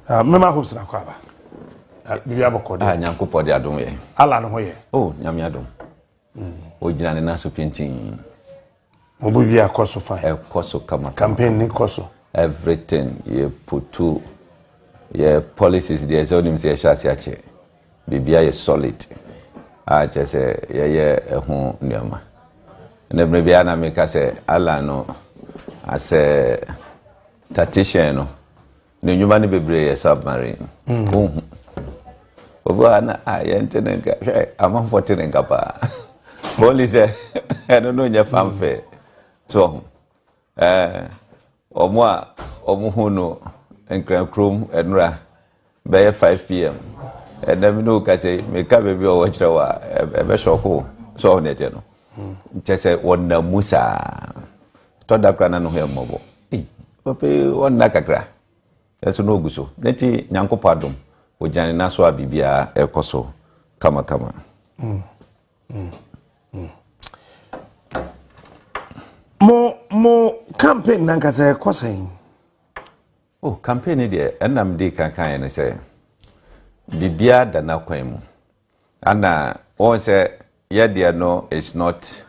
Mema Hopeson Akwaba. Bibi abokode. Nyankopo de adom ye. Ala no ho ye. Nyame adom. O gina ne naso pintin. Mo bibi akoso fa. Koso kama. Campaign ni koso. Everything you put to your policies there so nim say shasi ache. Bibia ye solid. Ache say ye ho nioma. Ne bibia na me ka say ala no as a tactician no. Ne nyuma ne bebre submarine. Over na ayentene nka am 14 nka pa. Only say I don't know your fanfare. So omo no enkran krom enra by 5 p.m. and then no ka say me ka baby o wachira wa ebe shoko so na je no. Nche wonna musa to da kra na no he mobo. Papa wonna kakra. Eso no guso. Neti nyankopo adom ojane na so abibia ekoso kama. Mo campaign nanka say kosen. Campaign de enam de kan ne say bibia da na kwan mu. Ana on say ye there no is not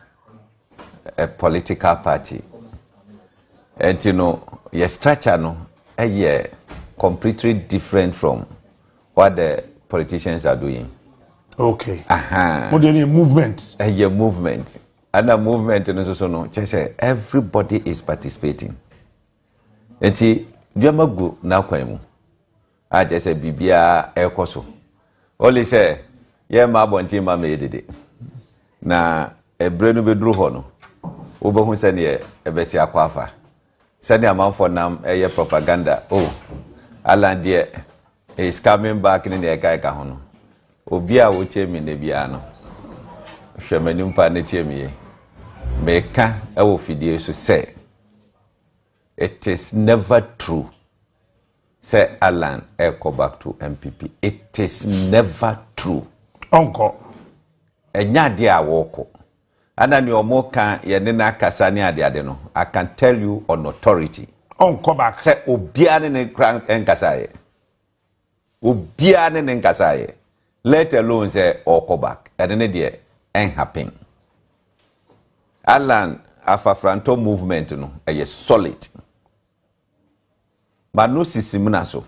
a political party. And you know, your structure no completely different from what the politicians are doing. Okay. Modern movement. Your movement. And a movement and so no. Just say everybody is participating. And see, you go now kwemu. I just say bibia ekoso. Only say, ma bonti ma me dede. Na ebrenu bedru ho no. Obo hu se ne ebesi akwafa. Send a man for nam propaganda. Alan dear is coming back in the Ekaika Hono. Obia will tell me Nebiano. Shamanum Panetemi. Meka, I will feed you to say. It is never true. Say Alan, echo back to NPP. It is never true. Uncle. And ya dear woko. And then your moka yenena kasani adiadeno. I can tell you on authority. Uncle back. Say obiane ne grand enkasaye. Obiane ne enkasaye. Let alone say oko back. And then there ain't happen. Alan afafranto movement no eye solid. But no system na so.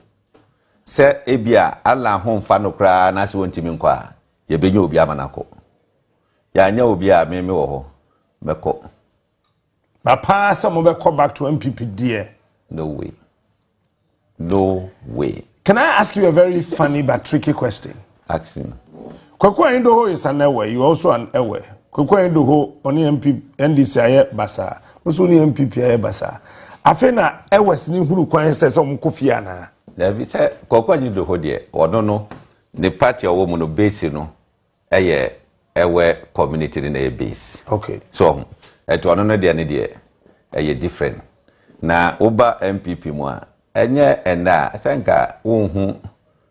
Say ebia Alan home fa no kra na se wontimi nkwa. Ye benye obi amanako. Ya nya obi a me wo ho meko. Papa some be come back to NPP dear. No way. No way. Can I ask you a very funny but tricky question? Ask me. Kwakwa Indo ho is an ewe, you also an ewe. Kwakwa Indo ho oni MP NDC aye basa. Also ni NPP aye basa. Afena ewe sini huru kwan se so mkofia na. David say Kwakwa Indo ho de odo no the party owo mu no base no eye ewe community in a base. Okay. So eto ono no de ne de eye different. Na oba NPP mu a enye ena senka wonhu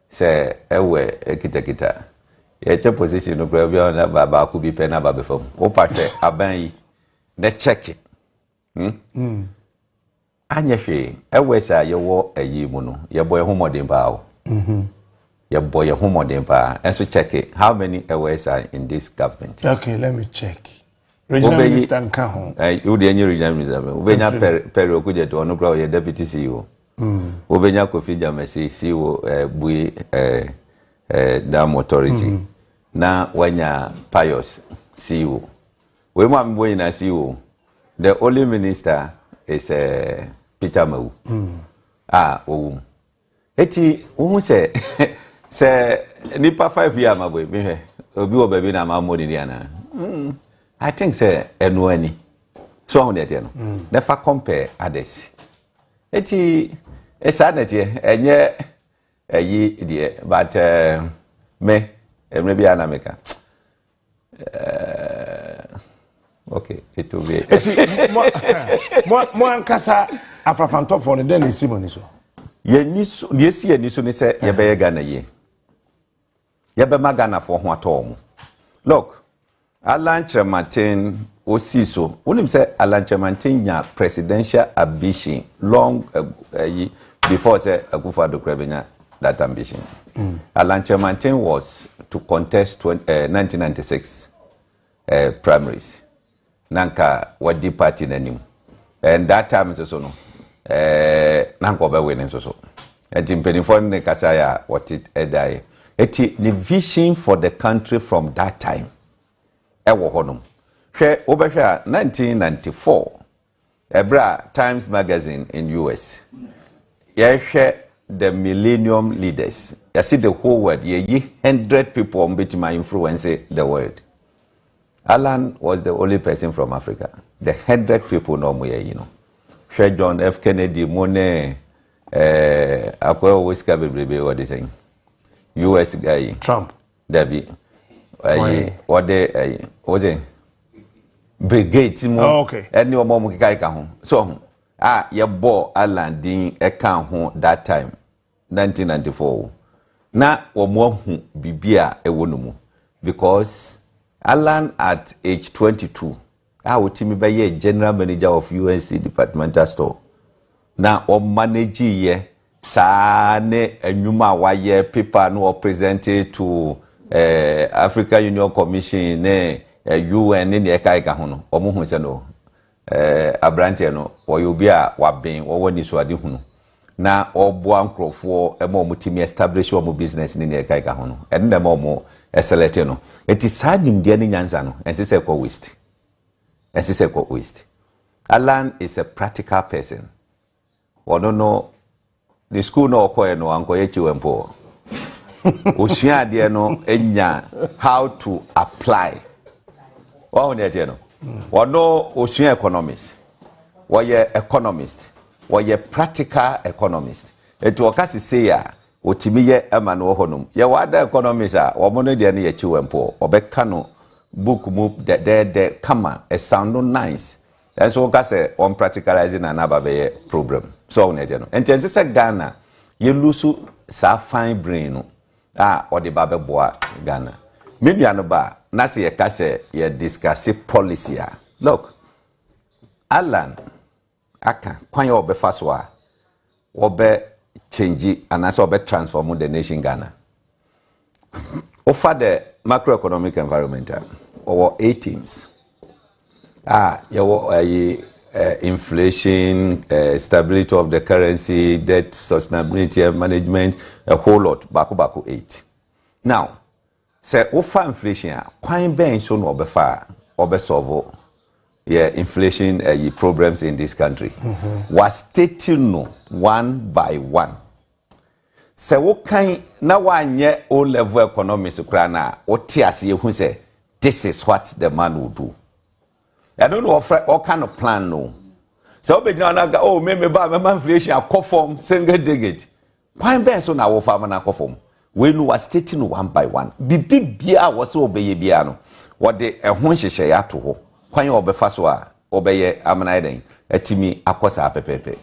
se ewe kitakita ye position no grabia na baba ku bi pe na baba fam o patwe aban yi na check anya hwe ewe sa ye wo ayi mu no ye boy homodin ba o ye boy homodin ba enso check it. How many aways are in this government? Okay, let me check. Regional Minister Nkaho. You the any regional minister. Ubenya Perry Okuje to ono kra ye deputy CEO. Ubenya Kofi Jamesi CEO Bui Dam Authority. Na wanya Pius CEO. We mo ambo na CEO. The only minister is Peter Mau. Eti wo say say nipa 5 years ago me hwe obi wo baby na ma money ana. I think say enuani. So how net no. Never compare others. Eti esanet ye enye eyi die but me maybe anameka. Okay, it will be. Eti mo ankasa afrafanto for den isimoni so. Ye niso yesi ye niso ni se ye be Ghana ye. Ye be magana for ho atom. Look, Alan Chematin Osiso, unim say Alan Chematin nya presidential ambition long before say Akufo-Addo Krabenya that ambition. Alan Chemantin was to contest 1996 primaries. Nanka wadi party nanim. And that time is also no. Nanka obe winning so. And Timpeni ne kasaya what it edai. Eti the vision for the country from that time. Ewo honum. She obesha 1994. Ebra Times magazine in US. Share the millennium leaders. You see the whole world. 100 people on bit my influence the world. Alan was the only person from Africa. The 100 people know me, you know. Share John F. Kennedy, Monet, Akwa Whisker, baby, what they saying? US guy. Trump. Debbie. What they was it? Brigade Timo. Oh, okay. Any more Mukika. So, your boy Alan Dean account that time, 1994. Na omo bibia ewonumu because Alan at age 22, I would be general manager of UNC departmental store. Na o manage ye sa ne enyuma waye paper no presented to African Union Commission ne UN ne ekaika ho no omo hu se no abrante no oyobi a waben wo ni so ade hunu na oboa nkrofo ema omutimi establish wo business ni ekaika ho no enne ma omo eselete no eti sadim de ni nyanza no ensese ko waste Alan is a practical person. Wono no the school no okoye no ankoye chiwempo osua de no enya how to apply wa won de no wono osua economist woye economist woye practical economist etu okasi say ya otimi ye ema no honum ye wada economist a wo mo no de ne ye chiwempo obeka no book mu de kama a sound nice. And so okase on practicalizing another be problem so na de no enti se Ghana ye lusu sa fine brain no or the babe boa Ghana maybe anoba na se ye kase ye discuss policy look Alan aka kwan ye obefa so a obe change and as obe transform the nation Ghana offer the macroeconomic environment or 8 teams inflation, stability of the currency, debt sustainability management, a whole lot. Baku 8. Now, say offer inflation. Quite ben so no obe solve inflation problems in this country. Was stating no one by one. Say what kind na one year O level economics ukrana o tiasi who say this is what the man will do. I don't know what kind of plan no. So be na oh me ba me inflation akofom single digit. Why ben so na wo fa na akofom. We no was stating one by one. Bibi bia was obeye bia no. What the ehun hyehye ya to ho. Kwan obefa so a obeye amana den atimi akosa pepepe.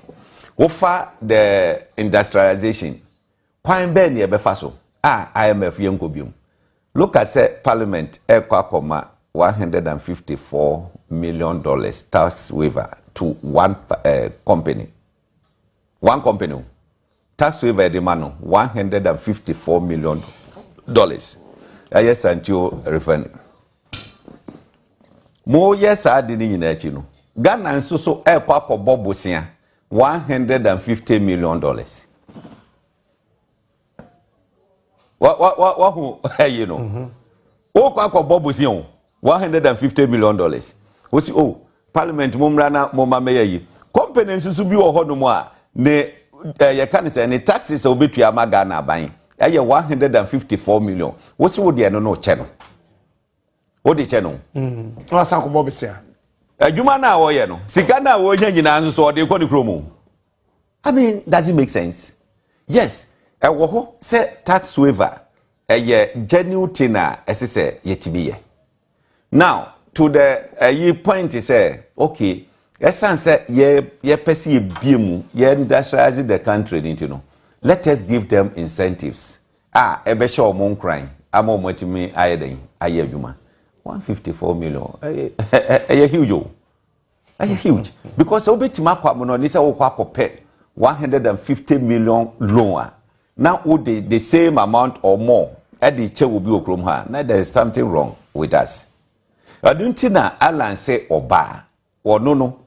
Wo fa the industrialization. Kwan ben ne ebefa so. IMF yenko biom. Look at say parliament ekwa $154 million tax waiver to one company. One company. Tax waiver demand $154 million. Yes, until reference. More yes, I didn't in that, you know. Ghana and so airport bobosia $150 million. What you know? Oh, bobosia. $150 million. We see, oh, Parliament mumrana moma meyi. Company nsusu bi wo hono mu a ne ye kan say ne taxes obetua maga na ban. Eye $154 million. We see wo de no che no. Wo de che no. O asan ko bobisia. Adwuma na wo ye no. Sika na wo nya nyina nso so de ko ne kromo. I mean, does it make sense? Yes. E wo ho say tax waiver eye genuine tina esese yetimi ye. Now, to the point is okay, essence say ye pesi biemu, ye industrialize the country, you know. Let us give them incentives. Ebe show mon crime. Amo mwetimi ayeden, ayeduma. $154 million. Aye huge. Aye huge. Because obetima kwa mono ni se wo kwa kope $150 million loan. now would the same amount or more at the che will be okrom ha. Now there is something wrong with us. I don't think na Alan say oba or no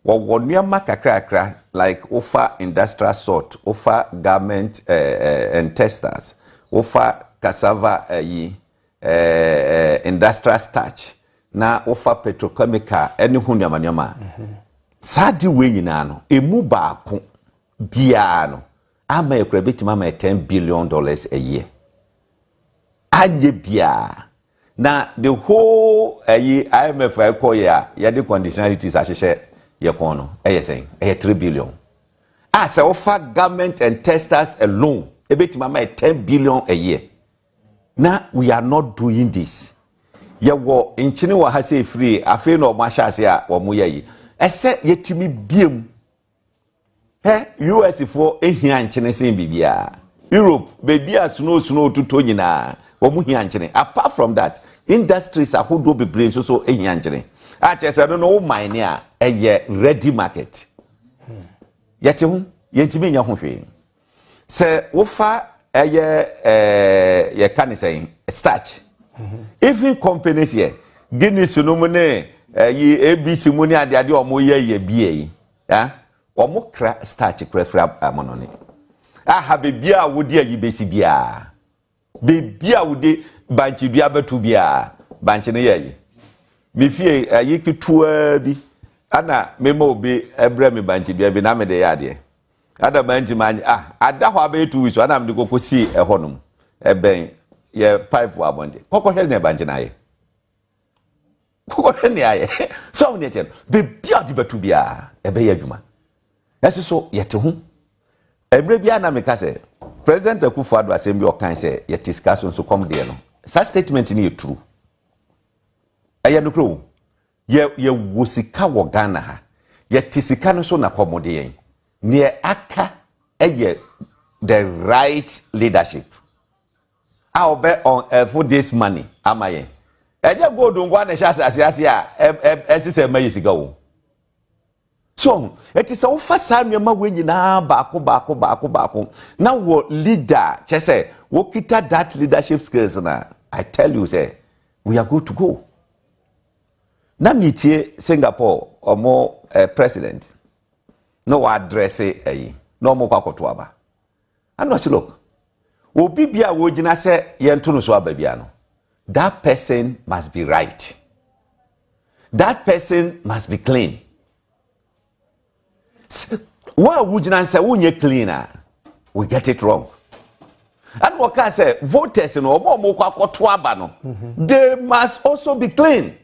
or nyama kakra like offer industrial salt, offer garment and testers, offer cassava industrial starch, na offer petrochemical any hunyama. Sadi we nyina no emu baako bia no ama ekrabeti mama $10 billion a year. Anye bia na the whole IMF I call ya the conditionalities ahye ye kon no saying $3 billion. As offer government and testers alone ebeti mama $10 billion a year. Now we are not doing this. Ye wo nchini wa ha say free afi no ma sha se a wo mo ye ese yetimi biem US for ehia nchene sen bibia Europe bebia snow tuto nyina wo mu hia nchene. Apart from that industries ahodo bebre so ehia nchene a chese no mine a eye ready market yete hu yetimi nya ho hwe se wo fa ye kan say starch even companies here Guinness no mo ne yi ABC mu ni ade omo ye bie ya omo kra starch prefera amonone aha bebia wodi ayi besi bia bebia wodi banchi bia betu bia banchi ne ye me fie ayi kitua bi ana mema obi ebre me banchi bia bi na me de yade ada banchi man ada ho abe 2 weeks ana me de kokosi ehonum eben ye pipe wa bonde kokko he ne banchi na ye kokko ne aye so ne chen bebia di betu bia ebe ye adwuma ese so yete ho ebre bia na me ka se President Akufo-Addo asem bi o kan se ye discussion so come there no such statement ni true aya no kro ye wosika wo Ghana ha ye tisika no so na komode yen ne aka eye the right leadership how be on for this money amaye eje gold ngwa na sha asase a esise mayi sika wo so it is so fast anwema we nyina baako na wo leader chese wo kita that leadership skills na I tell you say we are good to go. Na mitie Singapore omo president no wa address no mo kwakoto aba and no look obi bia wo gina se yento no so aba bia no that person must be right, that person must be clean. Why would you say unye cleaner? We get it wrong. And what can say voters no more kwakoto they must also be clean.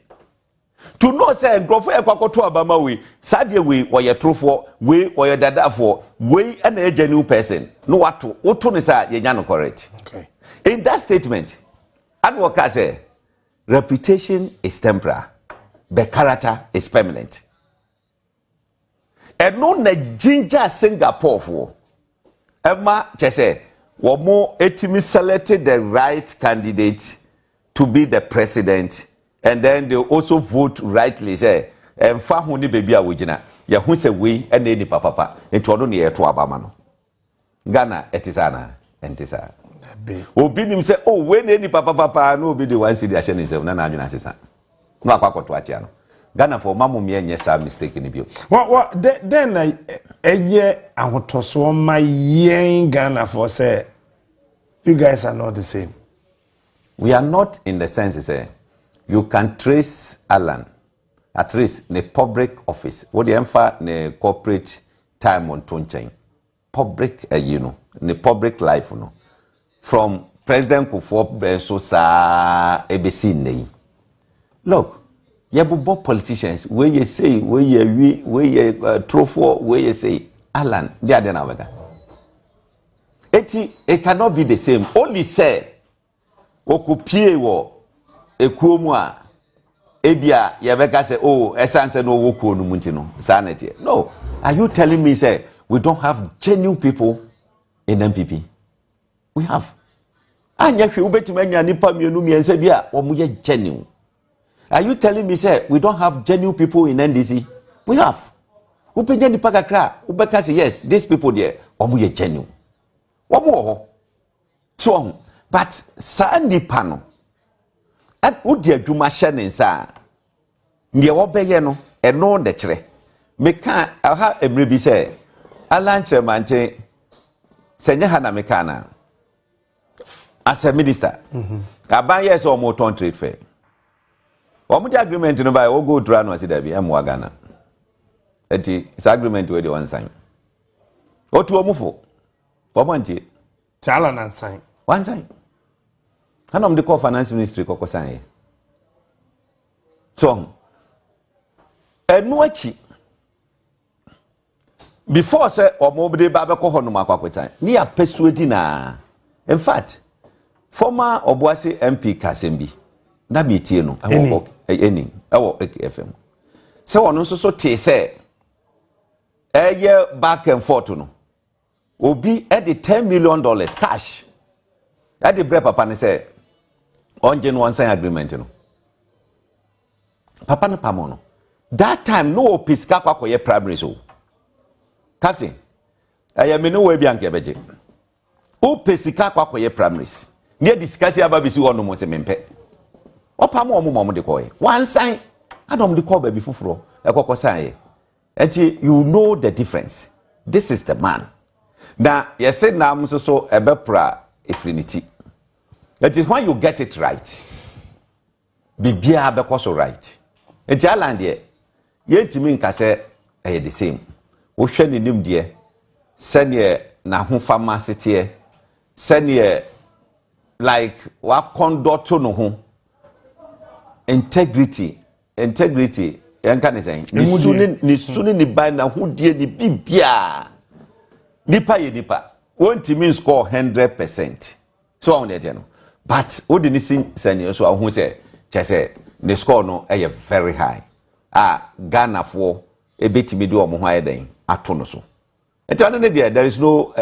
To know say grofo kwakoto aba ma we sadie we oye trofo we oye dada for we an a genuine person no wato oto ne say ye nya no correct. Okay. In that statement and what can say reputation is temporary but character is permanent. And no na ginger Singapore for Emma chese womo etimi selected the right candidate to be the president and then they also vote rightly say emfa ho ni baby a wogina ye hu se we and any papa into odo ne ye to abama no Ghana etisana entisa obi nim say oh we any papa no obi de one city ahye ne se na na adwena sesa no akwakoto atia no Ghana for mamu me enye sa mistake ni bio. What then enye ahotoso ma yen Ghana for say you guys are not the same. We are not in the sense say you can trace Alan at least in a public office. What the emfa ne corporate time on tonchain. Public in the public life from President Kufuor so sa ABC nei. Look, Yabubo politicians, where you say, where you trofo, where you say, Alan, they are the Navaga. It cannot be the same. Only say, Okupie wo, Ekumwa, Ebia, Yabeka say, oh, Essence no Woku no Muntino, sanity. No. Are you telling me, say, we don't have genuine people in NPP? We have. And yet, you bet to many Nipa Mianumi and Sabia, or Muya genuine. Are you telling me, say, we don't have genuine people in NDC? We have. Upenya ni paka kra, ubeka say yes, these people there, omu ye genuine. Omu so but saa nipa no at odi adwuma hye ne nsa ne wobeye no eno de kire meka aha emre bi se alanche mante senye ha na meka na as a minister aban yes o mo ton trade fair omo di agreement no by o go dra no asida bi emo Ghana eti is agreement we dey one sign otu omufo omo ntie chala na sign one sign hanom the finance ministry kokko sign so enu achi before say omo be ba be ko honum akwakweta ni ya persuade na in fact former Obuasi MP Kasembi na meetie no eni ewo FM se wono so te se back and forth no obi at the $10 million cash at the bread papa ne say on gen one sign agreement no papa no pamo no that time no piska kwakoye primary so captain me no we bi anke beje o pesika kwakoye primaries near discuss about bisi wono mo se mempe opamo omo de koye one sign adom de call baby fufuro ekoko sign enti you know the difference. This is the man. Now you said na am so ebepra ifrinity. That is when you get it right. Bibia bekoso right. Enti aland ye yentimi nka se the same. Wo hwe ne nim de sene na ho pharmacy sene like wa conduct no ho integrity yanka ne sen ni suni ni ban na hodie ni bibia nipa ye nipa won't mean score 100%. So on there no but odi ni sen so ahu se che the score no very high Ghana for ebetimi do omo ho ayeden ato no so there is no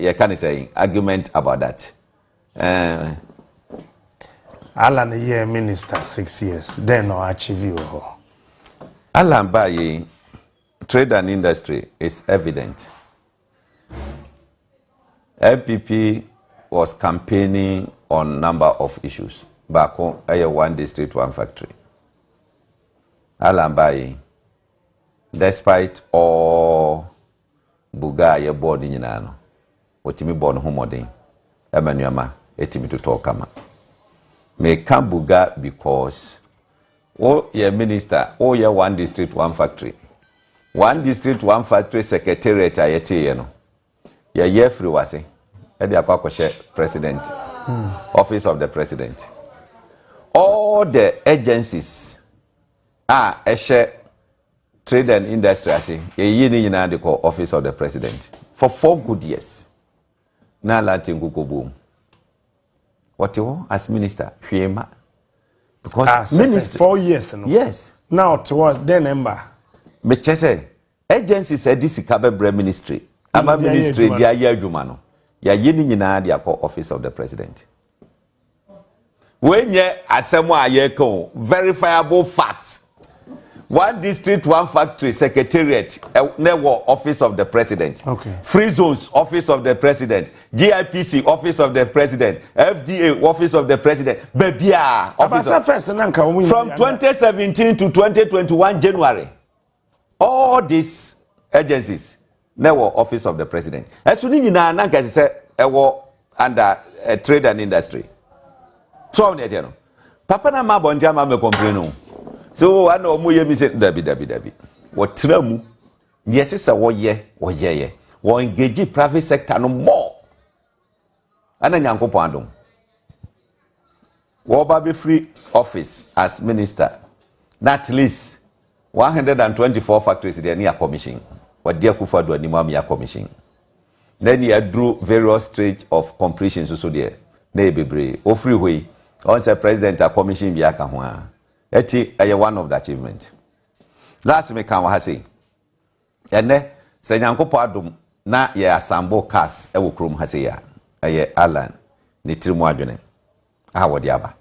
you can say argument about that. Alan year minister 6 years then no achieve you. Alan by trade and industry is evident. NPP was campaigning on number of issues. Back home, one district, one factory. Alan by despite all buga ye board in no otimi board no homodin emanuama etimi to talk ama me can buga because ye minister ye one district one factory secretariat ayete ye no ye free wase e dey akwa president office of the president all the agencies share trade and industry say ye ni nyina dey call office of the president for 4 good years na latin go boom what you as minister hwema because minister 4 years no yes now towards then member me say agencies said thisikabe ministry ama ministry dia ya adwuma no ya ye ni nyina dey call office of the president when ye asemo aye kan verifiable facts. One district, one factory, secretariat, office of the president. Okay. Free zones, office of the president. GIPC, office of the president. FDA, office of the president. Bebia, office of... From 2017 to 2021 January, all these agencies, office of the president. As soon as you know, under trade and industry. So, Papa na mabonja ma me complain. So I know muye mi say dabi. What tramu? Yes, it's a woye. We engage private sector no more. Ana nyanko pandom. Wo ba be free office as minister. At least 124 factories there near commission. What dear kufa do ni mama commission. Then you drew various stage of completion so there. Na bebre. O free way. On say president a commission bi aka ho a. Eti one of the achievement. Last me kan wa say. Ene se nyankopo adom na ye asambo cars e wo krom ha say ya. Alan ni trimu adwene. Wodi aba.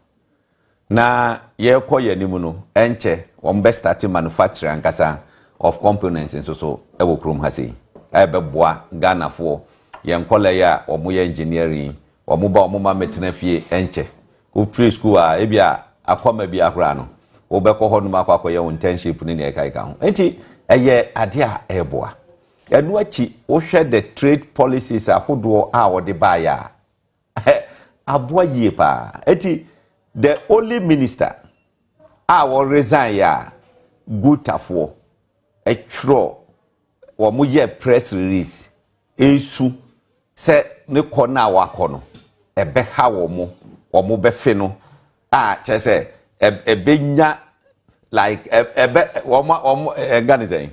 Na ye koye nimu no enche won be starting manufacturing ankasa of components so e wo krom ha say. Be boa Ghana for ye nkole ya omo ye engineering omuba omuma metena fie enche wo pre school a ebia akoma bi akra no wo be ko hono makwakoye internship ni ne kai ka ho enti eye ade a eboa enu achi wo hwe the trade policies ahodo a wo de ba ya aboa yie pa enti the only minister wo resign ya gutafo etro wo mo ye press release esu se ne kona wakono ebe ha wo mo be fe no chese ebenya like ebe wo organizing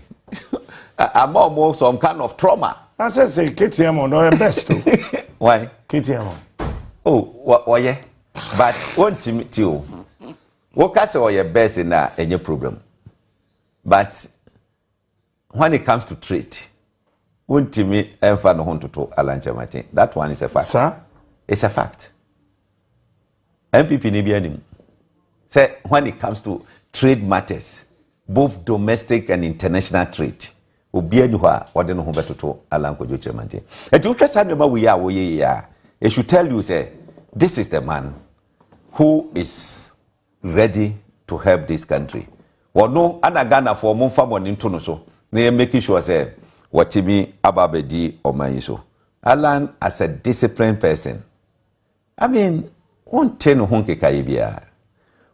am some kind of trauma. I say KTM no best too. Why KTM? Oh yeah, but one timiti o wo ka say your best na any problem, but when it comes to trade one timi emfa no hontoto alanche mate, that one is a fact. Sir, it's a fact. NPP ni bia nim say when it comes to trade matters, both domestic and international trade, obia ni ho a wode no ho betoto alanko joche mate. Enti wo hwesa no ma we ya wo ye ya, it should tell you say this is the man who is ready to help this country. Wono ana Ghana for mo fa money nto no so na making sure say watimi ababedi oman so. Alan as a disciplined person, I mean won ten ho nkeka bia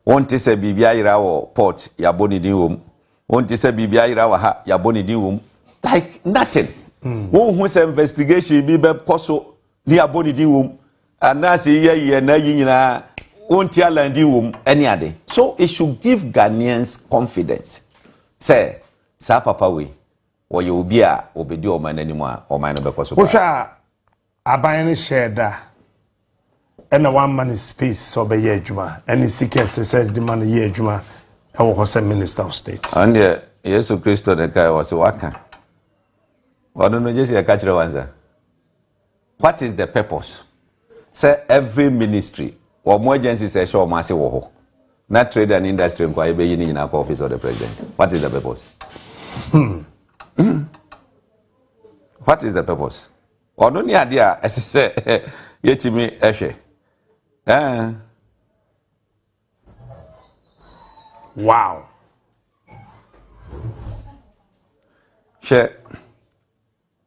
won te se bibia yira wo port ya boni din wom won te se bibia yira wa ha ya boni din wom like nothing. Won hu se investigation bi be koso ni ya boni din wom anase ye na yinyina won ti Alan din wom any ade. So it should give Ghanaians confidence say sa papa we wo ye obi a obedi oman animu a oman no be koso wo hwa aban ne share da and one man is space so be ye adwuma and sikes said the man ye adwuma e wo hose minister of state and Yesu Kristo de kai was waka wonu no jesi e ka kire wanza. What is the purpose? Say every ministry or more agency say show masi wo ho na trade and industry kwa ebe yini nyina kwa office of the president. What is the purpose? What is the purpose? Wonu ni ade a say yetimi ehwe. Wow. She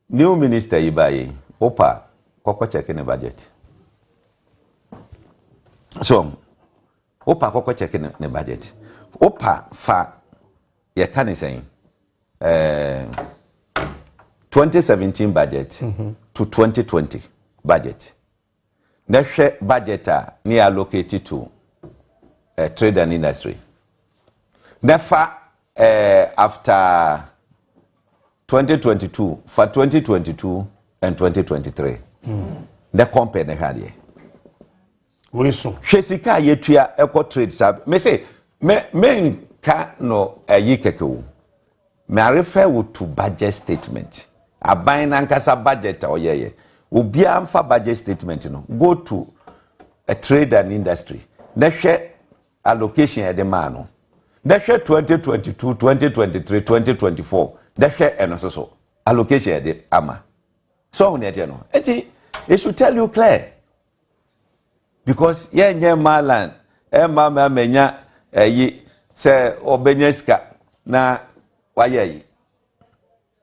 new minister Ibaye opa koko checking the budget. So opa koko checking the budget. Opa fa ye can saying 2017 budget to 2020 budget. The budget are allocated to trade and industry. Therefore, after 2022, for 2022 and 2023, the company had here. We so. Shesika yetua eco trade sab. Me say me nka no ayi keke. Me refer to budget statement. Aban nankasa budget oyeye. Ubia amfa budget statement no go to a trade and industry. Na hwe allocation e de ma no. Na hwe 2022, 2023, 2024. Na hwe eno so allocation e de ama. So on e no. Eti it should tell you clear. Because ye nye malan e mama menya yi se obenya sika na waye yi.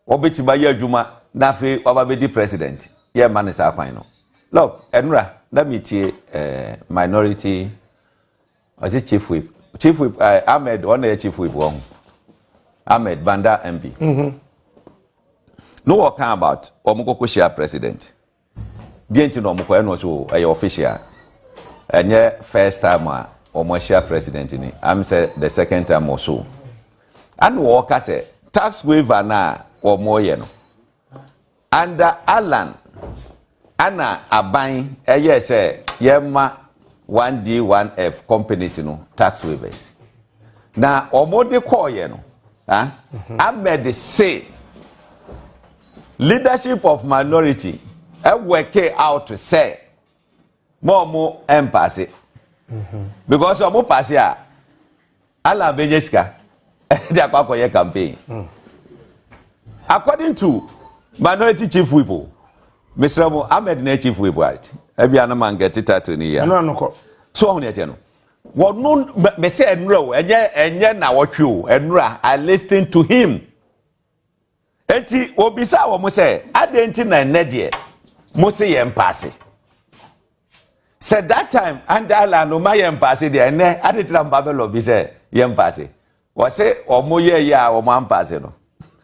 Obeti ba ye adwuma na fe obabedi president. Yeah, man is our final. Look, Enra, let me tell minority. Was it Chief Whip? Chief Whip Ahmed, one day Chief Whip wrong. Ahmed Banda MP. No what kind about Omukoko share president. Didn't you know Omukoko no so official. And yeah, first time Omo share president in it. I'm say the second time or so. And Walker say tax waiver na or more yeno. Under Alan ana aban yes yema 1D 1F companies tax waivers. Na omode call no Ahmed say leadership of minority work out to say more empathy. Because omo pass ya ala benyeska they akwakoye campaign. According to minority chief whip Mr. Ahmed na chief whip right ebi anama ngeti tattoo ni ya no ko so on yet no wono me say enura o enye na wotwe o enura I listen to him enti obisa wo mo say adenti na nnede mo say yem pass said that time and ala no ma yem pass de enne adetira mbabelo bi say yem pass wo say omo ye ya o mo pass no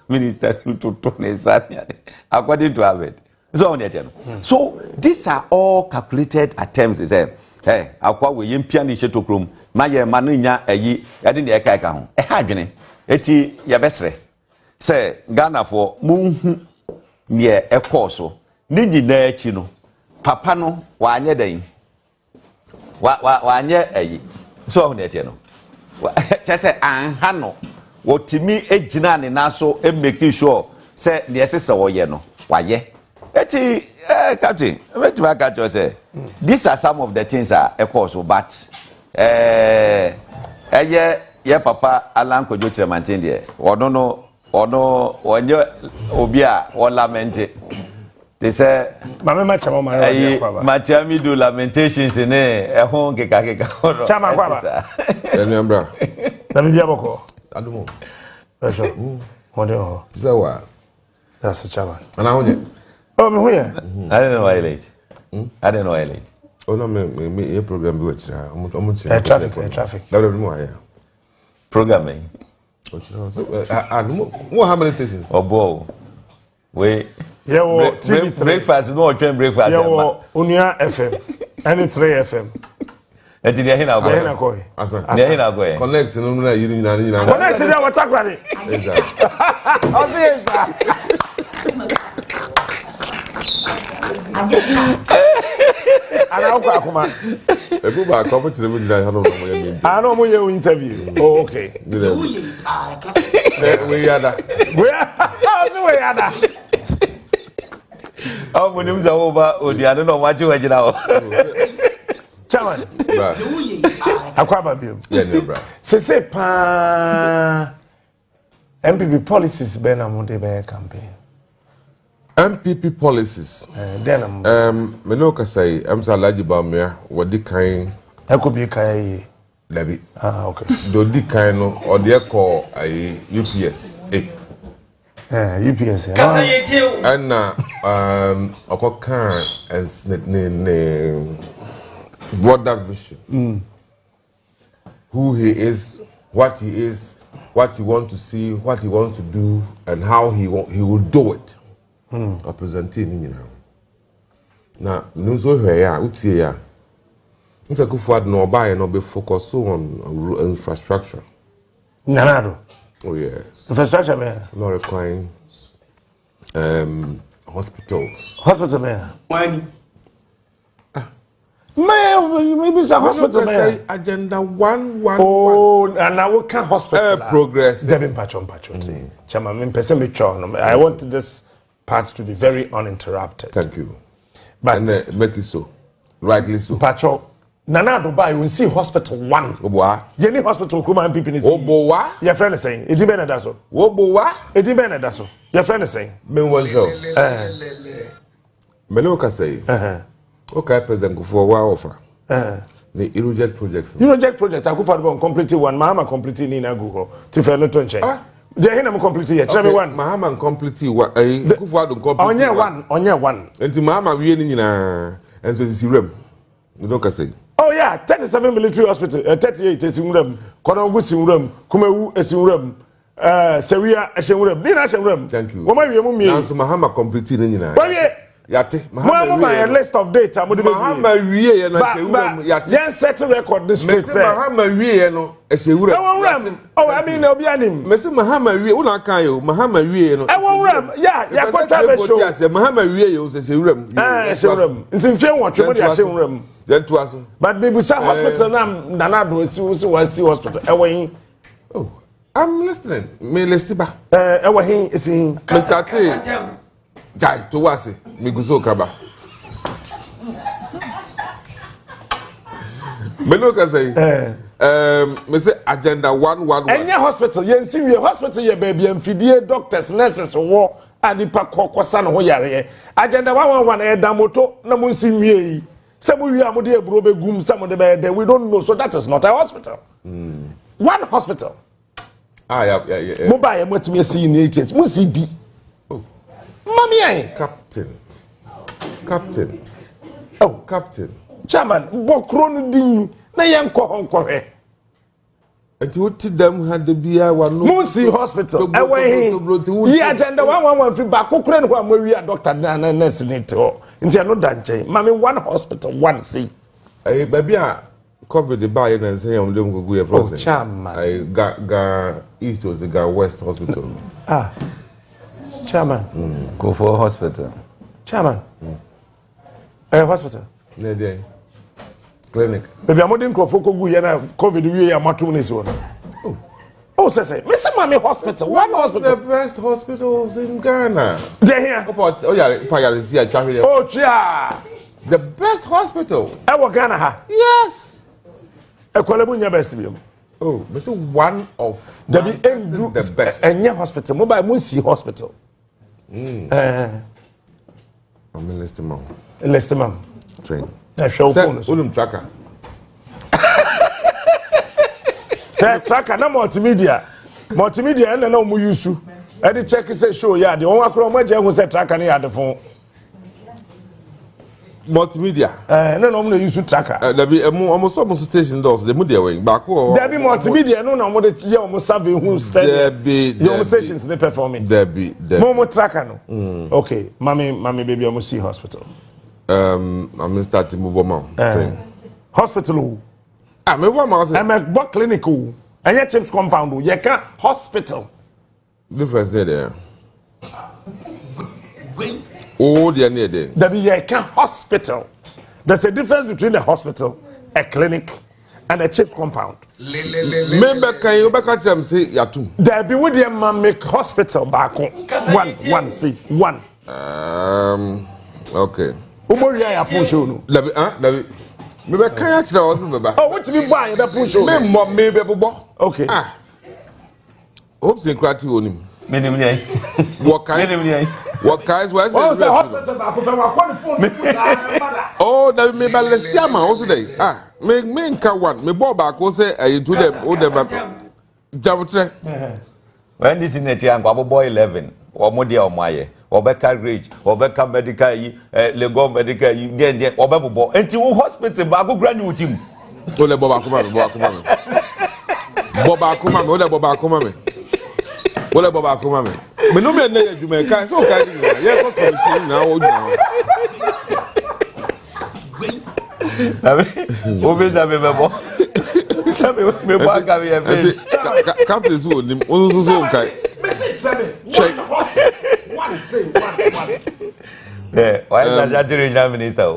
minister to Nesania according to Harvard. So on the so these are all calculated attempts. He said, hey, akwa we yimpia ni sheto krom ma ye manu nya ayi yade ne eka eka ho e ha dwene eti ye besre say Ghana for munhu ne ekoso ni nyina achi no papa no wa anye dan wa anye ayi so on the no chese anha no wotimi ejina ne naso e making sure say ne esese wo ye no wa ye eti captain wait back at you say these are some of the things are equals but ye papa Alan Kojo Tremantin there ono onye obi a o lament they say mama macha mama machami do lamentations ne ehon keka chama kwaba enembra na bibia boko adumo eso model zawa that's the chama ana honye oh me hoye I don't know why late I don't know why late oh no me e program bi wachira omo traffic dawo mo aya programming wachira so mo how many stations obo we yeah TV breakfast no train breakfast yeah Onua FM and 3 FM eti de hina go hina ko asa de hina go connect no na yiri nyina connect dey watakwani exactly ozisa ana uko akuma ebu ba ko po chire mo dira ha no mo ya mi ana mo ye interview oh okay we yada we yada oh mo nim za wo ba odiano no ma chi wajira o chairman akwaba biom yeah no bra se pa NPP policies be na mo de be campaign NPP policies me no ka say am sa laji ba me wodi kan ekobi kai dabi okay do di kan no o de ko ai UPS UPS and okokan as ne broader vision who he is, what he wants to see, what he wants to do, and how he will do it. Representing you now so here utie ya nse kufuad no buy no be focus on infrastructure nanado oh yes infrastructure man not requiring hospitals man money maybe some hospital man agenda 111 oh and now we can hospital progress Devin patron chairman me person me I want this part to be very uninterrupted. Thank you. But and make it so. Rightly so. Pacho, Nana Dubai, we see hospital one. Oboa. Yeni hospital kuma MPP ni. Oboa. Your friend is saying. It depends on that. Oboa. It depends on that. Your friend is saying. Me one show. Me no ka say. Okay, President Kufuor wa offer. The Iroject projects. Iroject project. Akufuor don complete one. Mahama complete ni na go. Tife no to nche. Je hina mo complete here. Tell me one. Mahama complete one. Kufuor don complete. Onye one. Enti Mahama wie ni nyina. Enso sisi rem. Me no ka say. Oh yeah, 37 military hospital, 38 esinwuram, Konongu sinwuram, Kumewu esinwuram, Seria esinwuram. Ni na esinwuram. Thank you. Wo ma wie mu mie. Nanso Mahama complete ni nyina. Wo wie yate Mahama wie a list of data mo de be. Mahama wie ye na esinwuram yate. Yen set record this place say. Mahama wie ye no esinwuram. Oh, I mean obi anim. Mesi Mahama wie una kan yo Mahama wie ye no. Ewuram. Yeah, ya kwata be show. Yes, Mahama wie ye o esinwuram. Esinwuram. Nti mfie nwotwe mo de esinwuram. Then to us. But maybe some hospital now Nana do see hospital. Oh, I'm listening. Me listiba. Is he Mr. T. Jai to wasi. Me guzo kaba. Me look at say. Me say agenda 111. Any hospital, yensi we hospital ye baby amfidie doctors nurses wo adipa kokosa no ho yare. Agenda 111 e damoto na munsi wie yi. Some we are mode brobe gum, some of the bed, we don't know. So that is not a hospital. One hospital. Yeah. Mobile, and what me see in 80s. Must be. Oh. Mommy, Captain. Oh, Captain. Chairman, Bokron Ding, Nayanko Honko. And you would them had the beer one. Munsi Hospital. Away. Yeah, agenda 111 back. Who couldn't want Maria Doctor Nana Nessinito. Into another day. Mammy, one hospital, one C. Baby, cover the buy and say, I'm doing go process. Chairman. I got East was the guy West Hospital. Chairman. Go for a hospital. Chairman. Hospital. Yeah. Clinic. Baby, I'm not going to COVID. We are not doing this one. Oh, say, Mr. Mammy Hospital. One hospital. The best hospitals in Ghana. They're here. Oh, yeah. Oh, yeah. The best hospital. I Ghana. Yes. I call it best. Oh, Mr. One of the best. And your hospital. Mobile Munsi Hospital. I'm in Leicester. Train. Show phone. Tracker. Tracker, no multimedia. Multimedia, and no more use. I did check say show, yeah. The one across my was a tracker near the phone. Multimedia. No, use tracker. There be almost station doors. The media wing back. There be multimedia, no, more the you almost serving who study. Your stations they performing. There be. More tracker, no. Okay, mommy, baby, almost see hospital. I'm starting to move on. Hospital. I'm a book clinical. And yet, Chips compound. You can't hospital. Difference there. Oh, they are near there. That you can't hospital. There's a difference between a hospital, a clinic, and a Chips compound. Remember, can you back at them say Yatum? There be with your man make hospital back one, see, one. Okay. Omari Waadie Let me, maybe can you actually ask me back? Oh, what you buy that push on? Maybe okay. Hopeson Adorye on him. Minimum. What kinds was it? Oh, that may be less jam also day. Make one. Me ball back was say to them. Double check. When this in the young boy 11 or Modia Omaye or Becca Ridge or Becca Medical, Lego Medical, you get or Babbo, and to hospital, Babu graduate him. Ole Boba Kumame. Ole Boba Kumame. Me no me na you me kan so kan ni. Ye ko commission na o juna. Obeza me bebo. Sabe me bo aka me face. Captain so nim o so kai. Message sabe. One say one. Yeah, why is that regional minister?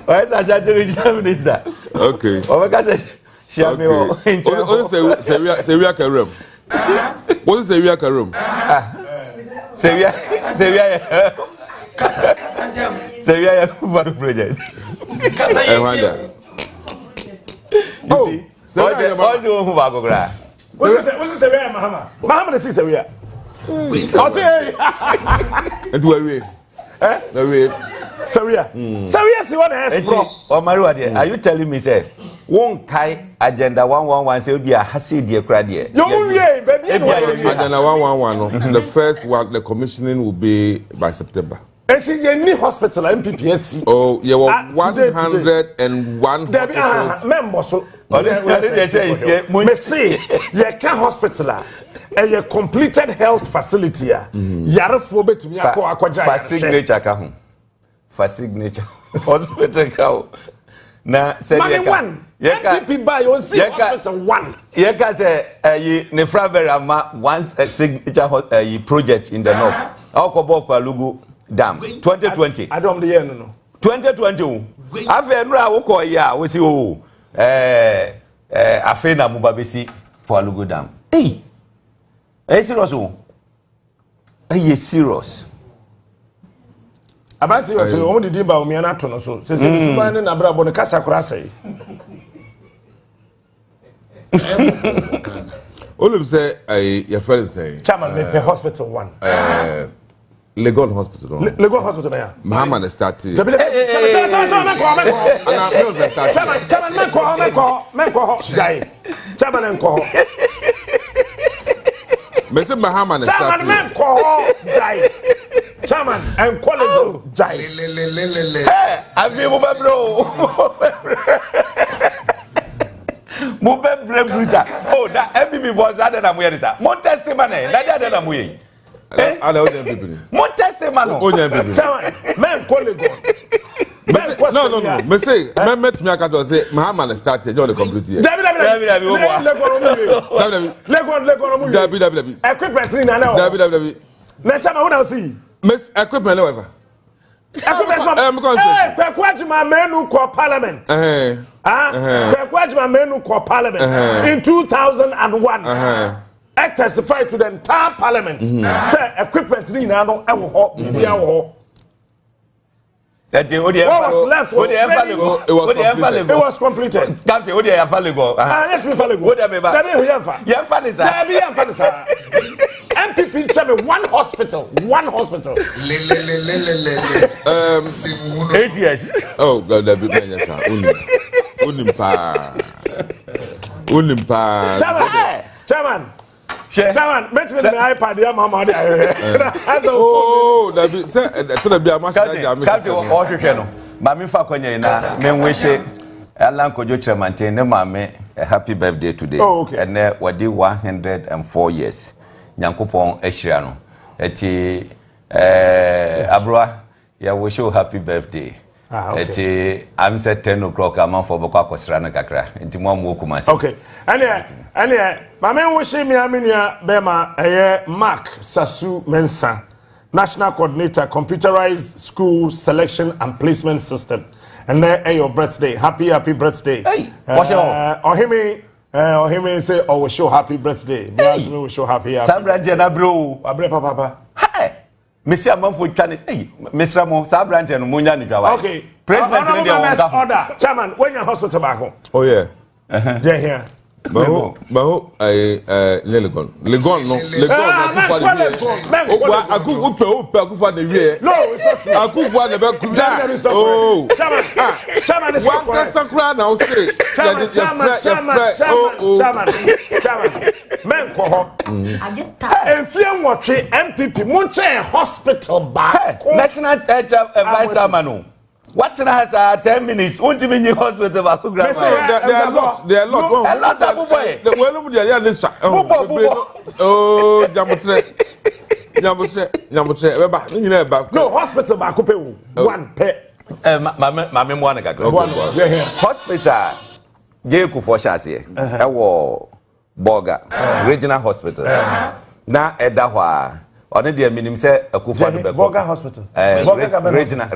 Why is that regional minister? Okay. Obeka say share me o. Sevilla Karam. What is Sevilla Karam? Sevilla for the project. I wonder. Oh, what's the one who back gra? What's Sevilla Mahama? Mahama is Sevilla. I say And where we? Sevilla. Sevilla see what has bro. Omari Waadie, are you telling me say one kai agenda 111 say be a Asiedu Nketia? You baby. Agenda 111. The first one, the commissioning will be by September. It's in the hospital NPP. Oh, yeah, well, 101 hospitals. Member so. They say me say you can hospital a completed health facility. Yarefo betumi akwaja. For signature ka ho. For signature hospital ka ho. Na say one. NPP buy you see hospital one. You can say ne Fravera ma one signature project in the north. Akobo Palugu Dam 2020. I don't the year no. 2020. Afa enura wo ko ya we si o afa na mubabesi Palugu Dam. Hey. Are you serious? Are you serious? About you, so only did about me and Atono. So, says Suban and Abra Bonacasa Crasay. All of say, your friends say, Chairman, make the hospital one. Legon Hospital. Legon Hospital there. Muhammad started. Chairman, Mr. Muhammad started. Chairman and quality Jai. I feel bro. Oh, that NPP was other than we are. More testimony, that than we. I know NPP. More testimony. Chairman, man, quality. No. Me say, me met me akato say Muhammad started. You the complete here. David. Equipment in na. David. Na chairman, what I see? Miss equipment whatever. Equipment from Kwajima menu ko parliament. Kwajima menu ko parliament in 2001. I testified to the entire parliament. Say equipment ni na no ewo ho bibia wo. What was left was it was completed. Captain, what are available? Yes, we follow. What are NPP chairman, one hospital. 8 years. Oh, God, that be many, sir. Unimpa. Chairman, met me the iPad, yeah, Mama. Oh, that be said, to be a master. Captain, what you know, Mammy Fakonya, men wish Alan Kojo Chairman, Mame, a happy birthday today. Oh, okay. And what did 104 years. Nyankopon Eshiano. Eti Abroa, ya wish you happy birthday. Okay. Eti I'm set 10 o'clock a month for Boko Kosrana Kakra. Enti mom wokumasi. Okay. And Mame wish me Aminia Bema Mark Sasu Mensa, National Coordinator, Computerized School Selection and Placement System. And there your birthday. Happy birthday. Hey, what's your or him say, "Oh, we show happy birthday." Hey. We show happy. Sabranja bro. Abre papa. Hey, Monsieur Amanfo Chane. Hey, Mr. Mo Sabranja no munya ni jawa. Okay. President in the order. Chairman, when your hospital back home. Oh yeah. They're here. Legon no. Legon akufa na wie. No, it's not true. Akufa na be kuya. Oh. Chairman is one sakra now say. Chairman. Men ko ho. Enfie nwotwe NPP munche hospital back. National Vice Chairman. What has 10 minutes? Won't you mean your hospital? There are a lot. A lot of boy. The well, they are this. Oh, Jamutre. No hospital back. One pet. Mammy hospital. Jeku for Chassis. Boga. Regional Hospital. Now, Edahwa. Only the minimum say a Kufa Boga Hospital.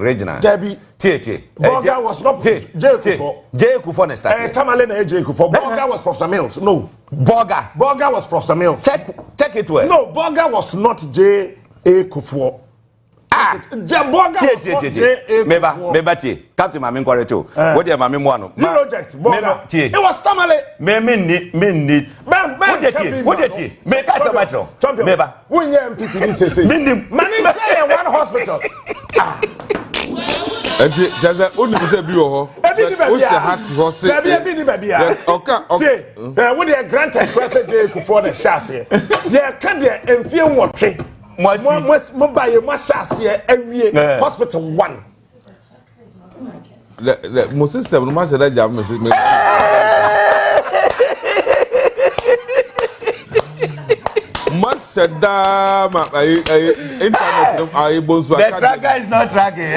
Regional. Debbie. Boga was not J. Kufon started. Tamalena J. Kufo. Boga was Professor Mills. No. Boga was Professor Mills. Check it well. No, Boga was not J. A. Kufo. Boga was not J. A. Meba Captain Mamin Quareto. What your Mammy Mono? Project. Boga. It was Tamale. Minute. What did you make us a matter? Meba. We NPP say. Manage one hospital. Jaza only say bi ho. O se hat ho say. Baby. Okay. What they granted question J for the chassis. Yeah, can they enfie nwotwe. Mo buy mo chassis ewie hospital 1. Mo system no ma say that jam me. Mashada internet I bonsu. The tracker is not tracking.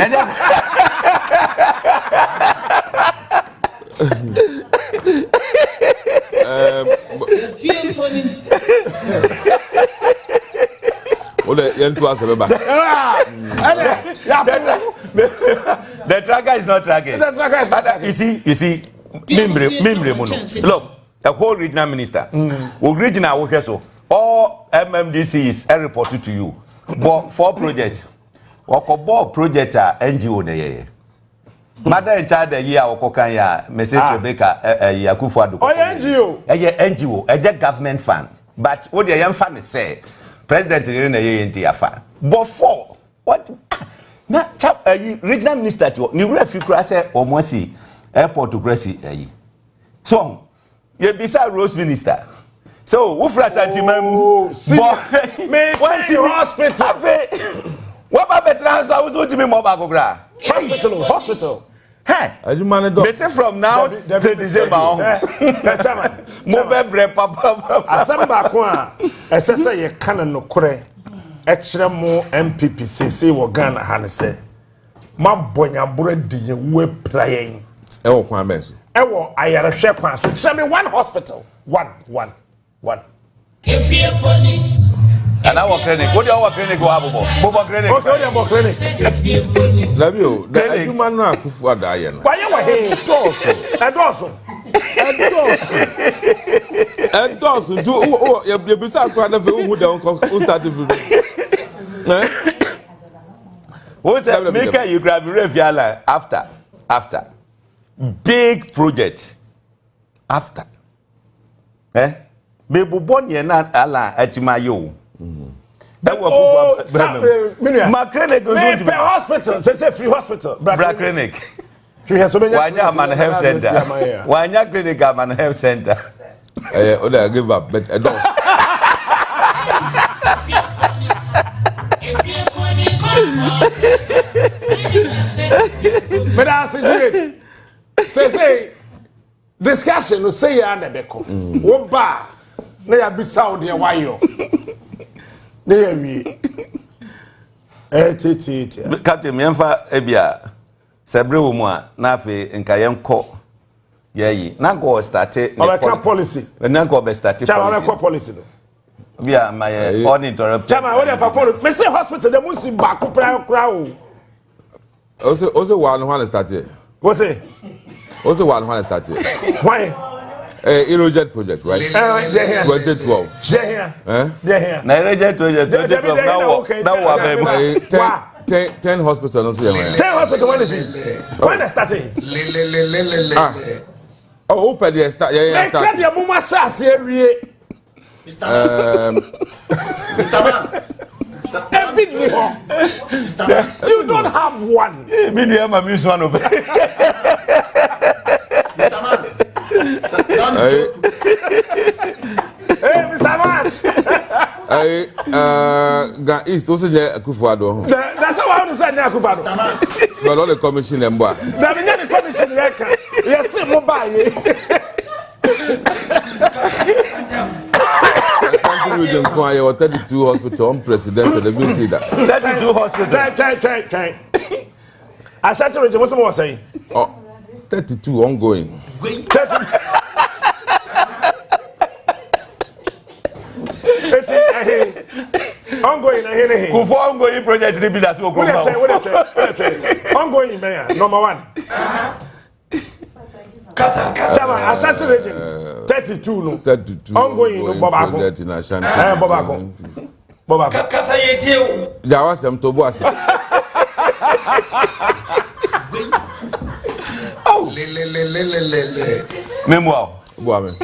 The tracker is not tracking. You see, look, the whole regional minister, regional workers, all MMDCs are reported to you. But 4 projects, what project NGO ne Mother and child a year or Kokanya, Mrs. Rebecca Yakufu. Oh, NGO, a government fund. But what the young family say, President in the fan. But 4 What? Na chap regional minister to ni wura fi kura say omosi airport to Gracie so you bisa Rose minister so wo fra santimamu me went to hospital what ba betra so wo ti me mo ba kokra hospital hey they say from now to December chairman mo be bre papa asamba ko a esese ye kana no kore e kire mo NPP CC wo Ghana ha ne se ma bonya bro di ye we prayen e wo kwa meso e wo ayare hwe kwa so kire me one hospital one if you body and our clinic what your clinic go abobo bobo clinic okay what your clinic labio da human na akufu Adorye no why you he doso Endorse do you bisa kwa na fe who da who start what say make you grab refiala after big project after me bobon ye na ala atima yo Macroeconomic goes to hospital say free hospital Macroeconomic Wanya man health center Wanya clinic man health center I give up but I don't but I say discussion no say ya na beko wo ba na ya bisa wo de wayo na ya wi tete captain memfa ebia sebre wo mu a na afi nka yenko yeyi na go start policy na go be start policy no bia my uninterrupted chama what if I follow me say hospital the musi ba ko pra o also one start here what say also one start here why Irojet project, right? 2012. They're here. Na Irojet project 2012 now 10 hospitals. 10 hospitals, when is it? When they starting? Oh, open the start. Yeah, start. Your mama says Mr. Man. You don't have one. Mr. Man. Don't joke. Hey, Mr. Man. East also there Akufo-Addo. That's how I want to say Akufo-Addo. But all the commission them boy. The commission yes, mobile. Region Kwaya or 32 hospital unprecedented. Let me see that. 32 hospitals. Try. Asiedu region, what's more saying? 32 ongoing. 30 ongoing. Kufo ongoing project be that so go. Ongoing man, number 1. Chama Asiedu region 32 no. 32 ongoing no Bobako. Bobako. Kasa yetie. Jawa sem to bo ase. Oh. Memoir. Boame.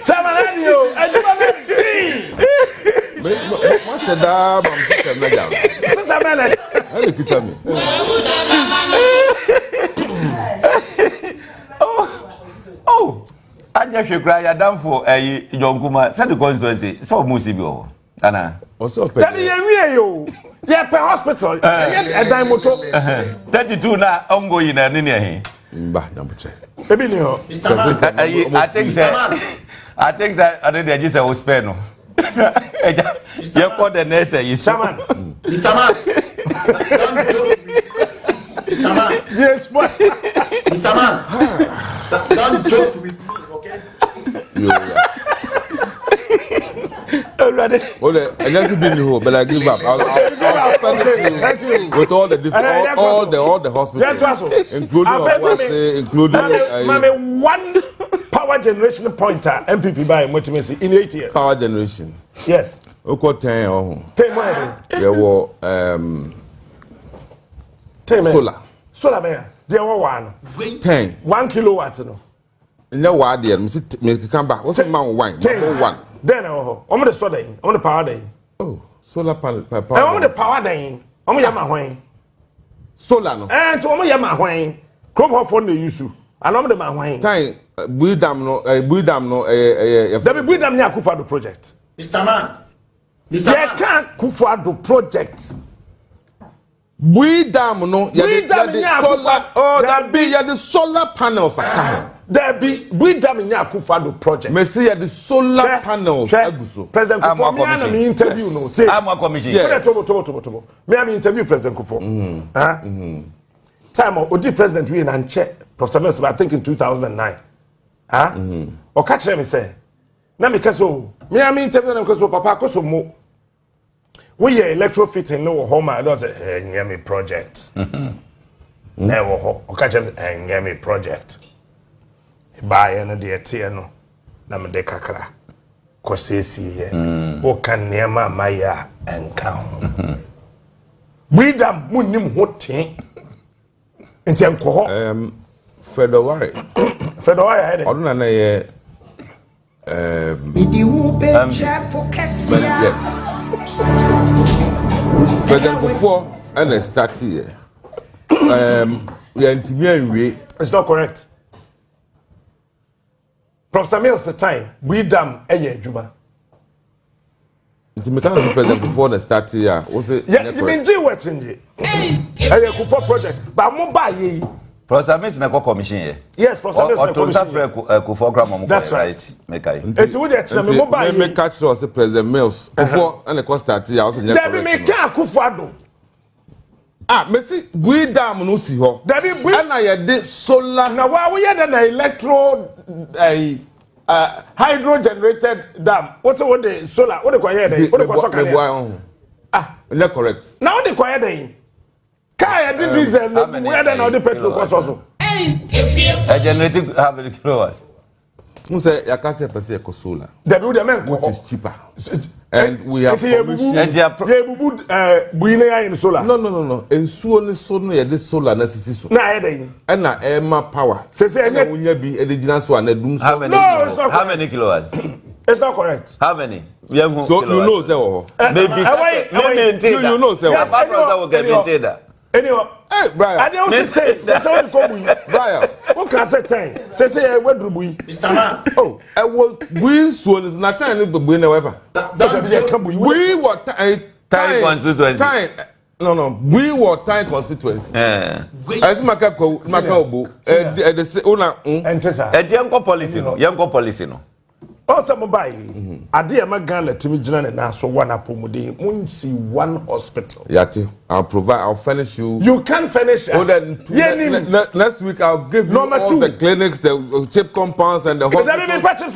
Chama radio, Moi c'est da bam c'est comme ça. C'est ça mena. Elle écoute me. Oh. Anya hwekra ya damfo Jonkuma said the constituency so musi bi o. Ana. Also pe. That ye wie yo. Ye pe hospital. Ye dan moto. 32 na ongoing na nini ehe. Mba nyamche. Ebi ni ho. I think that Adorye just say spare no. You call the nurse is Mr. Man. Mr. Man. Yes, boy. Mr. Man. Don't joke with me, okay? Well, I just been here, but I give up. I'll finish you with all the different, all the hospitals, including one power generation pointer MPP by what you see in 8 years. Power generation. Yes. Okay, 10 or 10 more. There were 10 solar man. There were 1 10 1 kilowatt no. No Waadie, Mr. Kamba. What's the man wine? One. Then I'm the soda. I'm the power day. Oh, solar panel. I'm the power day. I'm Yama wine. Solar no. And so I'm Yama wine. Come off on the issue. And I'm the man wine. Time, Buidam no, Buidam no, There be Buidam near Kufado project. Mr. Man. They can't Kufado project. Buidam no, the solar. Oh, that be the solar panels. There be Buidam near Kufado project. Messi the solar panels. President Kufo, me and me interview no. Say, I'm a commission. Tobo. Me and me interview President Kufo. Time Odi President we and check Professor Mills, I think in 2009. Or catch me say. Na me kaso. Me and me interview them kaso papa kaso mo. We are electrofitting no home I don't say Nyami project. Never or catch me Nyami project. Buy and the etiano. Na me de kakra. Kosesi here. O kan niema maya and count. We dam munim hotin. Inti enko Fedowari head. Oduna na ye yes. President Kufo and start here. It's not correct. Professor Mills the time we dam eye adwuma. The mechanical President Kufo and start here. Was it? Yeah, you mean G watching it. Kufo project, but mo buy ye. Professor Mills na commission here. Yes, Professor Mills na commission. Kufo grandma. That's right. Make I. It's with the mo buy ye. Me catch us President Mills Kufo and the start here. Also, there be me can Kufo do. Messi, we dam no si ho. There be we. And I did solar. Now why we had an electro hydro generated dam. What's what the solar? What the quiet day? What the soccer? Not correct. Now the quiet day. Kaya did this and where then all the petrol costs also. A generating how many kilowatts? Who say you can't say per se solar? The build the man which is cheaper. And we have buine in solar. No. And soon the solar necessary. Na head and na air power. Say when you be indigenous one doom so. How many kilowatts? It's not correct. How many? So you know say maybe you know say will get maintained. Anyway, hey Brian. I don't say say Brian. What can say ten? Say where do we? Mr. Man. Oh, I was we so is not time to be never. We were time constituency. No. We were time constituency. As Macroeconomic. They say una entesa. Young policy no. Also mobile. Adorye magana timi jina na so one apomode. Munsi one hospital. Yati, I'll furnish you. You can't finish. Oh, then next week I'll give you all the clinics, the chip compounds and the hospitals.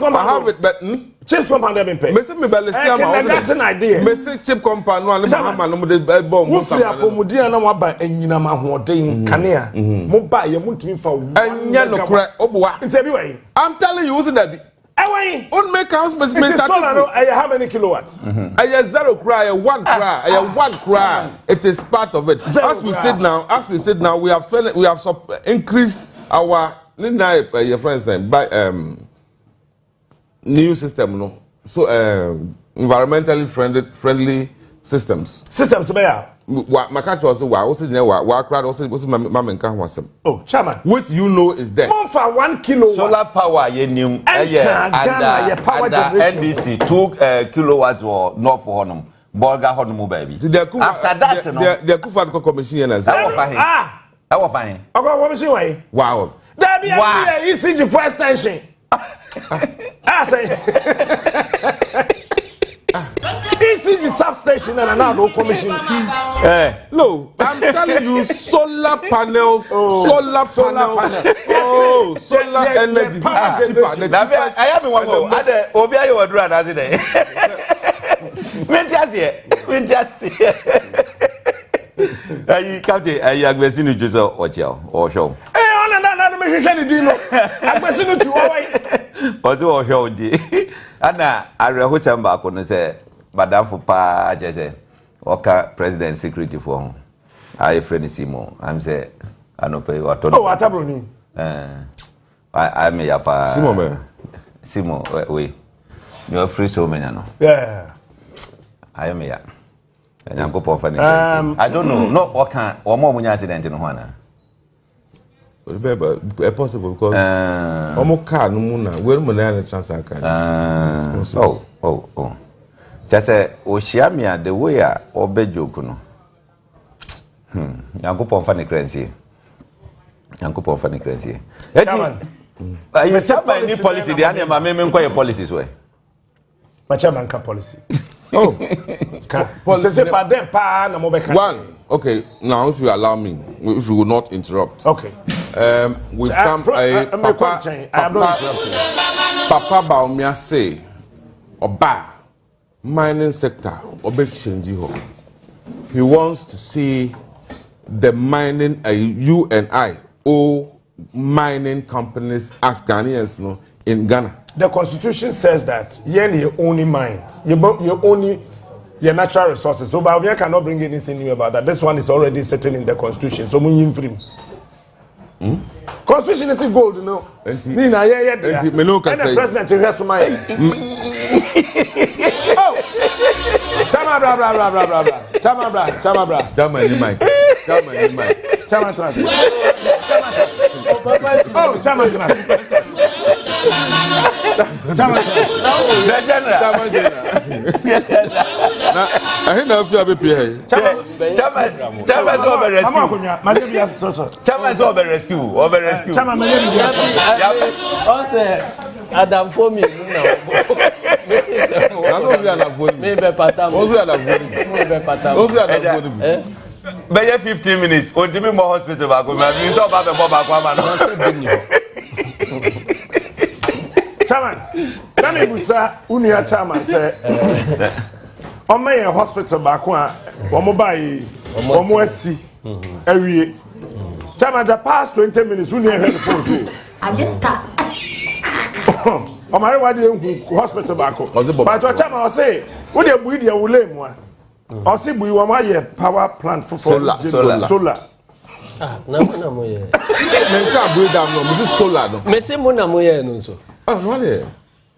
I have it, but chips compound have been paid. Messi me balance I got an idea. Messi chip compound no Mahama no de bomb. Wo free apomode na wa ba anyina ma hoden kanea. Mo ba ye muntimi fa. Anya no kra oboa. Ntebi wey. I'm telling you, that be. On make house how many kilowatts? I 0 cry, 1 cry, I 1 cry. It is part of it. As we said now, we have increased our your friends by new system, no. So environmentally friendly systems. Systems where? My country also oh, chairman. What you know is there. More for 1 kilowatt. Solar power and power generation. NBC 2 kilowatts or not for honum. Bolga honum baby. After that, the Kufan commission as I will find. What was your wow. There be a ECG for extension. ECG substation and another commission. No, I'm telling you, solar panels, solar energy. I am one more. Obia, you were drawn as it. I can't. I have been seeing you or show. Also show di ana areho samba ko no say madam for pa je oka president secretary for I friend Simo I'm say anope wato oh atabroni I may apa. Simo, wait. You are free so many, no? Yeah. I am here. And I'm going for I don't know. No, what can or more when accident in one. Possible because Omoka no muna. Where money chance I can. Oh. Just say Oshiamia the way or bejokuno. I'm going for crazy. I'm going for crazy. You said my new policy. The animal my main policies way. My chairman can policy. Oh, one. Okay, now if you allow me, if you will not interrupt. Okay. We come Papa Baumia say Oba mining sector Obe change. He wants to see the mining you and I all mining companies as Ghanaians in Ghana. The constitution says that you only mines, you only your natural resources. So Baumia cannot bring anything new about that. This one is already settled in the constitution. So we free. Constitution is gold, you know. Nina, yeah. And the president has to my. Oh, Chama translate. Oh, Chama I know if you have a PA. Chama rescue. Chama also, Adam for me. Maybe 15 minutes. Or do more hospital back with my views about the Chairman, Nami Busa, Unia Chairman said, on my hospital back one, Omoesi, every Chairman, the past 20 minutes, Unia heard the phone. I did that. Omari Waadie hospital back. But what Chairman was saying, would you be the Ulem? Or see, we want my power plant for solar. Ah, no, moye. Menka break down no, this solar no. Me say mo na moye no so. Ah, no dey.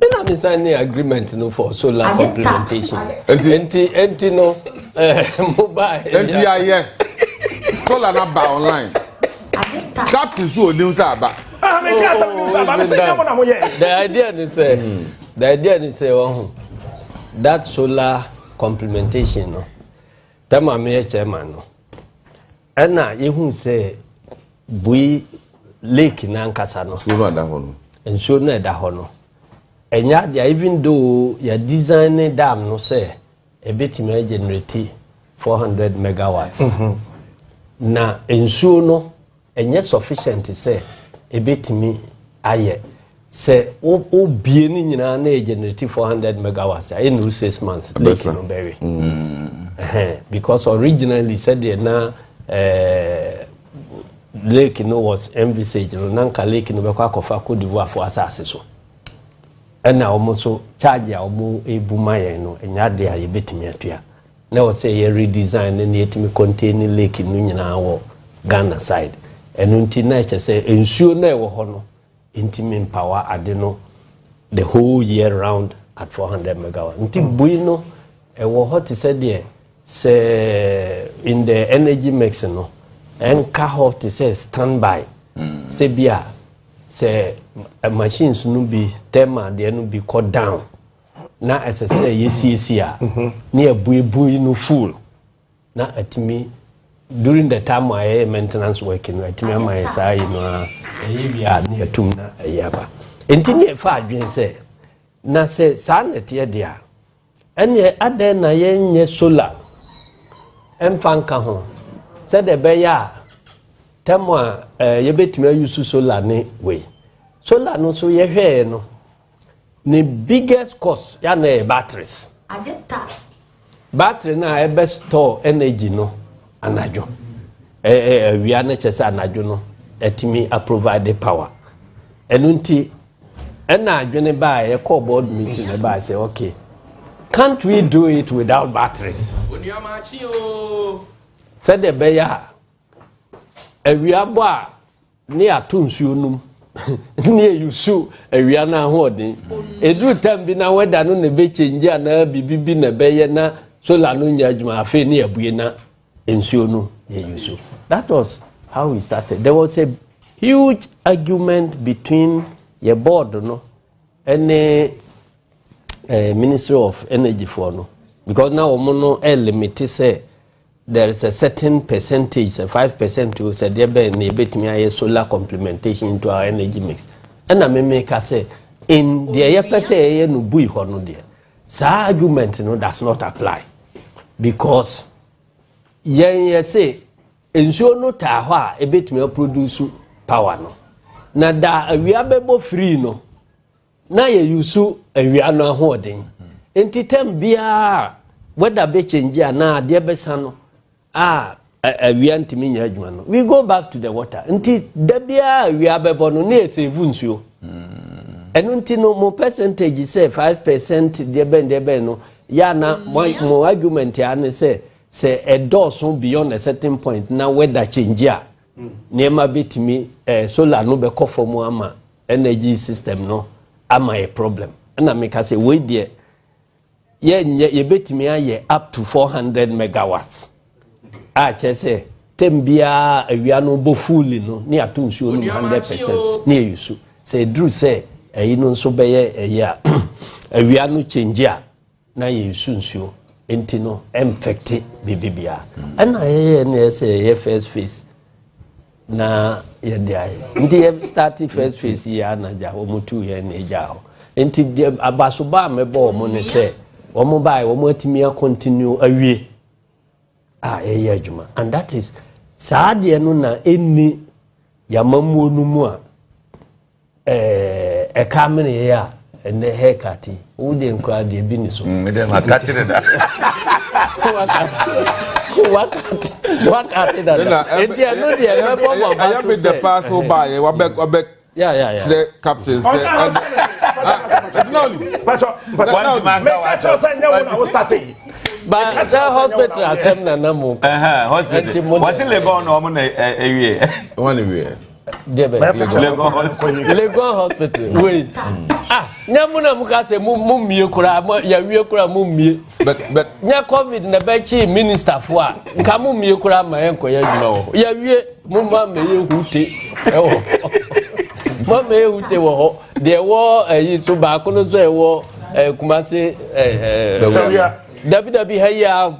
Me na me sign agreement no for solar implementation. Enti no mobile. Enti aye. Solar na ba online. Captain so onim say aba. Ah, me class onim say aba. Me say mo na moye. The idea is say that solar complementation no. Tama me chairman no. Ena yehu say bui lake na nkasa no so na da ho no enso na da ho no enya dia even though ya design dam no say e betime generate 400 megawatts na enso no enye sufficient say e betime aye say o bie ni nyina na e generate 400 megawatts in 6 months lake no berry because originally said na lake was envisaged nanka lake no bekwa kofa Cote d'Ivoire for asase so na omo charge ya omo ebumaye no enya de aye betimi atua na o say ye redesign na yetimi contain lake no nyina wo Ghana side enu nti na che say ensuo na e wo ho no intimi power ade no the whole year round at 400 megawatts nti bui no e wo hot said there say in the energy mix no enka hot say standby say bia say machines no be thermal there no be cut down na as say yesi a na ebuebu no full na atimi during the time I maintenance work no atimi am say no bia na atum na ayaba entimi fa adwen say na say sa na tie dia ene aden na yenye solar emfanka ho said the beya temwa yebetime use solar ni we solar no so ye hwe no the biggest cost ya na batteries battery na e be store energy no anajo we are na chese anajo no etimi a provide power enunti na adwene ba ye call board meeting ba say okay, can't we do it without batteries? Said the beya a wiabwa near Tunsunum near you so a Riana holding. A do time be now whether no ne be change na bibi na be na so la no nyajuma afi ne abuena ensuo no ye you. That was how we started. There was a huge argument between your board no and the Ministry of Energy for no, because now omono limit say there is a certain percentage, 5% to say there be na betimi solar complementation into our energy mix. And I make say in the year per se no bui ho no there. Sa argument no does not apply because yen say ensuo no ta ho a betimi produce power no. Na da awia bebo free no. Na ye yusu awia no ahoden. Enti tem bia whether be change na de besa no awia ntimi nya adwuma no. We go back to the water. Enti da bia awia bebo no na esave nsuo. Enu nti no mo percentage say 5% de be no ya na mo argument ya ne say a dose beyond a certain point na weather change ya niema betimi solar no be kofomu ama energy system no ama a problem na make say we there ye betimi aye up to 400 megawatts che tembia awia no bo fully no ni atunsuo no 100% ni yusu say drew say no nso be ye awia no change ya na ye yusu nsuo enti no infect bibia na ye say ye first phase na ye dey enti ye start first phase ya na ja omutu ye na ja ho enti abasoba mebo mo ne say omo bai omo atimi continue awie ye adwuma and that is saade no na eni yamamu no mu a kamene ya ene hekati wo de nkra de bi ni so me de makati da wakati da enti ano de me bomba ba I am with the pass over wabek yeah the captain say but hospital asem na namu hospital was in Legon no mo na ewie one ewie Legon hospital wait nyamuna muka se mu mie kura ya wie kura mu mie but nya covid na be chi minister fo a nka mu mie kura ma enko ya dwuma wo ya wie mu ma me ye hute mo me hute wo de wo yi so ba ko no so e wo kumase Dabi haya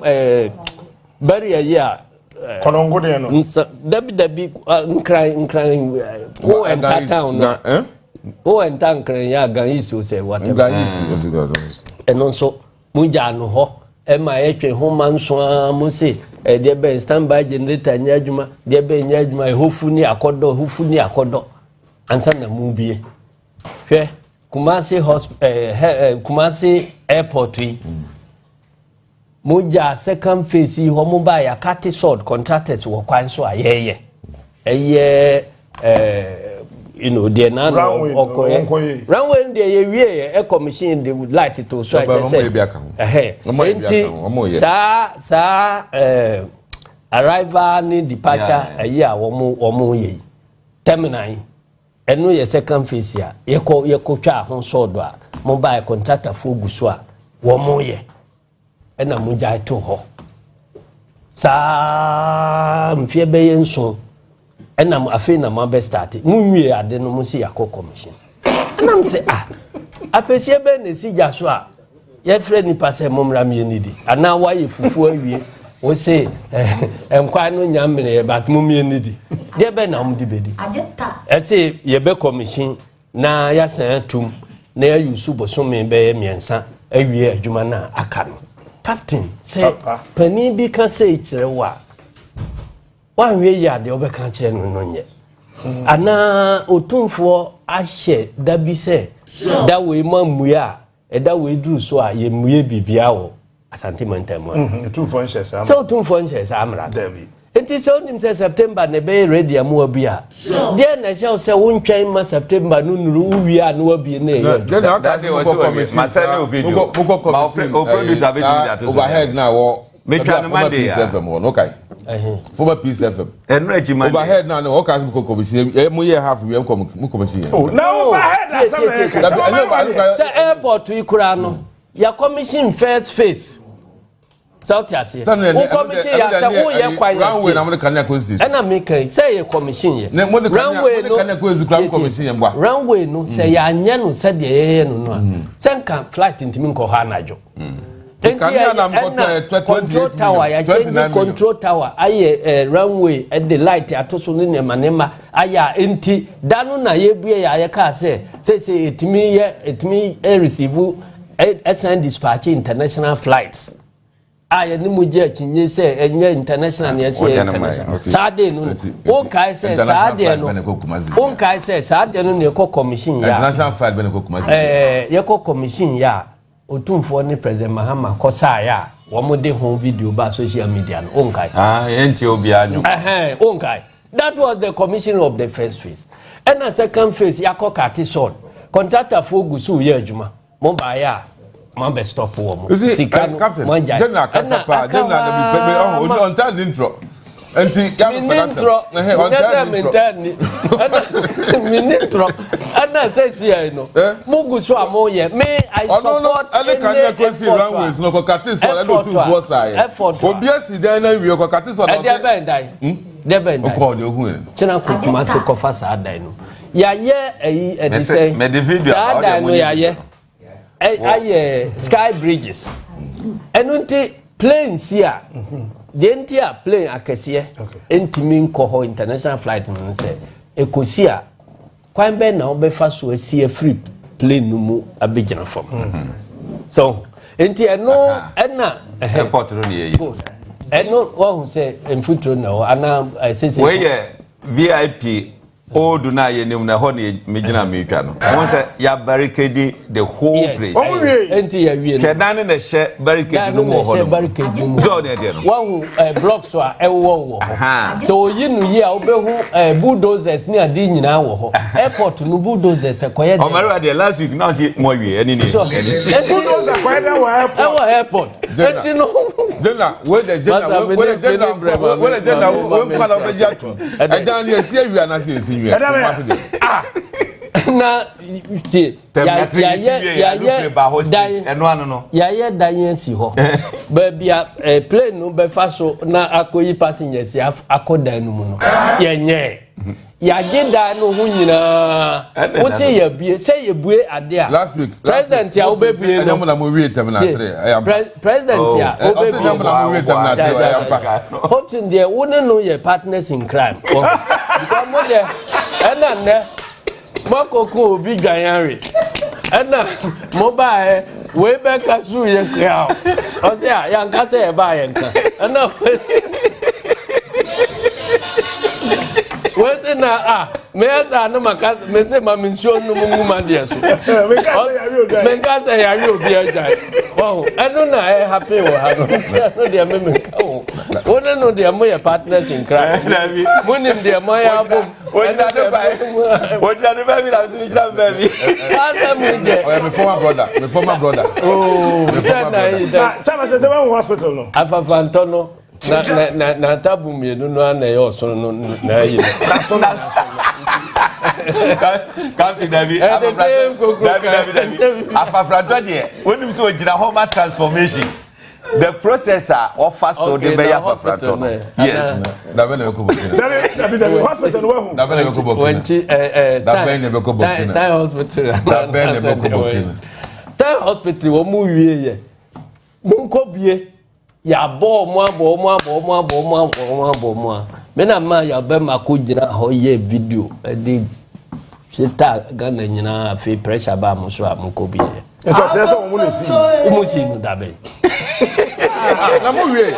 bari ya konongo de no Dabi nkran wo enta town no wo enta nkran ya gan iso say whatever eno so munja no ho e ma etwe ho manso mo se de be standby generator nya adwuma de be nya adwuma hofu ni akodo ansa na mu bie hwe Kumasi Kumasi airport Muja second phase ho mo ba ya kati sword contractors wo kwan so ayeye de na okoye runway de ye wie commission the light to so I say sa arrival ni departure a wo mo ye terminal enu ye second phase ya ye ko twa ho sword a mo ba contractor fo guso a wo mo ye ena muja to ho sa mfie be yenso ena afi na ma be start munwie ade no mo si yakọ commission na m say apesie be na si jaso a ye frɛ ni pase momra me ni di ana wa ye fufu awie wo say enkwa no nyamene ye bat mo me ni di de be na mo di be di e say ye be commission na ya san tum na ya yusu bosome be ye miensa awie adwuma na aka no Captain say pani bi kan say kirewa wanwe ya de obeka kire no nye ana otumfo ahye dabi say da we mamuya da we duru so a ye muye bibia wo asante mantam otumfo nhye sa so otumfo nhye sa amra dabi enti so nim say September ne be ready amu abia dia na sha say wontwan ma September no nuru uwia no abi na ye that was commission masani video producer overhead now me try no Monday okay Former Peace FM. Overhead now, no, okay, commission. Half we have commission. Oh, no, overhead. Say airport to Ikurano. Your commission first face. South Asia. Who commission ya say who ye kwanya. Runway na mo kan ya consists. And I make say your commission ye. Runway no. Runway no say ya anya no say de no. Say kan flight ntimi nko ha najo. Control tower ya change control tower aye runway at the light atoso ne nema aya enti danu na ye bue ya ka say etimi receive SN dispatch international flights aya ni muje chinye say enye international ye say international sade no won kai say sade no won kai say sade no ne ko commission ya international flight be ne ko Kumasi ye ko commission ya otumfo ni president Mahama kosa ya wo mo de home video ba social media no onkai enti obi anyo onkai that was the commission of the first phase and the second phase yakọ Cartison contractor for gusu ye adwuma mo ba ya mo be stop wo mo sika no general kasapa general on time intro enti ya ministro ministro ana say no muguso amoye me I support any can go see runways no ko Cartison e do tu go say obi accident na wi ko Cartison no dey bend die ko de ohun chena ko kuma se ko fa sa dai no ya ye eyi e say sa dai no ya ye aye sky bridges enunti planes here the entire plane akese entimi nko international flight no say ekosia kwan be na obefa so asie free plane no mu abegina fam so enti eno na airport no ye eno wa hu say emfutro na ana say we ye VIP old na ye nim na ho ne megina metwa no won say ya barricade the whole place enti ya wie kedan na she barricade no mo ho no so ne de no wa hu blocks so ewo so oyinu ye a obehu bulldozers ni adi nyina wo ho airport no bulldozers koye de Omari Waadie last week now see mo wie eni ni bulldozer koye de wo airport enti no dena we the general we kwala obeji atu edan ye sie wi na sie na ya dan si ho ba bia plane no be fa so na akoyi passengers akodan no mu no yenye ya gida no hu nyina wo se ya bie se ye bue ade a last week president ya obebie no na mo wie terminal 3 president ya obebie na mo wie terminal 3 Hopeson there wouldn't know your partners in crime because mo there ena makoko bi ganyare ena mo ba we be ka su ye kra o se ya nka se e ba ye nka ena wese na meza na maka mese maminsho no munguma dia so menka say ya ri obi aja wow eno na happy wo ha no dia me menka wo wona no dia mo ya partners in crime munim dia mo ya bom wojina no baby na so jira baby sada mi je my former brother na chama se we hospital no afafanto no na tabu mienu no na yo so no na yi Captain David afafrado de wonim so ojira home transformation the processor offer so the be afafrado yes da be na ko bokina David hospital we hu da be na ko bokina da be na ko bokina tai hospital da be na ko bokina tai hospital wo mu wie ye mun ko bie ya bo mo me na ma ya be mako jira ho ye video de sita Ghana nyina fe pressure ba mo so amko bi ye so mo mu si no da be na mo wie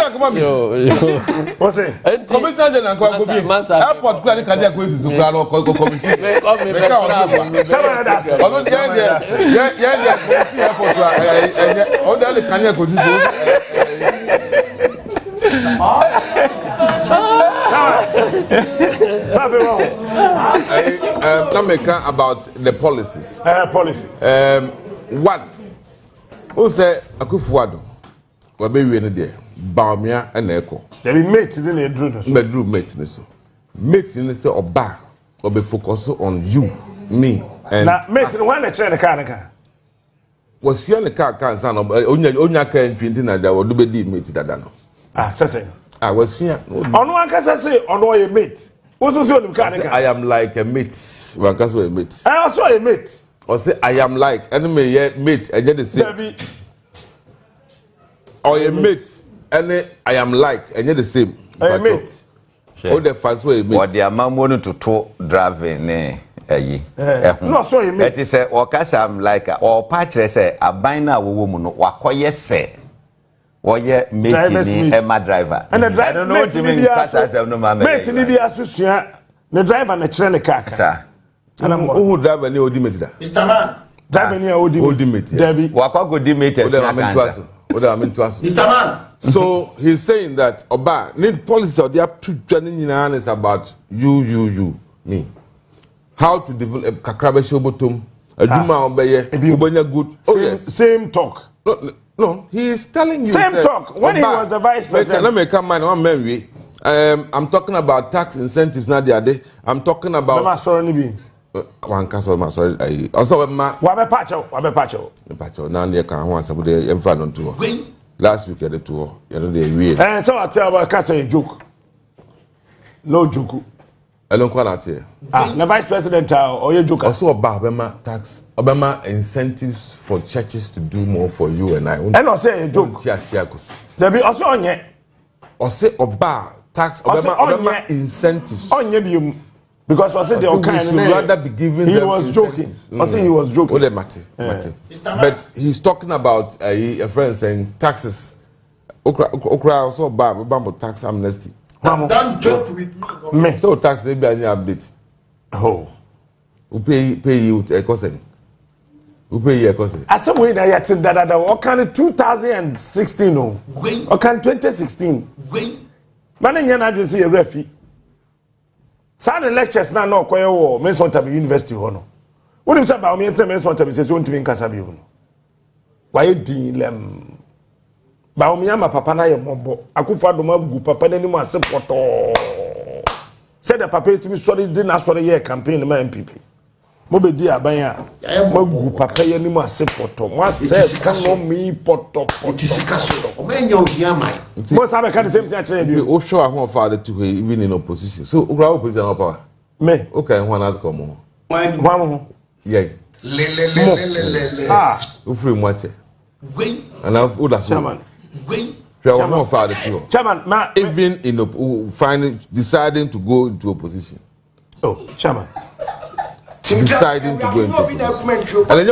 akoma mi o se commission de na ko go bi airport plan ka dia ko esi so kra no ko commission me ka o ye airport o da le kan ya ko si so about the policies. Policy. One, who say Akufo-Addo wabewie no de baomia na eko there be mate in the drew no so bedroom mate ni so mate ni say oba obe focus on you me and na mate no when the chair the car was fear the car san onya car ntwinti na da wodo be di mate dada no sese was fear Onua kasa say ono ye mate wo so so nim car I am like a mate one kasa a mate I also a mate or say I am like enemy ye mate and the same or a mate and I am like and the same a mate all the fans were a mate what the amount to driving no so a mate that is or kasa am like or patch say abina wo mu no wakoye se woye mate ni Emma driver and the driver I don't know what you mean kasa no mama mate ni bi asusua the driver na chere ne car sir who driver ni odi mate da Mr. Man driver ni odi mate Debbie wakwa go mate Mr. Man so he's saying that oba need policy or they have to nyina is about you me how to develop kakrabe shobotom aduma obeye obanya good same talk no he is telling you same talk when he was the vice president let me come man one man we I'm talking about tax incentives na the I'm talking about ma sorry ni bi one castle ma sorry also ma wa be pacho na ne kan ho asabu de emfa no to last week the tour you know they weird so I tell about castle a joke no joke I don't call that here the vice president or you joke also about obama tax obama incentives for churches to do more for you and I and I say a joke there be also onye or say oba tax obama incentives onye bi because I said the kind rather be giving he them was joking I say he was joking but he's talking about a friend saying taxes okra also about tax amnesty don't joke with me so tax maybe any update who pay you a cousin who pay you a cousin I said we na yet that what kind of 2016 no what kind 2016 man nya na adwese ye refi Sunday lectures na no koye wo Mosquito University ho no wonim say ba o me ente Mosquito say so ntimi nkasa bi ho no waye din lem ba o me ama papa na ye mobo akufo adoma gu papa na ni mu ase poto said the papa timi sorry din na sorry ye campaign ma NPP mo be di aban a magu papa ye ni mu ase poto mo ase economy poto o me nya ohia mai mo sabe ka the same thing actually bi o show a won father to even in opposition so o grab opposition no power me okay who na come ho mo yeah o free mo che and o da so chairman who father to chairman ma even in finding deciding to go into opposition chairman deciding to go into opposition and then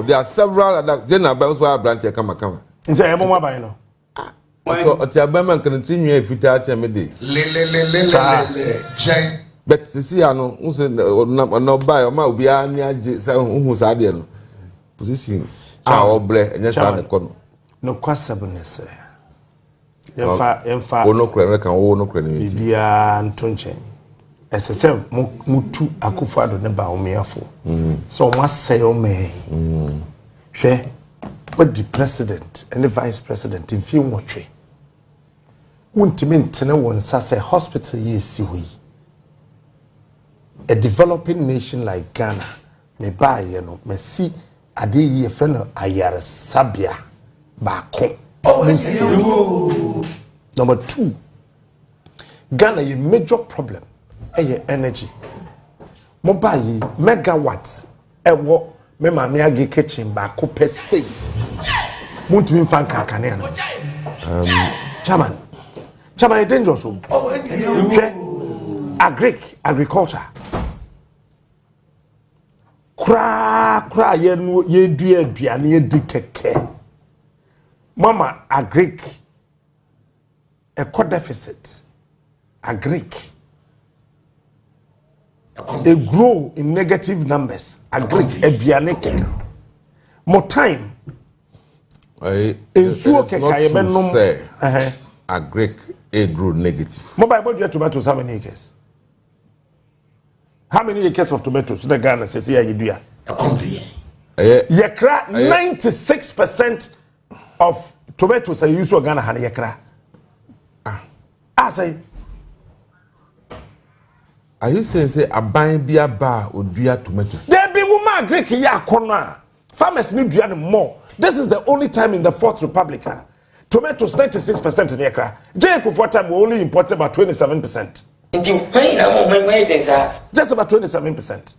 there are several other general banks where branch kama nse e mo aban no oti abama kan tinwe efita cha me dey but see ano unse no buy o ma obi ani age say hu sa de no position cha obre enya sa ne kono no kwasabnese yemfa ono kra kan wo no kra ni bia ntonchen esese mutu akufo ado ne ba omiafo so mo asay o me hwe what the president and the vice president in few watwe wontimi ntene won say hospital ye si hoyi a developing nation like Ghana me ba ye no me si ade ye friend ayare sabia ba ko number 2 Ghana ye major problem energy mobile megawatts ewo me ma me age kitchen ba ko pese muntumi fan kakane ana chairman dangerous agriculture kra ye dua aduane ye di keke mama agric eco deficit agric they grow in negative numbers agric aduane keke more time ensuo keka ye benom agric grow negative mobile budget tomatoes how many acres of tomatoes the Ghana says here you do ye 96% of tomatoes are used to Ghana han yekra. Say, are you saying a buying beer bar would be a tomato? There be woman Greek ya corner. Farmers need to more. This is the only time in the Fourth Republic. Tomatoes 96% in Yekra. Jacob for time we only imported about 27%. Just about 27%.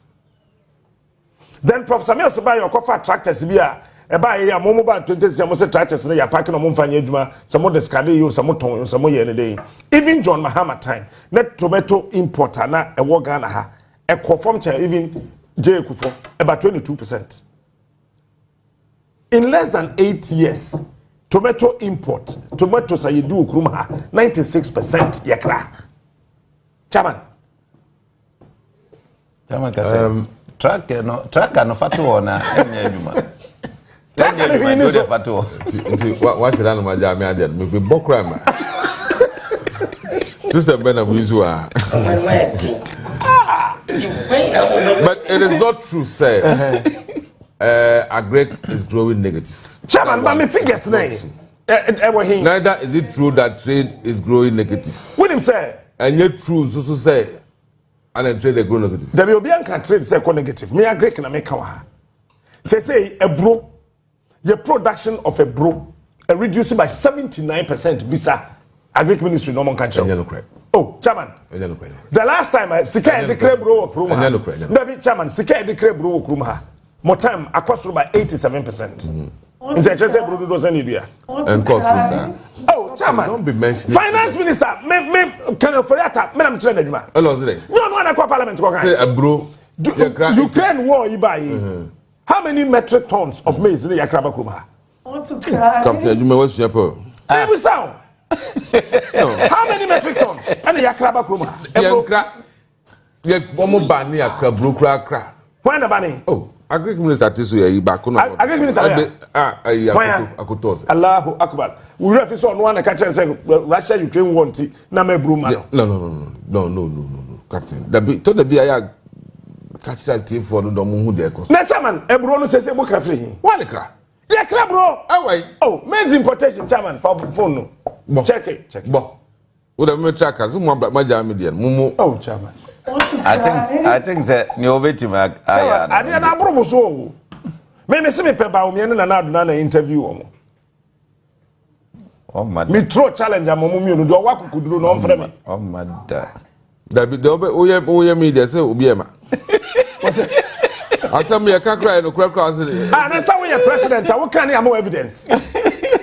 Then Professor Samuel Sabayo Kofa tractors here. Eba ya mo mobile 20 mo say tractors na ya parking no mo mfanye adwuma some discard you some ton some ye ne dey. Even John Mahama time net tomato importer na e wo Ghana ha e conform cha even Jacob about 22%. In less than 8 years, tomato import, tomatoes Asiedu Nketia 96% yakra. Chairman. Track no fatu na enya adwuma. What should I know my jam here? Me be bokra. Sister Bena Buizua. But it is not true, sir. Agric is growing negative. Chairman, but me figures name. Neither is it true that trade is growing negative. What him say? And yet true, so say, and trade is growing negative. The European trade say negative. Me Agric na me kawa. Say a bro, the production of a bro, reduced by 79%. Bisa Agric Ministry no man can show. Oh, Chairman. The last time I Sika declare bro kruma. Maybe Chairman Sika declare bro kruma. More time across by 87%. In the Chelsea Brudo doesn't need you. And course, sir. Oh, Chairman. Don't be mentioning. Finance Minister, me can you forget that? Madam Cheneduma. Hello, today. No one Parliament. Say a bro. Ukraine war, you buy. How many metric tons of maize in the Yakraba Kuma? Come to you, what's your pearl? Baby sound. How many metric tons? And the Yakraba Kuma. Yet, one more banny a crab, blue crack. When a banny? Oh. Agric Minister Tisuya Bakuna. Agric Minister Allahu Akbar. We refer to one catch and say Russia Ukraine want it. Na me bruma. No. Captain. To the BIA catch that team for the Domu de cost. Na chairman, Ebro no say book free. Wale kra. Yeah, kra bro. Oh, men's importation chairman for phone no. Check it. Bo. Would have made trackers who want my Jamaican. Mumu. Oh, chairman. I think that ni obeti ma aya. Ade na abro so. Me se me peba o me na na interview o mo. Oh mad. Me throw challenge amomo mi no do wa kokuduro no mfre me. Oh mad. Da bi do oye media say obi e ma. Asam ye ka cry no kra say. Na say we president, we can am evidence.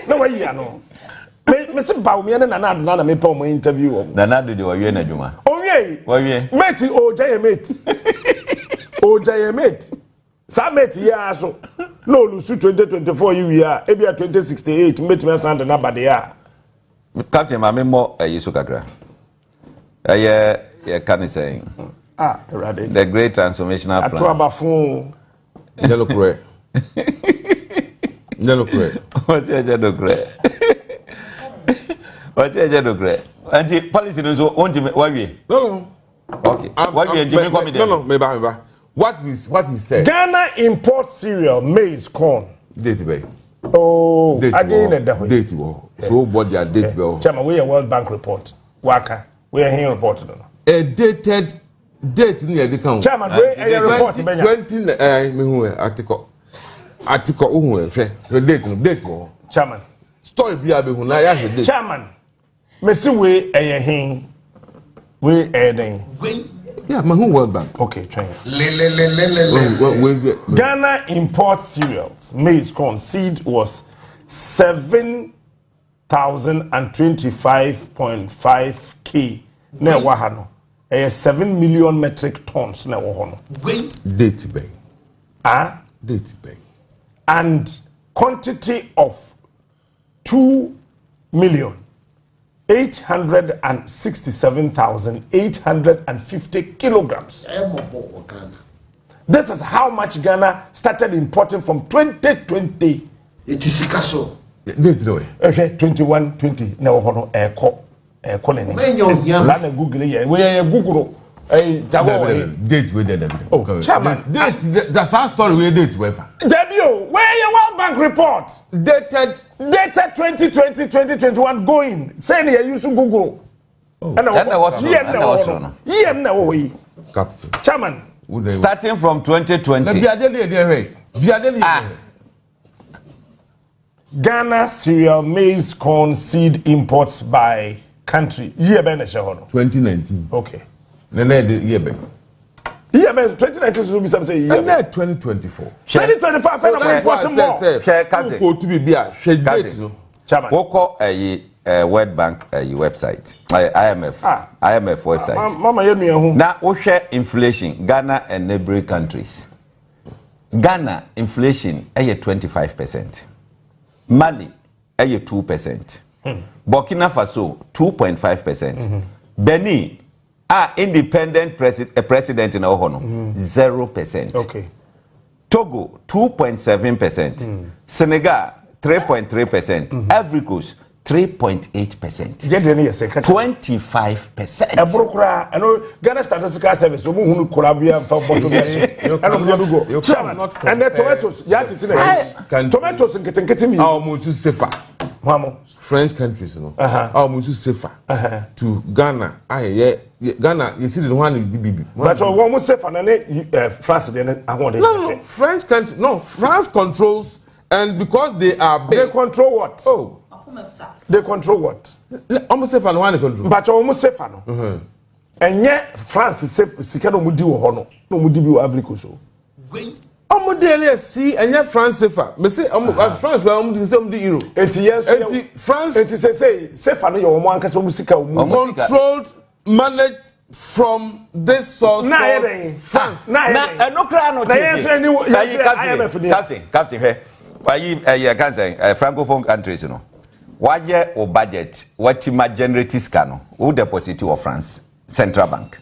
No way ya no. Me se ba o me na me pa o interview o. Na do de wawie na dwuma. Wawie. Mate ojaye mate. Ojaye mate. Sa mate ya so. No lusu 2024 you ya. Ebia 2068 mate me sand na bade ya. Captain ma me mo yesu kakra. Ye can say. Ready. The great transformational plan. Ato abafun. Yellow kure. What's your yellow kure? What's your yellow kure? Anti policy no so won't wawie. No. Okay. Wawie Jimmy come there. No, me ba. What he said. Ghana imports cereal, maize, corn. Date bay. Oh, again and that way. Date wo. So what their date bay. Chairman, we a World Bank report. Waka. We are here report no. A dated date ni e account. Chairman, we a report 20 me hu article hu hwe. Date wo. Chairman. Story bia be hu na ya he date. Chairman. Messi we a hin. We a den. Yeah, my whole World Bank. Okay, try it. Ghana imports cereals, maize, corn, seed was 7,025.5K. Ne wahano. 7 million metric tons ne wahano. Date bay. Date bay. And quantity of 2,867,850 kilograms. This is how much Ghana started importing from 2020. It is Sikaso. Okay, 21, 20. Now, Zana Google here. We are Google. Hey, date with them. Oh, chairman. Date. That's our story. We date with. Debut, where your World Bank report dated 2020, 2021 going. Saying you used to Google. And was Captain. Chairman. Starting from 2020. Ghana cereal, maize, corn, seed imports by country. Year ben 2019. Okay. Year ben. Year ben 2019 will be something year. 2024. 2025. Captain. To be beer. Chairman. What call a World Bank website? IMF website. Mama, now we share inflation. Ghana and neighboring countries. Ghana inflation 25%. Mali 2%. Burkina Faso 2.5%. Benin independent president in Ohono 0%. Okay. Togo 2.7%. Senegal 3.3%. Ivory Coast 3.8%. 25%. Ebrokra, I know Ghana Statistical Service. We move Kurabia for and the tomatoes. Tomatoes and getting almost safer. French countries, you know. Almost safer to Ghana. Ghana, you see the one in DBB. But almost safer than France. No, French country. No, France controls, and because they are big, they control what? Oh. They control what? Almost safe and one control. But almost safe no. And yet France is safe. Sikano mudi wo hono. No mudi bi wo Africa so. Omo dey see and yet France safer. Me say France we omo say omo di euro. Enti yes. Enti France. Enti say safer no your omo ankasa omo sika omo. Controlled, managed from this source. France. Na no cry no. Captain here. Why you can say francophone countries you know. Why your budget? What you generate scan? Who deposit of France Central Bank?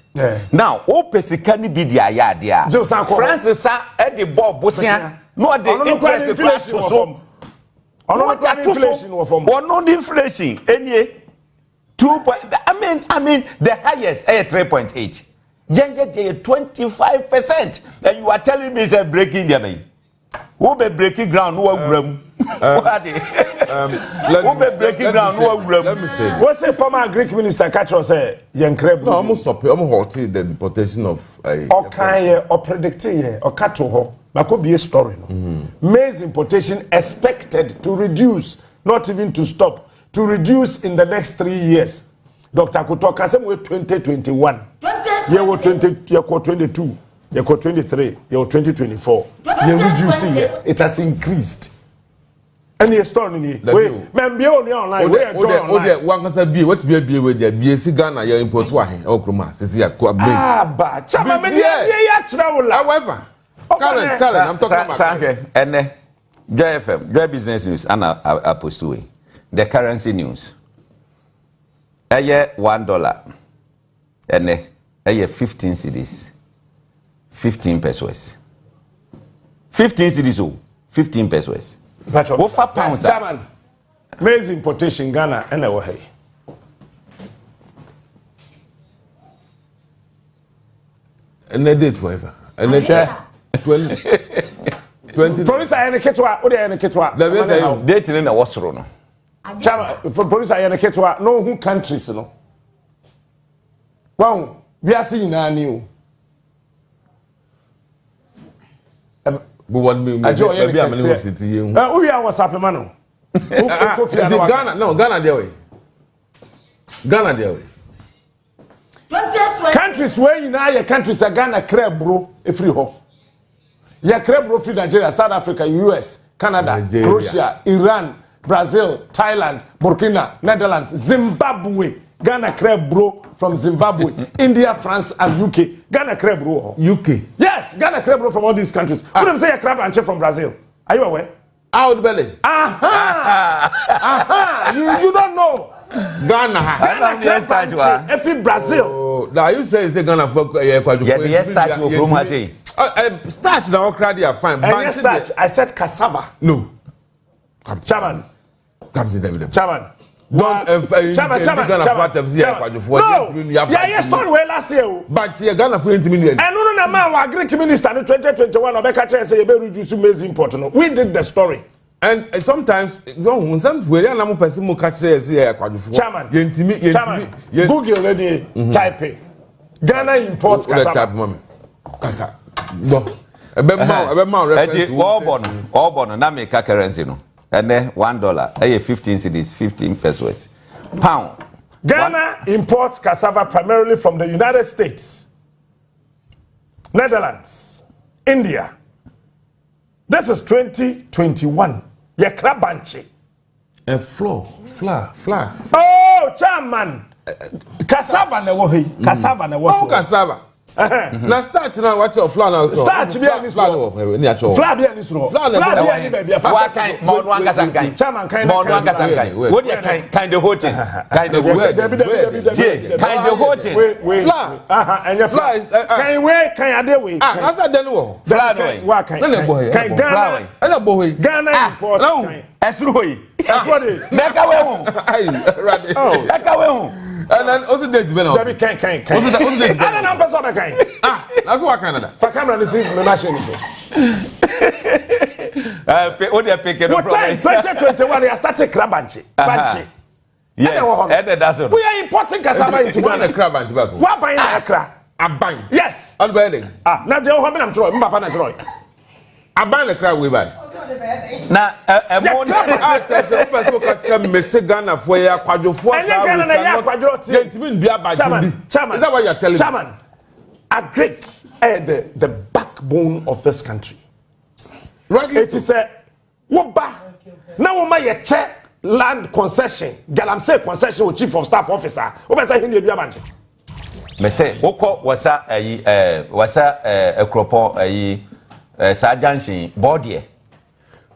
Now, who pesicani be the idea? France is at the board, Bosia. No, the interest so. No inflation. Any 2. I mean, the highest 3.8. Younger 25%. And you are telling me it's a breaking the main. Who be breaking ground? Who are let me say. What's the former Greek minister Katro say? Incredible. No, almost stop. Almost halted the deportation of. Okay, or predicting or Katro. That could be a story. Maize importation expected to reduce, not even to stop, to reduce in the next 3 years. Dr. Kutoka said we 2021. Year 20, year 22. Year 23, year 2024. Year reducing it has increased. Any story ni we membie oni online we enjoy online one can be what be we there be si Ghana ya import wa he okroma sisi ya kwa base ba chama me dey ya chirawola however Karen I'm talking about and Joy FM Joy Business News and I post away the currency news $1 and 15 cedis 15 pesos 15 cedis oh 15 pesos what for pounds? German. Maize importation Ghana and away. And they did whatever. And they 20. Police are in a ketwa. What are in a ketwa? The way say dating in a wasrono. German for police are in a ketwa. No who countries no. Wow, we are seeing a new. But what me maybe I'm in the city here. We are WhatsApp man. Ghana no Ghana there way. Ghana there way. Countries where you know your countries are Ghana crab bro free ho. Ya crab bro free Nigeria, South Africa, US, Canada, Nigeria. Russia, Iran, Brazil, Thailand, Burkina, Netherlands, Zimbabwe. Ghana crab bro from Zimbabwe, India, France, and UK. Ghana crab bro. UK. Yes, Ghana crab bro from all these countries. Who them say a crab and chef from Brazil? Are you aware? Out belly. You don't know. Ghana crab and chef. Brazil. Oh, now you say Ghana for starch will come say. Starch now crowd are fine. But starch, I said cassava. No. Chairman. Chairman. don't Chairman. Yeah, story way last year. But you Ghana for 20 million. And no man wa Greek minister in 2021 obeka che say you be reduce maize import no. We did the story. And sometimes some we are na person mo catch say akwadufo. Chairman. Yentimi. Google already type it. Ghana imports cassava. Kasa. No. Ebe ma reference to all born na make currency no. And then $1, 15 cedis, 15 pesos. Pound. Ghana imports cassava primarily from the United States, Netherlands, India. This is 2021. Yekra banchi. A flour. Oh, Chairman. Cassava na wohi. Cassava na wohi. Oh, cassava. Na start now what your flour now. Start be any flour. Flour be any flour. Flour be any baby. What kind? More one gasankai. Chairman kind. More one gasankai. What you kind of hotel? Kind of hotel. Wait. Flour. And your flour is kind way kind ade way. That's a then wo. Flour what kind? Kind Ghana. Ana boy. Ghana import. Esruhoi. Esruhoi. Meka we hu. Ai, right. Oh, meka we hu. And then also they develop. Debbie kind. I don't know person kind. That's what kind of that. For camera this is the machine so. What they pick it up. 2021 they started crabanchi. Banchi. Yeah. That's all. We are importing cassava into Ghana. Crabanchi back. What buying Accra? Aban. Yes. All buying. Now they how many I'm throwing. Papa na throwing. Aban the crowd we buy. Na mo na person can say Messi Ghana for ya kwadwofo sa. Ghana na ya kwadwo ti. Gentlemen bia badji. Chairman. Is that what you are telling me? Chairman. Agric the backbone of this country. Right. It is a woba. Now we may check land concession. Galamsey concession with chief of staff officer. Oba say hindi bia banji. Me say woko wasa ekropo Sajanshi Adorye.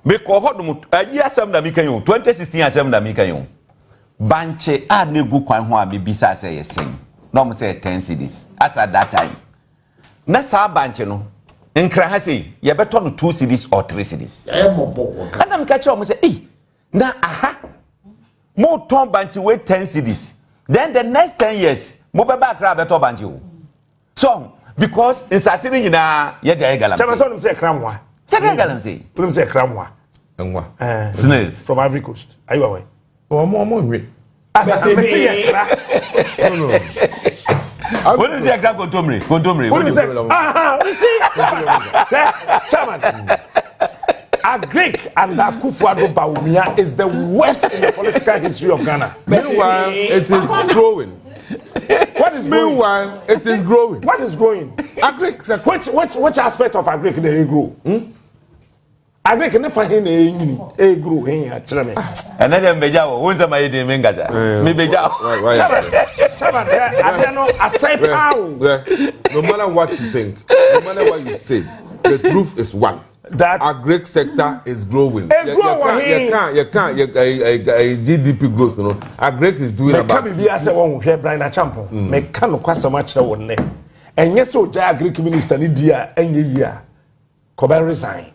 Me ko hodum ayi asem na mika yo 2016 asem na mika yo. Banche a negu kwan ho a me bisa say yesen. No mo say 10 cedis. As at that time. Na sa banche no nkra ha say ye beto no 2 cedis or 3 cedis. Ana mika che o mo say na aha mo ton banche we 10 cedis. Then the next 10 years mo be back ra beto banche o. So because in Sasini nyina ye dey galamsey. Chairman so say kramwa. Say galamsey. Put say kramwa. Enwa. Snails from Ivory Coast. Are you aware? Mo nwe. No. What is your contomre? What is it? You see, Chairman. Agric and Akufo-Addo Bawumia is the worst in the political history of Ghana. Meanwhile, it is growing. What is growing? Meanwhile, it is growing. What is growing? Agric. Which aspect of agric they grow? Agric never grow here. And then Bejao, who's a my name? Me Bejao. No matter what you think, no matter what you say, the truth is one. That agric sector is growing. You can't GDP growth, you know. Agric is doing about. Me be as one here Brian Champo. Me can no kwasa much that one. And yes, so agric minister ni dia enye year. Kobe resign.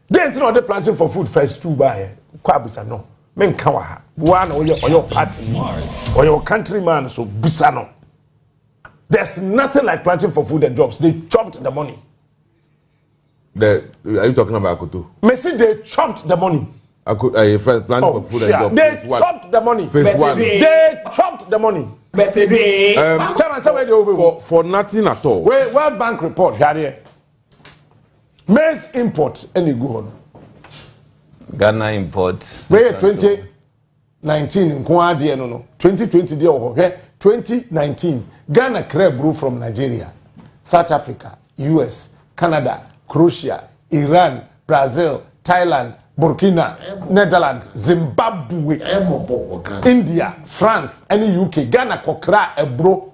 Then no dey planting for food first 2 by kwabusa no. Men kawa. One or your party or your countryman so busa no. There's nothing like planting for food and jobs. They chopped the money. Are you talking about Akoto? Messi, they chopped the money. Planting for food and jobs. They chopped the money. Phase 1. They chopped the money. For nothing at all. World Bank report here. Maize import any go on. Ghana import. Where 2019 in Adorye no 2020 there or 2019 Ghana crab brew from Nigeria, South Africa, US, Canada, Croatia, Iran, Brazil, Thailand, Burkina, Netherlands, Zimbabwe, India, France, and UK. Ghana kokra ebro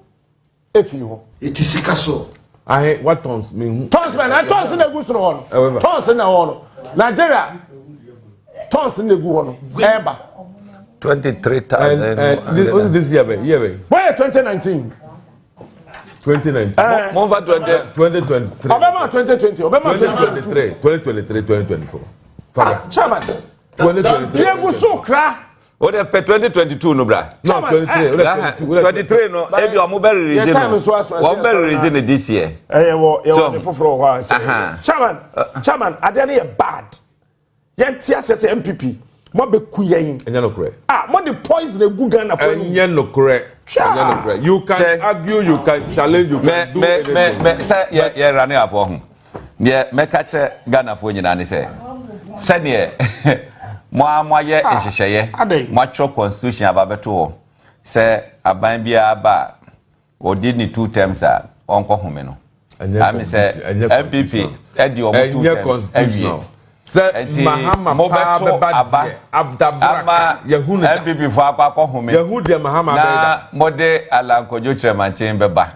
efio. It is Sikaso. What tons mean? Tons man, tons in the gusto. Tons in the one. Nigeria. Tons in the gusto. Eba. 23,000. What's this year? Where 2019? 2019. Move 2023. Obama 2020. Obama 2023. 2023. 2024. Chairman. 2023. Diego Sokra. What if 2022 no bra? No, 23 no. If you are mobile release, one better release this year. Chairman, Adorye bad. Yentia says NPP. Mo be kuyen. Enya no correct. Mo the poison e gu Ghana for. Enya no correct. Enya no correct. You can argue, you can challenge, you can do anything. Say yeah run up ho. Yeah, me catch Ghana for nyina ne say. Say ne mo ye ehyehyeye. Mo constitution ababeto. Say aban bia ba odi ni 2 terms a onko home no. I say NPP e di omo 2 terms. Say Mahama Abdabraka Yehuna NPP for akwa home Yehudia Mahama na mode alankojo chairman beba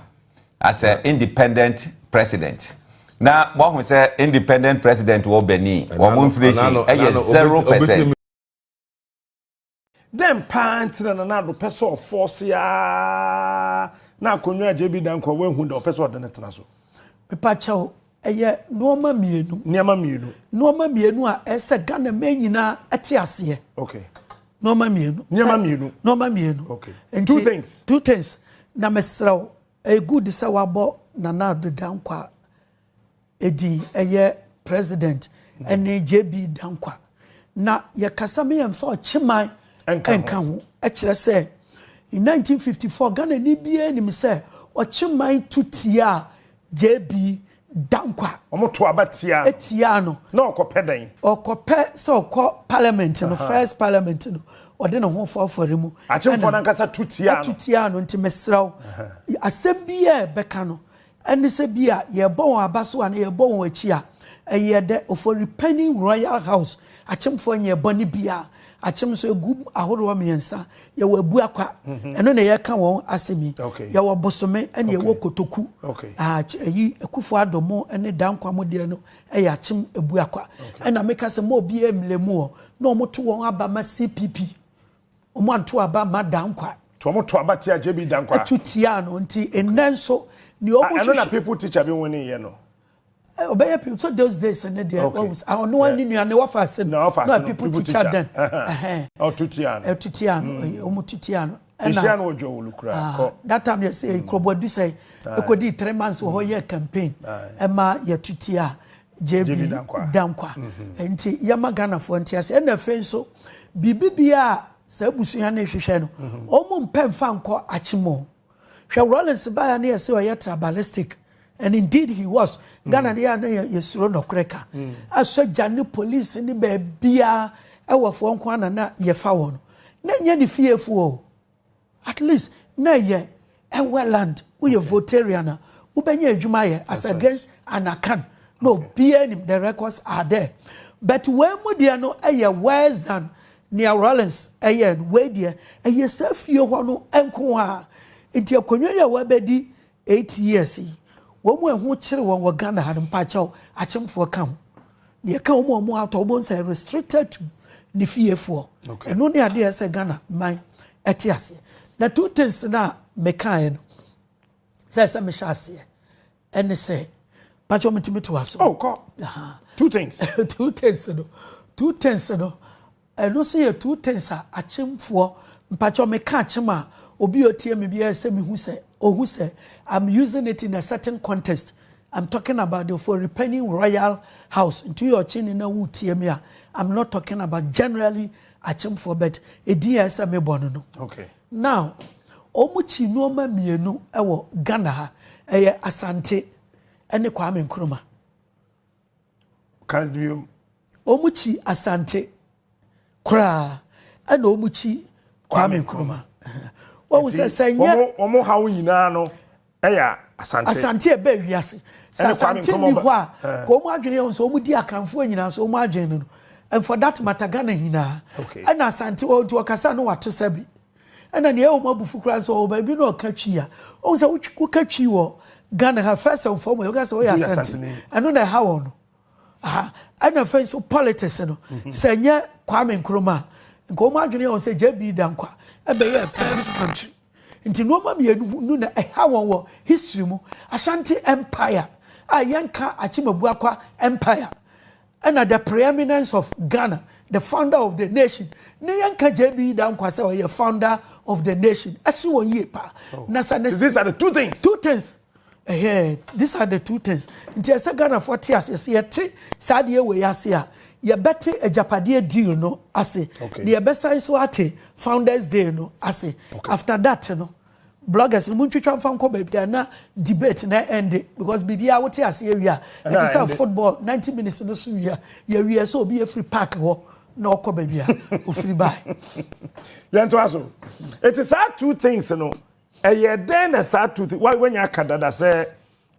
as an independent president. Now what say independent president wo beni wo inflation 0%. Them pants na do person force ya na konwa JB Dankwa we hu do person de netena so. Me pa chao eye noma mienu noma mienu a ese Ghana menyina ate ase. Okay. Noma mienu Okay. And two things na mesraw e good se wabo na do Dankwa edi eye president ene JB Dankwa na ye kasa me yemfa ochiman enka ho e kire se in 1954 Ghana ni bia ni me se ochiman tutia JB Dankwa omoto abatia etia no na okopedan okope se okọ parliament no first parliament no ode no ho fofore mu achemfo na nkasa tutia no nti mesraw asem bia beka no ene se bia ye bon abaso ana ye bon achi a eye de for repenning royal house achemfo nye boni bia achem so egu ahoro miensa ye wabu akwa eno na ye ka won asemi ye wo bosome ene ye wo kotoku ayi ekufo adomo ene Dankwa mode no eye achem ebu akwa ena meka se mo bi emlemu na omoto won aba ma CPP omo anto aba ma Dankwa to omoto aba tia JB Dankwa atutia no nti enenso ni omo I know na people teacher be winning here no obey people so those days and there was I no one knew and they offer said no people teacher then tutia no omo tutia no Ishian ojo olukura that time they say ikrobodu say ekodi 3 months wo year campaign ema ya tutia JB Dankwa enti yama Ghana for ntiase na fenso bibibia sa busuya na hwehwe no omo mpemfa nko achimo hwe Rollins baya na yese oye tribalistic. And indeed he was. Ghana dia na yesuro no kreka. Asoja ni police ni be bia ewafo nko ana na yefa won. Na nya ni fiefu at least na ye eweland we votarian we benya adwuma ye as against anakan. No bia ni the records are there. But when mo dia no eye worse than near Rollins eye we dia eye safie ho no enko a enti akonwa ya wabedi 8 years. Womu ehu chire won Ghana ha mpa chaw achemfo kam ne ka omo autobon say restricted to the fiefo eno ne ade ese Ghana man etiase na two things na mekan no say me shase ene say pacho metimi to aso two things no eno say two things a achemfo mpacho meka achema obi otie me bia say me hu say who say I'm using it in a certain context. I'm talking about the for repenning royal house into your chin in a wood. I'm not talking about generally a chim for bet a DS me bono. Okay. Now, Omuchi Noma mienu ewo Ghana eye Asante ene Kwame Nkrumah. Can you Omuchi Asante kra ene Omuchi Kwame Nkrumah. What was I saying? Omo hawo nyina no eya Asante e be wiase. Asante ni kwa ko mo adwene yon so mo di akanfo nyina so mo adwene no. And for that matter Ghana hina. And Asante wo to okasa no wato sabi. And na e o mabufu kra so ba bi no okatwi a. O se wo katwi wo Ghana ha first and foremost you guys we Asante. And no ha wo no. And na friends so politics no. Se nya Kwame Nkrumah. Ko mo adwene yon se JB Dankwa. Ebe first country nti no ma mienu na ha won history mu Ashanti empire a yanka achimabu akwa empire and the preeminence of Ghana, the founder of the nation. Neyanka JB down kwasa or founder of the nation. Asiwo yepa. These are the two things. Two things. These are the two things. Inti asa Ghana 40 years yete sadie we yasia. Ye bete a Japadie deal no ase. The besa iso ate Founders Day no ase. After that no bloggers munchichwa mfanko baby na debate na end because bibia wote ase area. It is a football 90 minutes no so we so be a free park ho no ko baby o free buy. Yanto aso. It is our two things no. Then a start to when you Canada say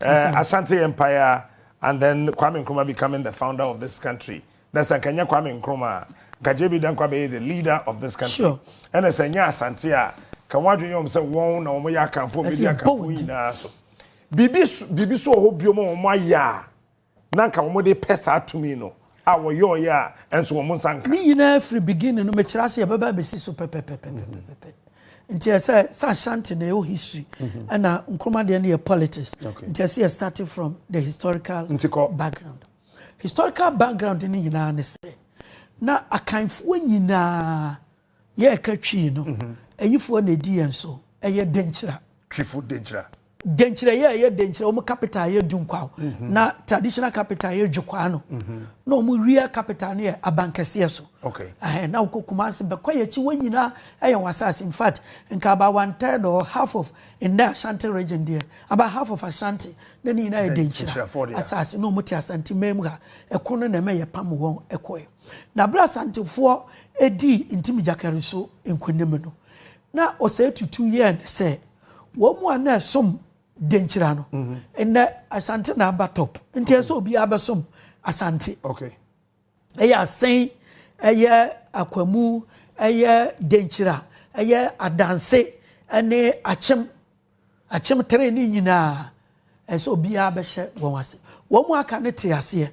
Ashanti Empire and then Kwame Nkrumah becoming the founder of this country. That's a Kenya Kwame Nkrumah, Kajebi Dankwabe the leader of this country. Sure. And as a Nya Santia, Kawadri Yom say one or Moya can for media campaign. Bibi so hope you more my ya. Nanka Mode pesa to me no. Our yo ya and so Monsanka. Me in every beginning, no Mechrasi, Baba Bessi super pepe. Nti say Ashanti na your history and Nkrumah dey near politics. Nti say starting from the historical background. Historical background ni nyina ne say na akanfo nyina ye ka twi no ayifo na di enso eye denchira twifo denchira ye denchira o capital ye dunkwa na traditional capital ye djukwa no na o real capital ne abankese so na ukokumase be kwa ye chi wanyina eye wasase. In fact nka about 1/3 or half of in the Ashanti region there, about half of Ashanti then ina ye denchira asase no muti Asante memha ekono na me ye pam won ekoye na bra Asante fo edi intimi jakare so enkonem no na o say to 2 years say wo mu ana som denchira no ene Asante na aba top nti so obi abesom Asante eya asen eya akwamu eya denchira eya adanse ene achem training nyina eso obi abehye won ase wo mu aka ne te ase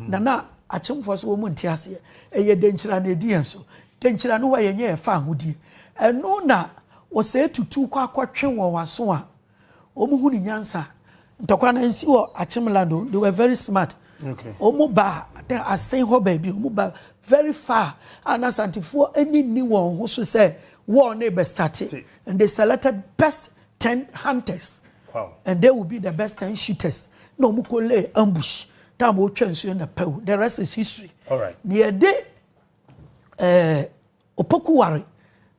na achem fo so wo mu nte ase eya denchira na edi enso denchira no wa yenye efa ahudi eno na o say tutu kwa kwatwe won waso a omu ni nyansa ntokwa na nsi wo achimlando. They were very smart. Omu ba asen ho baby omu ba very far and Asantifo any ni won who so say war na be started and they selected best 10 hunters. And they will be the best 10 shooters. No mu ko lay ambush time wo twenso na pew. The rest is history. All right. Near day opoku ware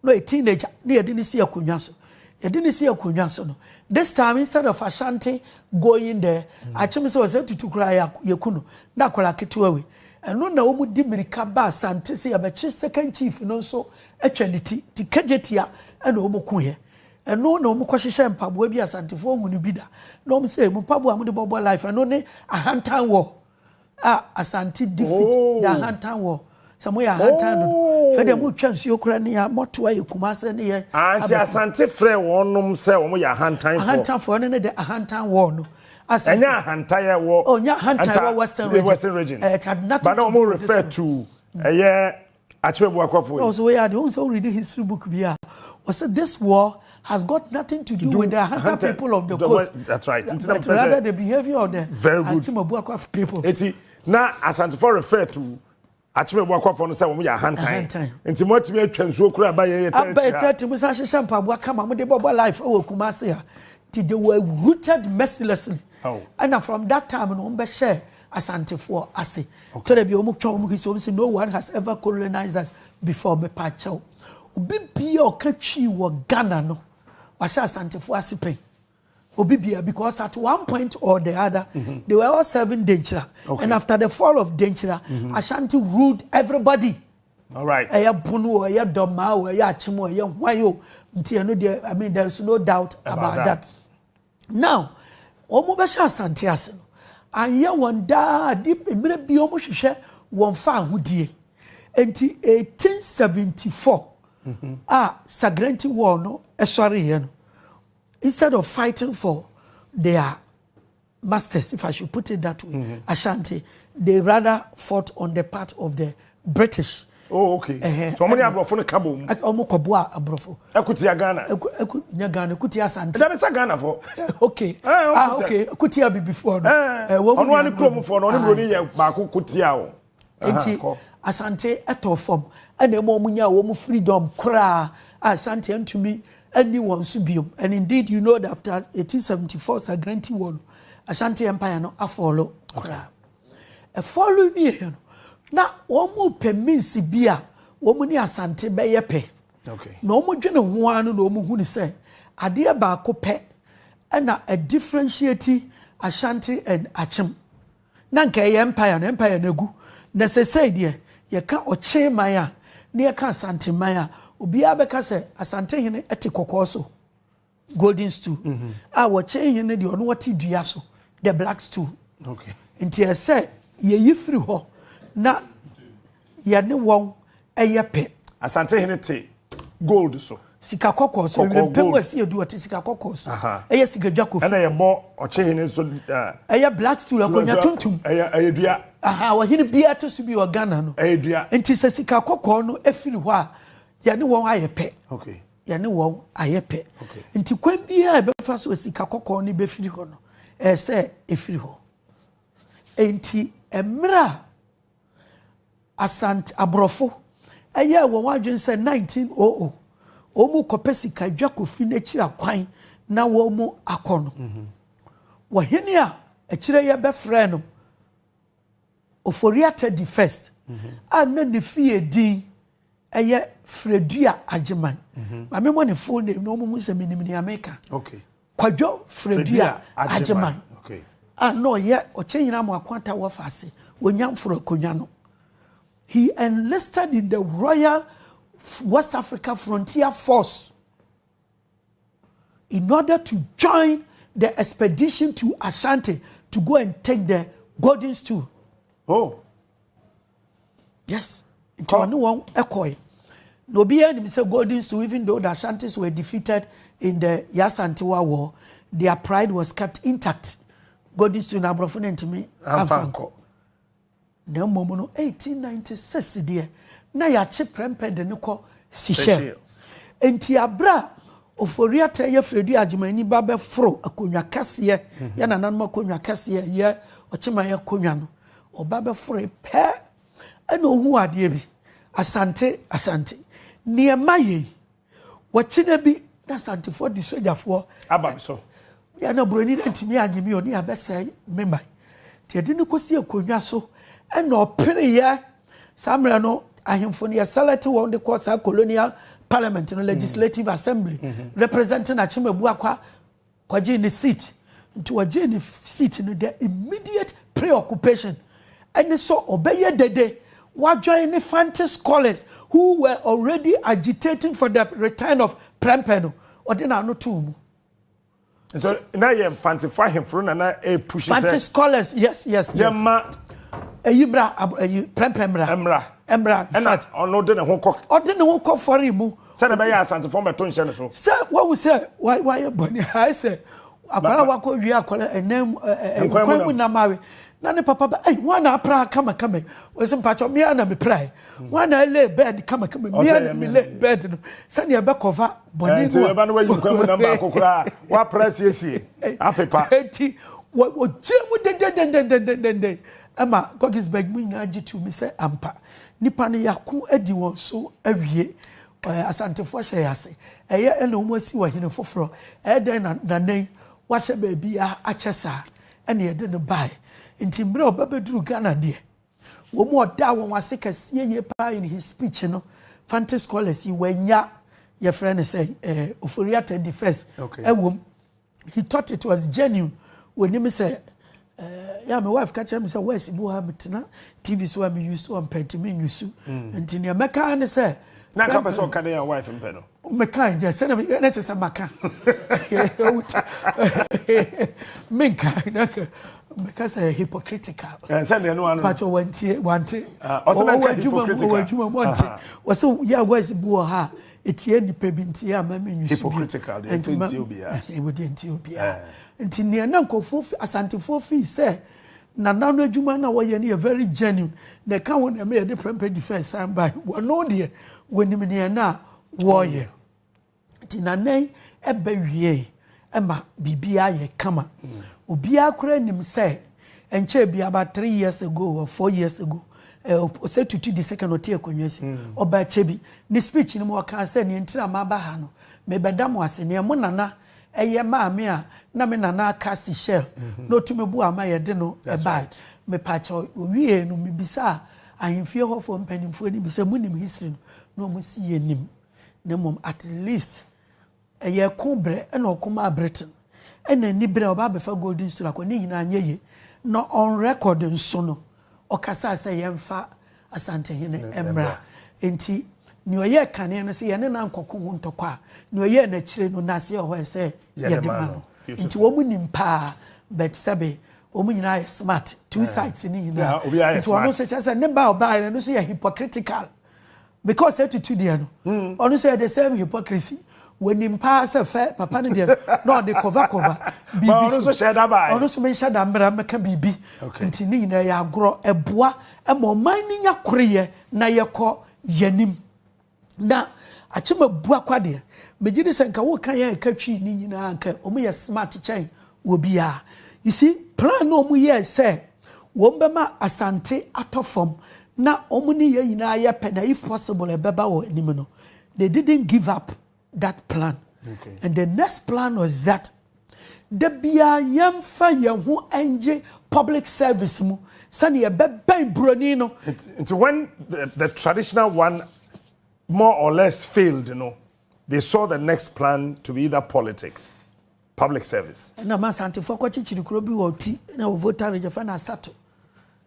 no a teenager near didn't see a kunyaso. You didn't see a kunyaso no. This time instead of Ashanti going there, I chemist was to cry yakuno, na kola ketuawe. And no na omu di mirika ba Asante say abachi second chief no so etwenity ti kejetia and omu kunye. And no omu kwashisha mpabu ebi Asante fo omu nibida. No omu say mpabu amu de bobo life and no ne a hantan war. Asante defeat the hantan war. Samoya hantando fede mu twansi okura ne ya moto aye kumase ne ye anti Asante frɛ wonnom sɛ wo ya hantan for ne de hantan war no anya hantan ye wo nya hantan western region but no more refer to Achmebu Akwafo. Also we are the ones who read history book bia was said this war has got nothing to do with the hunter people of the coast. That's right. But rather the behavior of the very good Achmebu Akwafo people. Now Asante for refer to Achmebu Akwafo no say wo ya hantan enti mo tumi atwansuo kura ba ye territory mo sa hyehyɛ mpaboa kama mo de bobo life o Kumase a they were rooted mercilessly and from that time no be share Asante for ase to the bi omo twa omo kisi omo say no one has ever colonized us before me pacho obi bia o ka twi wo Ghana no wa sha Asante for ase pen obi bia because at one point or the other they were all serving Denchira and after the fall of Denchira Ashanti ruled everybody. All right. Eya bunu eya doma eya achimo eya hwayo nti no there I mean there is no doubt about that. Now omo be sha Asante ase no anye wonda deep emre bi omo hwehwe won fa ahodie enti 1874 Sagrenti war no esori ye no. Instead of fighting for their masters, if I should put it that way, Ashanti, they rather fought on the part of the British. Oh, okay. So many abrofo ne kabo mu. Omo koboa abrofo. Ekutia Ghana. Nya Ghana, ekutia Asante. That is Ghana for. Okay. Okay. Ekutia be before. Onua ne krom for no ne broni ye ba ko kutia o. enti asante eto form ene mo munya wo mu freedom kra asante antumi ani won so biom. And indeed you know that after 1874 Sagranti won Ashanti Empire no afolo kra e follow wie na wo mu permisi bia wo mu ni asante be ye pe. Okay. No mo dwene ho anu no mo hu ni say ade ba ko pe na a differentiate Ashanti and Achim. Nanka empire na empire negu na se say de ye ka oche maya na ye ka asante maya obi abeka se asante hene ete kokoso golden stool woche hene de ono wati dua so the black stool. Okay. Nti e say ye yifiri ho na ye ne won eye pe asante hene te gold so sika kokoso we pemu Asiedu ote sika kokoso eye sika dwakofi na ye bo oche hene so eye black stool akonya tuntum eye dua wa hene bia to so bi organa no eye dua nti se sika kokko no efiri ho a ye ne won aye pe. Okay. Ye ne won aye pe. Okay. Nti kwan bia e be fa so sika kokko no be firi ho no se efiri ho enti emra asante abrofo eye won wadwen se 1900 omu kopesika dwakofi na kira kwan na wo mu akono wo hene a akire ye be frɛ no oforiata di first na ne fie din eye Fredua Ajeman ma me mo ne full name no mu se minim ni America. Okay. Kwadwo Fredua Ajeman. Okay. No ye o chenyina mo akwanta wo fase wonyam fro konwa no. He enlisted in the Royal West Africa Frontier Force in order to join the expedition to Ashanti to go and take the golden stool. Oh. Yes. Into one ekoi. No be any say golden stool, even though the Ashantis were defeated in the Yasantiwa War, their pride was kept intact. Golden stool na brofo enti me afanko. Na momo 1896 there na ya che prempe de ne ko Seychelles. Enti abra oforiata ye Fredua Ajeman ba be fro akonwa kase ye na nanom akonwa kase ye ochema ye konwa no oba be fro pe ana ohu ade bi asante niema ye wachina bi na asante for the soldier aba so ya na broni ntimi anyimi oni abese memai ti ade ne kosi akonwa so ana opere ye samra no ahemfo ne select won the course colonial parliament no legislative assembly representing Achimebu akwa kwaje ne seat nti waje ne seat no the immediate preoccupation and so obeye dede wa join the fantasy scholars who were already agitating for the return of Prempeno or they na no too. So now you fantify him for na push fantasy scholars yes yema eyimra Prempemra emra and no de ne ho kok for him say na be ya asante form beton hye ne so say what we say why boni I say akwara wako wi akwara enem kwan mu na mawe na ne papa ba wana pra kama we say mpacho me na me pray wana lay bed kama me na me lay bed no say ne be cover boni no e ba no wi kwan mu na ba kokora wa press yesi apepa enti wo jemu de ama Gogisberg mu na agitu me say ampa nipa ne yako adi won so awie asantefo hye yase eye ena omo asi wa hene foforo den na nan wa hye ba bia achesa ena ye de ne bai nti mbre obabeduru Ghana de wo mo oda won wase kase ye pa in his speech no fantasy scholars wanya ye friend say oforiata the first ewom he thought it was genuine when him say yeah, my wife catch me say where's bu ha metena TV so am use so am pentime use nti ne meka ne say na ka person ka dey wife mpe no meka je say na say maka meka na meka say hypocritical say ne no anu but wanti o wanti was yeah where's bu ha etie nipa bi nti ya ma me use hypocritical dey nti obia e wodi nti obia nti ne na nkofo asantefo fi say na nanu adwuma na wo ye ne very genuine na ka won na me de prempe defense am by wo no de wonim ne na wo ye nti na nan e ba wie e ma bibia ye kama obi akura nim say enche bi about 3 years ago or 4 years ago say to the second or tier convention or by chebi the speech in more can say ni entira mabahano me bedam wase ne mo nana eye ma me a na me nana kasi shell no to me bu ama ye de no e ba me pacho wie no me bisa ahemfie ho fo mpanimfo ni bisa munim history no mo si yenim na mom at least eye kobre e no koma Britain e na ni bre oba befa golden stool akoni hina anyeye no on record nso no okasa say yemfa asante hene emra enti ni oye kane na se ye ne na nkoko hu ntokwa ni oye na kire no na se ho se ye de ma no enti wo mu nimpa but sabe wo mu nyina smart two sides ni nyina enti wo no se chase ne ba oba no so ye hypocritical because attitude there no ono say the same hypocrisy when nimpa se fe papa ne there no the cover bibi ono so share da ba ono so me share da mra meka bibi enti ni nyina ya agro eboa e mo man ni nya koreye na ye ko yanim na achima bua kwade megide senka wo kan ya katwi ni nyina anka omo ye smart chain obia you see plan no mu ye say wo mbema asante atofom na omo ni ye nyina ya pena if possible e beba wo anim no they didn't give up that plan and the next plan was that the bia yamfa ye ho anje public service mu sane ye beba broni no it's when the traditional one more or less failed, you know. They saw the next plan to be either politics, public service. Na masante for kwa chichiri kurobi woti na voter rejefa na sato.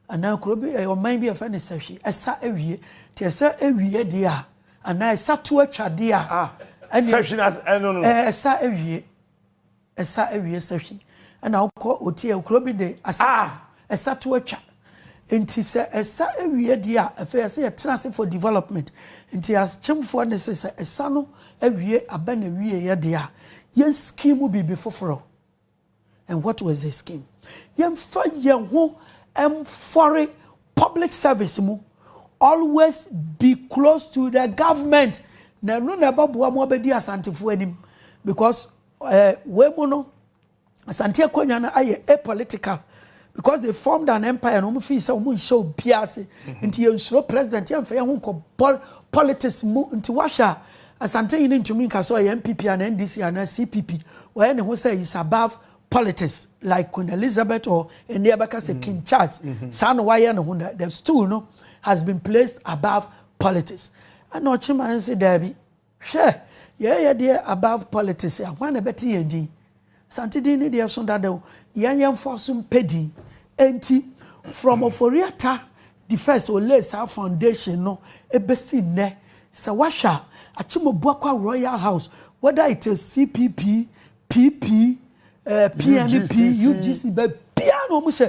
Ana kurobi o man bi afa ne sahwe. Esa ewie, te esa ewie de a. Ana esa to atwade a. Sahwe na no. Esa ewie. Esa ewie sahwe. Ana ukọ oti e kurobi de asa. Esa to atwa. Enti se esa ewie de a afa se trans for development. Enti as chemfo ne se esa no ewie aba na wie ye de a yen scheme bibi foforo. And what was the scheme? Yen fa ye ho foreign public service mu always be close to the government. Na no na baboa mo abedi asantefo anim because we mo no asante akonya na aye apolitical because they formed an empire no feel say mo show biase nti ye nsuro president ye mfa ye ho ko politics mu nti washa asante yin ntumi nka so NPP and NDC and CPP where ne ho say is above politics like Queen Elizabeth or any abaka say King Charles san why no ho the stool no has been placed above politics and no chima say David hwe ye there above politics ya wan beti yen sante din ne there so that yan forsum pedi enti from Oforiata the first or less our foundation no ebesi ne se washa achimo buakwa Royal House whether it is CPP PP PNP UGC be piano mu se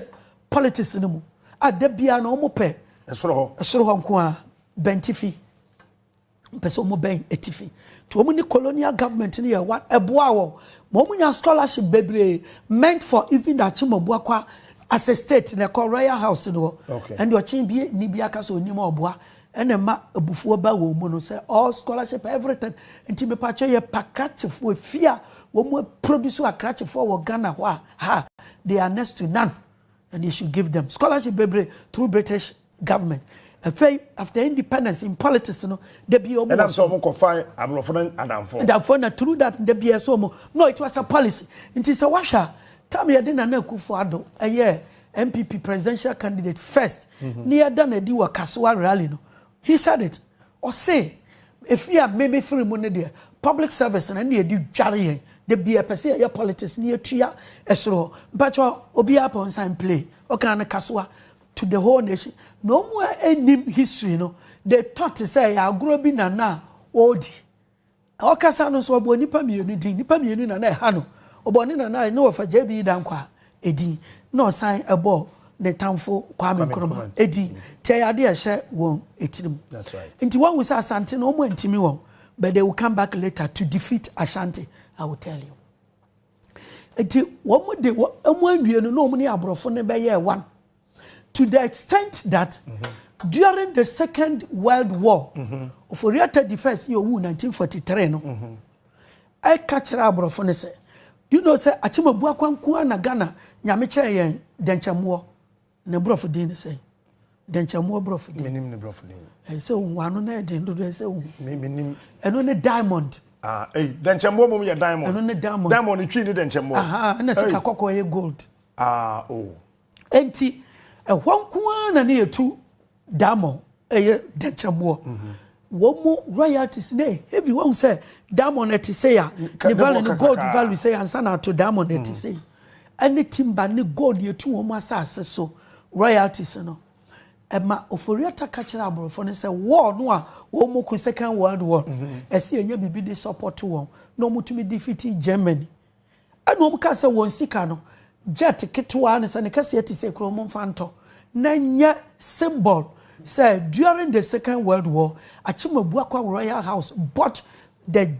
politics no mu ade bia no mu pe esoro ho nko a bentifi pese mo ben etifi to mo ni colonial government ni ye wa eboa wo mo mu nya scholarship bebre meant for even that achimo buakwa as a state na Royal House no and your chin bi ni bia ka so onima oboa ene ma abufuo ba wo mu no say all scholarship everything enti me pa che ye pakrachefo fia wo mu produce akrachefo wo Ghana ha they are next to none and you should give them scholarship bebre through British government after independence in politics no there be and I'm so mo find abrofo and na through that there be so mo no it was a policy enti say washa Tam ye na Akufo-Addo NPP presidential candidate first near than a diwa Kaswa rally no he said it or say if you are maybe free money there public service and near do jari the be a person your politics near tria esro but obi upon sign play o can Kaswa to the whole nation no more any history no they thought to say ya grobi na odi o kasa no so bo nipa mienu na ha no oboni na no fa JB dankwa edi no sign abo the tamfo Kwame Nkrumah edi te ade a hye won etirim that's right nti one was Asante no mo ntimi won but they will come back later to defeat Ashanti I will tell you enti wo mo de wo anwie no mo ni abrofo ne be ye one to the extent that during the Second World War Oforiata the first year 1943 no I catch abrofo ne say you know say achimabu akwanku na Ghana nyame che yen denchamuo na brofo din say denchamo brofudi menim ne brofudi say wanu na de ndo say menim eno ne diamond denchamo mum ye diamond eno ne diamond diamond twi ne denchamo na sika kokko ye gold oh enti ehwanku na ne yetu diamond denchamo womo royalties ne heavy one say diamond et say ya the value the gold value say ansa na to diamond et say any timber ne gold yetu womo asase so royalties no ema oforiata kachira aborofo ne say war no a womo ku second world war ese enya bibi de support won no mutumi defeat Germany and womo ka say won sika no jet kitwa ne say ne kase eti say kro mo mfanto na nya symbol. Say during the Second World War, Achimabuakwa Royal House bought the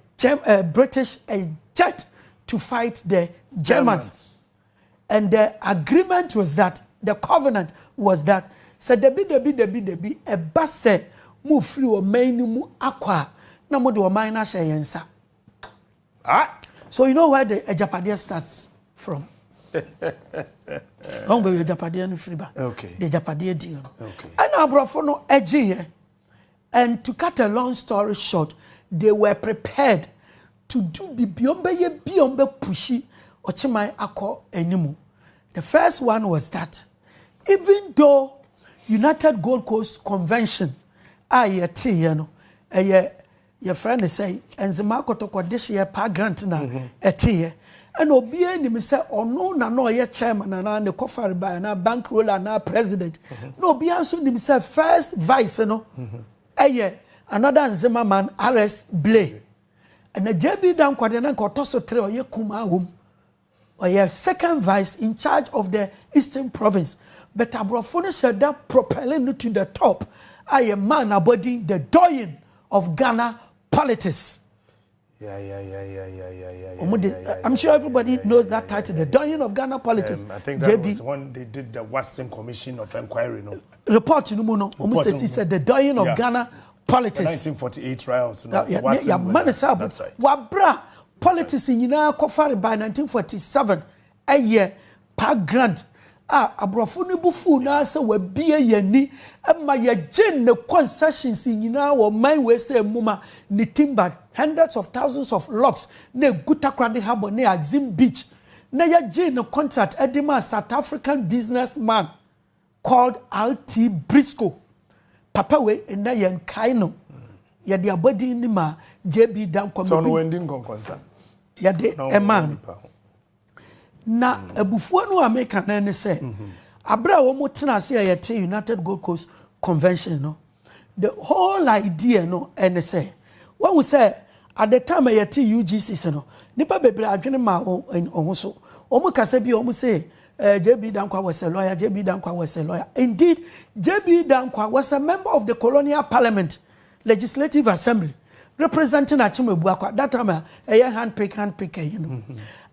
British a jet to fight the Germans. And the agreement was that, the covenant was that, said debi a basse move free or main mu aqua, no more do a minor shayensa. So you know where the Japadia starts from? On be Japadia no free. Okay. The Japadia deal. Okay. And Abrofo no edge here. And to cut a long story short, they were prepared to do biombe pushy ochimai ako enimu. The first one was that even though United Gold Coast Convention your friend is say enzema kotoko this year pa grant na etiye and obie ni me say ono na no ye chairman na ne kofari ba na bankroller na president no obie so ni me say first vice no another enzema man RS Blay and the JB down kwade na ko toso 3 oye kuma home or second vice in charge of the Eastern Province but abrofo no said that propelling to the top a man aboarding the doyen of Ghana politics. I'm sure everybody knows that title, the doyen of Ghana politics. I think that was when they did the Western Commission of Inquiry. No? Report in Umuno, almost said the doyen of Ghana politics. The 1948 riots. That's right. Wabra politics in Yina Kofari by 1947, a year, Park Grant. Abrofo ne bufu na se we bie yani ma ye gin ne concessions nyina wo man we say muma ni timber hundreds of thousands of logs ne gutakrade harbor ne Axim Beach na ye gin ne contract edema South African businessman called RT Briscoe papa we na ye nkai no ye de abodi ni ma JB dan kwame so no wending concern ye de e man na ebufuo no America na ne say abra wo mutena se yete United Gold Coast Convention no the whole idea no and say when we say at the time yete UGC no nipa bebre adwene ma on so omo kasa bi omo say JB Dankwa was a lawyer JB Dankwa was a lawyer indeed JB Dankwa was a member of the Colonial Parliament Legislative Assembly representing Achimabuakwa that time a handpick you know.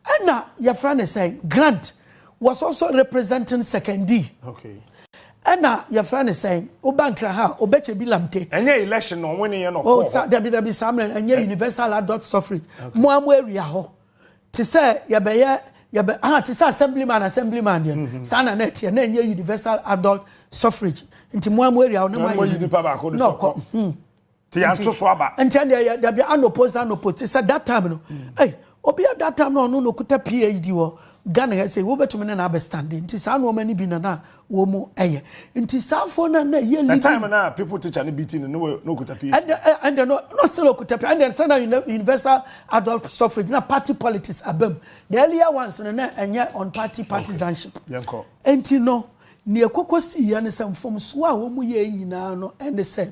And now your friend is saying Grant was also representing Second D. Okay. And now your friend is saying Obankraha, Obeche Bilamte. And your election on winning no. Oh, there be some and your universal adult suffrage. Moamwe Riaho. To say to say assemblyman, Sana net, and then your universal adult suffrage. Into Moamwe Riaho, no. And then there be unopposed. That time, no. Hey. Obi at that time no kuta PhD wo Ghana say wo betume na be standing nti sa no mani bi na wo mu eye nti sa fo na ye lead time na people teacher no beating no kuta PhD and no still kuta PhD and then say universal adult suffrage na party politics abem the earlier ones na enye on party partisanship yenko nti no ne ekokosi ya ne sem fom so a wo mu ye nyina no and say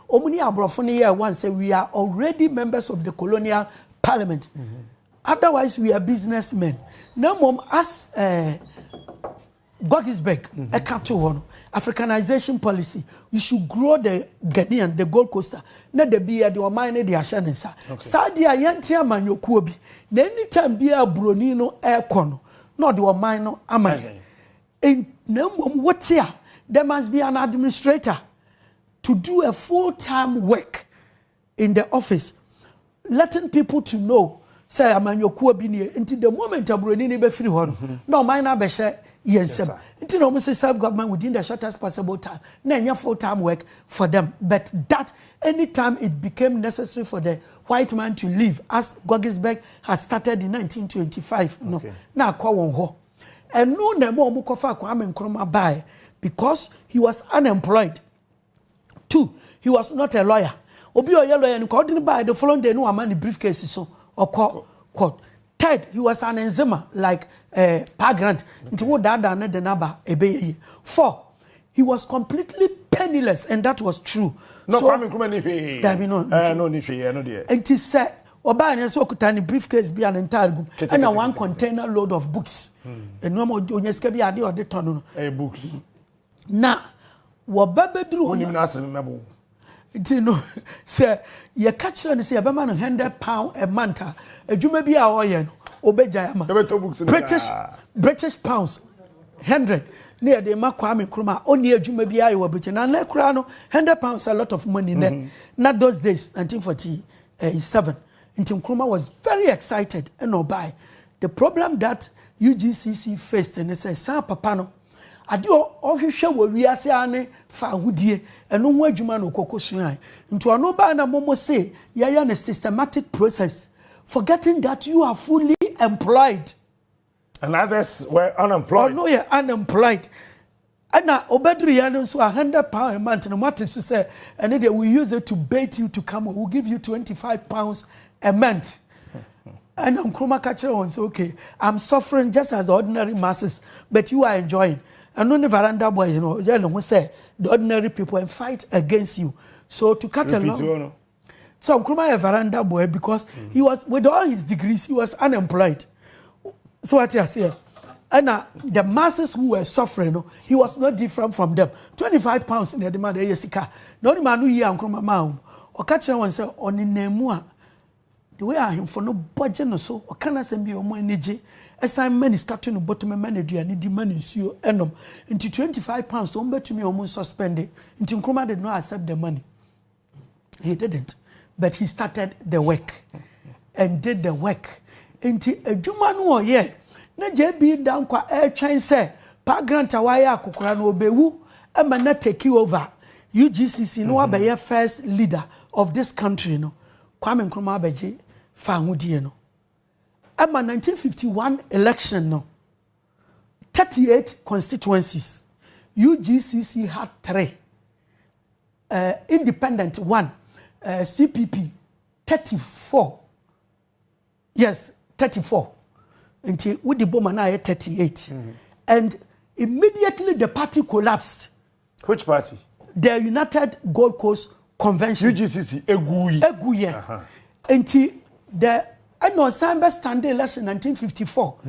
omuni abrofo ne ye one say we are already members of the Colonial Parliament. Otherwise, we are businessmen. Now, mom, as Goggisberg, Africanization policy, you should grow the Ghanaian, the Gold Coaster. Not the beer, the Omani, the Ashanensa. Saudi Ayantia Manyokuobi. Anytime beer Brunino aircon, not the Omano Amay. And no mom, what's here? There must be an administrator to do a full-time work in the office, letting people to know. Say amanyokuo bi ne nti the moment abroni ne be free ho no mine na be hye Yes, sir. It is almost self-government within the shortest possible time. Now, full-time work for them. But that, anytime it became necessary for the white man to leave, as Goggisberg has started in 1925, okay. No, now call ho. And no, no more Mukofa Kwame Nkrumah by because he was unemployed. 2, he was not a lawyer. Obi a lawyer and called by the following day, no amount briefcases so or court. 3rd, he was an enzymer like Pagrant. Into what that done the number a 4, he was completely penniless, and that was true. No, so, Kwame Nkrumah no dear. And he said, Obama so could tiny briefcase be an entire room and a 1 container load of books. And no more doing be idea or the tunnel. Books. Now, what Baba drew on him. You know, say, you catch and say, a man £100 a month. A Juma be our oil, Obejayama. British pounds, 100. Near the Macroeconomic Nkrumah, only a Juma be I were Britain and Necrano, £100 a lot of money. Not those days, 1947. Until Nkrumah was very excited and no buy. The problem that UGCC faced, and they say, Sa Papano. Adio ohwehwe wo wiase ane fa hudie eno ho adwuma no kokosuan nto ano ba na momo say yaya na systematic process forgetting that you are fully employed and others were unemployed. Oh no, you're unemployed. And now obedru ya no so £100 a month no matter so say and they will use it to bait you to come, we'll give you £25 a month. And Nkrumah catcher on so okay, I'm suffering just as ordinary masses, but you are enjoying. And no veranda boy, you know, who say the ordinary people and fight against you. So to cut along, so Nkrumah a veranda boy because he was with all his degrees, he was unemployed. So what you say, and the masses who were suffering, he was not different from them. £25 in the demand of Yesika. No man who hear Nkrumah maum or catch one say on in Nemua. The way I am for no budget or so, or can I send me more energy? As I many starting to bottom manager and the money you enum into £25, so bet to me almost suspended. Into Nkrumah did not accept the money. He didn't. But he started the work and did the work. Into a Juma no yeah. Na JB down kwa air chain say, Pa Grant Awaya Kukurano Bewu, and man not take you over. UGCC no be your first leader of this country, no. Kwame Nkrumah Beji Fahudi no. At my 1951 election, no, 38 constituencies. UGCC had 3. Independent 1. CPP 34. Yes, 34. Until with the Bomana 38. And immediately the party collapsed. Which party? The United Gold Coast Convention. UGCC, Eguye. Until the and no Samba stand election 1954.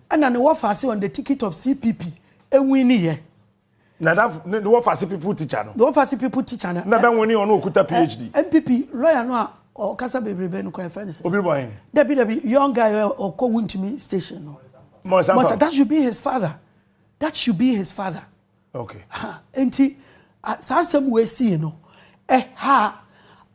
And then the Wafasi on the ticket of CPP. And we need now that the Wafasi people teacher. The Wafasi people teacher. Now that when you on Okuta PhD. NPP lawyer no or Kasa Baby no cry fairness. Obi boy. Debbie young guy or call win to me station. No. Mosa, that should be his father. That should be his father. Okay. And he some way see you know.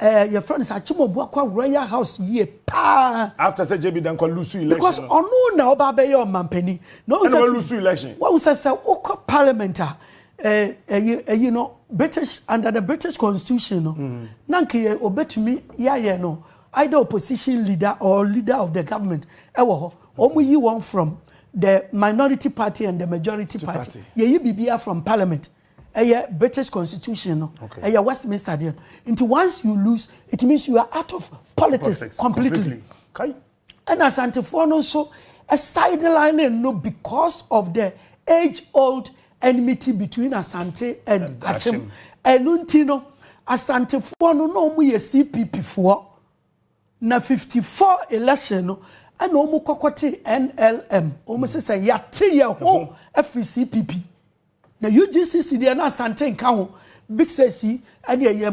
Your friend is Achimo Bwakwa Royal House ye pa. After say JB dan lose election. Because onu na oba be your mampeni. No lose election. What was say Oko Parliament you know British under the British Constitution no. Nanke obetumi ya no either opposition leader or leader of the government. Ewo omu yi one from the minority party and the majority party. Ye bibia from Parliament. British Constitution, no. Okay. Westminster, there. Into once you lose, it means you are out of politics completely. Okay. And as Antifono so a sideline, no, because of the age-old enmity between Asante and Achem. And Untino, Asantefono no mu ye CPP for na 54 election no. And omu kokote NLM. Omu say yate ye ho FCPP. Na UGCC dey na Asante nka ho big sesi and ye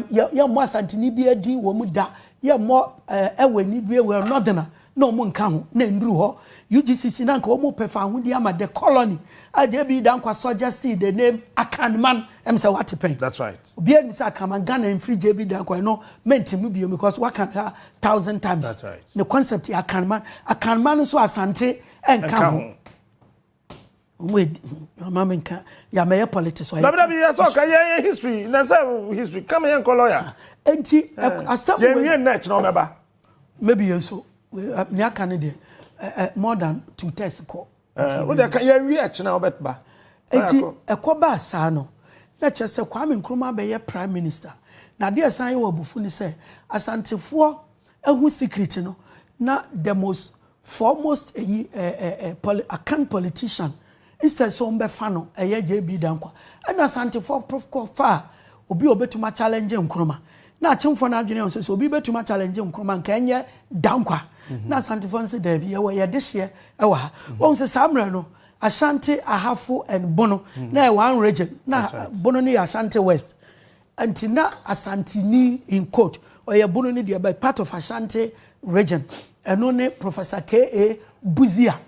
mo Asante ni bi adi wo mu da ye mo ewani bi we northern na omu nka ho na nduru ho UGCC na nka omu pefa ho di ama the colony aje bi dan kwa soldier see the name Akanman em say what pen. That's right. Obi adi say Akanman Ghana en free JB dan kwa no mentimu bi because what can 1,000 times. That's right. The concept Akanman so Asante enka ho. Wait, mama nka ya me politics. WWE so ka ye history. Na say history. Come here lawyer. Enti asem we net no meba. Maybe so. Me aka ne de more than 2 tests ko. We dey kan ye wi echi na obetba. Enti ekoba asa no. Na chese Kwame Nkrumah be ye prime minister. Na de asan ye obufu ni say asantefo ehu secret no na the most foremost account politician instead so mbe fano eye JB Dankwa and asantefo prof fa obi obetuma challenge Nkrumah na achemfo na adwene on so obi betuma challenge Nkrumah nka enye Dankwa na asantefo nse da bi ye de hye ewa ha won se samre no Ashanti Ahafo and Bono na one region na Bono ni Ashanti West antina Asantini in quote or ye Bono ni by part of Ashanti region and only Professor K.A. Buzia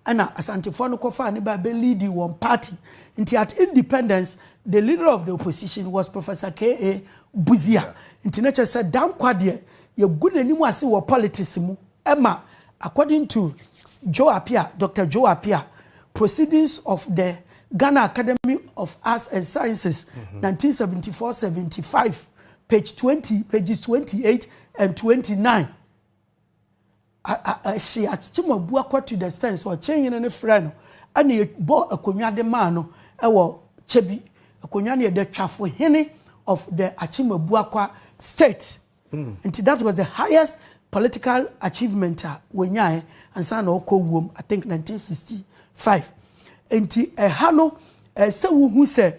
and Asante Fono Kofa and by lead one party until at independence the leader of the opposition was Professor K.A. Buzia until nature said damn quadie you good anymore see what politics mu Emma according to Dr. Joe Apia proceedings of the Ghana Academy of Arts and Sciences 1974-75 pages 28 and 29 she achima buakwa to the stance or change in friend and he bought a konya de mano ewo chebi akonya ne de twafo hene of the achima buakwa state and that was the highest political achievement when yae and san okowom I think 1965 and hano say who say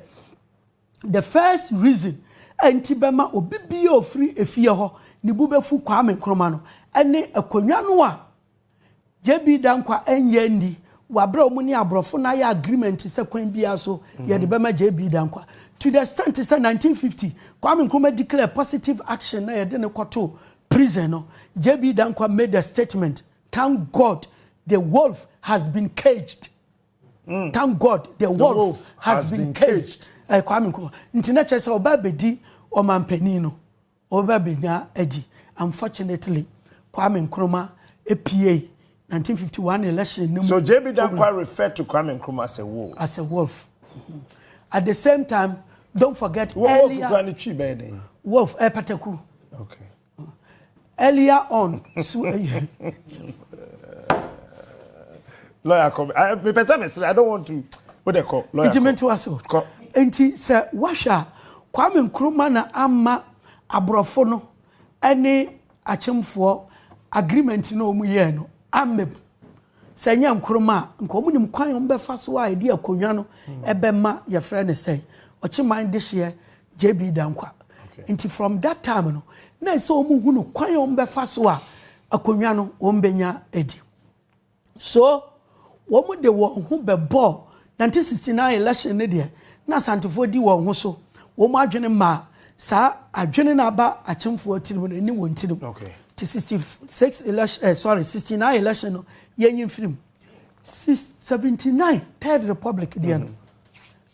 the first reason antibema obibia ofri efie ho ni bubefu Kwame Nkrumah no ene akonwa no a JB Dankwa enye ndi wabra omuni abrofo na ya agreement se kwan bia so ye de bema JB Dankwa to the extent say 1950 Kwame Nkrumah declare positive action na ye de ne kwato prison no JB Dankwa made a statement, thank God the wolf has been caged. Thank God the wolf has been caged. Kwame Nkrumah ntina chese oba bedi o mampani no oba benya edi. Unfortunately Kwame Nkrumah APA 1951 election. So JB Dankwa referred to Kwame Nkrumah as a wolf. As a wolf. At the same time, don't forget earlier. Wolf Pateku. Okay. Earlier on, lawyer come. I don't want to. What they call lawyer? Intimate to us. Enti se washa Kwame Nkrumah na ama abrofo no ene achemfo agreement no mu ye no ameb se nya Nkrumah nko mu nim kwan ombe fa so a ide akonwa no ebema ye frɛ ne sɛ ochiman de hye JB Dankwa. Enti from that time no na so omu hu no kwan ombe fa so a akonwa no ombenya edi. So wo mu de wo hu bebo 1969 election ne de na santefo di wo hu so wo mu adwene ma sa adwene na ba achemfo tirim no ni won tirim. Okay. 66 election 69 election no yenyin film 79 third republic de no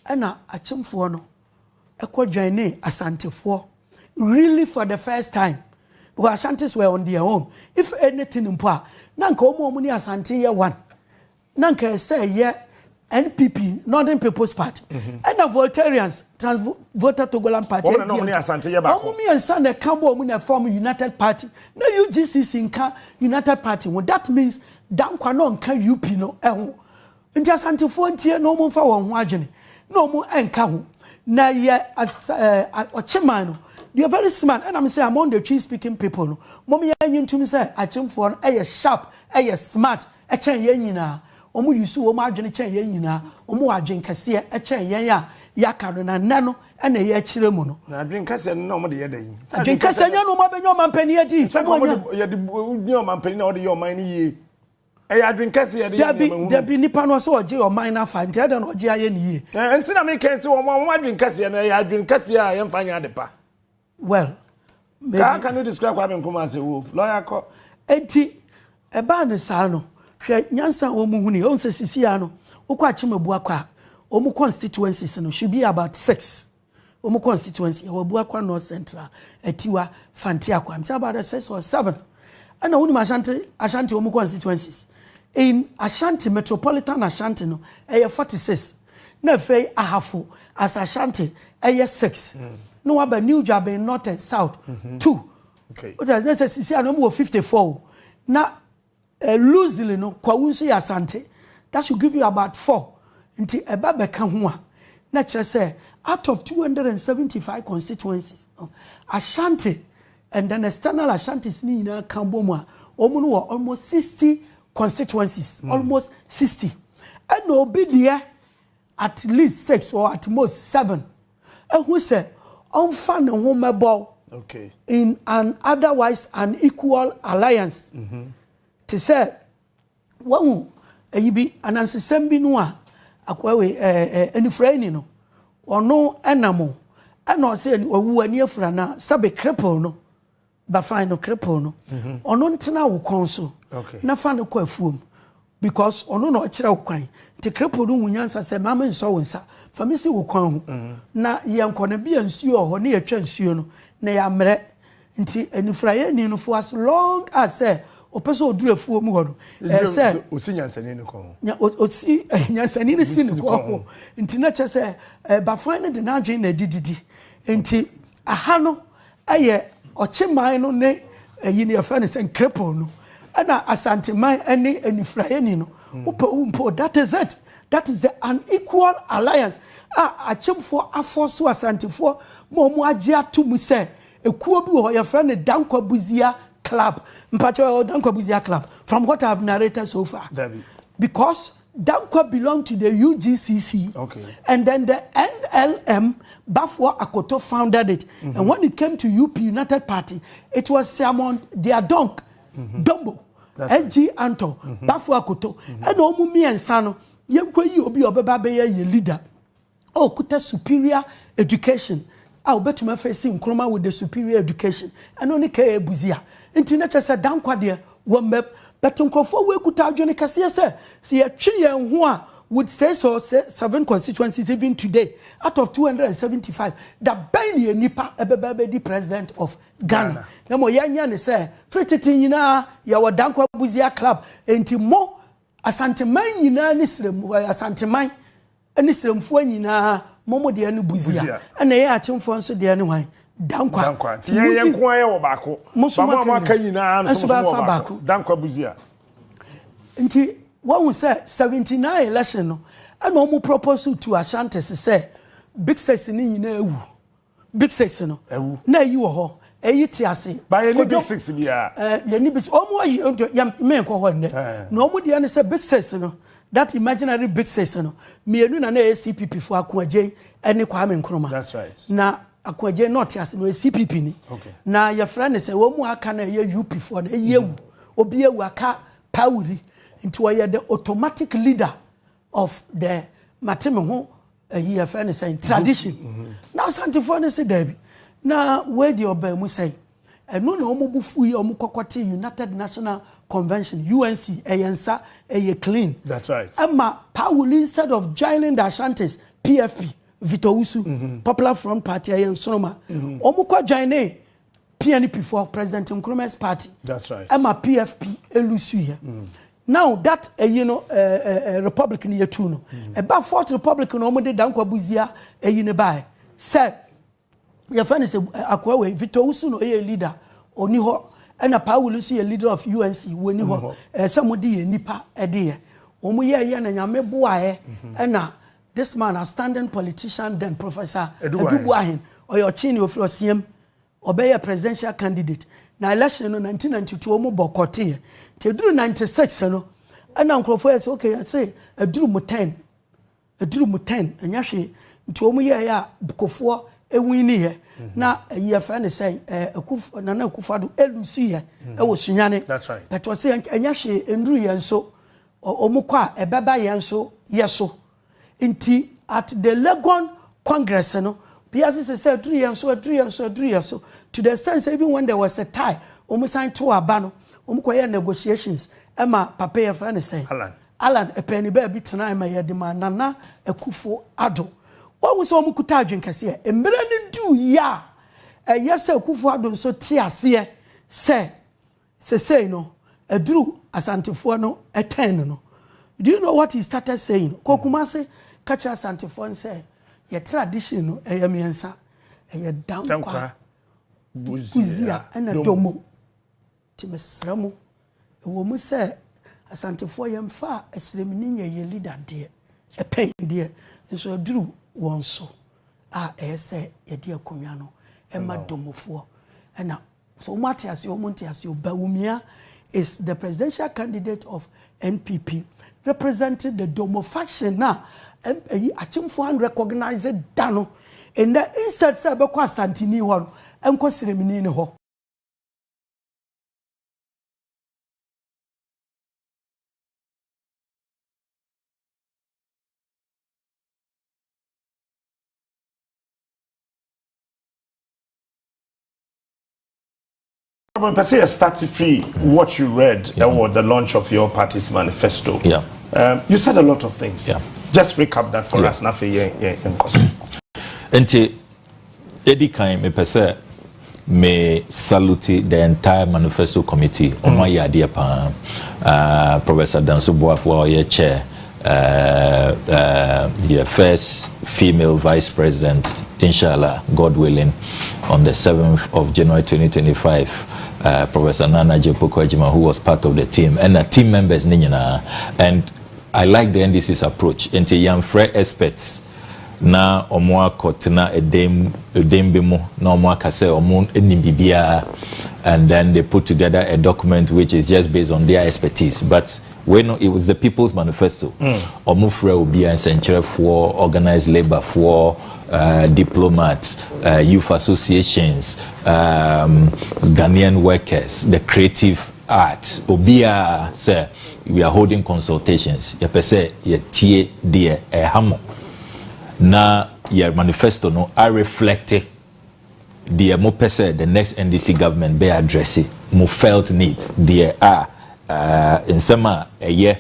ana achemfo no ekwadwane asantefo really for the first time because Ashantis were on their own. If anything impa nanka omo ni Asante ye one nanka say ye NPP Northern People's Party and the Voltarians voted Togoland Party omo mi ensa na kambo omo na form United Party no UGCC nka United Party. Well, that means Dankwa no nka UP no eho nti Asantefo ntie no mo mfa won ho adwene no mo enka ho na ye ocheman no. You are very smart, and I'm saying among the tree speaking people. No, mommy, I need to say, I came for a sharp, a smart, a chain yenina. Omu yusu, Omar chain yenina, Omu drink a seer, a chain ya, Yakaruna nano, and a yachiremono. I drink Cassia no more the other. I drink Cassia no more than your man penny at you. Someone your man penny or your money. I drink Cassia, there be Nippon or so, J or mine, I find the other no G.I.N. And Tina make it to one drink Cassia, and I drink Cassia, I am finding out the pa. Well, how can you describe Kwame Nkrumah as a wolf? Lawyer ko enti eba ne sa no hwe nyansa omu huni on se sisia no ukwa chimebu akwa omu constituencies no should be about 6 omu constituency obu akwa North Central etiwa fanti akwa I'm about 6 or 7 and oni Ashanti omu constituencies in Ashanti, Metropolitan Ashanti, no, 46. Na fei ahafo as Ashanti, 6. No aba New Job in North and South, 2. Okay. What is necessary? No 54. Na loosely no kwawunsi Asante. That should give you about 4. Until eba beka ho a. Na chere say out of 275 constituencies, Ashanti and then external Ashantis ni na kambomu a omu no almost 60 constituencies, almost 60. And obi there at least 6 or at most 7. And who say unfa ne ho mebo in an otherwise unequal alliance. To say wahu eyibi anansesem bi no a akwawe enifraini no ono enamo eno se owu ani afura na sabe cripple no ba fine no cripple no ono ntena wo kon so na fa ne kwa afuom because ono no kire wo kwan te cripple no wunyansa se mama nso wo nsa fa me si wo kwan ho na yenko na bia nsuo ho na yetwa nsuo no na ya mre nti enifraye ni no for as long as say opeso oduru afuom ho no say osinyansani ne kon nya osi nyansani ne si ne kon nti na che say ba fine de na adwen na dididi nti aha no aye ochiman no ne yini afa ne sen cripple no ana asanteman ene enifraye ni no umpo that is it. That is the unequal alliance. Achimfo afoso asantefo mo agya to mu se ekuo bi ho your friend Dankwa Buzia club mpacho Dankwa Buzia club from what I have narrated so far. Because Dankwa belonged to the UGCC and then the NLM Bafwa Akoto founded it and when it came to UP United Party it was Simon Diadonk Dombo SG Anto Bafwa Akoto and omu mi ensano yemkwa yi obi obeba be ye leader oh kuta superior education obetuma face nkroma with the superior education and only ke ebuzia nti na chese Dankwa de wo meb betonkrofo we kuta adwene kase se ye twe yen ho a would say so 7 constituencies even today out of 275 the bani nipa ebeba be the president of Ghana na mo yanya ne say frititin nyina ya wo Dankwa Buzia club enti mo asanteman nyina ni srem asanteman ani sremfo nyina momo de anu Buzia na ye achemfo nso de anu hwan Dankwa ye nko aye wo baako ba mo aka nyina nso mo baako Dankwa Buzia nti one say 79 election no and omo propose to Ashanti say big six ni nyina ewu big six no na yi wo ho eyi ti ase by any big six bia ye ni big omo yi me nko ho ne no omo de na say big six no that imaginary big six no mienu na CPP fo akoaje ene Kwame Nkrumah that's right na akoaje not ase no CPP ni na your friend say wo mu aka na ye UP fo na eyewu obi ewu aka pawuri into the automatic leader of the mateme ho here friend say tradition na santifo ne say dabi na we the obamu say eno na omobufu yi omokokote United National Convention UNC eyensa eye clean that's right ama Paul instead of joining the Ashantis PFP Vitousu Popular Front Party ayen sonoma omukwa join PNP for President Nkrumah's party that's right ama PFP elusu here now that Republican year 2 no about 4th Republican no de Dankwa Buzia ne bai say your friend is akwawe Vitousu no leader oni ho na Paul is a leader of UNC woni ho somebody ye nipa ede omo ye na nyame boae na this man a standing politician then Professor Edubuahin or your chini of your CM obey a presidential candidate na election no 1992 omo bokote te duru 96 no ana nkrofo say okay I say eduru mu 10 anya hwe nti omo ye ya bukofo ewini ye na ye fa ne say akufo na akufado elusi ye e wo sunyane that's right but o say anya hwe enduru ye nso omo kwa ebeba ye nso yeso nti at the Legon Congress no PRC say eduru ye nso to the extent even when there was a tie omo sign to abano umkoye negotiations ema papa ye fa ne say Alan epeni ba bi tena ma ye de ma Nana Akufo Addo wo so omukuta adwen kase emere ne du ya yes Akufo Addo so ti ase say no Edru Asantefoɔ no etɛn no. Do you know what he started saying? Kokumase catch Asantefoɔ say your tradition no miensa dankwa buzia and a domo. Timesramo. A woman say Asantefoɔ yemfa esremini ye leader dear. A pain dear. And so Drew one so. Say a dear Kumiano. Emma Domofoɔ. And now, so Matias, Baumia is the presidential candidate of NPP, representing the Domo faction now. Achimfo recognized Dano. And the instant Sabakwa Santini one, and Cosimini in ho. Per se, starting free what you read or the launch of your party's manifesto. Yeah. You said a lot of things. Yeah. Just recap that for us. Enti Eddie Kain me per se me salute the entire manifesto committee. Omari Waadie pa Professor Danso Boafo ye chair. The first female vice president, inshallah, God willing, on the 7th of January 2025. Professor Nana Jepoko, who was part of the team, and the team members, and I like the NDC's approach. Into young fresh experts, na omwa kotena edem bimo na omwa kase omun enibibia, and then they put together a document which is just based on their expertise. But when it was the People's Manifesto, omufre obi and centre for organized labor for diplomats, youth associations, Ghanaian workers, the creative arts. Obia say we are holding consultations. Ya pese ye tie die hamo. Na your manifesto no I reflect the mo pese the next NDC government be addressing mo felt needs the in summer a year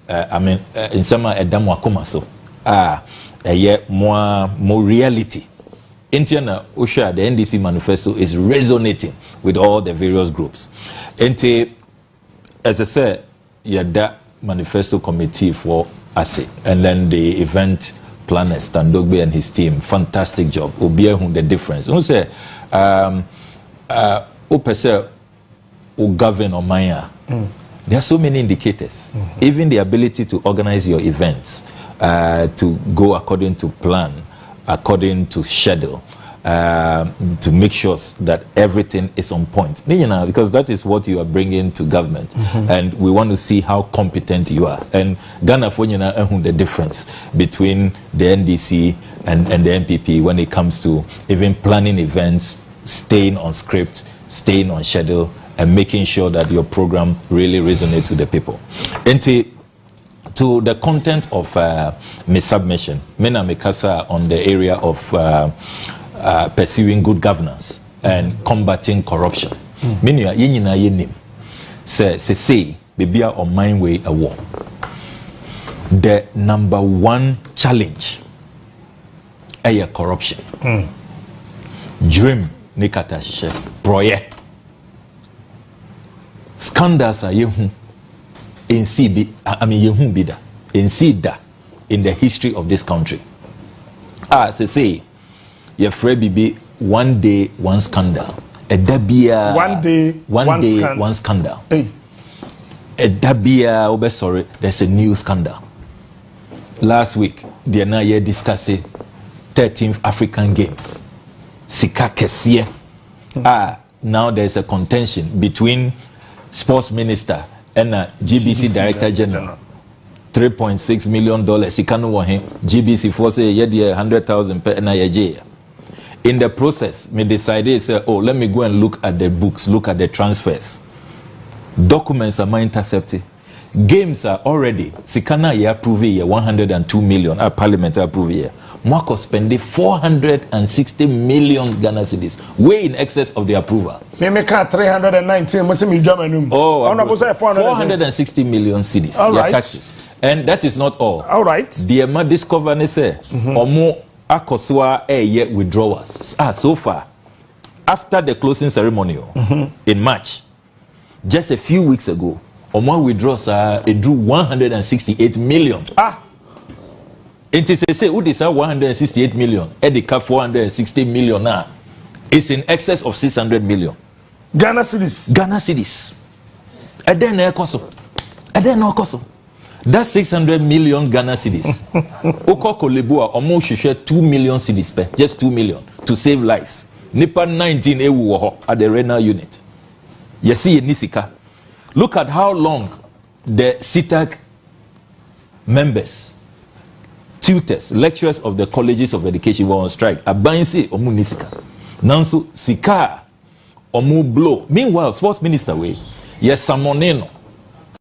in summer a dam wakoma so a year more reality. Indiana Osha, the NDC manifesto is resonating with all the various groups. And as I said, that manifesto committee for ASE, and then the event planner Standogbe and his team, fantastic job. Obia who the difference. You say, govern or Maya. There are so many indicators. Even the ability to organize your events, to go according to plan, according to schedule, to make sure that everything is on point. Because that is what you are bringing to government. And we want to see how competent you are. And Ghana for the difference between the NDC and the NPP when it comes to even planning events, staying on script, staying on schedule, and making sure that your program really resonates with the people. And to the content of my submission, Mena Mikasa on the area of pursuing good governance and combating corruption. Many yenim say bibia on my way a war. The number one challenge is corruption. Dream nikata shishe proye. Scandals are yehu in CB, I mean yehu bida in SIDA in the history of this country. As they say, your friend bibi one day one scandal. A dabia one scandal. A dabia obe sorry, there's a new scandal. Last week, they are now here discussing 13th African Games. Sika Kesie. Now there's a contention between Sports Minister and GBC Director General. $3.6 million. Sikano wahe GBC force ye 100,000 per NIJ. In the process, me decided say, oh, let me go and look at the books, look at the transfers. Documents are intercepted. Games are already. Sikana ye approve ye 102 million. Parliament approve ye. Mwako spending 460 million Ghana cedis, way in excess of the approval. Me make 319. Oh, 460 million cedis. All right. Taxes. And that is not all. All right. The Emma discover say, omo akoswa ye withdrawals. So far, after the closing ceremony in March, just a few weeks ago, Omwa withdraws it drew 168 million. It is say who this 168 million, Edika 460 million now. It's in excess of 600 million. Ghana cedis. And then no cost. That's 600 million Ghana cedis. Oko Kolebua almost share 2 million cedis per, just 2 million to save lives. Nipa 19 ewu at the renal unit. You see Nisika. Look at how long the CITAC members, tutors, lecturers of the colleges of education were on strike. Abansi omu Nisika. Nansu Sika omu blow. Meanwhile, sports minister way, yes, Samoneno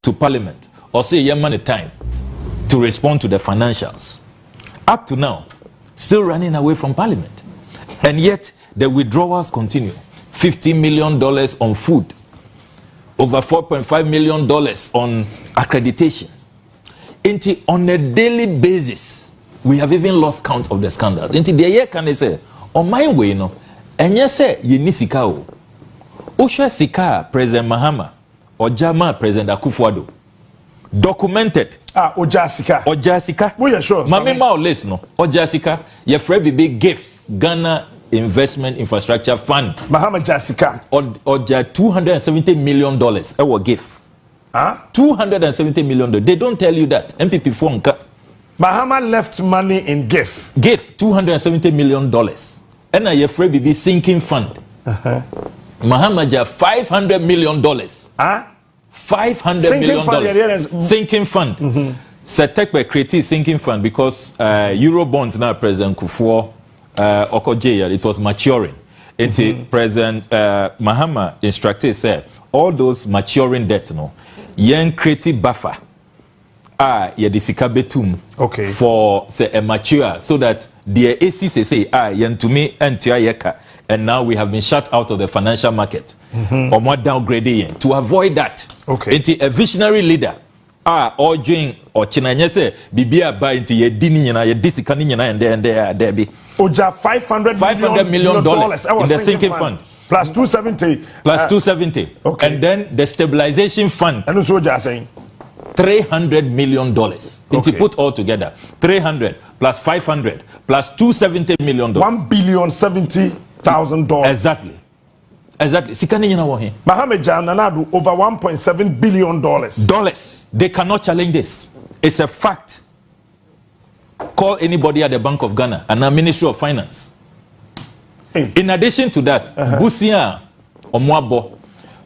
to parliament or say Yemen time to respond to the financials. Up to now, still running away from parliament. And yet, the withdrawals continue. $50 million on food. Over $4.5 million on accreditation. On a daily basis, we have even lost count of the scandals. The year can say, on my way, no, and yes, say, you need Sikao. Osha Sika, President Mahama, or Jama, President Akufo-Addo. Documented. Ojasika. We are sure. Mamema or less, no. Ojasika, your friend big gift, Ghana Investment Infrastructure Fund. Mahama Jasika. Oja $270 million. Our gift. $270 million. They don't tell you that. NPP Fonka. Mahama left money in gift. Gift $270 million. And your friend be sinking fund. Mahama ja $500 million. $500 million. Sinking fund. Setekbe created sinking fund because Eurobonds now President Kufuor Okoje, it was maturing. President Mahama instructed said all those maturing debts no yen creative buffer ye disika betum for say a mature so that the AC say yen to me antia yeka. And now we have been shut out of the financial market. Or more downgrading to avoid that. A visionary leader or doing or Chinanya say Bibia buy into ye dinina ye disikanina and there be Oja $500 million in the sinking fund. Plus 270. Plus 270. And then the stabilization fund. And also just saying $300 million. It put all together. 300 plus 500 plus $270 million. $1,070,000. Exactly. Sikani nyina wo he. Mahama Jananadu over $1.7 billion. They cannot challenge this. It's a fact. Call anybody at the Bank of Ghana and the Ministry of Finance. In addition to that, Busia Omwabo,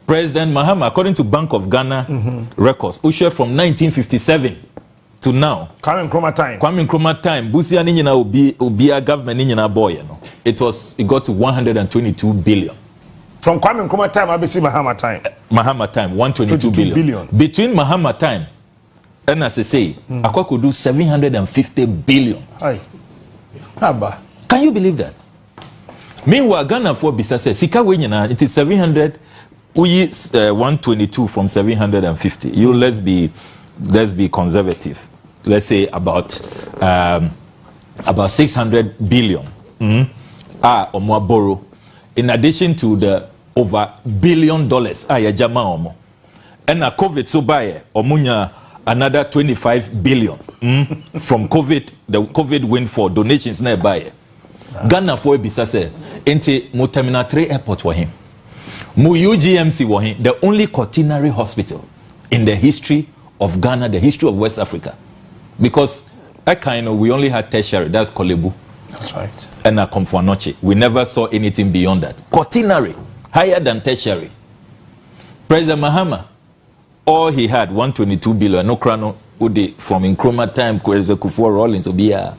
President Mahama, according to Bank of Ghana records, Usher from 1957 to now. Kwame Nkrumah time. Busia ni nyina obia government ni nyina boy, you know. It got to 122 billion. From Kwame Nkrumah time, ABC Mahama time. Mahama time, 122 billion. Between Mahama time, and as I say, Akwa could do 750 billion. Can you believe that? Meanwhile, Ghana for Bisa says, Sika Wenyana, it is 700, we 122 from 750. Let's be conservative. Let's say about 600 billion. Or more borrow. In addition to the over $1 billion, yajama omo. And a COVID so buy omunya another 25 billion from COVID, the COVID win for donations nearby. Ghana for Bisa say, ente mo Terminal 3 airport wa him. Mo UGMC wa him, the only quaternary hospital in the history of Ghana, the history of West Africa. Because we only had tertiary, that's Kolebu. That's right. And a Komfuanoche. We never saw anything beyond that. Quaternary, higher than tertiary. President Mahama, all he had, 122 billion, no crown, from Nkrumah time, Kufuor Rawlings, Obia.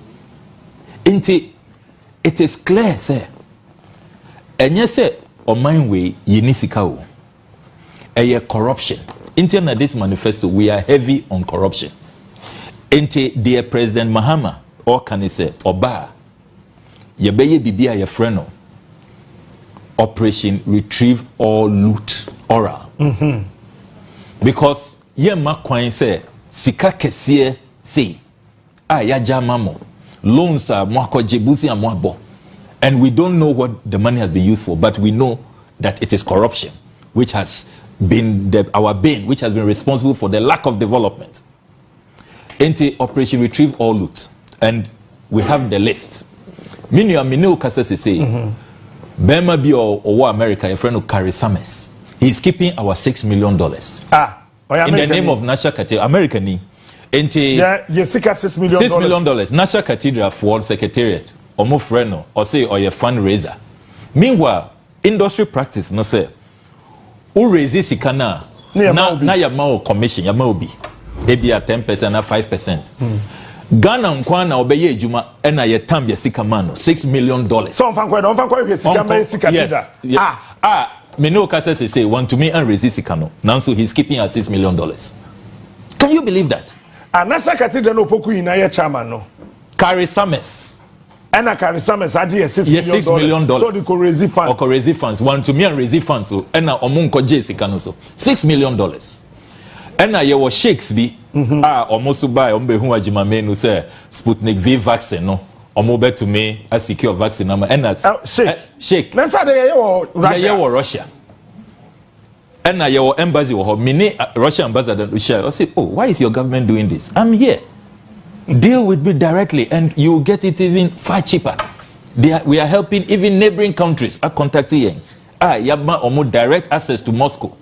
It is clear, sir. And yes, sir, on my way, Yenisikao. A corruption. In this manifesto, we are heavy on corruption. Dear President Mahama, or can I say, Oba, Yabeye Bibia your friend, Operation Retrieve All Loot Oral. Because ye makwan say, Sika Kesie say, ya mamo, loans are mwako jebusi and mwabo. And we don't know what the money has been used for, but we know that it is corruption, which has been our bane, which has been responsible for the lack of development. Into Operation Retrieve All Loot, and we have the list. Mineo Kasese say, Bema bi or America, your friend Carrie Summers. He's keeping our $6 million. In the name of National Cathedral, American. $6 million. $6 million. National Cathedral for Secretariat, or more friend, or say, or your fundraiser. Meanwhile, industry practice, no say, who raises Sikana, now your mao commission, your mobi, maybe at 10% or 5%. Ghana Nkwana obeye juma ena ye tambia sikamano $6 million. So Meno Kasese say want to me and resist Sikano. Now so he's keeping at $6 million. Can you believe that? Nasa Cathedral no poku ina ye chairman no. Carry Summers. Ena Carry Summers aji $6 million. So the Korezi funds. Or Korezi funds. Want to me and resist funds so ena omunko je Sikano so $6 million. Ena ye was shakes be almost buy hu ajima menu say Sputnik V vaccine no omo to me a secure vaccine number and shake nasa de ye Russia and na your embassy wo mini Russian ambassador Russia. I say, oh, why is your government doing this? I'm here, deal with me directly and you get it even far cheaper. We are helping even neighboring countries are contacting yabma omo direct access to Moscow.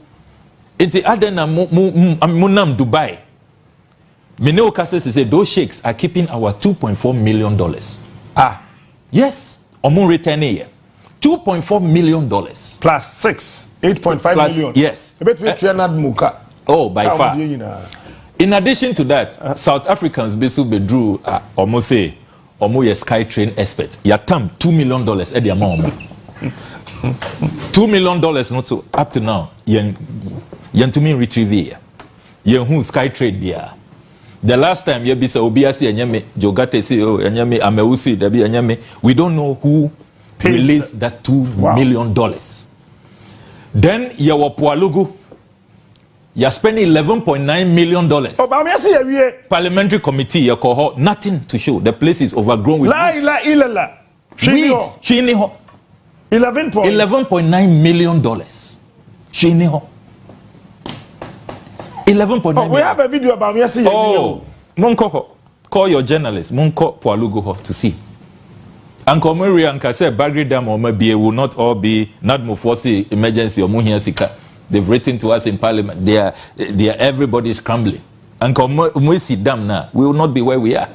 It's the adena munam Dubai. Mineo Kasese say those sheikhs are keeping our $2.4 million. Yes, omun return here. $2.4 million. Plus 6, 8.5 million. Yes. Oh, by far. In addition to that, South Africans basically drew almost say almost sky train experts. Yatam $2 million at the amount. $2 million not so up to now. Yen to me retrieve here. Yen who sky trade there. The last time you be say obiasi anyame jogate say anyame ameusi debi anyame, we don't know who released that $2 million. Then your Pualugu, you're spending $11.9 million. Parliamentary committee, your cohort, nothing to show. The place is overgrown with weeds. $11.9 million. 11.9. We have a video about me. Oh, call your journalist. Munko Pualugu to see. Uncle Mary and Kase Bagri Dam or maybe will not all be not Mufosi emergency or Muhia Sika. They've written to us in Parliament. They are everybody scrambling. Uncle Mwisi Dam now, we will not be where we are.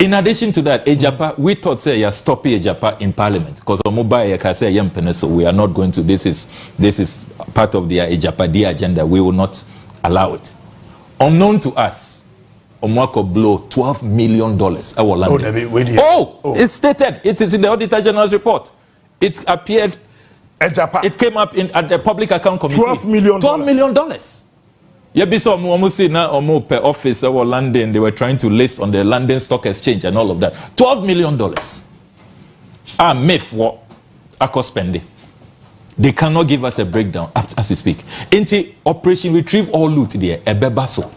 In addition to that, Ejapa, we thought say you're stopping Ejapa in Parliament because Omubai Kase Yempene, so we are not going to. This is part of their Ejapa D agenda. We will not allow it. Unknown to us, Omwako blow $12 million our land. It's stated. It is in the Auditor General's report. It appeared. It came up at the Public Account Committee. $12 million. $12 million. Yebisa almost now almost per office our London. They were trying to list on the London Stock Exchange and all of that. $12 million. Myth what I spending. They cannot give us a breakdown as we speak. Into Operation Retrieve All Loot there, Ebebaso.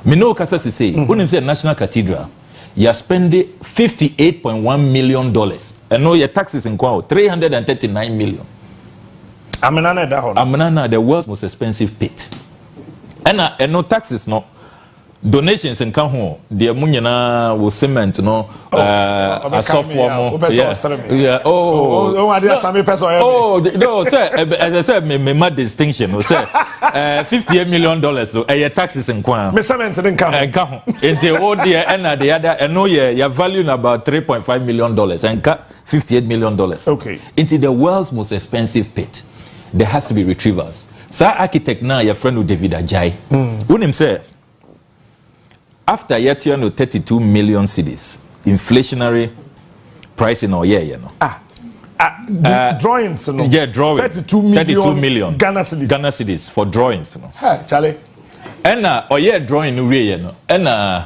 Mino Kasasi say, when you say National Cathedral, you are spending $58.1 million. And no, your taxes in Kwao, $339 million. Amenana, the world's most expensive pit. And no taxes, no. Donations in Kaho, the Munyana will cement, no, a software. Yeah. No, sir, as I said, my distinction, sir, $58 million, a taxes in Kwan. Cement in Kaho. Into all the other, and no, you're valuing about $3.5 million and $58 million. Okay. Into the world's most expensive pit. There has to be retrievers. Sir, architect now, your friend David Ajay. Unim say, after year 32 million cedis, inflationary pricing or you know. Drawings, no? Yeah, drawing. 32 million Ghana cedis for drawings, no? Charlie. And drawing you know. And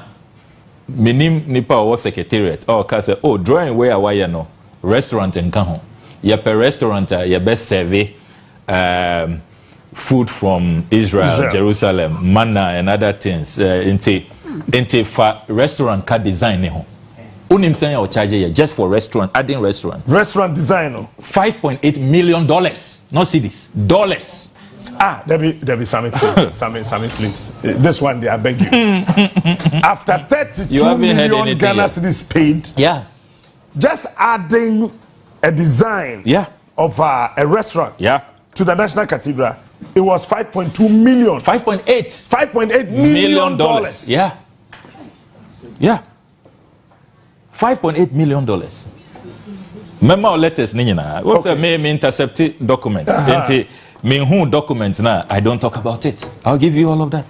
minim nipa or secretariat. Oh, cause drawing where you know. Restaurant in Kahon. You per restaurant, you best survey food from Israel, Jerusalem, manna and other things. Into for restaurant card design unim saying or charge just for restaurant restaurant design $5.8 million, not cedis, dollars. Debbie, Sammy, please. Sammy, please. This one, I beg you. After 32 million Ghana cedis paid, just adding a design of a restaurant to the National Cathedral, it was 5.2 million. 5.8 million dollars. Yeah. 5.8 million dollars. Memo letters ninyina. What's me intercepted documents? Me who documents now? I don't talk about it. I'll give you all of that.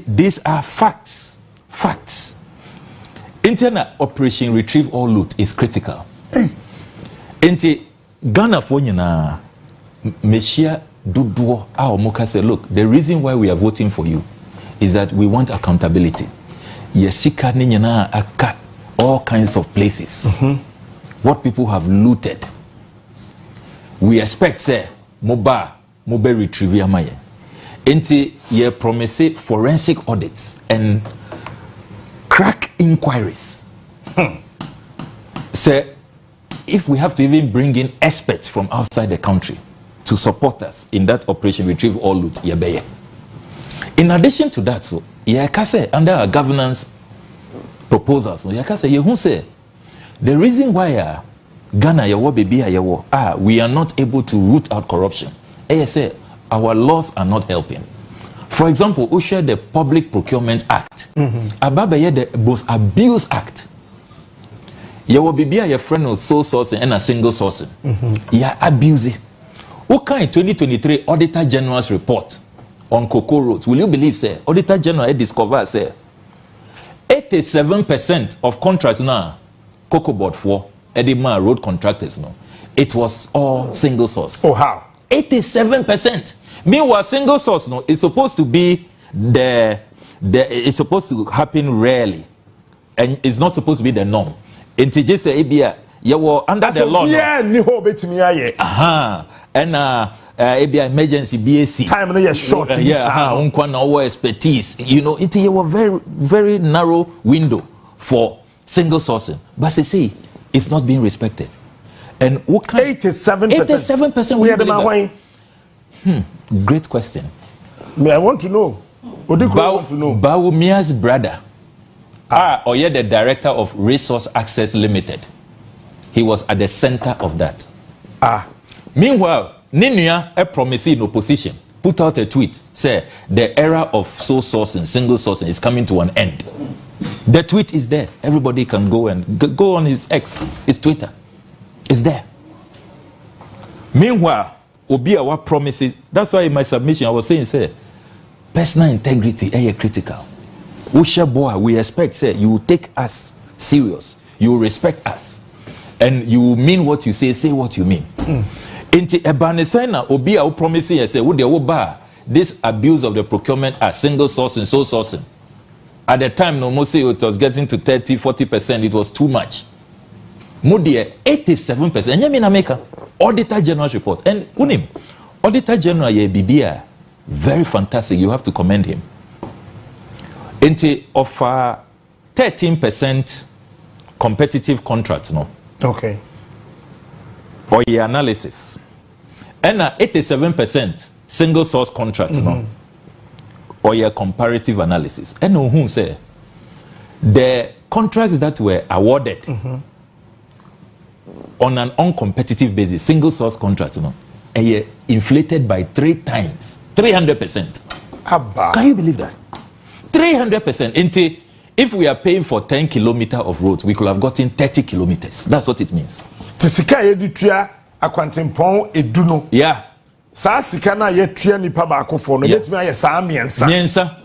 These are facts. Facts. Internet Operation Retrieve or Loot is critical. Ghana for nyina Meshia Duduo our Moka say, look, the reason why we are voting for you is that we want accountability. Yesika ninyana aka all kinds of places. What people have looted. We expect say mobile retrieve amaye. Ye promise forensic audits and crack inquiries. Say if we have to even bring in experts from outside the country to support us in that operation retrieve all loot yebeye. In addition to that, so say under our governance proposals, so say you say the reason why Ghana we are not able to root out corruption. Say our laws are not helping. For example, we share the Public Procurement Act. Ababaye the Most Abuse Act. Your bibia your friend was sole sourcing and a single sourcing. Yeah, abusing. What kind 2023 Auditor General's report on cocoa roads? Will you believe, say, Auditor General discovered, say, 87% of contracts now, cocoa board for Edema road contractors now, it was all single source. Oh, how? 87%. Meanwhile, single source no, it's supposed to be it's supposed to happen rarely, and it's not supposed to be the norm. Integer say ebia you under the law. Yeah, ni ho betimi aye. And ebia emergency BAC. Time no you short. Unkwa na our expertise. You know, it you very very narrow window for single sourcing. But say it's not being respected. And what kind 87%. 87% we are great question. I want to know. Want to know. Bawumia's brother. Or yet the director of Resource Access Limited. He was at the center of that. Meanwhile, Ninia, a promise in opposition, put out a tweet, say the era of sole sourcing, single sourcing is coming to an end. The tweet is there. Everybody can go and go on his Twitter. It's there. Meanwhile, Obiawa promises. That's why in my submission I was saying, say, personal integrity is critical. We expect, say, you will take us serious. You will respect us. And you will mean what you say what you mean. Inti ebanesena Obia promising, say, this abuse of the procurement as single sourcing, sole sourcing. At the time, no more say it was getting to 30-40%. It was too much. Mudie 87%. And you America Auditor General's report. And unim Auditor General ye Bibia very fantastic. You have to commend him. Into of 13% competitive contracts, no. Okay. Or your analysis. And 87% single source contracts, no. Or your comparative analysis. And who say the contracts that were awarded on an uncompetitive basis, single source contract, you know, inflated by 3 times, 300%. Can you believe that? 300%. If we are paying for 10 kilometers of roads, we could have gotten 30 kilometers. That's what it means. Yeah. Sasika na ye tua nipa ba akofo no betimi aye saa miensa.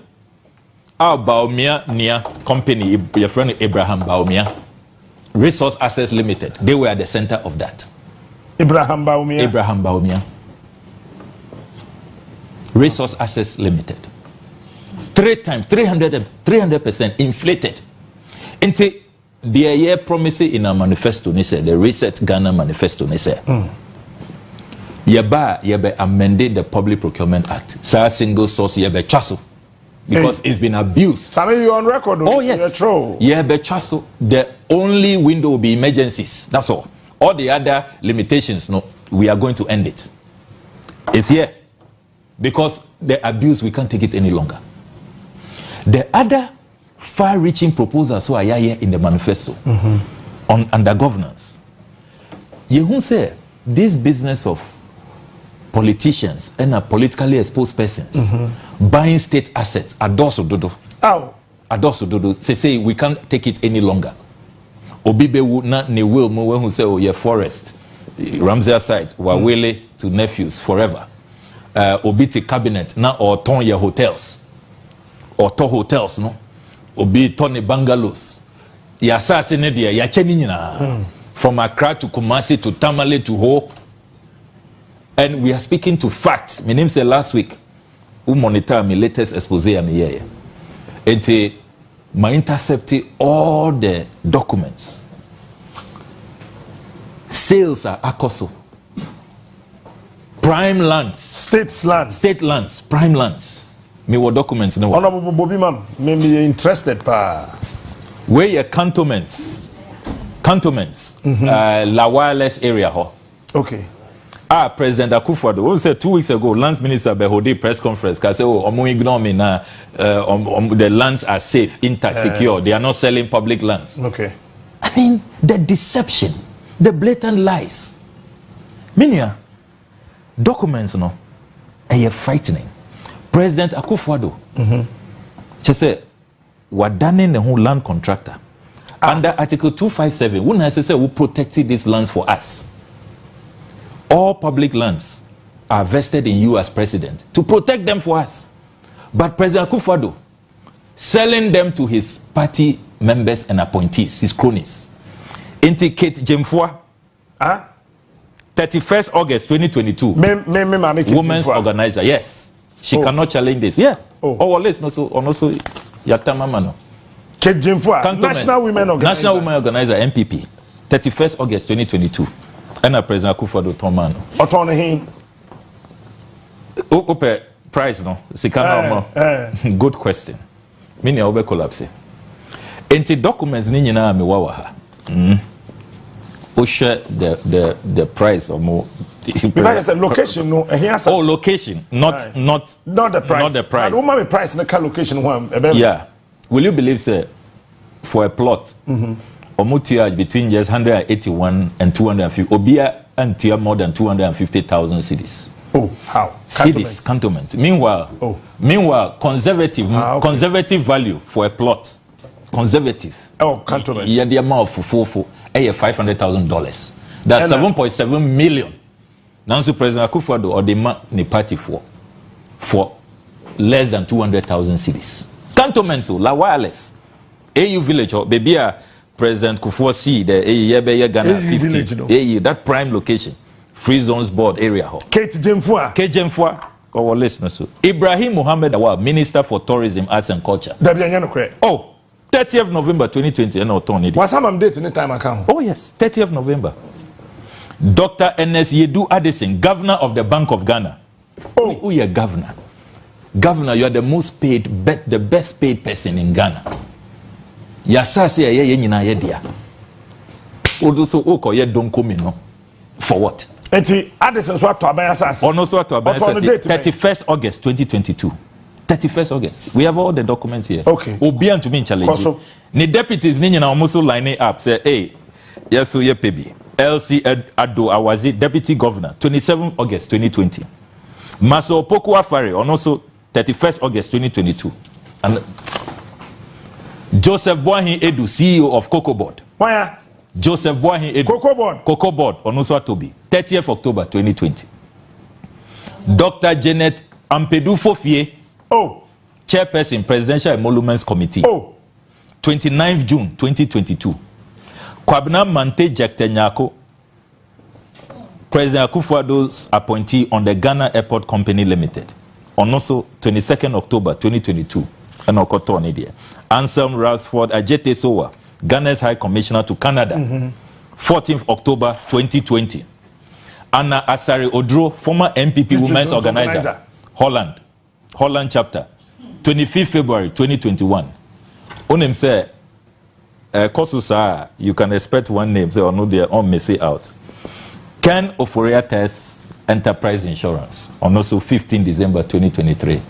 Baumia near company, your friend Abraham Baumia. Resource Access Limited. They were at the center of that. Abraham Baumia. Resource Access Limited. 3 times, 300% inflated. Into the year promising in our manifesto, they said, the Reset Ghana manifesto, they said, Yebe amended the Public Procurement Act. Sa single source Yebe chaso. Because it's been abused. Some of you on record. Oh, yes. Yebe chaso. The only window will be emergencies. That's all. All the other limitations, no, we are going to end it. It's here. because the abuse, we can't take it any longer. The other far-reaching proposals so are here in the manifesto on under governance. You say this business of politicians and politically exposed persons buying state assets Adorye dodo. Adorye dodo. Say we can't take it any longer. Obibewu na ne will mo who say oh yeah forest Ramsey site wawele to nephews forever. Obiti cabinet na or ton your hotels or to hotels no obi ton bungalows ya sase ne dia ya cheni nyina from Accra to Kumasi to Tamale to Ho, and we are speaking to facts. My name said last week who monitor my latest expose am here and my intercepted all the documents. Sales are akoso. Prime lands, state lands, prime lands. Me what documents no. Honorable Bobby Mam, me interested pa. Where your cantonments, La Wireless area ho. Okay. President Akufo-Addo, who said 2 weeks ago, Lands Minister Behode press conference, can say, oh, ignore me now. The lands are safe, intact, secure. They are not selling public lands. Okay. I mean, the deception, the blatant lies. Meaning, documents, no, are frightening. President Akufo-Addo, she said, we're done in the whole land contractor. Under Article 257, who necessarily will protect these lands for us. All public lands are vested in you as president to protect them for us. But President Akufo-Addo selling them to his party members and appointees, his cronies. Indicate Jemfua, 31st August 2022. Women's organizer, yes. She cannot challenge this. Yeah. Let's no so Yatama Mano. National Women Organizer. National Women Organizer, NPP. 31st August 2022. And President Akufo-Addo Tomano. Autonomy. Ope price no. Good question. Mini obe collapse. Enti documents ni nyina me wawa ha. Share the price of more. Because location no. Location, not the price. Not the price. And what price na location one. Yeah. Will you believe say for a plot? Omutia between just 181 and 250. Obia and tier more than 250,000 cities. Oh, how? Cities, cantonments. Meanwhile, conservative value for a plot. Conservative. Oh, cantonments. Yeah, the amount of $500,000. That's 7.7 million. Now, so President Akufo-Addo or the man in the party for less than 200,000 cities. Cantonments, La Wireless, AU Village, or baby. President Kufuor the Ghana 50. That prime location, Free Zones Board area. Kate Jemfua, our listeners. Ibrahim Mohammed Awad, Minister for Tourism, Arts and Culture. 30th November 2020. What's some date in the time account? Oh yes, 30th November. Dr. Asiedu Nketia, Governor of the Bank of Ghana. Who you governor? Governor, you are the most paid, the best paid person in Ghana. Yasase ye nyina ye dia. Odoso oko ye don komi no. For what? Enti Addison so to aban asase. Ono so to aban asase. 31st August 2022. 31st August. We have all the documents here. Okay. Obi and to me challenge. Ni deputies ni nyina almost lining up say, "Hey, yes so ye pebi. LC Ado Awazi, Deputy Governor, 27th August 2020. Maso Opoku Afare, on also 31st August 2022. And Joseph Boahin Edu, CEO of Cocoa Board. Why? Joseph Boahin Edu. Cocoa Board, on also Toby, 30th October 2020. Dr. Janet Ampedu Fofie, Chairperson, Presidential Emoluments Committee, 29th June 2022. Kwabena Mante Jektenyako, President Akufo-Addo's appointee on the Ghana Airport Company Limited, on also 22nd October 2022, and Okoto Nidia. Anselm Rasford Ajete Sowa, Ghana's High Commissioner to Canada, 14th October 2020. Anna Asari Odro, former NPP Women's Organizer, Holland chapter, 25th February 2021. Onem say, Kosusa, you can expect one name, say, or no, they are all messy out. Ken Oforia Tess Enterprise Insurance on also 15 December 2023.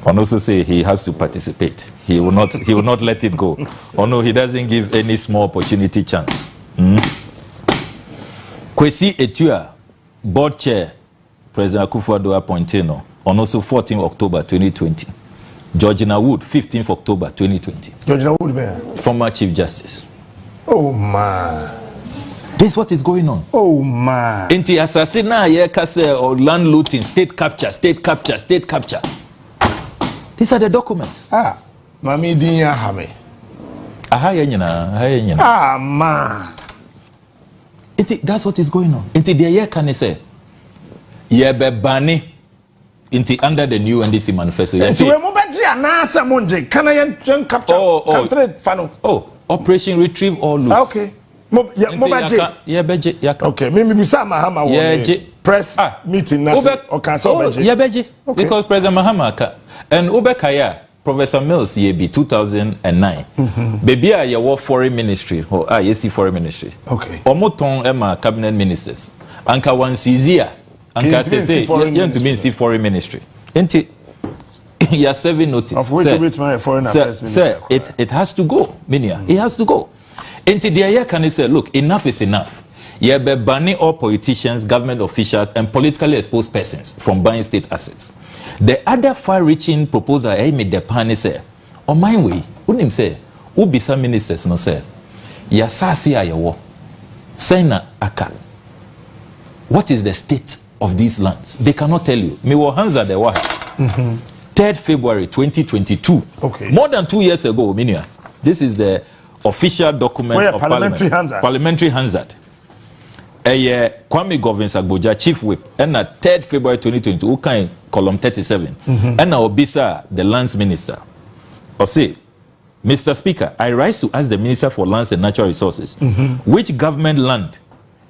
On also say he has to participate. He will not let it go. Or no, he doesn't give any small opportunity chance. Kwesi Etua, board chair, President Akufo-Addo appointed on also 14 October 2020. Georgina Wood, 15th October 2020. Georgina Wood, man. Former Chief Justice. Oh, man. This is what is going on. Oh, man. Inti assassin na ye kase or land looting, state capture. These are the documents. Mami dinya hame. Aha man. Inti, that's what is going on. Inti the year can say ye be bani inti under the new NDC manifesto. So we mo beji anasa monje can I capture country fano. Oh, Operation Retrieve All Loot. Okay. Okay, maybe bisa Mahama press meeting or cancel beji. Because President Mahama and Ubekaya Professor Mills yebi 2009. Baby a your foreign ministry or yes foreign ministry. Okay. Omoton Emma cabinet ministers. Anka one sizia. Anka say you to be foreign ministry. Enti you are serving notice. Of which my foreign affairs minister. It has to go, Minia. It has to go. Into the year can say, look, enough is enough. You be banning all politicians, government officials, and politically exposed persons from buying state assets. The other far-reaching proposal I made the pan say, on my way, unim say, ubisa ministers no say, ya sasi ayawo, sena aka. What is the state of these lands? They cannot tell you. Me wa hanza de waha. 3rd February 2022. Okay. More than 2 years ago, Minia. This is the official document of Parliamentary Parliament. Parliamentary Hansard. Kwame Govins Agboja, Chief Whip, and 3rd February 2022, Ukain, column 37. And Obisa, the Lands Minister. Or say, Mr. Speaker, I rise to ask the Minister for Lands and Natural Resources, which government land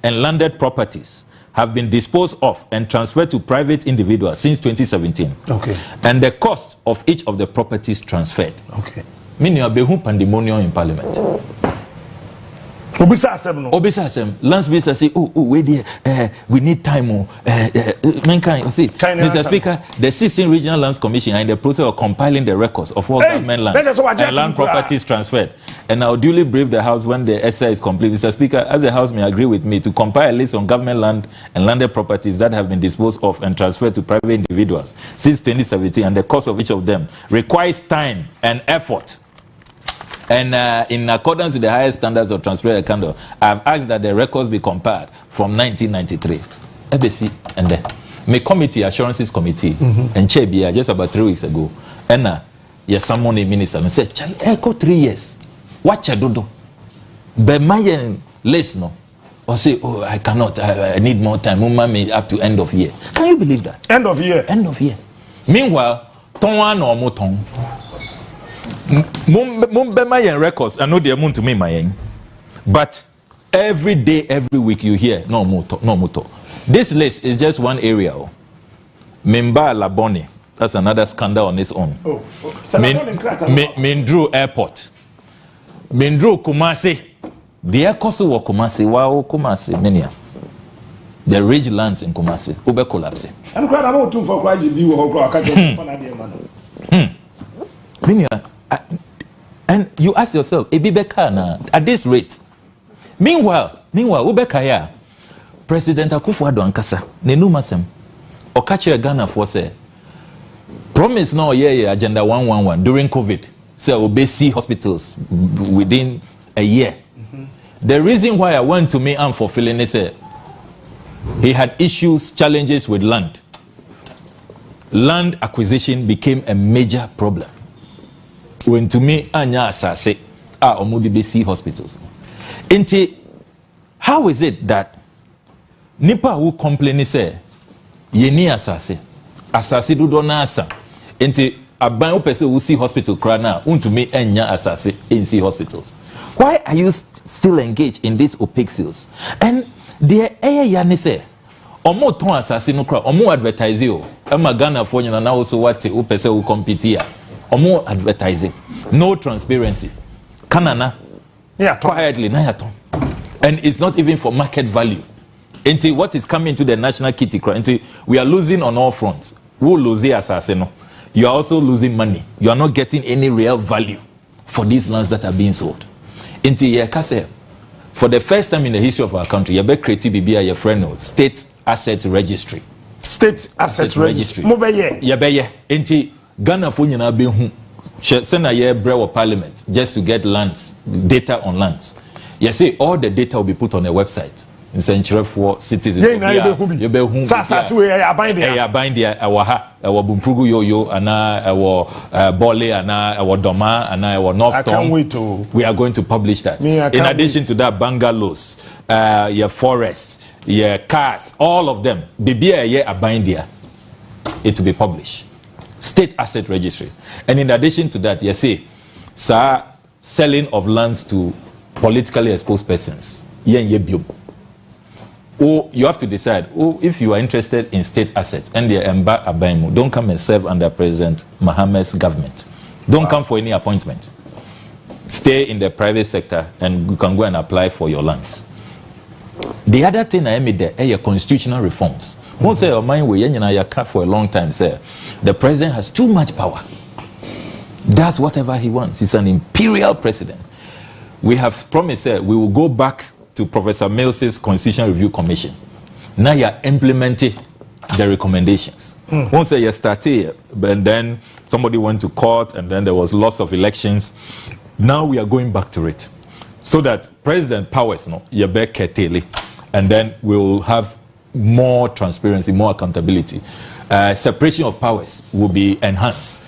and landed properties have been disposed of and transferred to private individuals since 2017. Okay. And the cost of each of the properties transferred. Okay. Meaning you have pandemonium in Parliament. Obisa Asem. Lance Minister say, wait there, we need time. Mankind, see, Mr. Speaker, the 16 Regional Lands Commission are in the process of compiling the records of all government lands and land properties transferred. And I'll duly brief the House when the essay is complete. Mr. Speaker, as the House may agree with me to compile a list on government land and landed properties that have been disposed of and transferred to private individuals since 2017, and the cost of each of them requires time and effort. And in accordance with the highest standards of transparent candor, I've asked that the records be compiled from 1993. ABC and then my committee, Assurances Committee, and Chebia just about 3 weeks ago. And yes, someone a minister and said, Charlie, echo 3 years. Watch a dodo. But my list no. Or say, I cannot, I need more time. Mumma up to end of year. Can you believe that? End of year. End of year. Meanwhile, Tonwan or Motong. Mumbe records, I know they are to me my but every day, every week you hear no moto. This list is just one area. Mimba Laboni, that's another scandal on its own. Mindru Airport, Mindru Kumasi, the Aircosu wa Kumasi, wow Kumasi, Minia. The rich lands in Kumasi, Ube collapse. I'm glad I'm too for Minia. And you ask yourself, at this rate. Meanwhile, Ubekaya, President Akufo-Addo ankasa, Nenumasem, Okachire Ghana for say, promise now, Agenda 111 during COVID, say obese hospitals within a year. The reason why I went to me and for feeling is he had issues, challenges with land. Land acquisition became a major problem. When to me anya asase omudibesi hospitals. Enti, how is it that nipa who complain say yeni asase do na asa. Enti aban person who see hospital kra na unto me anya asase in see hospitals. Why are you still engaged in these opaque sales? And the yani say omo ton asase no kra omo advertise o e Ghana for nyina na also what o person who compete here. More advertising, no transparency. Kanana, quietly, and it's not even for market value. Until what is coming to the national kitty cry, until we are losing on all fronts. Who lose assassin? You are also losing money. You are not getting any real value for these lands that are being sold. Until you for the first time in the history of our country, you be creative BBI your friend state asset registry. State asset registry. Mobeye. Yabeye. Until Ghana for you be who send a year brew parliament just to get lands, data on lands. You say all the data will be put on a website. In Century for citizens. You be who. Sasu I bind there. Our Bumpugu yo our Bole our Doma our North Tom. We are going to publish that. In addition to that, bungalows, your forests, your cars, all of them. I bind there. It will be published. State asset registry. And in addition to that, you see, selling of lands to politically exposed persons. Or you have to decide if you are interested in state assets and they embark Abaimu, don't come and serve under President Mohammed's government. Don't come for any appointment. Stay in the private sector and you can go and apply for your lands. The other thing I made there are constitutional reforms. Won't say mind we for a long time, sir. The president has too much power. Does whatever he wants. He's an imperial president. We have promised we will go back to Professor Mills's Constitutional Review Commission. Now you are implementing the recommendations. Once you started, but then somebody went to court and then there was loss of elections. Now we are going back to it. So that President powers, and then we will have more transparency, more accountability. Separation of powers will be enhanced.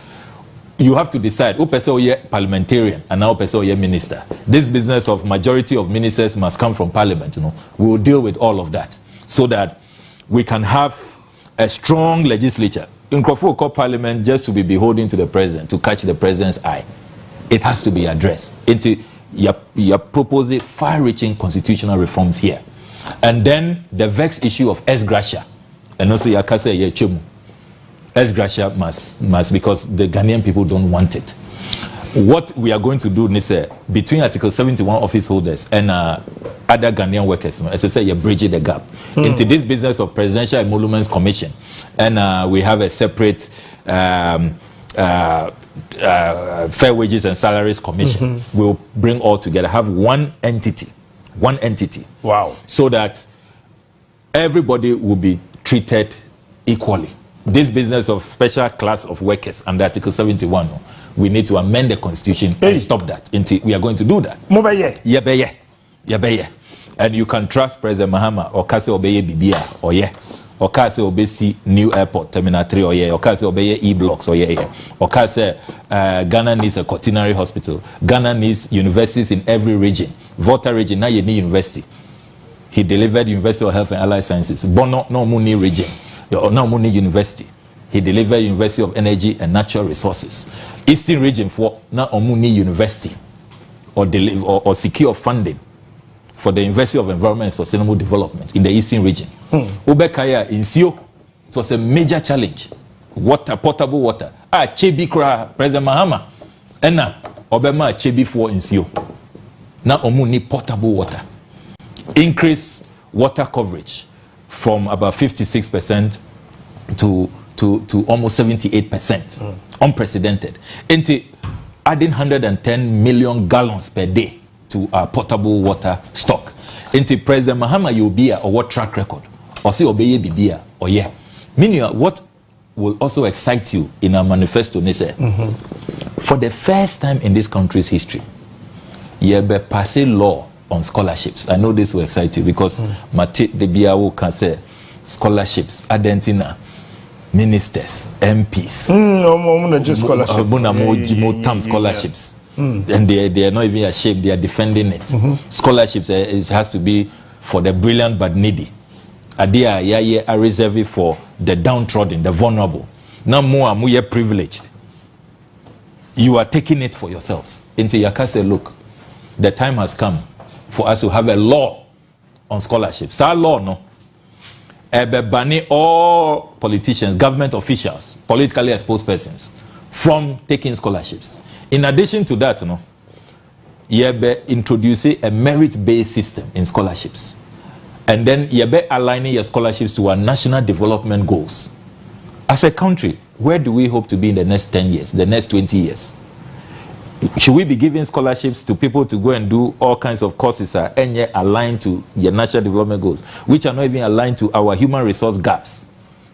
You have to decide who person is parliamentarian and now person is minister. This business of majority of ministers must come from parliament. We will deal with all of that so that we can have a strong legislature. In Crawford Parliament, just to be beholden to the president, to catch the president's eye, it has to be addressed. You're proposing far-reaching constitutional reforms here, and then the vexed issue of ex gratia, and also Yakase ex gratia must because the Ghanaian people don't want it. What we are going to do is between Article 71 office holders and other Ghanaian workers, as I say, you bridge the gap into this business of Presidential Emoluments Commission, and we have a separate Fair Wages and Salaries Commission. We'll bring all together, have one entity. Wow! So that everybody will be treated equally. This business of special class of workers under Article 71, we need to amend the constitution and stop that. We are going to do that. And you can trust President Mahama or Kase Obeye Bibia or Kase Obesi New Airport Terminal 3 or Kase Obeye E-Blocks or Kase Ghana needs a quaternary hospital. Ghana needs universities in every region. Volta region, now you need university. He delivered University of Health and Allied Sciences. Bono, no Muni region. Now Muni University. He delivered University of Energy and Natural Resources. Eastern region for now Omuni University or secure funding for the University of Environment and Sustainable Development in the Eastern region. Ubekaya in Sio, it was a major challenge. Water, potable water. Chebi Kra, President Mahama. And now Obama Chebi for in Sio. Now Omuni potable water. Increase water coverage from about 56% to almost 78%. Unprecedented. And adding 110 million gallons per day to our potable water stock. And President Mahama Yobia or what track record? Or say Obeye Bibia or yeah. Meaning what will also excite you in our manifesto, for the first time in this country's history, you have passed a law on scholarships. I know this will excite you because Mate de Biawo can say scholarships, Argentina, ministers, MPs, scholarships, and they are not even ashamed. They are defending it. Scholarships, it has to be for the brilliant but needy. Adia are reserved for the downtrodden, the vulnerable. Now more privileged. You are taking it for yourselves. Into Yakase, look, the time has come for us to have a law on scholarships. Our law, no. Banning all politicians, government officials, politically exposed persons from taking scholarships. In addition to that, introducing a merit-based system in scholarships. And then you be aligning your scholarships to our national development goals. As a country, where do we hope to be in the next 10 years, the next 20 years? Should we be giving scholarships to people to go and do all kinds of courses and yet aligned to your national development goals, which are not even aligned to our human resource gaps?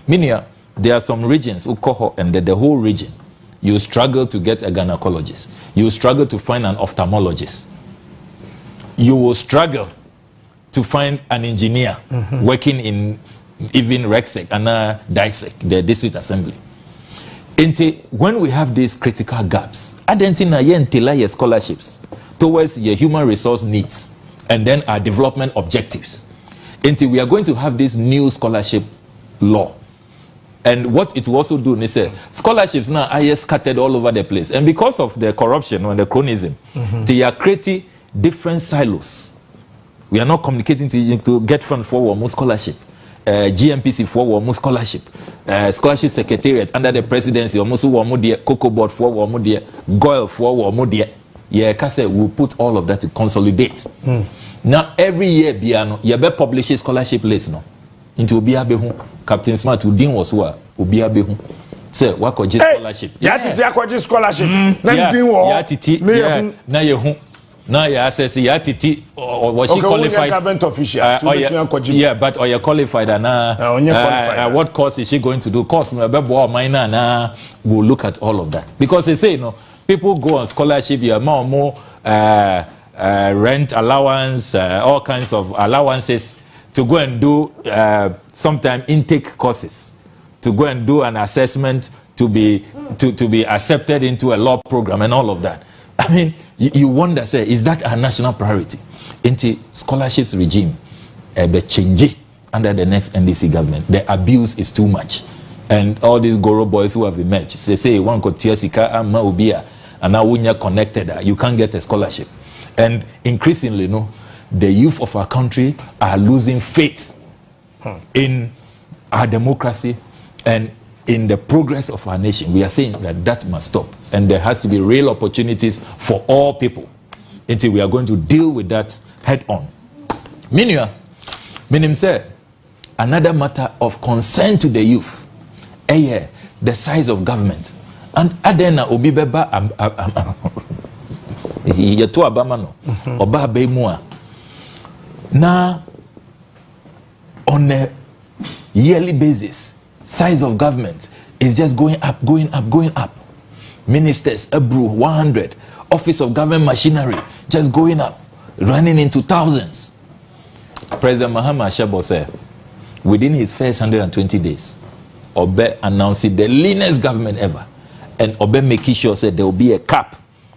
Meaning, there are some regions, Ukoho, and the whole region, you struggle to get a gynecologist. You struggle to find an ophthalmologist. You will struggle to find an engineer working in even RECSEC and DISEC, the district assembly. When we have these critical gaps, your scholarships towards your human resource needs and then our development objectives. We are going to have this new scholarship law. And what it will also do, they say, scholarships now are scattered all over the place. And because of the corruption and the cronyism, they are creating different silos. We are not communicating to get funds for more scholarship. GMPC for more scholarship. Scholarship Secretariat under the presidency, almost one more Cocoa Board for one more GOIL for one more Yeah, Kase will put all of that to consolidate. Now, every year, Biano, you better publish a scholarship list no. Into Obiabehu, Captain Smart, who didn't was who Obiabehu. Say, what could scholarship? Yatiti scholarship. Now you now you assess Yatiti or was she qualified? Government official. Yeah, but are you qualified and what course is she going to do? Course no minor will look at all of that. Because they say, people go on scholarship, you have more rent allowance, all kinds of allowances to go and do sometime intake courses, to go and do an assessment to be accepted into a law program and all of that. I mean, you wonder, say, is that a national priority? Into scholarships regime, the change under the next NDC government, the abuse is too much, and all these Goro boys who have emerged, say one could tear sika and maubia, and now when you're connected, you can't get a scholarship, and increasingly, the youth of our country are losing faith in our democracy and in the progress of our nation. We are saying that must stop, and there has to be real opportunities for all people until we are going to deal with that head on. Meaning say another matter of concern to the youth, the size of government, and adena obibeba yeto abamano oba bemua. Now, on a yearly basis, size of government is just going up. Ministers, Ebru, 100. Office of Government Machinery, just going up, running into thousands. President Mahama Ashebo said, within his first 120 days, Obe announcing the leanest government ever. And Obe making sure said there will be a cap.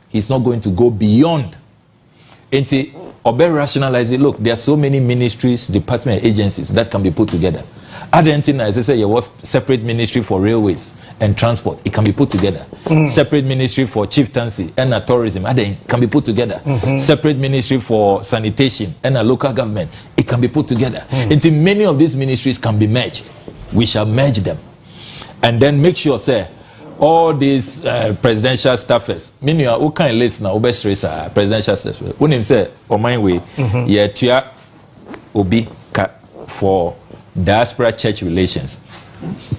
He's not going to go beyond. Obe rationalize it. Look, there are so many ministries, department, agencies that can be put together. Argentina, as I say, there was separate ministry for railways and transport. It can be put together. Separate ministry for chieftaincy and tourism. It can be put together. Separate ministry for sanitation and a local government. It can be put together. Until many of these ministries can be merged. We shall merge them. And then make sure, say, all these presidential staffers, meaning who can list now, presidential staffers. When him say, on my way, yeah, tia obi for diaspora church relations,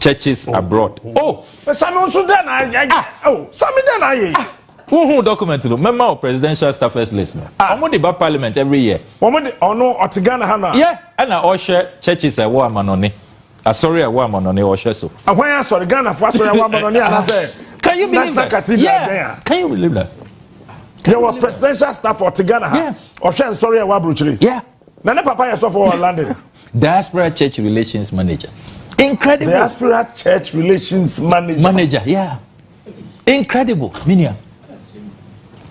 churches abroad. Who document it? Member of presidential staffers list. I'm on the parliament every year. Yeah, and I all share churches I want manoni. Sorry, I want money or so. And when I saw the Ghana for can you believe that? Yeah. Can you believe that? There were presidential staff for Tigana. Yeah. Or sorry, I want brutality. Yeah. Nana Papa is for London. Diaspora Church Relations Manager. Incredible. Diaspora Church Relations Manager. Yeah. Incredible. Minia.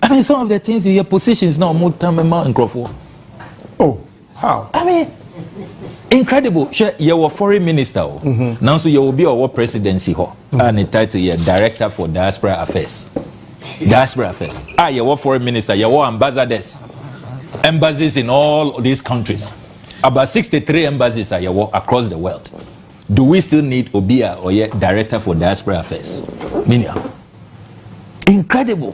I mean, some of the things you hear positions now, more time and Crawford. Oh, how? I mean, incredible. You were foreign minister. Now, so you will be our presidency. And the title here, Director for Diaspora Affairs. Diaspora Affairs. You were foreign minister. You were ambassadors. Embassies in all these countries. About 63 embassies are across the world. Do we still need Obia or yet Director for Diaspora Affairs? Minia. Incredible.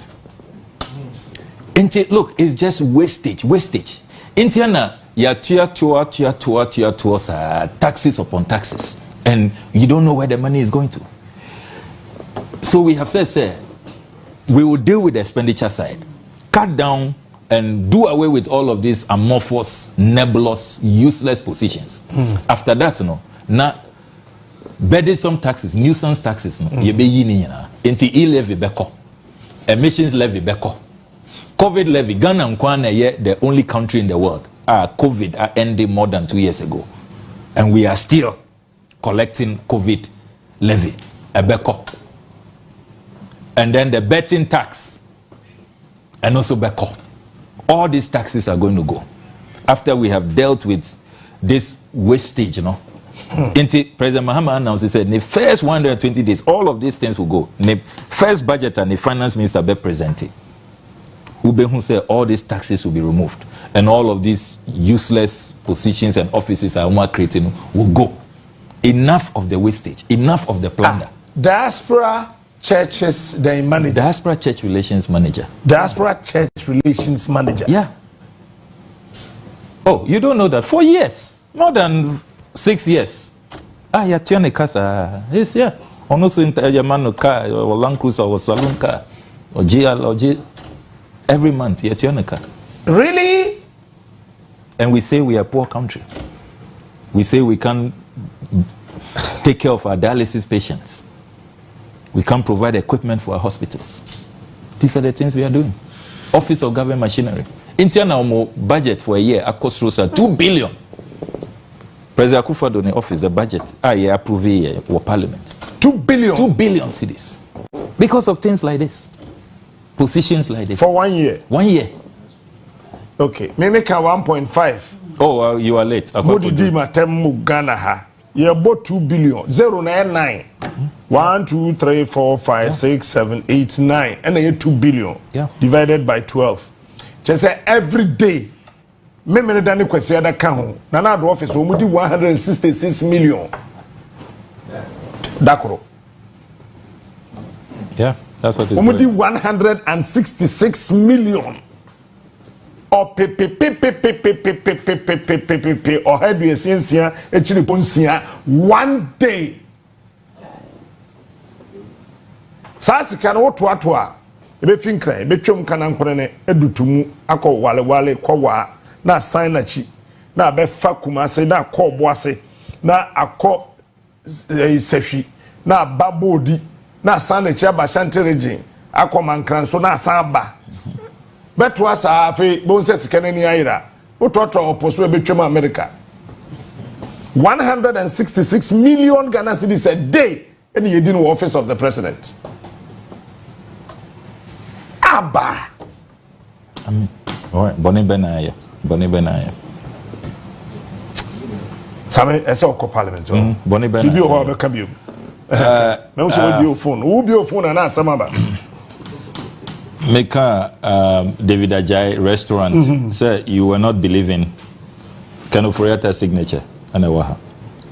Look, it's just wastage. Intiana, ya tua taxes upon taxes, and you don't know where the money is going to. So we have said, sir, we will deal with the expenditure side, cut down and do away with all of these amorphous, nebulous, useless positions. After that, now burdensome taxes, nuisance taxes, you be into e-levy beko, emissions levy beko, COVID levy. Ghana and Kwana, the only country in the world. COVID ended more than 2 years ago, and we are still collecting COVID levy, beko. And then the betting tax, and also beko. All these taxes are going to go after we have dealt with this wastage, President Mahama announced, he said, in the first 120 days, all of these things will go. In the first budget and the finance minister be presented. Ube said all these taxes will be removed, and all of these useless positions and offices I want creating will go. Enough of the wastage, enough of the plunder. Diaspora churches, the manager. Diaspora church relations manager. Diaspora church relations manager. Yeah. Oh, you don't know that? 4 years, more than 6 years. Yeah, Tione Casa. Yes, yeah. Also in Yamano car, or Land Cruiser, or Saloon car, or GL, or G. Every month, yeah, Tione car. Really? And we say we are a poor country. We say we can't take care of our dialysis patients. We can't provide equipment for our hospitals. These are the things we are doing. Office of Government Machinery. Internal budget for a year, cost Rosa 2 billion. President Akufo-Addo in the office, the budget, approved for Parliament. 2 billion? 2 billion cedis. Because of things like this. Positions like this. For 1 year? 1 year. Okay. Maybe 1.5. Oh, you are late. Modidi Matemu Ghana ha. You about 2 billion. 099. 1, 2, 3, 4, 5, 6, 7, 8, 9. And then you 2 billion. Yeah. Divided by 12. Just say every day. Memene dani kwesi ada ka ho. Na na do office o mudi 166 million. Dakoro. Yeah, that's what it's o mudi 166 million. Or or head we sensia echiri ponsia 1 day. Sasika no to a ebe finkra ebe twom kana nkore ne edutumu akọ wale kwa na sign na chi na be fa kumase na akọ boase na akọ sehwi na babodi na sign na chi abashante region akọ mankran so na san ba beto asa afi bonse sikane ni ayira utoto oposo ebe twom America 166 million Ghana cedis a day in the Edin office of the president. Abba. All right, Bonnie Benaya. Same ese okọ parliament. Bonnie Benaya. You be o be come you. Me so be o phone. Who be o phone na asama ba. Meka David Ajay restaurant. Sir, you were not believing Kanoforiata's signature. Anawaha.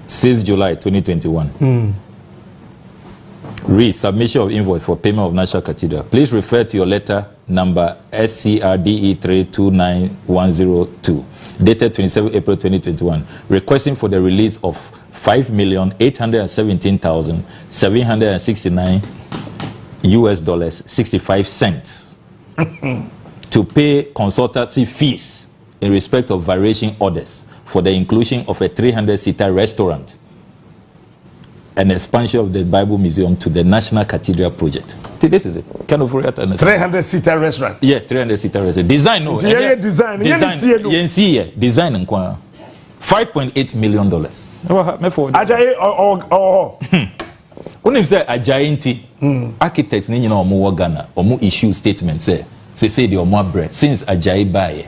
6 July 2021. Submission of invoice for payment of National Cathedral. Please refer to your letter number SCRDE 329102, dated 27 April 2021, requesting for the release of $5,817,769 $65 to pay consultancy fees in respect of variation orders for the inclusion of a 300-seater restaurant and expansion of the Bible Museum to the National Cathedral project. This is it. 300-seater restaurant. Yeah, 300-seater restaurant. Design, no. Yeah, design. Design. 5.8 million dollars. Ajayi When say Ajayi architects ni nyina omo Ghana, omo issue statement say the omo bread since Ajayi buy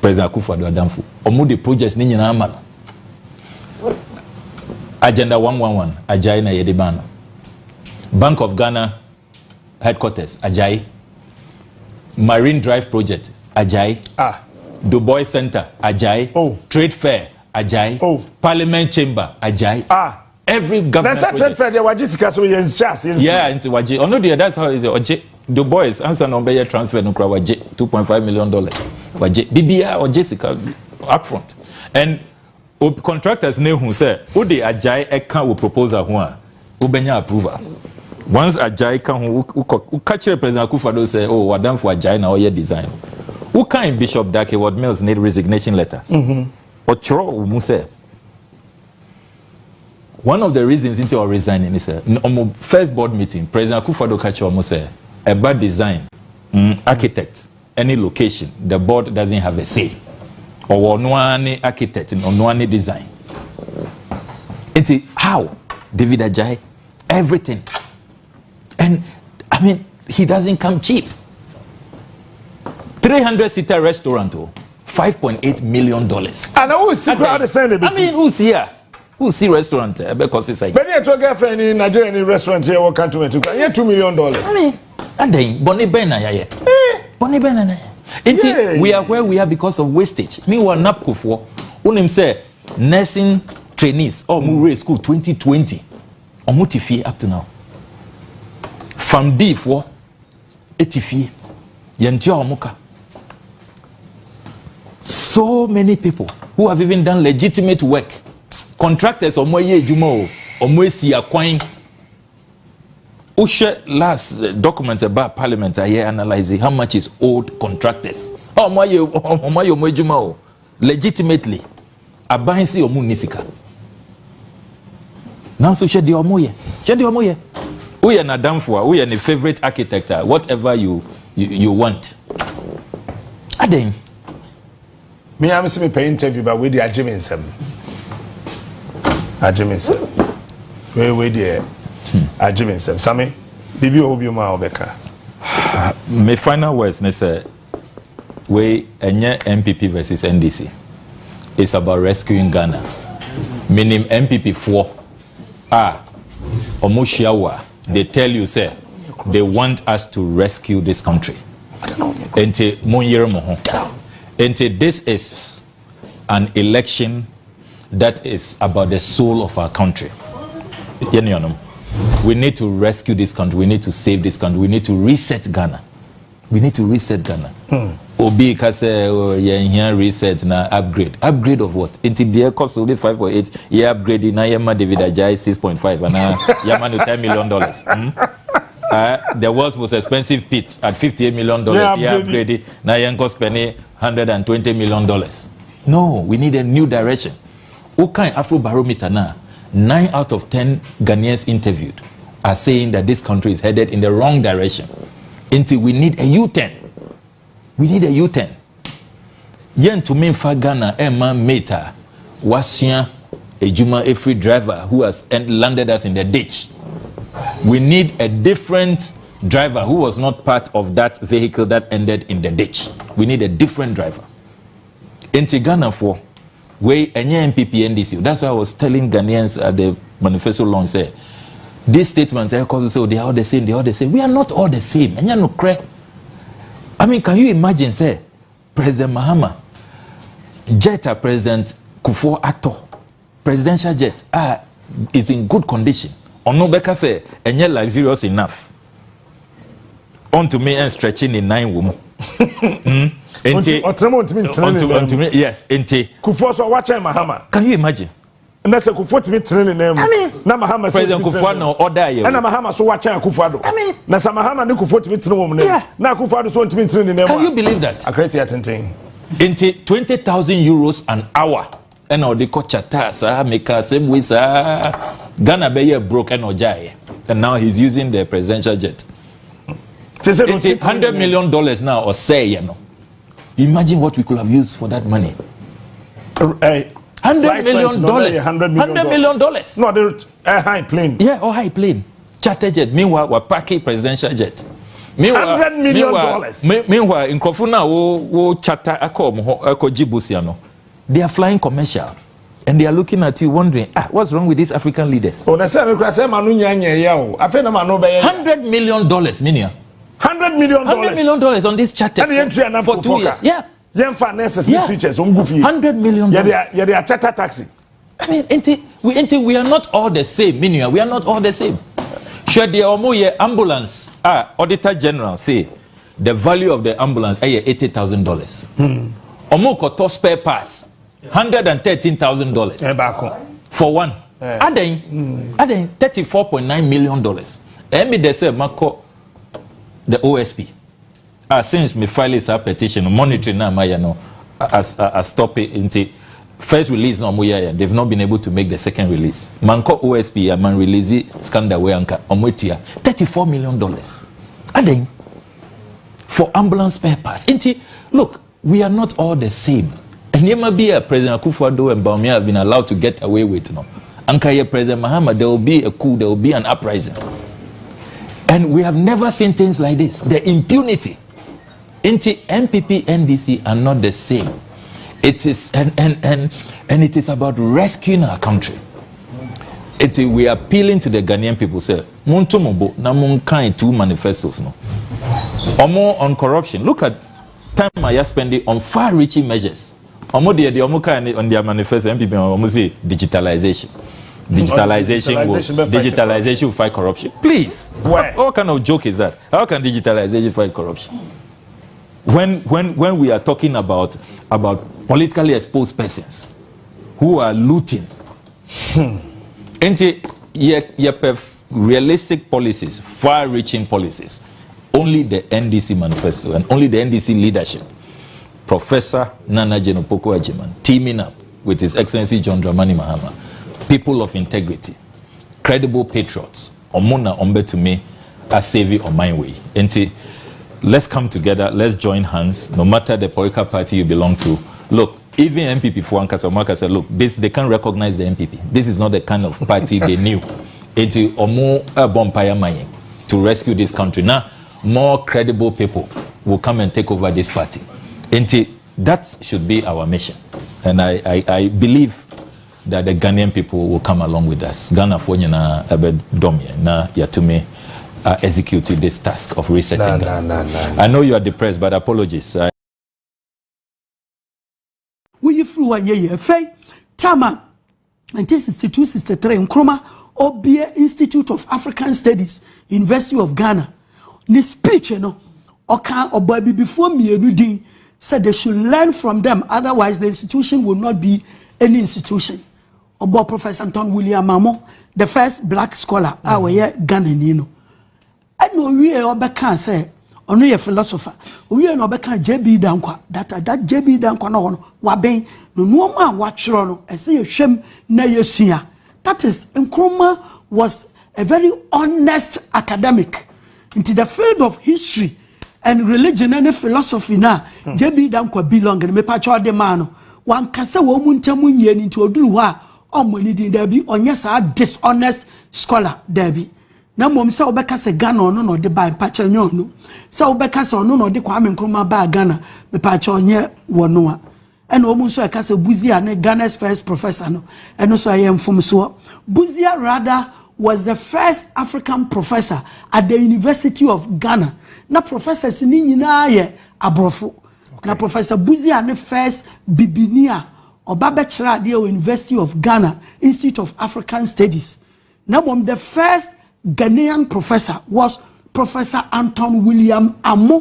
President Akufo-Addo Adamfo. Omo the projects ni nyina amana. Agenda 111, Ajayi na Yedibana. Bank of Ghana headquarters, Ajayi. Marine Drive project, Ajayi. Dubois Center, Ajayi. Trade Fair, Ajayi. Parliament Chamber, Ajayi. Every government. That's a trade fair. There was just yeah, into Waji. Oh no, dear, that's how it is. Dubois answer number transfer no crowd $2.5 million. Waji. BBA or Jessica. up front. And contractors know who say, "Oh, the Adorye account will propose a one, Ubenya approval." Once Adorye can who catch the President Akufo-Addo say, "Oh, what done for Adorye now? Your design." Who can Bishop Dake what Mills need resignation letter? Or Choro Umuse. One of the reasons into our resigning is on my first board meeting, President Akufo-Addo catch Umuse a bad design, architect, any location, the board doesn't have a say. Or Onua architect in Onua design. It's how David Adorye, everything. And I mean, he doesn't come cheap. 300-seater restaurant, $5.8 million. And who's I mean, who's here? Who's see restaurant? Because it's like. But you have a girlfriend in Nigerian restaurant here. What can't you do? You $2 million. I mean, and then Bonnie Ben, Bonnie Ben, we are where we are because of wastage. Me wa napko for. Unim say nursing trainees or Murray School 2020. Omutifi up to now. From D4, Etifi, Yantia Omuka. So many people who have even done legitimate work. Contractors Omoye Jumo, Omoye Siakwine. Ushe last document about Parliament are here analyzing how much is owed contractors. Omoye Jumo, legitimately. Abainsi Omu Nisika. Now so shedi Omoye. We are not done for. We are the favorite architect. Whatever you want. Ading. Me, I'm seeing me interview, but with the Ajimin we there. Ajimin Sammy, Bibi Obioma Obeka. My final words, Nessa. We NPP versus NDC. It's about rescuing Ghana. Meaning MPP 4. Omushiawa. They tell you, say, they want us to rescue this country. And this is an election that is about the soul of our country. We need to rescue this country. We need to save this country. We need to reset Ghana. Obi kase here reset na upgrade. Upgrade of what? Into the cost of 5.8. Yeah, upgrade na yama David Adorye 6.5 and yama no $10 million. The world's most expensive pit at $58 million. Yeah, upgrade na yanko spending $120 million. No, we need a new direction. Okay, Afro Barometer now. 9 out of 10 Ghanaians interviewed are saying that this country is headed in the wrong direction. Until we need a U-turn. We need a U-turn. Yen to me for Ghana, Emma Meta, Wasian, a Juma Efri driver who has landed us in the ditch. We need a different driver who was not part of that vehicle that ended in the ditch. We need a different driver. In Ghana for way NPP NDC. That's why I was telling Ghanaians at the manifesto launch, say, this statement, they are all the same, they are all the same. We are not all the same. I mean, can you imagine, say, President Mahama, jet President Kufuor-Addo, presidential jet, is in good condition. Onubeka say, and yet luxurious enough. On to me and stretching in 9 women. Yes, Kufuor so watch Mahama. Can you imagine? And that's a Kufuor to me training name. I mean, na Mahama President Kufuor no order you. And Mahama so watch Kufuor. I mean, na sa Mahama ni Kufuor to me training name. Yeah. Na Kufuor so to me training name. Can you believe that? I create attention. Into 20,000 euros an hour. And all the coachata, make us same with Ghana Bayer broke and Ojai. And now he's using the presidential jet. $100 million now, or say, you know. Imagine what we could have used for that money. $100 million. $100 million. No, the high plane. Yeah, or high plane. Charter jet. Meanwhile, we're packing presidential jet. $100 million. Meanwhile, in Kofuna, wo charter ako Jibusiano. They are flying commercial. And they are looking at you wondering, what's wrong with these African leaders? $100 million, Minia. $100 million. $100 million on this charter for 2 years. Yeah. Teachers, $100 million. Yeah, they are charter taxi. I mean, we are not all the same, Minia. We are not all the same. Should the Omoye ambulance, Auditor General say the value of the ambulance is $80,000. Omo koto spare parts $113,000 for one. Aden $34.9 million. Emi they say mako the OSP. Since me file this petition, monitoring na maya no as stop it into first release no moya. They've not been able to make the second release. Manko OSP man release scandal we anka omwetia $34 million. Aden for ambulance spare parts. Look, we are not all the same. And you might be a President Akufo-Addo and Bawumia have been allowed to get away with no. Anka President Mahama, there will be a coup, there will be an uprising. And we have never seen things like this. The impunity. NPP, NDC are not the same. It is and it is about rescuing our country. We are appealing to the Ghanaian people. Say, Muntumobo na munkai two manifestos no. Omo on corruption. Look at time I are spending on far-reaching measures. Omo the omo kind on their manifesto. NPP omo say digitalization. Digitalization will fight corruption. Please. What kind of joke is that? How can digitalization fight corruption? When we are talking about politically exposed persons who are looting, realistic policies, far-reaching policies, only the NDC manifesto and only the NDC leadership, Professor Nana Jenopoko Ajiman, teaming up with His Excellency John Dramani Mahama, people of integrity, credible patriots, Omona Ombe to me, Asiedu on my way. Let's come together, let's join hands, no matter the political party you belong to. Look, even NPP for Ankasa said, look, they can't recognize the NPP. This is not the kind of party they knew. It's Omo Bompire Maying to rescue this country. Now, more credible people will come and take over this party. That should be our mission. And I believe that the Ghanaian people will come along with us. Ghana for na Abedomye na Yatume executed this task of resetting Ghana. I know you are depressed, but apologies. We through 1 year, Tama, 1962-63, Nkrumah, Obie Institute of African Studies, University of Ghana. Ni speech, you know, Obabi before me, said they should learn from them, otherwise the institution will not be any institution. Obo Professor Anton William Mamo, the first black scholar, our Ghanaian, you know. I know we are Obeka say, only a philosopher. We are not Obeka JB Dankwa. That JB Dankwa no waben no man watch rono. I say a shame na yesia. That is, Nkrumah was a very honest academic into the field of history and religion and philosophy. Now, JB Dankwa belong and me pacho de mano. One kasa wo muntemu yen into oduwa or money there be on yes a dishonest scholar there be. Na mom say obeka se Ghana ono no de ba pacha nyono. Say obeka se ono no de Kwame Nkrumah ba Ghana me pacha onye wono a. And omu so eka se Buzia ne Ghana's first professor no. And so I am from so Buzia rather was the first African professor at the University of Ghana. Na professors ni nyina ye abrofo. Na Professor Buzia ne first Bibinia Oba Bachelor at the University of Ghana Institute of African Studies. Na mom the first Ghanaian professor was Professor Anton William Amo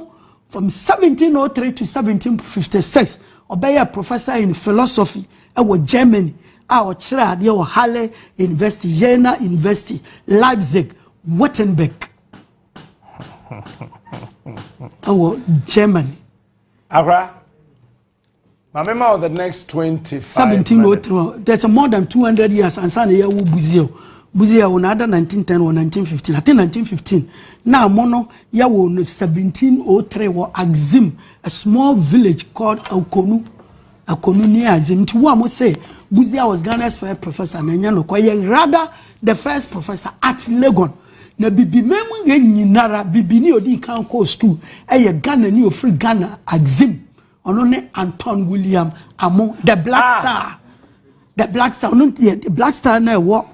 from 1703 to 1756. Obey professor in philosophy at Germany. Our child, your Halle University, Jena University, Leipzig, Wittenberg. Our Germany. Ara, my memory of the next 25 1703. That's more than 200 years. And son here who Buzio. Buzia on either 1910 or 1915. I think 1915. Now mono ya won 1703 or Axim, a small village called Okonu. Okonu near Axim. To one must say Buzia was Ghana's first professor and rather the first professor at Legon. Na bibi memu nyinara bibi ni odi kan ko school e Ghana ni ofri Ghana Axim. Ono ne Anton William Amo the Black Star. The Black Star no the Black Star na wo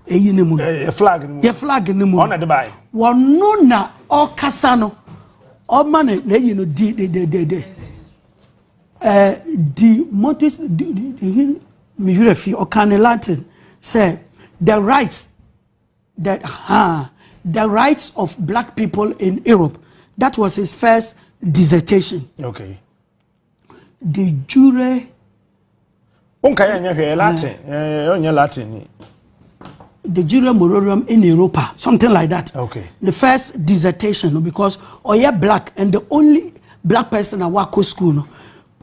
a flag ni mu on the buy one no na o kasa no o man na you know the motus the me o can Latin say the rights that the rights of black people in Europe. That was his first dissertation. Okay. De jure Latin. The Jura Mororium in Europa, something like that. Okay. The first dissertation, because you're black and the only black person at Wako school,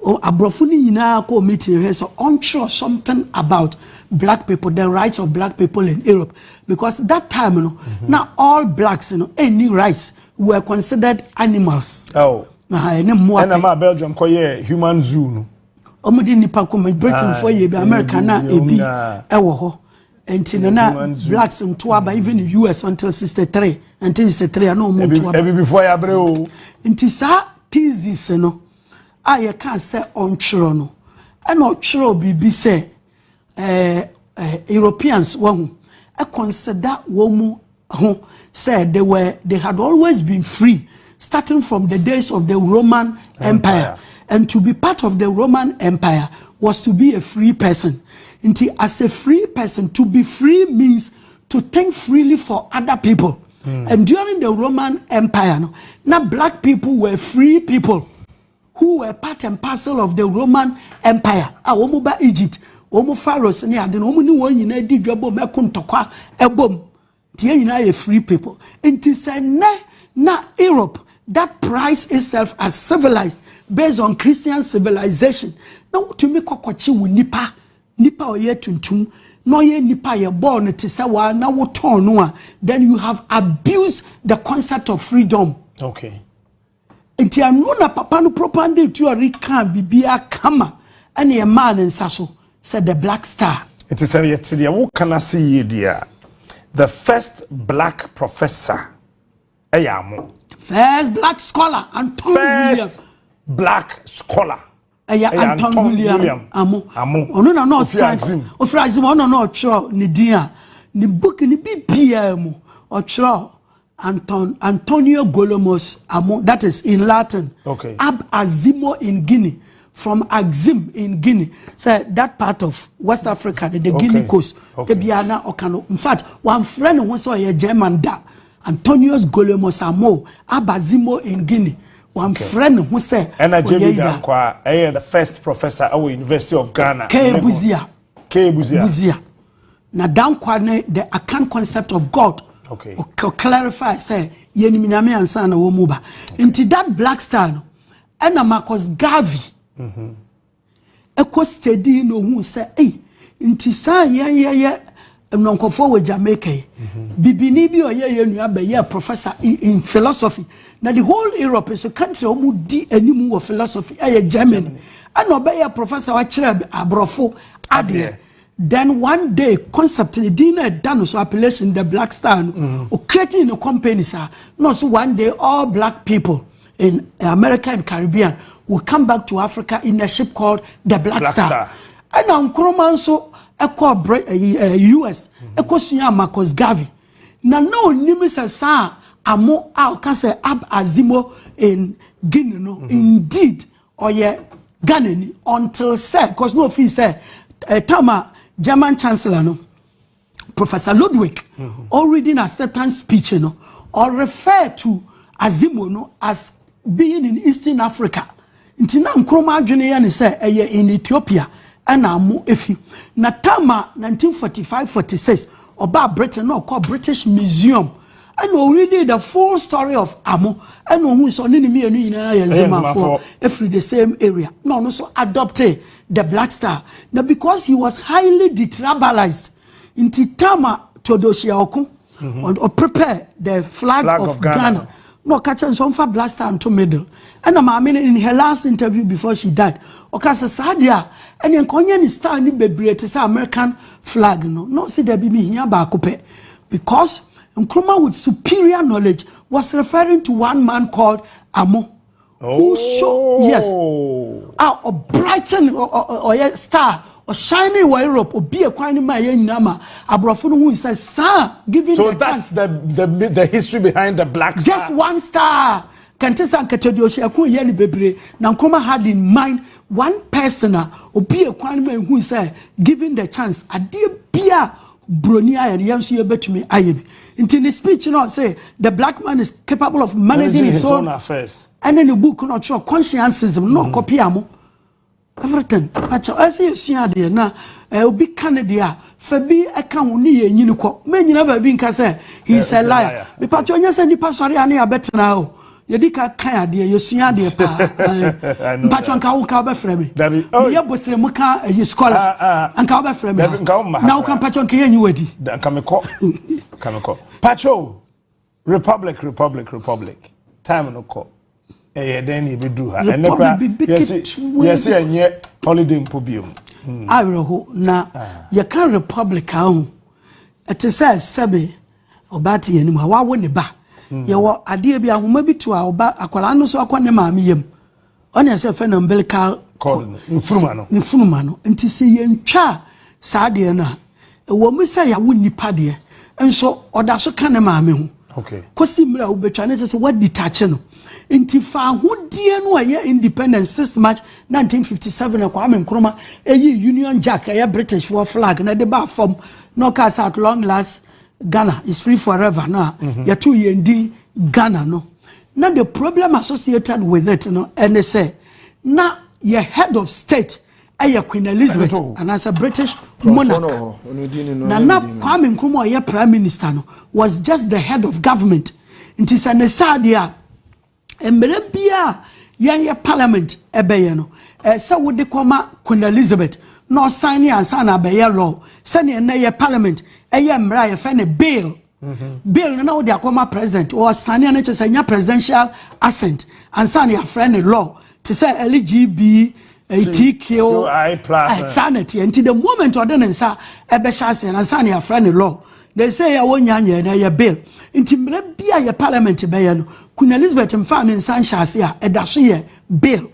Abrofuni Yinako meeting here, so unsure something about black people, the rights of black people in Europe. Because that time, not all blacks, any rights were considered animals. Oh. And I'm Belgium, human zoo. Omudi nipa ko Britain for ye be America na ebi ewo ho enti na blacks nto aba even the US until 63 until 63 na omo nto aba ebi before ya bre o enti sa thesis no aye kan say ontwero no e na otwero bibi say Europeans wahu e consider womu ho say they had always been free starting from the days of the Roman Empire. And to be part of the Roman Empire was to be a free person. As a free person, to be free means to think freely for other people. And during the Roman Empire, now black people were free people who were part and parcel of the Roman Empire. Omuba Egypt, Omu Pharaohs, ni omu ni won yina di dwabo mekun tokwa ebom. Tie yina a free people. Na Europe, that price itself as civilized based on Christian civilization. Now to me kokwachi wu nipa oye tuntum no ye nipa ye born te say wa na wo ton no a, then you have abused the concept of freedom. Okay. Enti anu na papa no propaganda theory kan bibia kama ene e man nsa so said the Black Star. It is a yet wo kana see dia the first black professor ayamo. First black scholar Anton William. Black scholar. Anton William Amo. Ono na no science. Ofrazim ono no otro ni dia. Ni book ni bibia mu. Otro Antonio Golomos Amo. That is in Latin. Okay. Ab Azimo in Guinea. From Axim in Guinea. So that part of West Africa, the Guinea coast. The Biana Okano. In fact, one friend who saw a German da. Antonio Golomos Amo. Ab Azimo in Guinea. One friend who said, and the first professor at the University of Ghana. Buzia. Now, down the account concept of God. Okay. Clarify, say, Yenimiame and Sana Womuba. Into that Black Star, and a Marcus Garvey. A cost steady no who say, hey, into sa, yeah. Non conform Jamaica. Bibinibi or ye professor in philosophy. Now the whole Europe is a country who di any of philosophy. Germany. And obey a professor Abrofo Adorye. Then one day concept the dinner done so appellation the Black Star or creating a company sir. No, so one day all black people in America and Caribbean will come back to Africa in a ship called the Black Star. And on Kromanso US, Equosia Marcus Garvey. Na no nimisa sa amo can say Ab Azimo in Guinea no indeed or ye Ghana until said because no fee say Tama German Chancellor no Professor Ludwig or reading a certain speech no or refer to Azimo no as being in Eastern Africa. Intina Nkrumah adwene ne say in Ethiopia. And amu efi na tama 1945-46 oba Britain no called British Museum and already the full story of Amo and who is on enemy and for every the same area no so adopted the Black Star now because he was highly detribalized into tama Todoshia Oku or prepare the flag of Ghana. No catch and some for Black Star into middle and I'm in her last interview before she died okasa sadia and enkonya ni star ni bebre te say American flag no see there be me here ba kope because Nkrumah with superior knowledge was referring to one man called Amo who showed a brighten or star or shining in Europe or be a quine in my nama Abrofunu who says sir giving so the that's chance. the history behind the Black Star. Just one star. Kantisa Nketiya Oku yeli bebre na Nkrumah had in mind one person or be a quine who say giving the chance a dear beer bronia and yansu yebetumi ayebi. In the speech you know say the black man is capable of managing his own affairs. And then the book not sure conscientism no copy amo. everything pacho ase yesua de na obi Canada fabi aka woni ye nyini ko me nyina ba bi nka say he is a liar me pacho nya say nipa sori ane abetena o yedika kan ade yesua de pa pacho nka wo ka ba frame ye bosire mu ka ye scholar nka wo ba frame na wo kan pacho nka ye nyi wadi nka me ko pacho republic time no ko then you do her and yes enye holiday mpobium awreho na ye kan republic ahun etese sebe obati yenim ha wawo ne ba ye wo ade bi ahoma bi to a oba akwala no so akwane maame yem onya se fe na umbilical cord mfuruma no nti se ye ntwa saade na wo mu se ya wo nipa de enso oda so kan maame hu okay kosi mra wo betwa ne se what detach no nti fa hodie no aye independence 6 March 1957 Kwame Nkrumah eyi Union Jack aye British for flag na de ba form no cast at long last Ghana is free forever na ya two yendi Ghana no na the problem associated with it no and they say na your head of state aye Queen Elizabeth and as a British monarch na Kwame Nkrumah aye prime minister no was just the head of government nti sa ne sadia emre bia ye parliament ebeye no se wo de koma Queen Elizabeth no sign ansa na beye law se ne na ye parliament eye mra ye fe ne bill bill na wo de akoma president or sign na che se nya presidential assent ansa na ya friend law to say LGB TQ sanity and the moment ordinance ebe chance ansa na ya friend law they say ya wonya nya na ye bill nti mra bia ye parliament beye no Queen Elizabeth mfa ne nsan hyase a edaso ye bill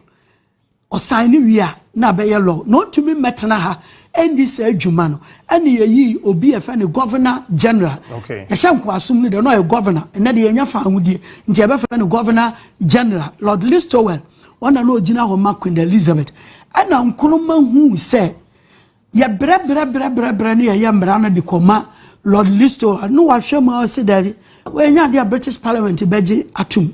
o sign wi a na be ye law no to me metena ha endi se adwuma no ene ye yi obi e fa ne governor general okay ye hyanko asum ne de no ye governor ene de ye nya fa ahudie nti e be fa ne governor general Lord Listowel ona no ogina ho ma Queen Elizabeth ana Nkrumah hu se ye bre ne ye mra na de koma Lord Listowel no wa hwema o se dare we nya dia British Parliament beji atum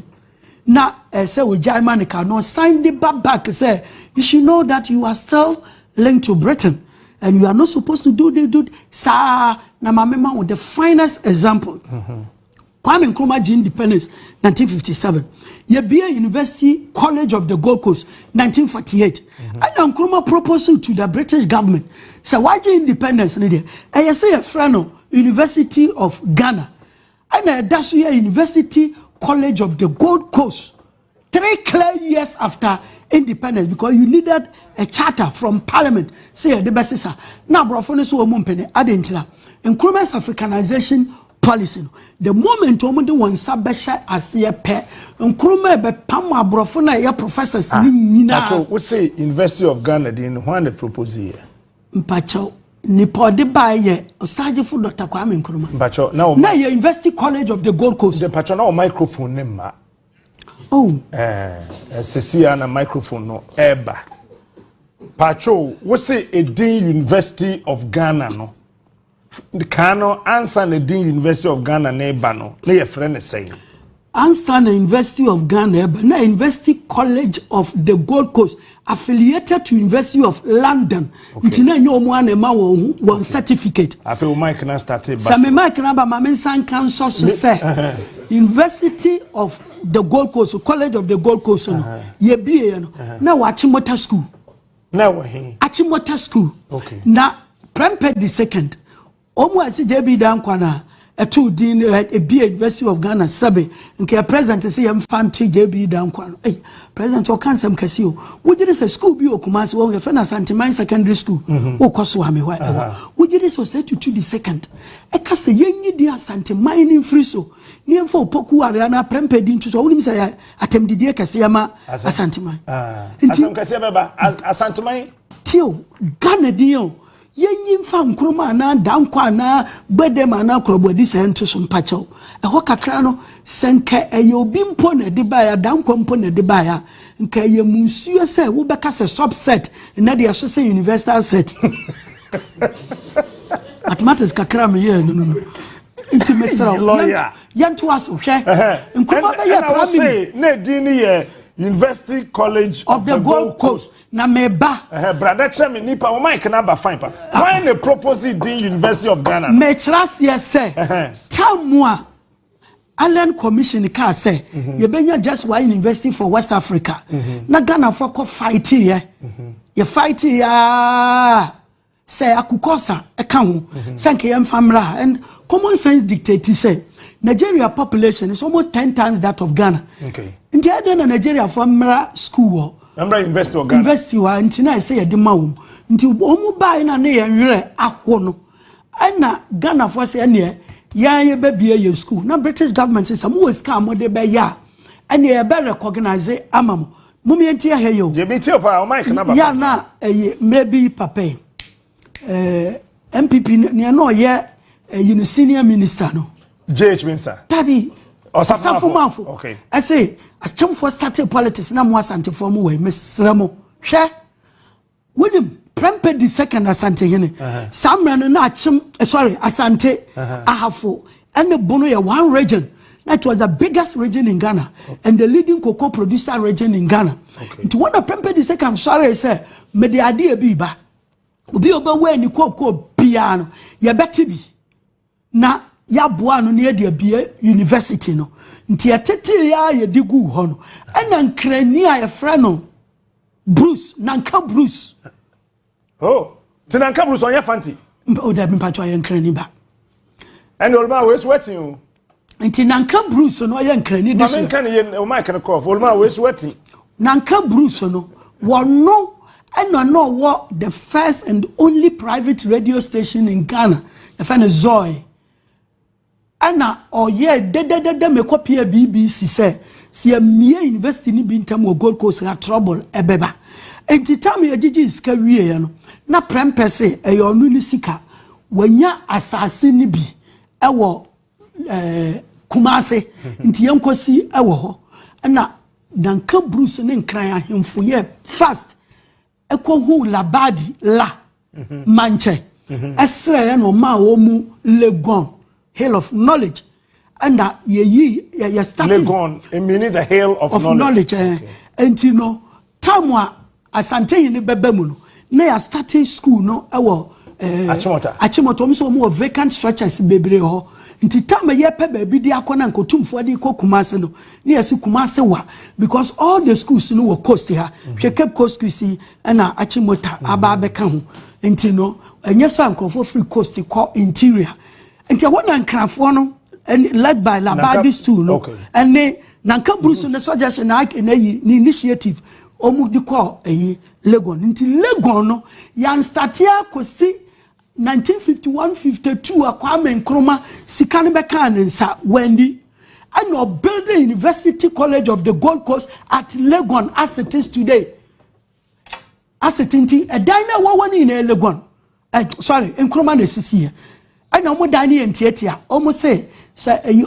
na say we Germany can no sign the back say you should know that you are still linked to Britain and you are not supposed to do sa na mamema with the finest example Kwame Nkrumah independence 1957 ye be University College of the Gold Coast 1948 and Nkrumah proposal to the British government say why independence ni there e say a friend University of Ghana and that's here University College of the Gold Coast 3 clear years after independence because you needed a charter from parliament say the best now brofone so omumpene adentira Nkrumah's Africanization policy the moment omude won sabesha ase pe Nkrumah be pam abrofone ya professors ni nyina we say University of Ghana din when the propose here mpacho nipo de baye osagefo Dr. Kwame Nkrumah mpacho na ye University College of the Gold Coast the mpacho na microphone nema sesia na microphone no eba pacho we say Edin University of Ghana no the kano answer na Edin University of Ghana na eba no na ye friend say answer na University of Ghana eba na University College of the Gold Coast affiliated to University of London ntina nyo omo anema won certificate afi o mic na started ba me mic na ba ma mensan council so say University of the Gold Coast College of the Gold Coast no ye bie no na wachi motor school na wa he achi motor school okay na Prempeh the second omo asi JB dan kwana etu din be University of Ghana sabe nke president say yam fanti JB dan kwana president o kan sam kasi o wujiri se school bi o Kumasi wo fe na Santimine secondary school o koso ha me hwa wujiri so say to the second e ka se yenyi di Santimine in free so ni emfa opoku are na Prempeh din to so woni say atemdidie kase yama Santimine asam kase beba Santimine tio Ghana din yenyi mfa Nkrumah na dankwa na bedema na krobodi se nto so mpacho ho kakra no senke obi mpo na de baya dankwa mpo na de baya nka ye munsuo se wo beka se subset na de so se universal set mathematics kakra me ye no inti mesra lawyer yanto aso hwe Nkrumah be ye prime na di ni ye University College of the Gold Coast. Na meba. Brother Chemi nipa o mic na ba fine pa. Why the propose the University of Ghana? Me trust yes say. Tell moi Allen Commission ka say you benya just one university for West Africa. Na Ghana for ko fight here. You fight here. Say akukosa eka ho. Say nke yem famra and common sense dictate say Nigeria population is almost 10 times that of Ghana. Okay. In the other Nigeria for Mra school. Mra University of Ghana. University wa ntina say e de mawum. Nti omu ba na ne yenwere akwo no. Na Ghana for say ne ya ye be bia ye school. Na British government say some we scam mo de be ya. And ye be recognize amam. Mumi enti ya he yo. Ye be tio pa o mic na ba. Ya na maybe papa. NPP ne no ye senior minister no. JH Minsa. Tabi. Osafumanfo. Okay. I say, a chum for starting politics, na mo asante for mo way, Miss Ramo. Share. William, Prempe the second asante hene. Samran na chum, sorry, asante, ahafo. And the bono ya one region. That was the biggest region in Ghana. And the leading cocoa producer region in Ghana. It one of Prempe the second, sorry, say, me the idea be ba. Ubi oba we ni cocoa piano. Ya betibi. Na, ya boano near the Bia University no. Nti atete ya ye digu ho no. Ena nkrania ya frano Bruce, Nanka Bruce. Oh, ti Nanka Bruce on ya fanti. O da bi mpacho ya nkrani ba. And olma we sweating o. Nti Nanka Bruce no ya nkrani de. Ma men kan ye o mic na call. Olma we sweating. Nanka Bruce no wono ena no wo the first and only private radio station in Ghana. The fan is Zoe. Ana oye de me copy BBC say si a mere university ni bi ntam Gold Coast ha trouble ebeba enti tam ye gigi sika wie no na prempese e yo nu ni sika wanya asase ni bi ewo Kumase nti yenkosi ewo ho na Nanka Bruce ne nkran ahemfo ye fast ekohu labadi la manche esre no ma wo mu Legon Hill of knowledge, and that ye started. Legon, meaning the hill of knowledge. And you know, Tamwa asante ni bebemuno. Na ya started school no. Achimota. So more vacant structures bebre ho. Inti tama ye pe baby di akona nkotumfo adi ko Kumase no. Ni yesu Kumase wa because all the schools no were coast here. She kept coast see na Achimota aba beka ho. Inti no enye so ankofo free coast ko interior. And you want to no and led by Labadis too, no, and they Nanka Bruce and the suggestion in initiative almost the call a Legon until Legon no yan statia could see 1951-52 a Kwame Nkrumah Sikanbekan and Sa Wendy and no building University College of the Gold Coast at Legon as it is today. As it is a diner one in a Legon. Sorry, Nkrumah is here. And Adorye and Nketia almost say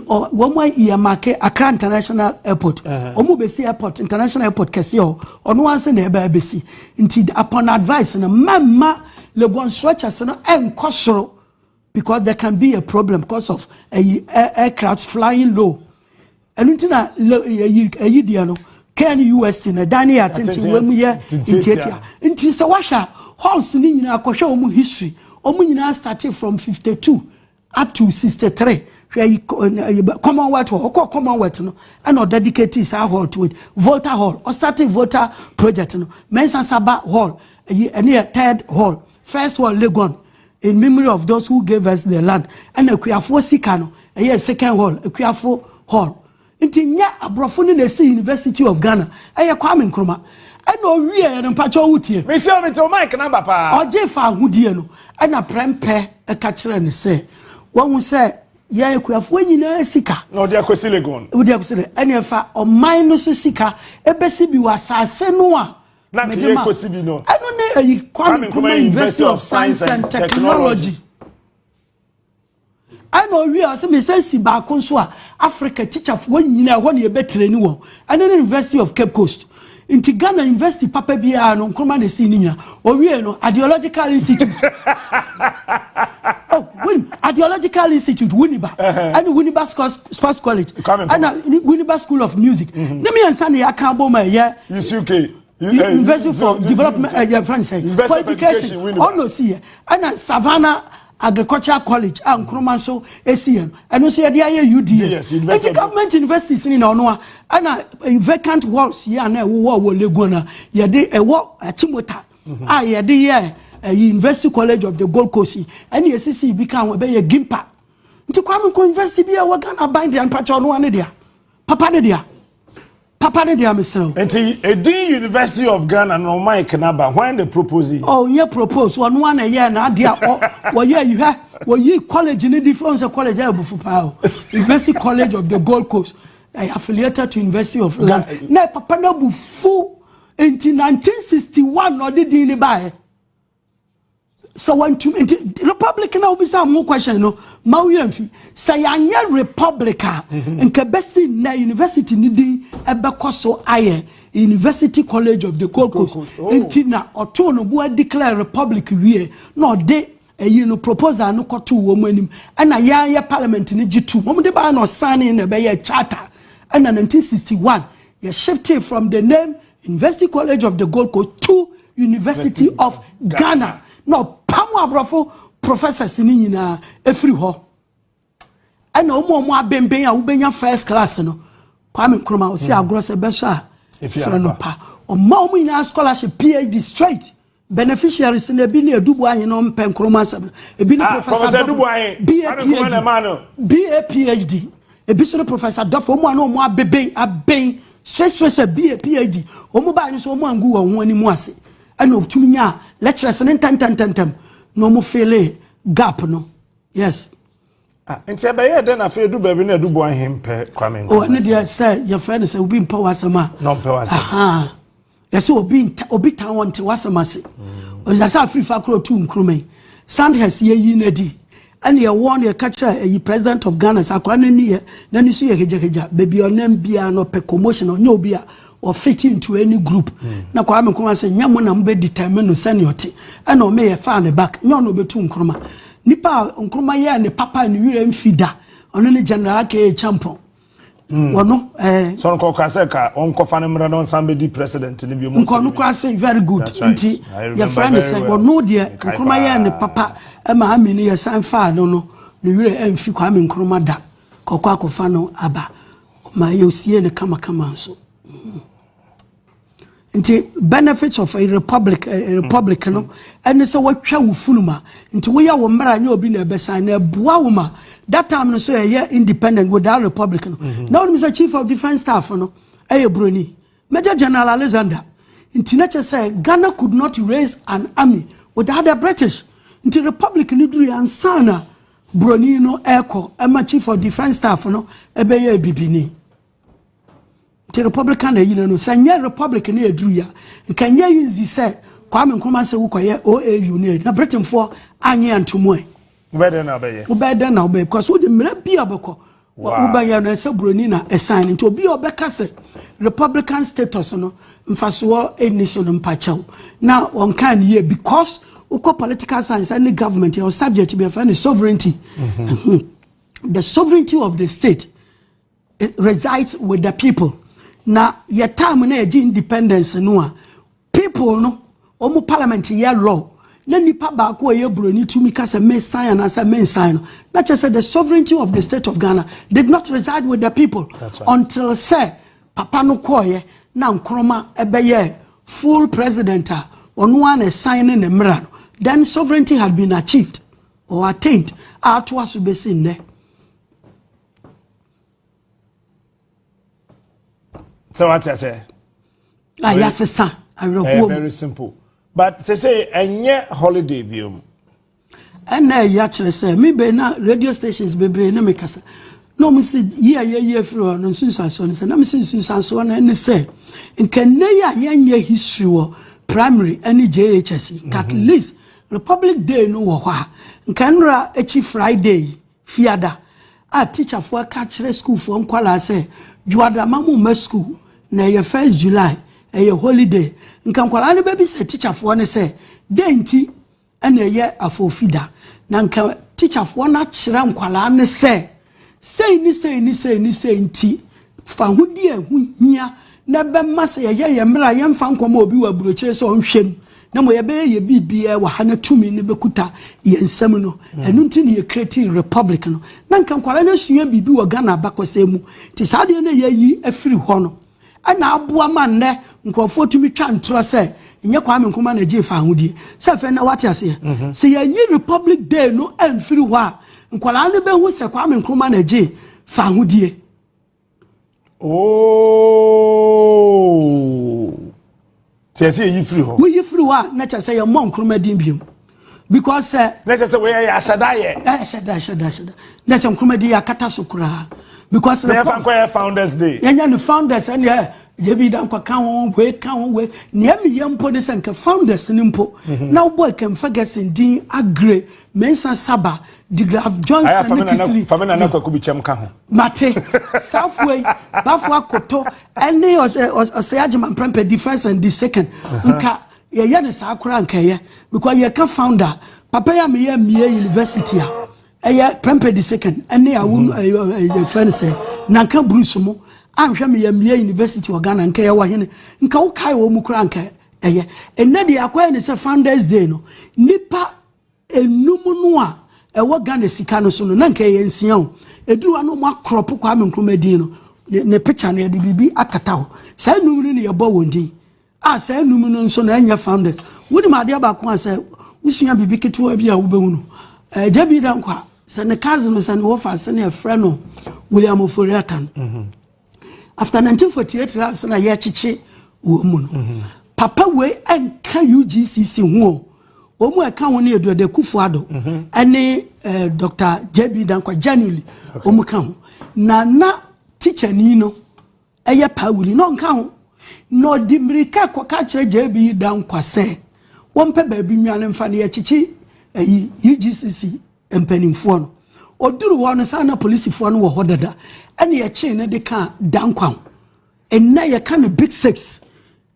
one way year market Accra International Airport. Besi Airport, International Airport Kesio, on once in the BBC. Indeed, upon advice and a mamma Legon stretchers and costro because there can be a problem because of aircraft flying low. And until a yidiano can US in a Dani attention when we are in Nketia. Until Sawasha, halls in a Kosho history. Omunyina started from 52 up to 63. Commonwealth no, and or dedicated his hall to it. Volta Hall, or starting Volta project no. Mensa Saba Hall, a third hall. First hall Legon, in memory of those who gave us the land. And a Kuafo Sikano, a second hall, a Kuafo Hall. Intinya abrofuni na si University of Ghana. Aya Kwame Nkrumah. No we and Pacho Uti. Me tell Mike number pa. Or Jefa Hudie no. And a prempe a catcher and say, one will say, yeah, we have when you know sika. No, they are Legon. Would you say any of or minus sika, a besibi was a senua. Not no. I don't know a Kwame University of Science and Technology. I know we are some sense ba Africa teacher when you know one year better anyone. And then University of Cape Coast. Inti Ghana University papa biya no Nkrumah na si ni nyina. Owie no Ideological Institute. Oh, Ideological Institute Winneba. And Winneba Sports College. And Winneba School of Music. Let me answer the account my UK. University for Development for Education. Oh no see. And Savannah Agricultural College and Nkrumah so ACN and also the UDS. The government universities in Onua and vacant walls here and war Legona. Yade a war at Timota. Yade University College of the Gold Coast and the SCC become a Gimpa. To come and invest be a Wagana bind and patch on one idea. Papa de Mr. A D University of Ghana no Mike Kanaba when they propose it. Oh, yeah, propose one a year now, dear. Well, yeah, you have college in the difference of college University College of the Gold Coast. I affiliated to University of London. Now, Papa no bufu in 1961 or did in buy. So when to Republican will be some more question no Mauyanfi say anya Republican and Kebesi na university nidi ebekoso aye University College of the Gold Coast entina otono bo declare republic wie no de proposal no koto wo manim and ya parliament ni G2 mom de ba no sign na be charter and 1961 you shifted from the name University College of the Gold Coast to University of Ghana. No, Pamu Abrafo professors in Nina every ho. And no more Bembe, Ubenya first class, no. Kwame Nkrumah, see a gross besha. If you are not pa, or more in our scholarship, PhD straight. Beneficiaries in the Bini Dubois, you know, Pen Nkrumah, a Bini Professor Dubois, BA PhD, a Bishop Professor Duff, no more Bebe, a Bay, stress a BA PhD, or mobile is one go on one in Moise. And no to me lecturers and ten no more fail gap no yes and say by then I feel do baby na do boy him Kwame oh and they say your friend say we be power sama no power aha yes obi tan want wasama se o da sa free fa kro tu Nkrumah sand has ye na di and you warn your catcher a president of Ghana sakwa na ni na ni so ye heja baby onam bia no pe commotion on obia or fit into any group. Na Kwame Nkrumah say nyamo na mbe determine no seniority. And o me fa the back. Me no betu Nkrumah. Nipa Nkrumah ye ne papa ni wire mfida. Ono ne general ke champion. Wono so nko kwase ka onko fa ne mra don somebody president ni bi mo. Nko no kwase very good. Nti your friend say wono de Nkrumah ye ne papa e ma amini ye san fa no ni wire mfi Kwame Nkrumah da. Kokwa kofa no aba. Ma ye osie ne kama nso. Into benefits of a republican and so what twa funuma into we are mara nyo obi na besa na bua woma that time no so ye independent without republican now Mr. Chief of Defense Staff no broni Major General Alexander into nature say Ghana could not raise an army without the British into republican duru ansana broni no echo Chief of Defense Staff no ye bibini the Republican no sanya Republican e adruya kan ye easy say Kwame Nkrumah say wo koye OAU ne na Britain for anye antomo e ubeda na obeye because wo de mra bia beko ubaya no say broni na assign nti obi obeka say Republican status no mfaso nation mpachaw na on kan ye because uko political science and the government are subject to be a sovereignty. The sovereignty of the state resides with the people. Na your time na independence no people no omo parliament ye law na nipa ba ko ye broni tumi ka se men sign and say men sign no na say the sovereignty of the state of Ghana did not reside with the people until say papa no koye na Nkrumah ebeye full president Onua na sign in the mra then sovereignty had been achieved or attained atwa so be sin ne. So what I say? Yes, sir. Very simple. But say enye holiday biom. And ya say me be na radio stations bebre na me kasa. No me say ye fro no sunsanso ne say na me sunsanso na ne say nkenne ya yenye history wo primary any JHS at least Republic Day no wo ha nkanra echi Friday fiada a teacher for catch school for nkwala say juada mamu school na your 1st July a holiday nka nkwala ne baby say teacher for ne say denti ena ye afofida na nka teacher for na kire nkwala ne say ni nti fa hudi hu hia na be masa ye mra ye mfa nkoma obi wa burochire so nhwem na mo ye be ye bibia wa hana tumi ne bekuta ye nsam no enu nti ne ye creative republic no na nka nkwala na sua bibi wa Ghana bakosemu ti sade na ye yi afiri ho no ana aboa ma nne nkrofo tumi twa ntro se nye kwa menkoma na je fa hudi se fe na wate ase se ye yi republic day no amfiri ho a nkwala ne be hu se kwa menkoma na je fa hudi oh say you free ho we free wa na cha say your mom kroma din biom because let us say we ashadaye ashada na cha kroma din akata so kura because the founders day yanya no founders and jebi dan kwa kan we ne me yempo de sanka founders nimpo now boy can Ferguson din agree Mensa Saba Digraf Johnson Nikisli famina na kwa kubichem ka ho mate Southway bafo akoto ene osayagman prempe defense and the second nka ye ne sakura nka ye because ye ka founder papa ya me university a ye prempe the second ene awu defense na nka Bruce mo anhwe me university of Ghana nka ye wa hene nka wo kai wo mu kura nka eye enne de akwa ne se founders day no nipa enumuno a ewo Ghana sika no so no na nka ye nsia o eduru anu mo akrop kwa menkromadi no ne picture na de bibi akata ho sa enumuno ne ye bo wondi a sa enumuno nso na anya founders wodi ma de ba ko asa usua bibi ketewa bi a wo bewu no jabi dan kwa sa ne cousin sa ne wo fa sa ne friend no William Oforiatan after 1948 sa na ye chichi wo mu no papa we enka UGCC ho omu eka ho ne Eduode Kufuado ene Dr. JB Dankwa January omu ka ho na teacher ni no eye pawuli no nka ho no dimrika kwa ka kire JB Dankwa se wompe baabi nwane mfa ne chichi UGCC empanimfo no oduru wo no sa na policefo no wo hodada ene ye chi ne de ka Dankwa enna ye ka no big six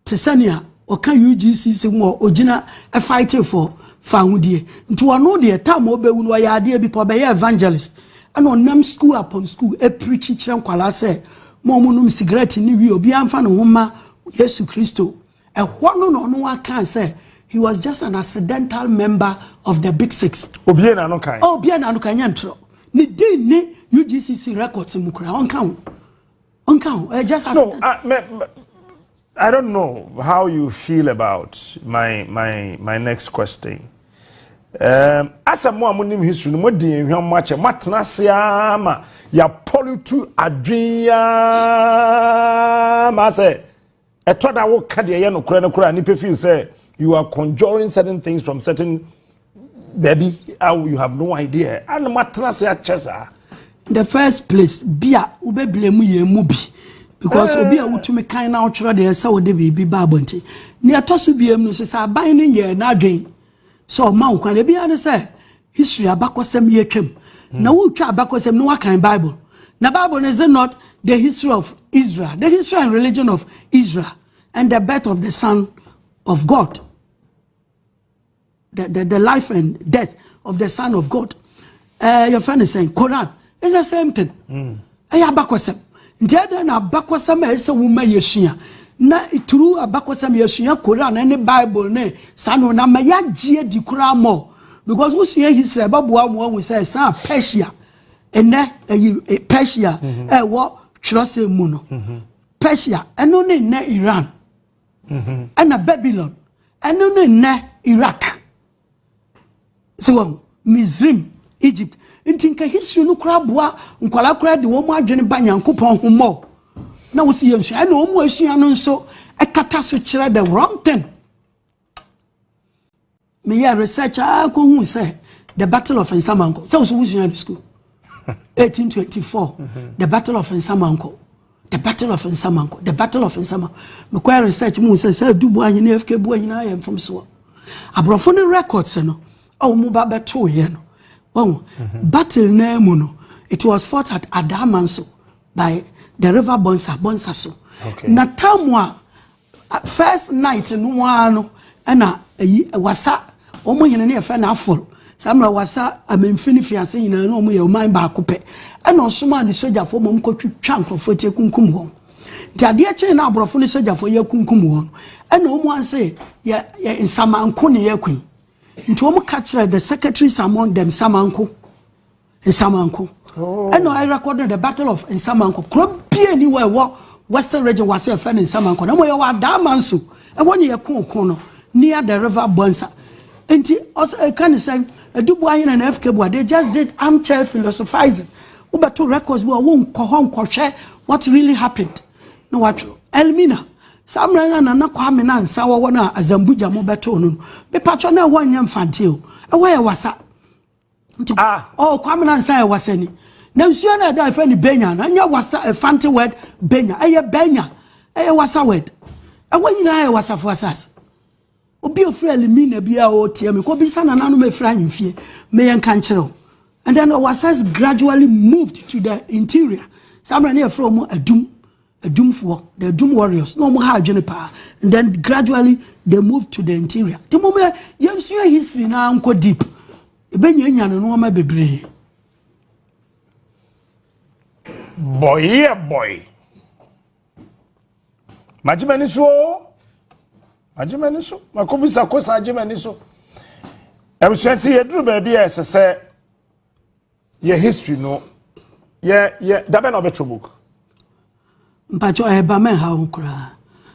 tesania oka UGCC mo ogina a fighting for foundie nti wono de time obewu no ya ade bi po be evangelist and onam school upon school e preach kire nkwala se mo num cigarette ni wi obi amfa no homa Yesu Kristo e hono no no aka say he was just an accidental member of the big six obie na no kan yantro ni din ni UGCC records mu kura on kan just no I don't know how you feel about my next question. As a more history, no more din hwam match matna siama ya politu adria ma say etoda wo ka de ye no kura ni pe feel say you are conjuring certain things from certain baby how you have no idea and matna sia chesa the first place bia ube blame ye mu bi because obi a wutumi kan na otwere de esa wo de bibi ba bonti ne atoso biem no so sa ban ne ye na adwen so ma nkwan de bia ne say history abakosem ye twem na wo twa abakosem no wakan Bible na Bible is not the history of Israel, the history and religion of Israel and the birth of the son of God, the life and death of the son of God. Your friend is saying Quran is the same thing. Abakosem ntia na abakosem ese wuma yesua na ituru abakosem yesua Quran and the Bible ne sano na mayagie di kura mo because we see history babuwa mo we say sa Persia ene Persia wo twrose mu no Persia eno ne na Iran and Babylon eno ne na Iraq so Mizrim Egypt intinka history no kura boa nkwala kura de wo mu adwene ba Nyankopon homo na wo si yensu na wo mu asua no nso ekata so kire the wrong thing. Me ya research ko hu say the battle of Nsamanko so we in school 1824 the battle of Nsamanko the battle of Nsamanko me kwa research mu say dubu anyi na FK bu anyi na am from so abrofo no records no o mu ba beto ye no battle na mu no it was fought at Adamanso by the river Bonsa so na tamwa first night no one na wasa omo hene ne efe na afol samra wasa amemfini fiase nyina na omo ye oman ba kope na osoma ne sojafo mom kotwitwa nkrofo tie kunkum ho nti ade eche na abrofo ne sojafo ye kunkum ho na omo anse ye nsamanko ne ye kwin nti omo catch the secretaries among them Nsamanko and I recorded the battle of Nsamanko krobie anywhere western region was a fan in Nsamanko na mo ye wa damanso e won ye kono near the river Bonsa nti also can say Dubois and FK they just did armchair philosophizing ubeto records we won share what really happened no what Elmina Samra na kwame na nsa wo na azambuja mo beto no me patcho na wo anya mfante o e wo ye wasa kwame na nsa ye wasani na nsuo na da fa ni benya na anya wasa a fancy word benya eye wasa word e wo nyina ye wasa fo asas obi ofre elimina bia o tie me ko bi sana nanu me fra nhfie me yen kan kire and then wasas gradually moved to the interior Samra na from Adumfo, the Doom warriors, no more hard pa, and then gradually they moved to the interior. The moment you see history now, uncle deep. No my baby. Boy, yeah, boy. Majimaniso, Makubisa Kosa Jimaniso. I was saying, see, a drew baby as I say, your history, no, yeah, that may not be true book. Mpacho eba men ha nkura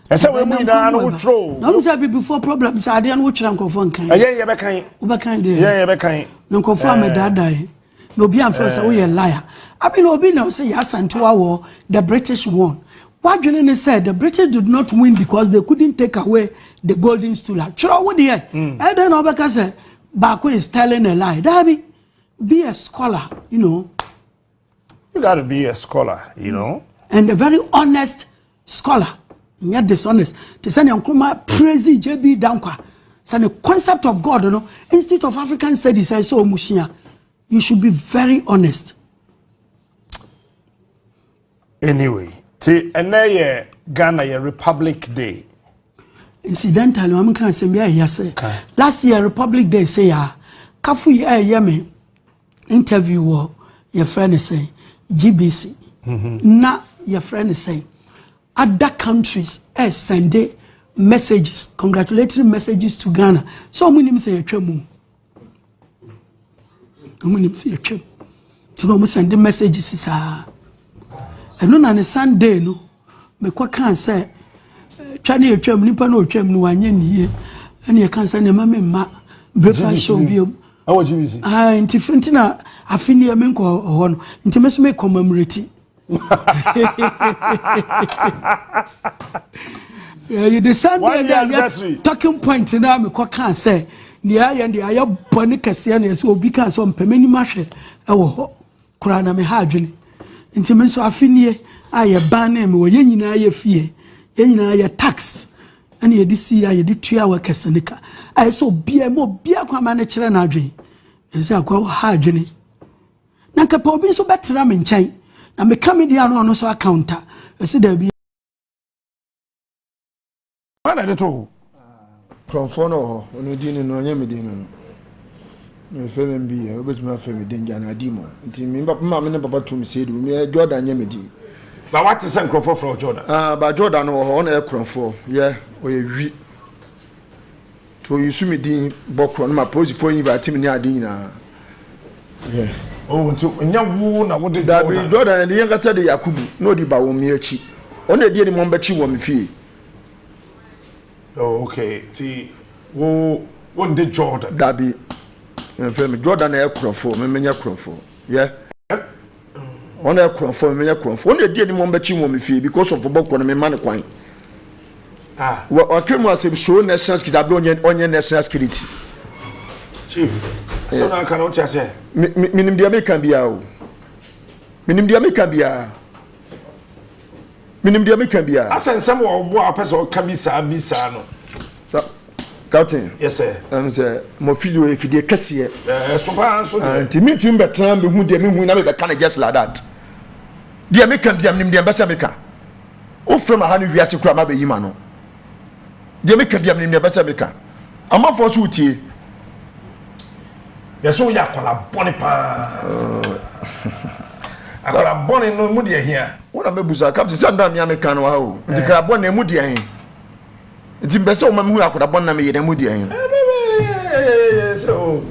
ese we mu ina no wotro no say before problems ade an wotra nkofo nkan ye be kan de ye be kan nkofo amedadai no obi amfra say we liar abi no obi na say yasantewa wo the British won wadwene ne said the British did not win because they couldn't take away the golden stool chro wo de and then obeka say Bako is telling a lie dabi be a scholar you know you got to be a scholar you know and a very honest scholar, not dishonest. To send Nkrumah praise JB Dankwa. So the concept of God, you know, Institute of African Studies says so Mushia. You should be very honest. Anyway, and Ghana your Republic Day. Incidentally, I'm can say me last year Republic Day say Kafu yeme interview your friend say GBC. Na your friend is saying other countries send messages, congratulatory messages to Ghana. So many say a tremu. Many say a tremu. So no send the messages is and no na Sunday no me kwa kan say twani atwam nipa no atwam no wanye niye and you can say na ma breakfast show bi awo GBC different na afini me nko ho no nti me so me commemorate you decide that talking point now me can say near and the ayo boni kase na so obi kan so mpemani mahwe e wo ho kura na me ha adwene nti me so afinie aye ban na me wo ye nyina aye fie ye nyina aye tax and ye disi aye di tua wa kasenika aye so bia mo bia kwa ma na kire na adwene ense akwa ha adwene na kapa obi so betra me nkyai na me comedian no so accounta ese da bi ana de to from no ono dini no nya me dini no me fe me bi e obetuma fe me danger na dimo nti me ma me ne papa to me say do me Jordan nya me di ba what is Nkrofo from Jordan ba Jordan no ho na e Nkrofo ye o ye wi to yusu me din bokro no ma pose for invite me ni ade nyina yeah. Oh, nya wo na wo de Jordan de yenga tade Yakubu no di ba wo mi achi ona de ni mo mba chi wo mi fie oh okay ti wo de Jordan dabi en fait me Jordan e Nkrofo me menya Nkrofo yeah ona e Nkrofo me menya Nkrofo ona de ni mo mba chi wo mi fie because of bokro no me man kwan wa kremu asem show national security onye national security chief so na kan o tia se minim dia me kan bia o minim dia me kan bia asensem wo bo apeso ka bi sa no so Captain yes sir say mo fili fidie kese so pa so anti mitum betan be hu dia me hu na me be kan just like that dia me kan bia minim dia be se me ka o frema ha no wiase kura ma be yima no de me ka biam ne besa me ka amafo so utie yeso ya kola boni pa akola boni no mu de hia wona mebuza captain sanda me ameka no ha o nti kra boni mu de hin nti mbese o mamu akola boni na me yede mu de hin so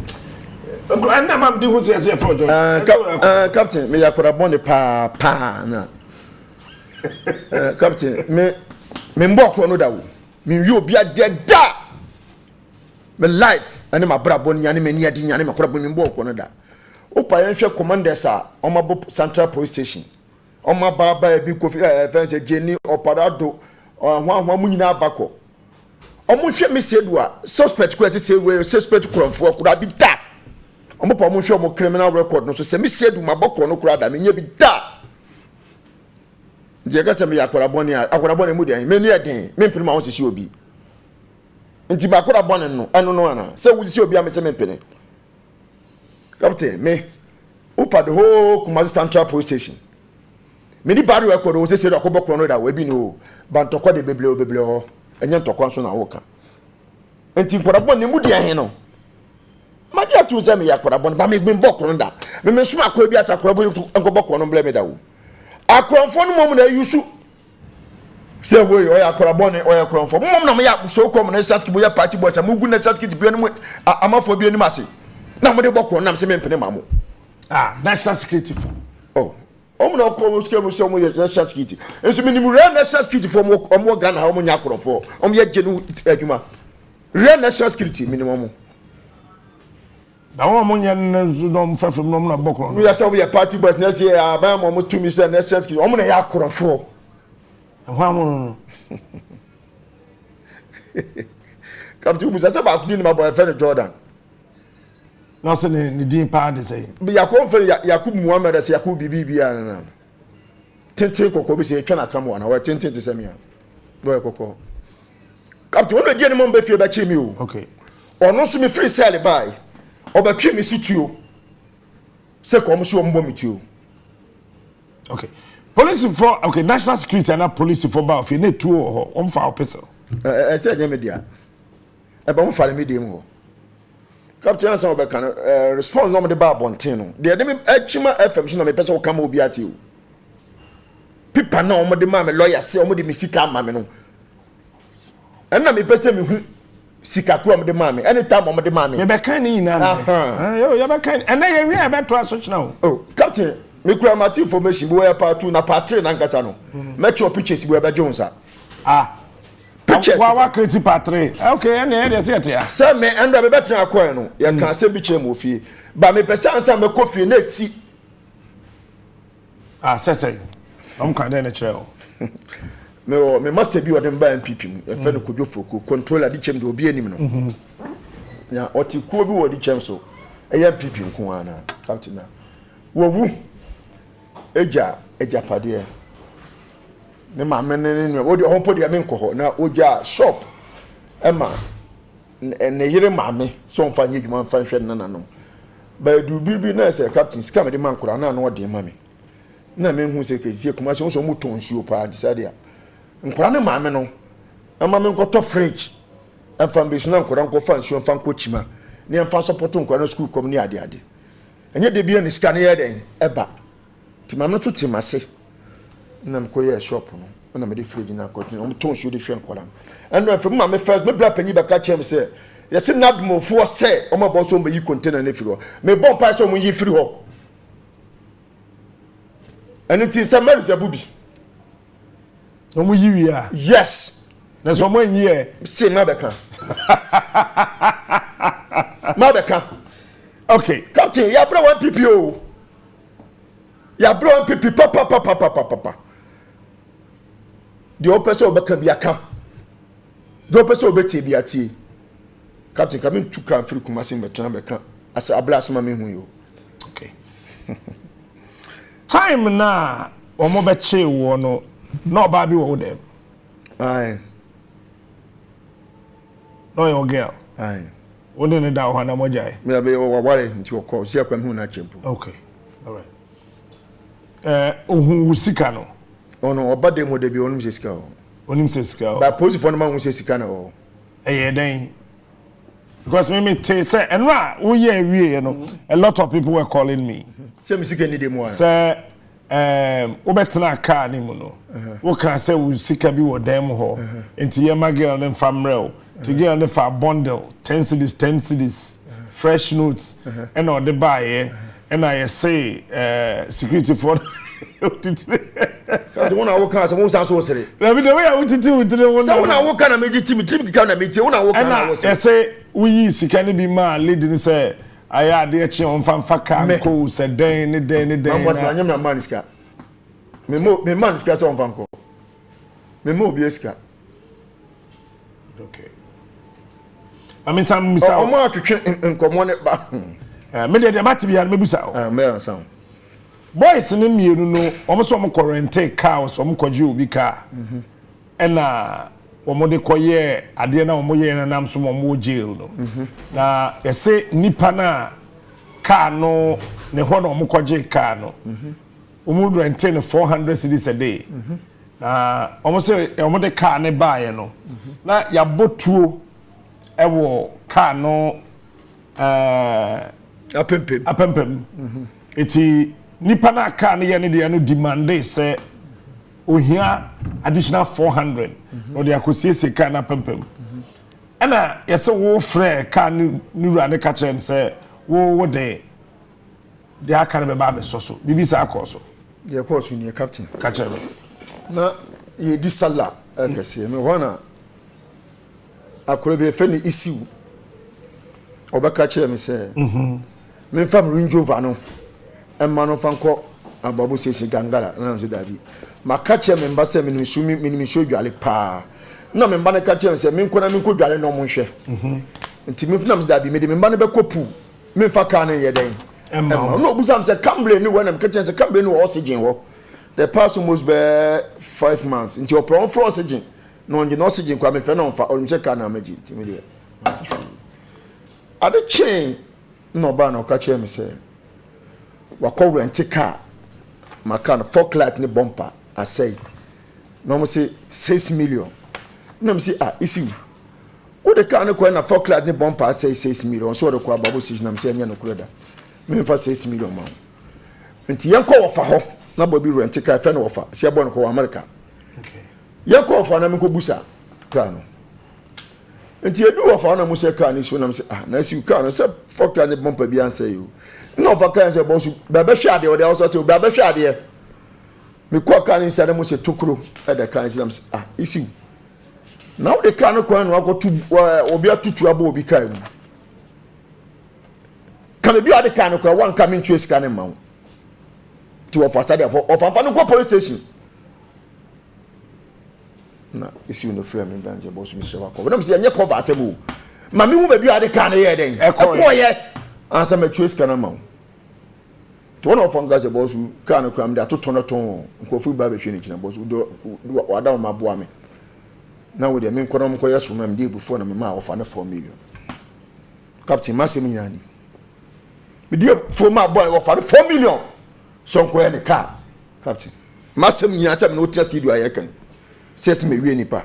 anda mam di hu se fojo captain me akola boni pa na captain me mboko no da wo me wi obi ade da me life ani ma brabo nyane me niadi nyane me akola boni mboko no da opa yen hwe commanders a omabo central police station omaba ba bi kofi fence jeni oparado hwa mu nyina abako omo hwe me sedu a suspect ko ese we suspect kronfo kura bi da omo pa omo hwe omo criminal record no so se me sedu maboko no kura da me nya bi da je ga se me akwara boni mu de me ni eden me mpini ma won se obi nti ba akwara boni no eno no ana se wuzi se obi am se me mpini captain me upa the whole Kumasi Central Police Station me di bad record o se akobokro no da we bi no bantokwa de beble ho enya ntokwa so na wo ka enti nkorabon ne mu de ahen no maji atu se me yakorabon ba me gbin bokro da me suma akwa bi asa korabon nkobokro no ble me da wo akronfo no mom na yusu se we o yakorabon o yakronfo mom na me ya so kom na saski bo ya party boys amugu na saski bi no amafo bi ani mase na mo de bokro na me se me mpene mamo national security for na ko ske mo se mo ye national security enso minimum real national security for mo Ghana ha mo nya akorofo ye genu adwuma real national security minimum na mo nya no mfafem no na bokro we say we party boys na say aba mo to me say national security na ya akorofo hwa mo kaptu bu say ba kudi ni ma boy friend Jordan no se ne din pa de say yakon fe Yakub Muhammad say Yakub bibia na tente kokko bi say twa na kam wana wa tente te samia boy kokko kaptu ono die ni mo be fie ba chi mi o okay ono so me free sale buy obatwe me situo se ko mo so mbo me tuo okay police for okay national security and police for ba of ne tuo ho on fa Hopeson say je media e ba mo fa media mo captain Ansa obeka response no me de ba bonten no de me achima FM so na me pese wo kama obi ati o pipa na o mo de ma me lawyer se o mo de me sika ma me no enna me pese me hu sika kro o mo de ma me anytime o mo de ma me be kan ni nyina na yo ya be kan enna ye wi e be to asochna o oh captain me kura ma information bo ya part 2 na part 3 na nkasa no match your pictures bo ya be jonsa pictures wa create part 3 okay ene dey say ya say me endo be betre akwa no ya kan say bi che mo fie ba me pese ansa me kofi na si say am kan dey na chere o me must be what ba NPP mu e fe no kodwofoko controller di chem de obi anim no ya oti ko bi wo di chem so e ya NPP nko ana captain na wo wu eja pade ne ma menene no wo di ho podi ame nko ho na oja shop ema ne yire ma me so mfa nye djuma mfa hwe nananom ba du bibi na se captain scam de man kura na no de ma me na me hu se kezie kuma so mo ton nsuo pa decide ya nkura ne ma me no ama me nkoto fridge afa mbe so na nkura nko fa nsuo mfa nko chima ne mfa support nkura na school kom ni ade enye de bia ni scan ye den eba ti ma no to timase na me ko ye shop no na me de fridge na ko tin o ton nsuo de hwe nkura eno afa ma me first me bra panyi be ka chem se ye se nadmofo se o ma bo so mbe yi container ne firi ho me bon pa so mo yi firi ho eno ti se ma reserve bi no mo yi wi a yes na so mo yi e se na be kan ma be kan okay captain ya bra 1 pp o ya bra 1 pp papa de o pese o be kan bi aka de o pese o be tie bi atie captain come to kan free Kumasi betan be kan as abla asema me hu yo okay time na o mo be che wo no no ba bi wo dem aye no your girl aye wonde ne da ho na mo jai me be wo ware nti o call si akwam hu na chempo okay all right ohun wusika no ono obade mo de bi onum sika o onim se sika ba police for no man say sika na o den because me say enra wo ye wie no a lot of people were calling me say me sika ni dem wa say wo betena car ni mu no wo kan say wo sika bi wo dem ho enti ye ma girl dem famrel to girl dem for bundle 10 cedis fresh notes and all the buy and I say security for the one I work as a most so say the way I want to do with the one I work on a major team can meet you I work I say we sika be man leading say I had the chi on fan faka ko say den what na man iska me man iska so on fan ko me mo bi iska okay I mean some misa o ma twetwe nkomo ne ba me de mati bia me busa me sound boys ni mienu no omo so omo quarantine cows omo kwaje obi ka na omo de koye ade na omo ye na nam so omo jail no na yese nipa na car no ne ho na omo kwaje car no omo do rent 400 cedis a day na omo se omo de car ne bae no na ya botuo ewo car no apempem eti nipa na car ne ye ne de no demand say ohia additional 400 no de akosie se car na apempem ana yese wo frɛ car ni wura ne ka kyerɛ say wo de aka ne be ba be so bibi sa akoso de akoso ni captain ka kyerɛ na ye di sala akase me wana akore be fe ni isiu obaka kyerɛ me say me fam Range Rover no emma no fanko ababu sesi gangala na nso dabi maka kyerɛ me mbase me nimi dwale pa na me mba ne ka kyerɛ me say me nkona me dwale no mo nhwɛ nti me fnam dabi me de me mba ne bekopu me fa ka na ye den emma no obusam say cambre ni wona me ka kyerɛ say cambre ni oxygen wo the past almost be 5 months nti opron for oxygen no nje no oxygen kwa me fe no mfa o me ka na maji nti me de ade chain no ba na ka kyerɛ me say wakɔ rent car maka no forklight ne bumper asay no mo say 6 million no mo say isi wo de car ne ko na forklight ne bumper asay 6 million so de ko ababo si na mo say anya no kroda me fa 6 million ma nti yen ko wofa ho na bobi rent car fe na wofa si abo no ko America okay yen ko wofa na me ko busa car no nti edu wofa na mo say car ni so na mo say na si car no say forklight ne bumper bi ansay you no vacancy boss baba hwade o de also say baba hwade me ko kan inside mo se tokuro e de kan inside isi now the kan ko no akotu obi atutu aba obi kai mu kan bi ade kan ko wan kam ntwe sika ne mawo ti of asade of amfa no police station na isi no frame me danje boss mi se wako na me se anye cover asemu ma me hu ba bi ade kan ye den e ko ye ansa me twe sika na mawo to one of fungus e boss ka no kram da to tono ton nkofu ba be hwe ni kina boss do wada ma boa me na wo de me nkono mko yeso ma me de before na me ma ofa na 4 million captain masem nyani me de for ma boy ofa na 4 million so nko ye ne car captain masem nyani asem na o trust you aye kan ses me wie nipa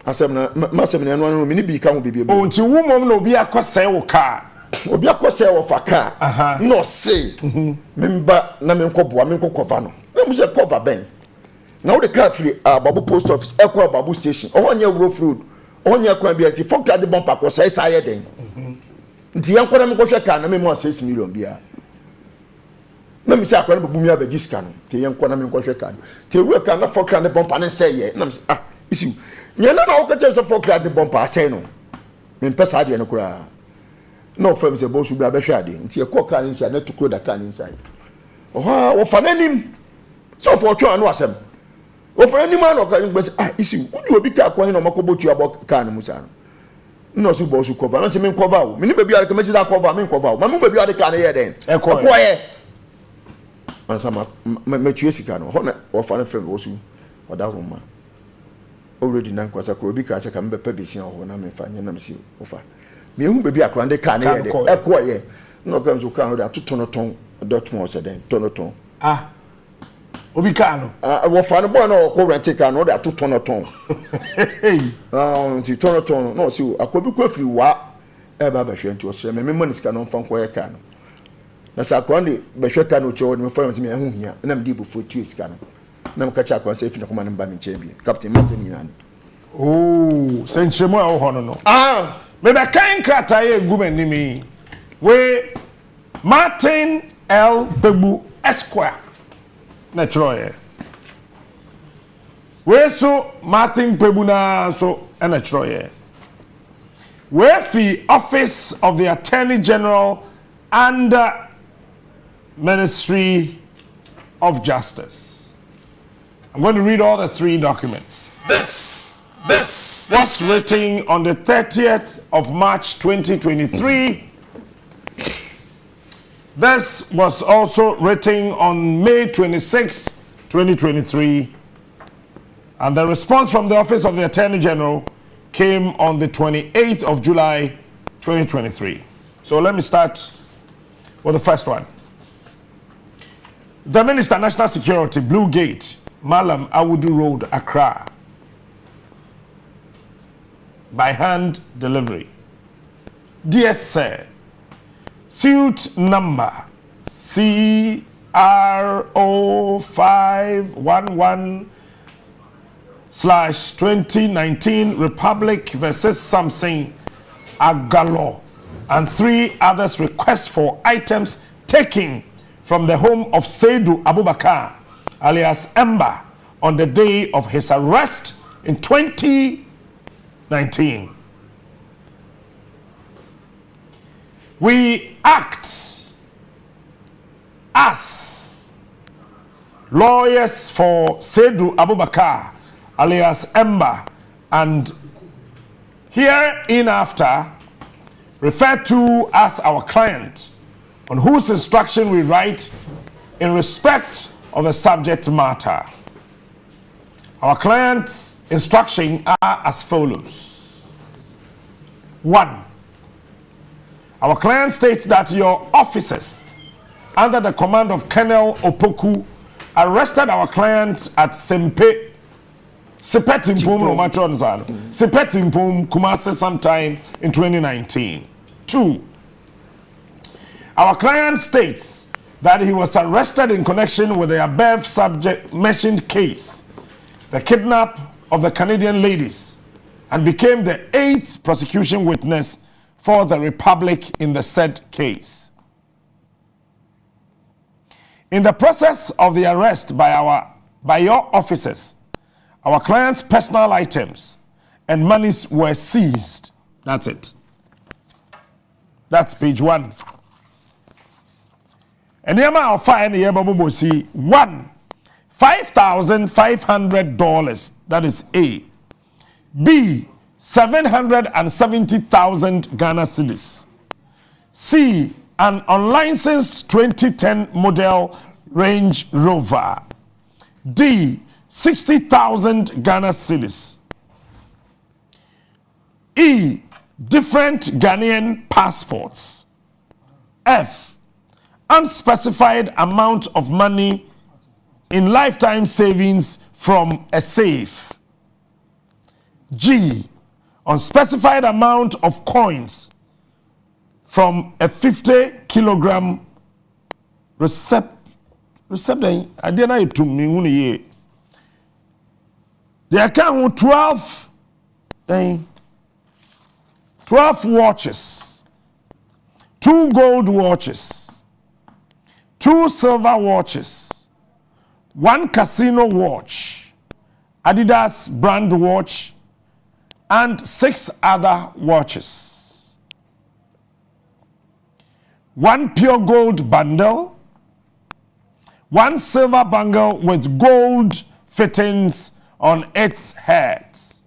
asem na masem na no me ni bi ka ho bibie o nti wo mom na obi akosai wo car obi akose wo faka no say memba na menkoboa menkokova no na mu se cover ben na wo de car free babu post office ekwa babu station ohonye rough road ohonye kwa bia ti fok de bumper ko sai sai den nti yankora menkohwe car na memo 6 million bia na mi se akwa na babu mi abagiska no ti yankora menkohwe car ti we car na fok de bumper na say ye na mi isi nyana na wo ka tell so fok de bumper say no mempesa de no kura no from the boss will be shade nti e ko kan inside na to close the can inside wo fa nanim so for twa no asem wo fa nanim an o kan gbe isi udi obi ka kwa hin no makobotu abo kan mu sa no so boss cover na se men cover wo mini baby ade ka mesi da cover men cover wo ma mu baby ade kan ye den e ko ye ansa ma tue sika no ho na wo fa na frem wo su oda ho ma already nan kwasa ko obi ka se ka mbe pa besia ho na me fa nya na me si wo fa me hu baby akrande kan ye de ekwo no kan so kan ho da tonoton dotmo se den tonoton Obi Kano. Wo fa no boy no ko rent car no dey to ton. Hey. Ti ton no si akobi ko afiri wa e ba hwe nti o sere me money sika no fa nko e car no. Na sa akwan de hwe car no cho me for me hu hia na me di bu for tu sika no. Na me ka cha akwan se fi na ko ma no ba me che bi. Captain Masem nyani. Oh, senchemo a wo hono no. Me be kan krata ye gumen ni mi. We Martin L. Begbu Esquire. Naturally. We so Martin Begbu na so naturally. We fi Office of the Attorney General under Ministry of Justice. I'm going to read all the 3 documents. This was written on the 30th of March 2023. This was also written on May 26, 2023. And the response from the Office of the Attorney General came on the 28th of July, 2023. So let me start with the first one. The Minister of National Security, Blue Gate, Malam Awudu Road, Accra. By hand delivery. Dear Sir, suit number CRO511/2019 Republic versus Samson Agalo and 3 others request for items taken from the home of Seidu Abubakar alias Emba on the day of his arrest in 2019. We act as lawyers for Seidu Abubakar alias Emba and hereinafter referred to as our client, on whose instruction we write in respect of the subject matter. Our client's instructions are as follows. 1. Our client states that your officers, under the command of Colonel Opoku, arrested our client at Sepetimpum Kumasi sometime in 2019. 2. Our client states that he was arrested in connection with the above subject mentioned case, the kidnap of the Canadian ladies, and became the 8th prosecution witness for the Republic in the said case. In the process of the arrest by your officers, our client's personal items and monies were seized. That's it. That's page 1. And the amount of fine here, Babu see 1, $5,500. That is A. B, 770,000 Ghana cedis. C, an unlicensed 2010 model Range Rover. D, 60,000 Ghana cedis. E, different Ghanaian passports. F, unspecified amount of money in lifetime savings from a safe. G, unspecified amount of coins from a 50 kilogram receptor. I didn't know to me. They account 12 watches, 2 gold watches, 2 silver watches, 1 casino watch, Adidas brand watch, and 6 other watches. 1 pure gold bundle, 1 silver bangle with gold fittings on its heads,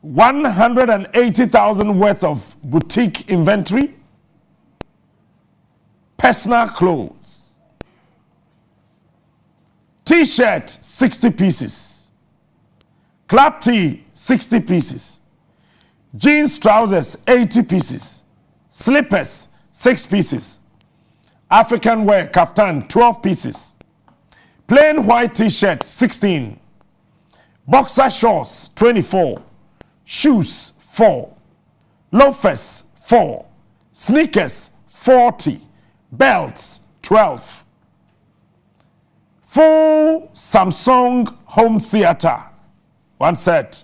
180,000 worth of boutique inventory, personal clothes, t-shirt 60 pieces, club tee 60 pieces, jeans trousers 80 pieces, slippers 6 pieces, African wear kaftan 12 pieces, Plain white t-shirt 16. Boxer shorts 24. Shoes 4. Loafers 4. Sneakers 40. Belts 12. Full Samsung home theater 1 set.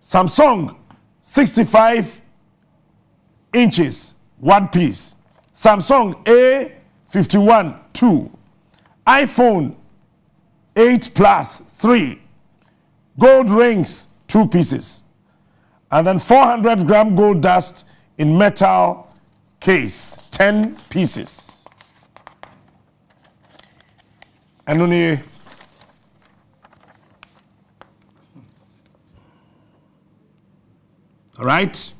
Samsung 65 inches 1 piece. Samsung A51 2. iPhone 8 Plus 3. Gold rings 2 pieces. And then 400-gram gold dust in metal case 10 pieces. And only all right.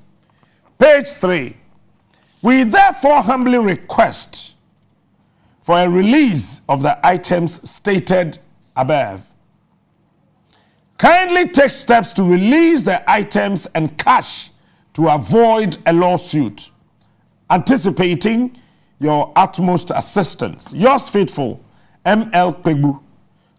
Page 3. We therefore humbly request for a release of the items stated above. Kindly take steps to release the items and cash to avoid a lawsuit. Anticipating your utmost assistance. Yours faithful, M.L. Kpegbu.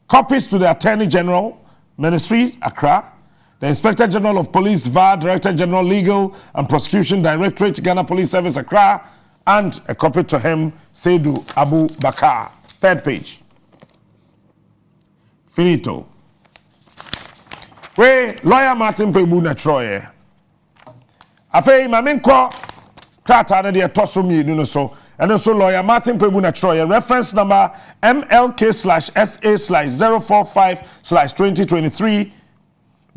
Copies to the Attorney General, Ministry, Accra, the Inspector General of Police, VAR, Director General, Legal and Prosecution Directorate, Ghana Police Service, Accra, and a copy to him, Asiedu Abu Bakar. 3rd page. Finito. We lawyer Martin Kpegbu na Troye. Afei mamenko krata na de toso mi no so. And also lawyer Martin Kpegbu na Troye. Reference number MLK/SA/045/2023.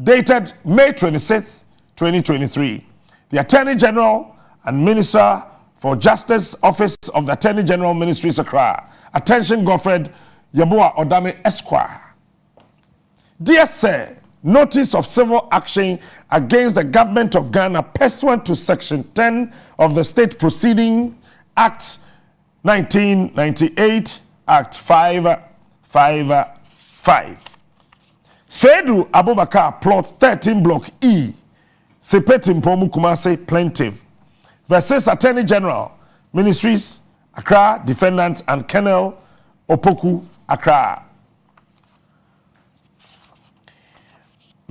Dated May 26th, 2023. The Attorney General and Minister for Justice, Office of the Attorney General, Ministries, Accra. Attention, Godfred Yabua Odame Esquire. Dear Sir, notice of civil action against the government of Ghana pursuant to Section 10 of the State Proceeding Act 1998, Act 555. Asiedu Abubakar, plot 13 block E, Sepetim Pomu Kumase plaintiff versus Attorney General, Ministries, Accra, defendant and Colonel Opoku, Accra.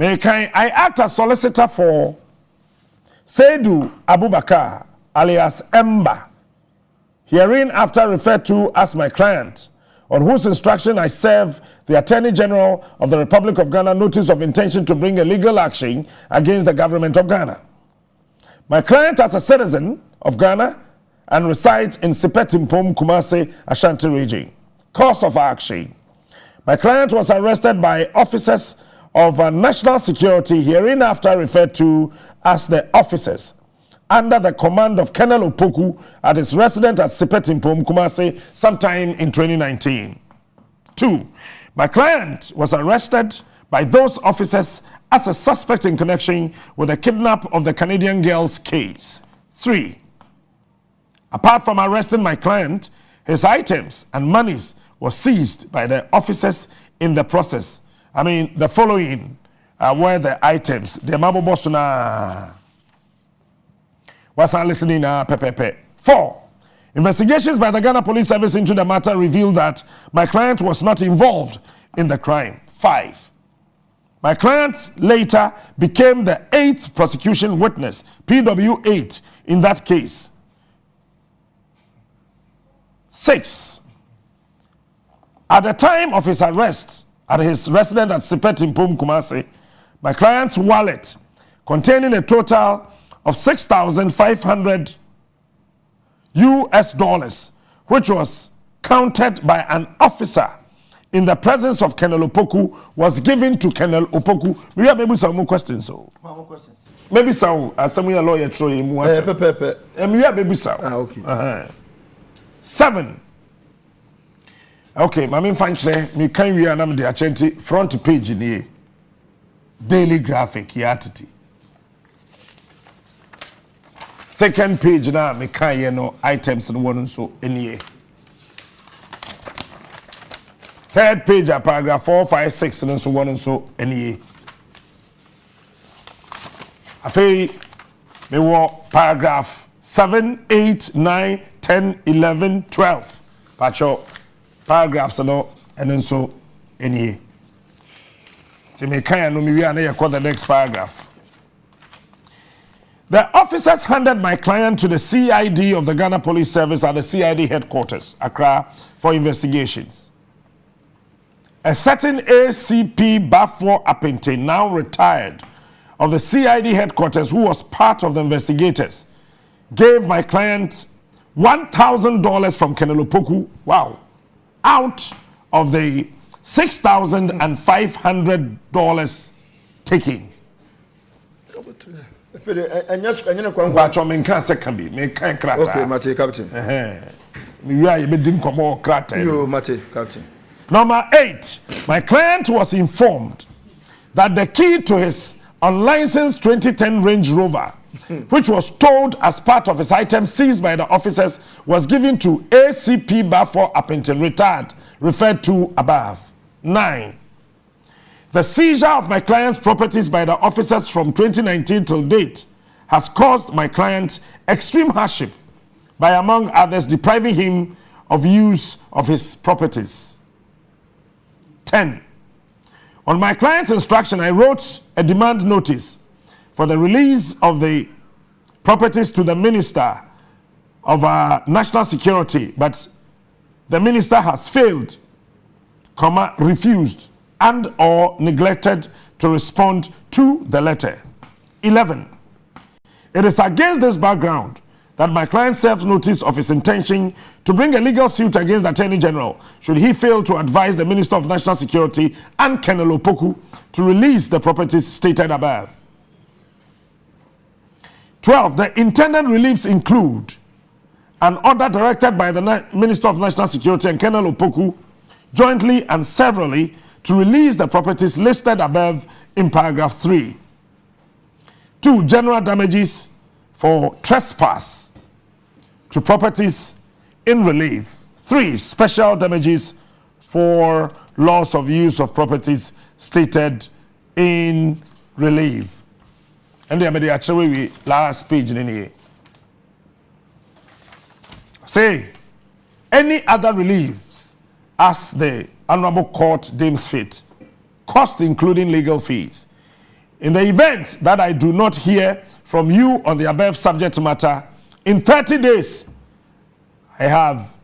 I act as solicitor for Asiedu Abubakar, alias Emba, herein after referred to as my client, on whose instruction I serve the Attorney General of the Republic of Ghana notice of intention to bring a legal action against the government of Ghana. My client as a citizen of Ghana and resides in Sepetimpom, Kumase, Ashanti region. Cause of action. My client was arrested by officers of national security, hereinafter referred to as the officers, under the command of Colonel Opoku at his residence at Sepetimpom, Kumase, sometime in 2019. 2. My client was arrested by those officers as a suspect in connection with the kidnap of the Canadian girl's case. 3. Apart from arresting my client, his items and monies were seized by the officers in the process. I mean, the following were the items. The Mabo Bosuna. Was I listening? 4. Investigations by the Ghana Police Service into the matter revealed that my client was not involved in the crime. 5. My client later became the 8th prosecution witness, PW8, in that case. 6. At the time of his arrest at his residence at Sepetimpom, Kumase, my client's wallet containing a total of $6,500 US, which was counted by an officer in the presence of Colonel Opoku, was given to Colonel Opoku. We have maybe some more questions. Maybe some, as some lawyer Troy, and we have maybe some. Okay. 7. Okay, my main function, me can we are the Achenti front page in the Daily Graphic, Yatiti. 2nd page now, me can no items and one so any. 3rd page, paragraph 4, 5, 6, and so one and so any. I say, me walk paragraph 7, 8, 9, 10, 11, 12. Pacho paragraphs and then so Any. Timekaya no mi and the next paragraph. The officers handed my client to the CID of the Ghana Police Service at the CID headquarters, Accra, for investigations. A certain ACP Bafo Apente, now retired, of the CID headquarters, who was part of the investigators, gave my client $1,000 from Kenelopoku, wow, out of the $6,500 taking. Okay, Captain. Number 8, my client was informed that the key to his unlicensed 2010 Range Rover, which was towed as part of his items seized by the officers, was given to ACP Bafo Apente, retired, referred to above. 9. The seizure of my client's properties by the officers from 2019 till date has caused my client extreme hardship by, among others, depriving him of use of his properties. 10. On my client's instruction, I wrote a demand notice for the release of the properties to the Minister of National Security, but the Minister has failed, refused, and or neglected to respond to the letter. 11. It is against this background that my client serves notice of his intention to bring a legal suit against the Attorney General should he fail to advise the Minister of National Security and Kenelopoku to release the properties stated above. 12. The intended reliefs include an order directed by the Minister of National Security and Kenelopoku jointly and severally to release the properties listed above in paragraph 3. 2. General damages for trespass to properties in relief. 3. Special damages for loss of use of properties stated in relief. And then I actually last page in here. Say any other reliefs as the Honorable Court deems fit, cost including legal fees. In the event that I do not hear from you on the above subject matter, in 30 days, I have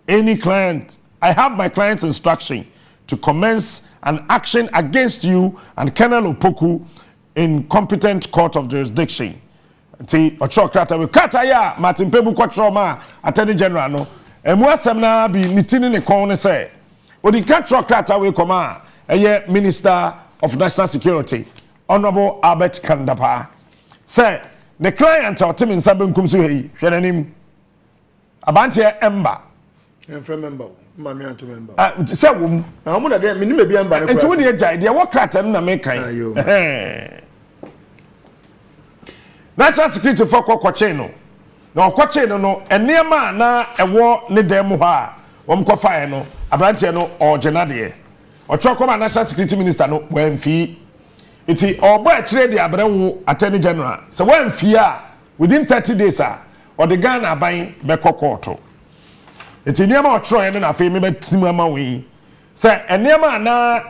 my client's instruction to commence an action against you and Kenelopoku in competent court of jurisdiction. Ti ocho krata we krata ya Martin Pebu kwatroma Attorney General no emu asem na bi nitini ne kon ne say odi katro krata we koma eye Minister of National Security Honorable Albert Kandapa say the client otim nsa benkum so hei hwenanim abante emba from member mami anto member say wom na mo na de me bi emba ne enti wo de jai de wo krata na me kan National Security for Kokoche no. Na Kokoche no enema na ewo ne dem ho a wom kofae no abrante no orginade. Ochokoma National Security Minister no wamfi. Iti obo a kire de abrewo Attorney General. So wamfi a within 30 days or the Ghana aban be kokoto. Iti niam ochro ene na afi me betim ama wi. Say enema na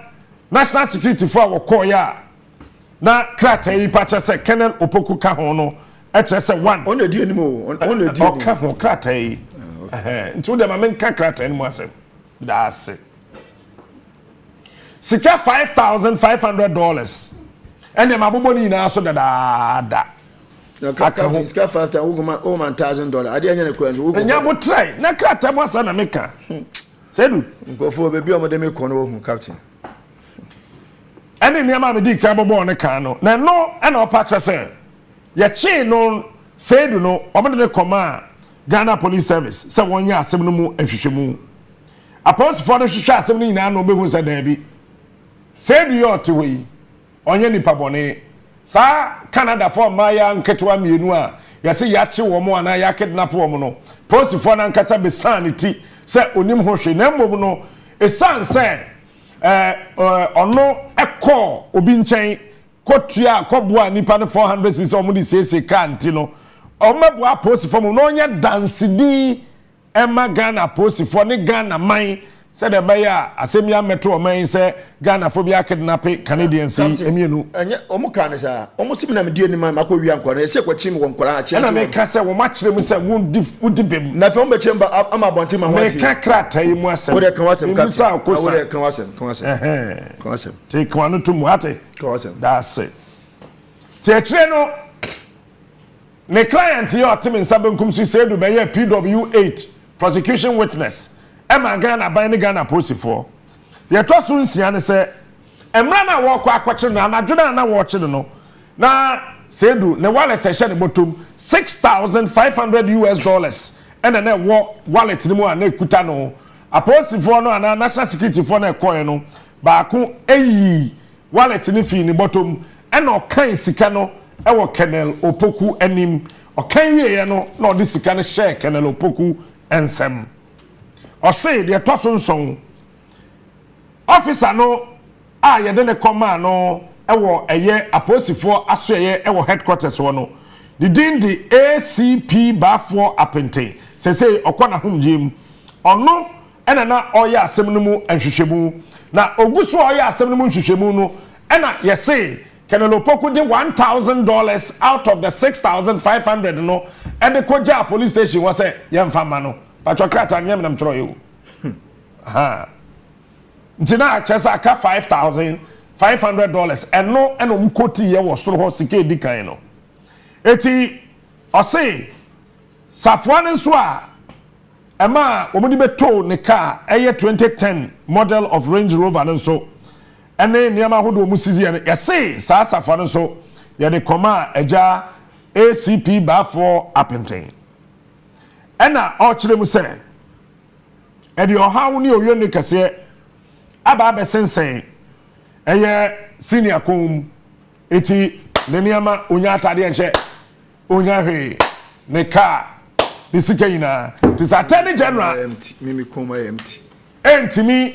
National Security for wokoya na krata yi pacha se Kenelopoku ka ho no e kire se 1 on edi animo on edi o ka ho krata yi ntu de ma men ka krata animo asem da ase sika $5,500 ene ma bobo ni na so da aka ho sika $5,000 ade anya ne kwanzu wo nya bo try na krata mo asa na meka sedu nkofo bebi o mo de me kono wo hu captain ene niam me di ka bobo ne kan no na no ene o pacha se ye chi no sedu no o mo de koma Ghana Police Service se wonya asem no mu ahwehwemu apos for the hwehwe asem ni na no behu se da bi sedu yo te wi onye nipa bone sa Canada for maya nketwa mienu a yase ya chi wo mo ana ya kidnap wo mo no post for na nkasa be sanity se onim ho hwe na mmom no esan se ono ekọ obi nchen kotua kobua nipa no 400 cc omudi sese kanti no omabua post for mo no onye dansidi ema Ghana post for ne Ghana man said the buyer asemia metro man say Ghana phobia kidnapping Canadians emienu enye omo kan say omo simina me die ni man makọ wi ankwa e se kwachi me wonkora a che na me ka say wo ma kire mu say wudi bem na fe omo chemba ama bonte ma ho ati me ka krata yi mu asem wo de kan wasem ka wo de kan wasem take one to mu ate kan wasem that's it ti kire no ne client yi otim nsabenkum si say do be PW8 prosecution witness Emma Ghana by the Ghana Posifo. The Tosun Sian say, Emrana walk aquatin and Adorye na watching no. Na Asiedu ne wallet shed the bottom $6,500 and then wallet ni mo ane kutano. A Posifo no and national security for na coin no. Baako eyi wallet ni fi ni bottom and o kan sika no e wo Colonel Opoku enim. O kan wie no na odi sika no share Colonel Opoku ensem. Or say the Tosun song officer no ye de ne command no ewo eye aposifo aso eye ewo headquarters wo no the din the ACP bafo apente say okwana humjim ono ena na oya asem no mu anhwehwemu na oguso oya asem no mu nhwehwemu no ena ye say Colonel Opoku de $1,000 out of the 6,500 no and the koja police station was say yemfama no Patrocrata nyem nam chro yo. Aha. Ntina chesa aka $5,500 eno mkoti ye wo soro ho sike dikan no. Eti ose safwan nso a ema omudi beto ne car eye 2010 model of Range Rover nso ene niama hodo mu sizi ye say sa safwan nso ye de koma eja ACP bafo apenten. Ena ochire mu se edi ohawo ni oyo ne kase aba besensen eye senior kom eti ne niama onya atade enche onya hwe ne ka ne sika yina tis attorney general mimi koma empty entimi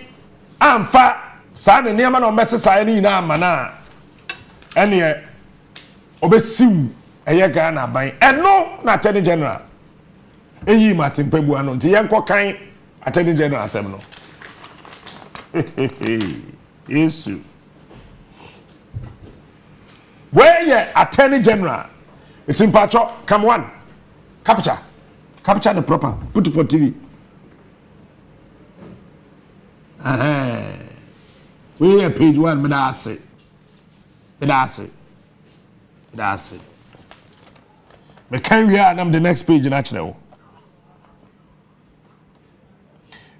amfa sa ne niama no mbesesa ne yina amana ene obesiw eye Ghana ban eno na attorney general eyi Martin Pebu ano nti yenko kan attorney general asem no Yesu where ye attorney general it's in patro come one capture the proper put it for TV we page 1 me da say me can we are the next page in actually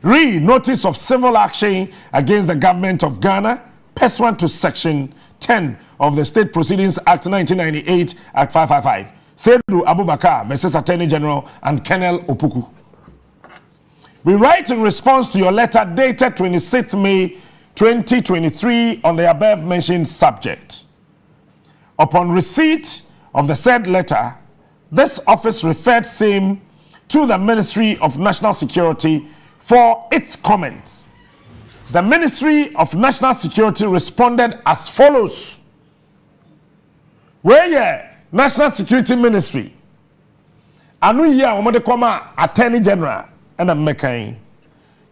Read notice of civil action against the government of Ghana, pursuant to Section 10 of the State Proceedings Act 1998, Act 555. Asiedu Abubakar versus Attorney General and Colonel Opoku. We write in response to your letter dated 26th May 2023 on the above mentioned subject. Upon receipt of the said letter, this office referred same to the Ministry of National Security for its comments. The Ministry of National Security responded as follows. Where ye National Security Ministry anu ye omode koma Attorney General and a mekai.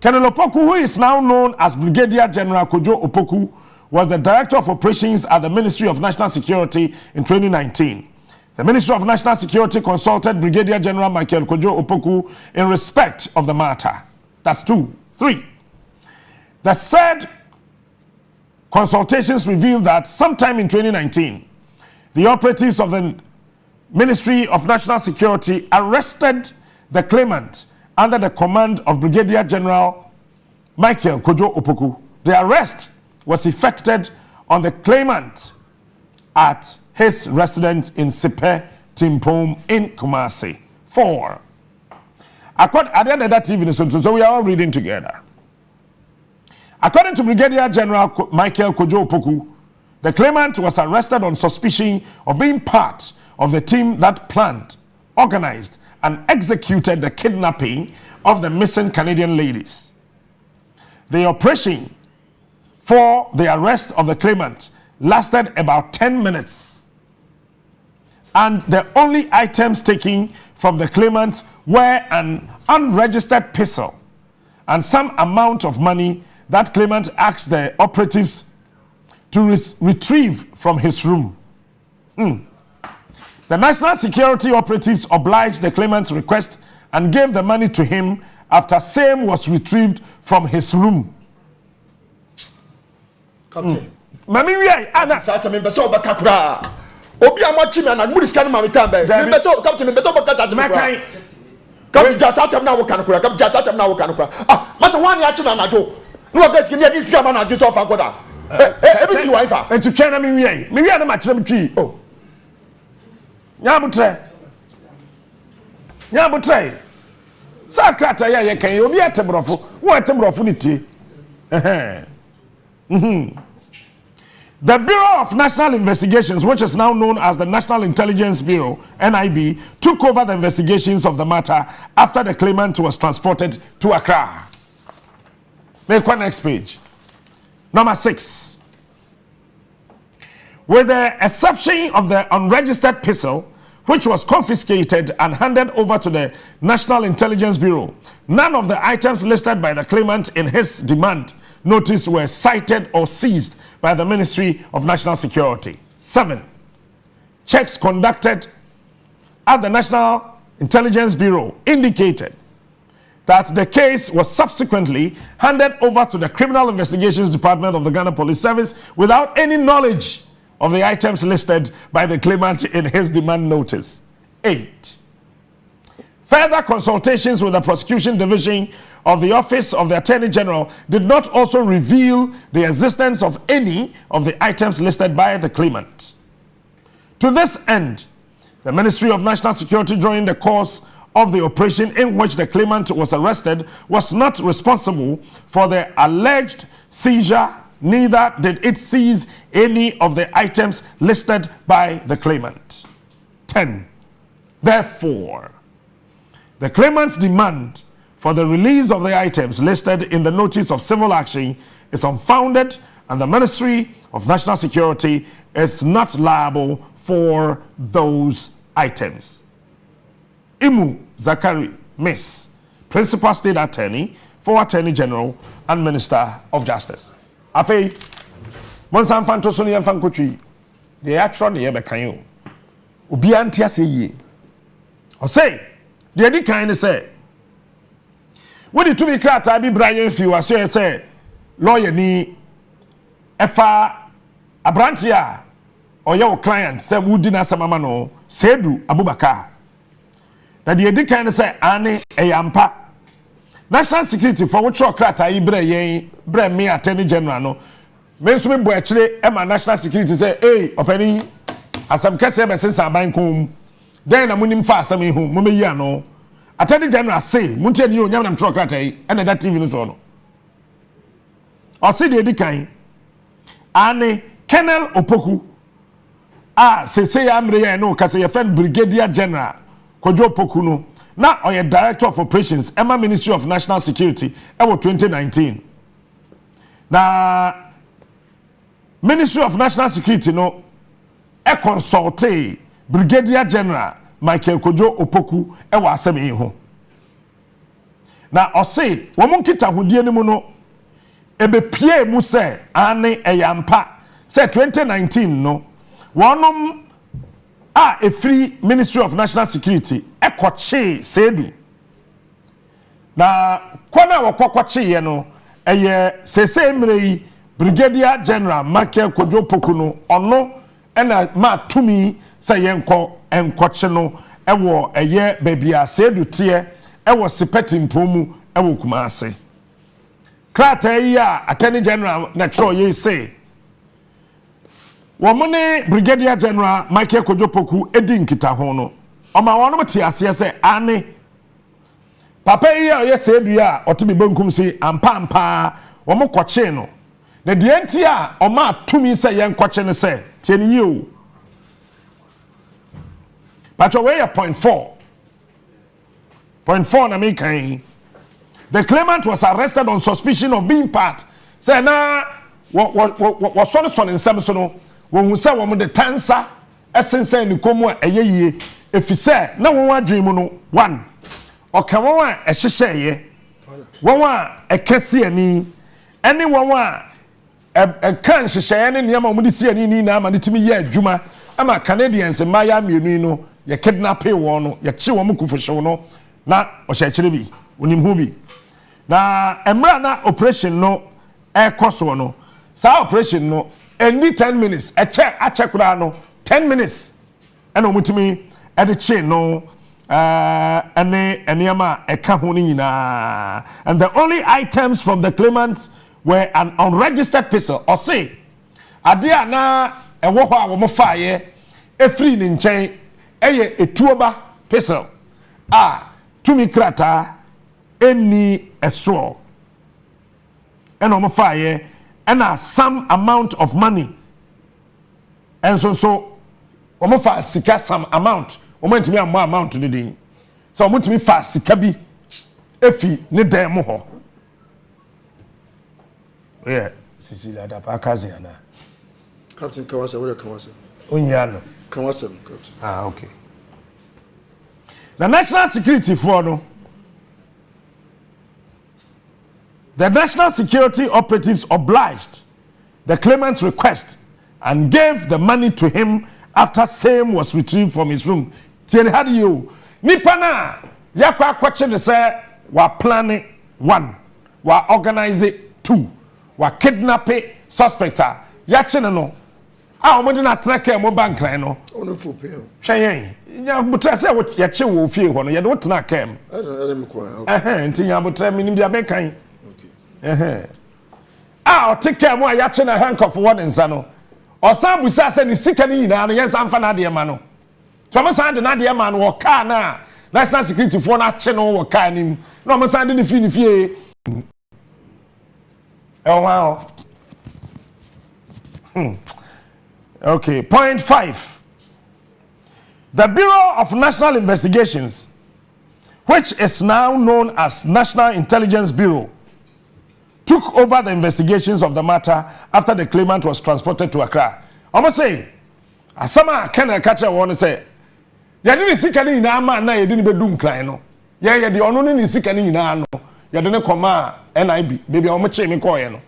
Colonel Opoku, who is now known as Brigadier General Kojo Opoku, was the Director of Operations at the Ministry of National Security in 2019. The Ministry of National Security consulted Brigadier General Michael Kojo Opoku in respect of the matter. That's 2. 3. The said consultations revealed that sometime in 2019, the operatives of the Ministry of National Security arrested the claimant under the command of Brigadier General Michael Kojo Opoku. The arrest was effected on the claimant at his residence in Sipe Timpom in Kumasi. 4. According at the end of that evening, so we are all reading together. According to Brigadier General Michael Kojo Opoku, the claimant was arrested on suspicion of being part of the team that planned, organized, and executed the kidnapping of the missing Canadian ladies. The operation for the arrest of the claimant lasted about 10 minutes. And the only items taken from the claimant were an unregistered pistol, and some amount of money that claimant asked the operatives to retrieve from his room. The national security operatives obliged the claimant's request and gave the money to him after same was retrieved from his room. Captain. Mami wiye ana Sasa membeso obaka kura. Obi amachi me na gudi scan ma metambe. Membeso captain membeso obaka tati me kura. Captain jasata na wo kan kura. Captain jasata na wo kan kura. Ah, masa wani achi na najo. No get kini adi sika ma na najo to fa goda. Ebisi wa ifa. Entu twa na mi wiye. Mi wiye na ma kyerem twi. Oh. Nyabutre. Sakrata ya kan obi atebrofo. Wo atebrofo ni ti. The Bureau of National Investigations, which is now known as the National Intelligence Bureau, NIB, took over the investigations of the matter after the claimant was transported to Accra. Make one next page. Number 6. With the exception of the unregistered pistol, which was confiscated and handed over to the National Intelligence Bureau, none of the items listed by the claimant in his demand notice were cited or seized by the Ministry of National Security. 7. Checks conducted at the National Intelligence Bureau indicated that the case was subsequently handed over to the Criminal Investigations Department of the Ghana Police Service without any knowledge of the items listed by the claimant in his demand notice. 8. Further consultations with the prosecution division of the Office of the Attorney General did not also reveal the existence of any of the items listed by the claimant. To this end, the Ministry of National Security, during the course of the operation in which the claimant was arrested, was not responsible for the alleged seizure, neither did it seize any of the items listed by the claimant. 10. Therefore, the claimant's demand for the release of the items listed in the notice of civil action is unfounded, and the Ministry of National Security is not liable for those items. Imu Zakari, Miss, Principal State Attorney for Attorney General and Minister of Justice. Afei, Monsan Fanto Soni and Fankotri, the actual Yebe Kanyo, Ubiantia say ye. Or say, the Eddie kind of say, what did to be cracked? I be Brian Few, say, lawyer ni, Efa Abrantia, or your client, say, Woodina Samamano, Sedu Abubakar. Now the Eddie kind of say, Anne, a yampa. National Security for which your crack, I bre me Attorney General. No, Mensumi Boachre, Emma National Security say, hey, opening as some case ever since I'm buying home. Then I'm winning fast. I mean, who, Mummy, Attorney General say, Munchen, you, Yam Trocate, and that TV is on. Or see the Edikai, Anne, Colonel Opoku. Say, I'm re, no, because your friend Brigadier General, Kojo Pokuno. Now, or your Director of Operations, Emma Ministry of National Security, ever 2019. Now, Ministry of National Security, no, a consulte Brigadier General Michael Kojo Opoku, ewa asemi ho. Now, or say, woman kita hudie ni muno, ebe pie mu se, ane eyampa, se 2019, no, wanom a free Ministry of National Security ekwache sedu na kwana wakwache ye no eye sese mrei Brigadier General Michael Kojo Pokuno ono ena ma tumi se yenko enkwache no ewo eye bebia sedu tie ewo sipeti mpomu ewo Kumase krata ya Attorney General na tro ye say Womane Brigadier General Michael Kojo Poku edi nkita ho no. Oma wono te ase se ane. Papa yi a yese edua otibi bankum si ampa womo koche no. Na de enti a oma atumi se yen koche ne se tieni yi o. Pacho we point 4. Point 4 na me kan. The claimant was arrested on suspicion of being part. Say na what son in Samson no. When we say woman the tansa essence ni komo eyeye efise na won adwen mu no 1 okawo a ehyehye ye Wawa a Cassiani, any one a can share any Yama Mudisiani Nina, Manitimi Ye Juma, ama Canadians and Maya Munino, ya kidnap one, ya chiwamuku for shono, na Oshachiribi, Unimhubi. Na Emrana operation no air cost no. Sa operation no, any 10 minutes, a check no, 10 minutes. And omutimi at the chain no. And the only items from the claimants were an unregistered pistol or say adia na ewo ho a wo fire e free ni nchen eye etuoba pistol tumi krata eni eso and wo fire and some amount of money and so wo fa sika some amount Moment me am more amount to the thing. So I want to be fast sikabi efi ne dan mo ho. Yeah, Cecilia da pa kazi ana. Captain Kawase, where Kawase? Unyano. Kawase, Captain. Okay. The national security for no. The national security operatives obliged the claimant's request and gave the money to him after same was retrieved from his room. Tieni had you nipana yakwa kwache ne say wa planning 1 wa organize 2 wa kidnap suspect yache no omo na trake mo bank ran no ono fu pe hwen nya butra say wo yache wo fie ho no ye do tena kam me kwa nti nya butra minim bia ben kan okay o take am wa yache na handcuff one nsa no osan busa say ni sika ni nyina no yensa mfa na de ma no to mo san de na de ma no wo car na national security for na che no wo car nim no mo san de ni fie wow. Okay, point 5. The Bureau of National Investigations, which is now known as National Intelligence Bureau, took over the investigations of the matter after the claimant was transported to Accra. I must say, asama can I catch a one say, ya didn't see any nama na ya didn't be doom cry no. Ya the only see any na no. Ya didn't come NIB, baby, I'm a chain coin no.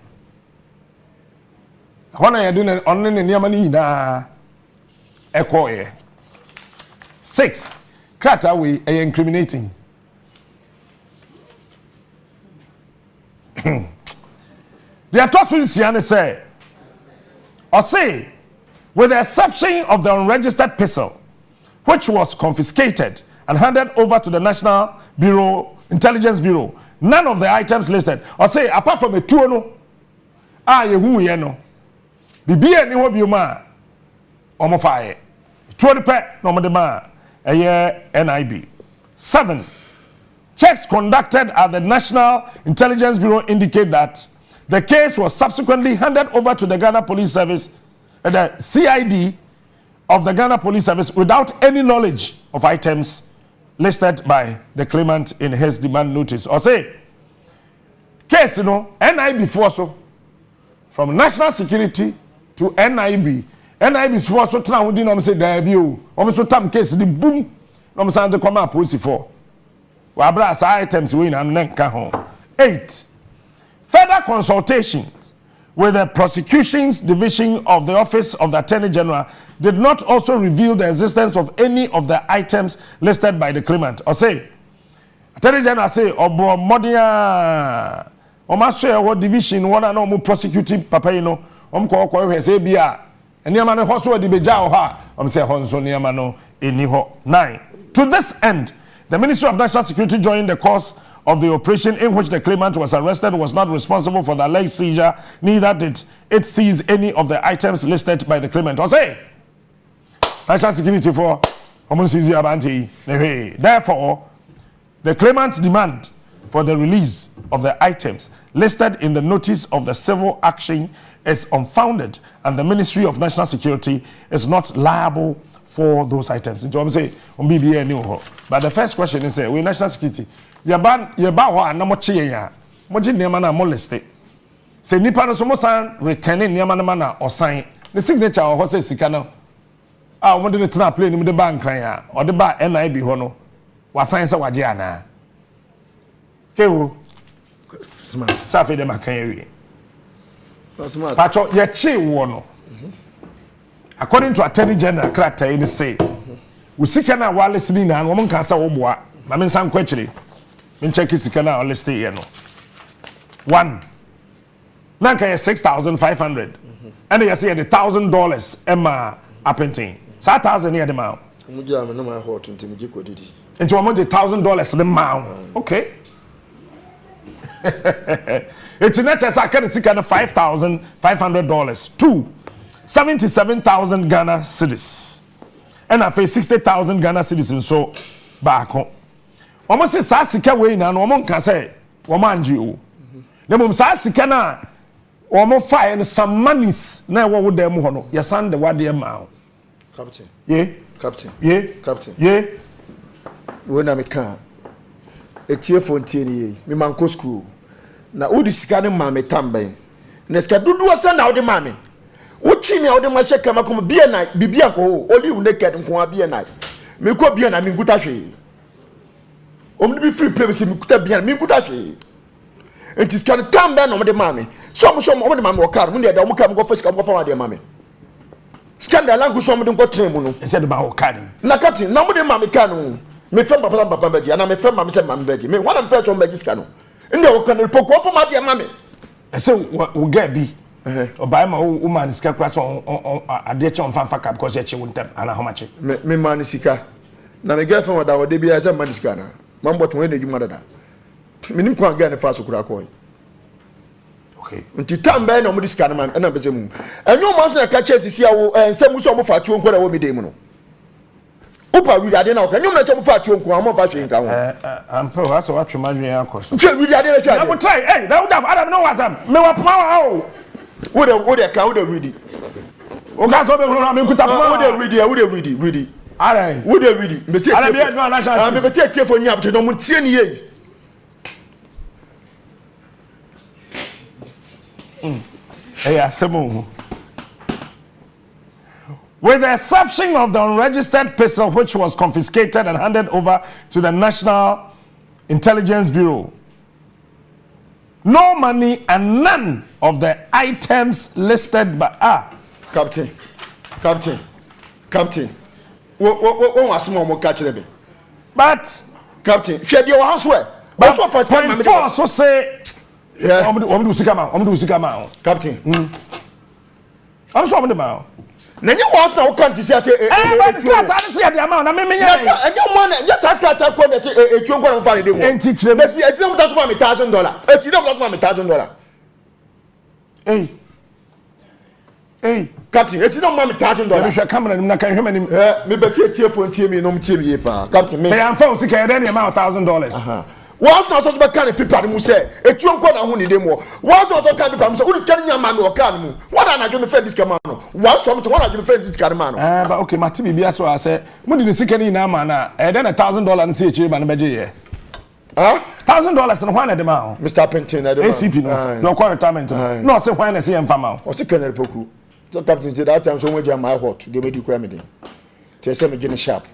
When I didn't on any yamani na echo. 6. Cut away a incriminating. The Atoswin say, or say, with the exception of the unregistered pistol, which was confiscated and handed over to the National Bureau, Intelligence Bureau, none of the items listed, or say, apart from a tuono, yehu yeno, bibi ni wo bioma, omofaye, tuoni pe, no modema, a year NIB. 7. Checks conducted at the National Intelligence Bureau indicate that the case was subsequently handed over to the Ghana Police Service, the CID of the Ghana Police Service without any knowledge of items listed by the claimant in his demand notice. Or say, case, you know, NIB force from national security to NIB. NIB force so try within say debut. So tam case the boom. No say the come up police for. Wa bra items we na nka ho. 8. Further consultations with the Prosecutions Division of the Office of the Attorney General did not also reveal the existence of any of the items listed by the claimant. Or say, Attorney General say, Obro Modia, Omashe, what division, one and no prosecuting papa, you know, Omko, say, Bia, and Yamano Hosso de Bejaha, say, Honso Niamano, in Niho. 9. To this end, the Ministry of National Security joined the course of the operation in which the claimant was arrested was not responsible for the alleged seizure, neither did it seize any of the items listed by the claimant. Or say, National Security for therefore, the claimant's demand for the release of the items listed in the notice of the civil action is unfounded, and the Ministry of National Security is not liable for those items. But the first question is, we national security. Yaba ho anamoche ya moji niam na mo liste se nipa no so mo san returning niam na na osan the signature ho se sika no mo de tena play ni de bank kan ya o de ba NIB ho no wasan se waje ana kewo Smart. Safi de makanyeri. Smart. Pacho ye chi wo no. According to Attorney General Kratai ni say, we sika na wa listening na wo nka sa wo boa. Ma men san kwachire. Men check sika na listen here no. 1. Nanka ye 6,500. And you say the $1,000 Emma appenting. Sa 1,000 here the amount. Muja me no my hot until me go didi. Into amount $1,000 the amount. Okay. It's not as I can see kind of $5,500. 2. 77,000 Ghana cedis. And I pay 60,000 Ghana cedis so back home. Almost say Sasika way now, no one can say, woman you. The mum Sasika na, or more fire and some monies. Now, what would them hono? Your son, the Waadie amount. Captain. Yeah. Captain. Yeah. Captain. Yeah. When I'm a car, a tear fontaine, me man go school. Na udi sika ne mame tamben na sika dudu asa na odi mame uchi me odi ma sheka makom bia na bibia ko oli u naked nko bia na me ko bia na me nguta hwe omni bi free play se me nguta bia me nguta hwe enti sika ne tamben no de mame so mo de mame o car mo de da mo kam go fa sika mo fa wa de mame sika da langu so mo de ko tren mu no e said ba o car na captain na mo de mame car no me friend papa bedi na me friend mame se mame bedi me one am friend so bedi sika no inde o kan repoko for ma de mame say we get bi o buy my woman sika class on ade che on fanfa cap because che won tem ana how much me man sika na me girlfriend wada o de bi asa man sika na man bot when ejuma dada me nim kwa ga ne fa so kura ko okay nti tambe na mo sika na man na be se mu enyo mo so na ka che sisi awo ensem so mo fa tuo nkora wo mi de mu no upa wi ade na o kan nyum na che mo fa tuo nko am fa hwe nka ho ampo aso wa twema dwen akoso twe wi ade na twa na mo try hey na would have adam no wasam me wa power o wo de ka wo de widi o ga so be hu na me nkuta power wo de widi ara wo de widi me se ara be no na chance me be se tie fo nya abte no mo tie ni yi hey asemo with the exception of the unregistered pistol which was confiscated and handed over to the National Intelligence Bureau. No money and none of the items listed by Captain. Wo asimo mo ka kire be. But Captain, hwe de wo haso but so first time so say yeah, I'm do sika ma. Captain. I'm so the man. Na nye wo na wo kan ti say but krata na say the amount na me nya enye mo na just krata ko na say etuo ko na fa de wo enti kire me see etuo mo ta to ma me $1,000 eti na mo ta to ma me $1,000 hey Captain eti na mo ma me $1,000 me hwe camera nim na kan hwe manim me be see tie fo tie me no mo tie me pa Captain me say am fa sika e dey amount $1,000 What's not such a kind of people who say, a true one who need them more. What also kind of people who is carrying a man or can what are I going to defend this commando? What's something what are you defend this commando? But okay, my TV be as well. I say, what did the second in Amana? And then $1,000 and see a chip and a budget. $1,000 and one at the mouth. Mr. Penton, I don't ACP, no retirement. No, say when I see him from out. Or second poku. The captain said that time so much my hot to give me the remedy. Tell me getting sharp.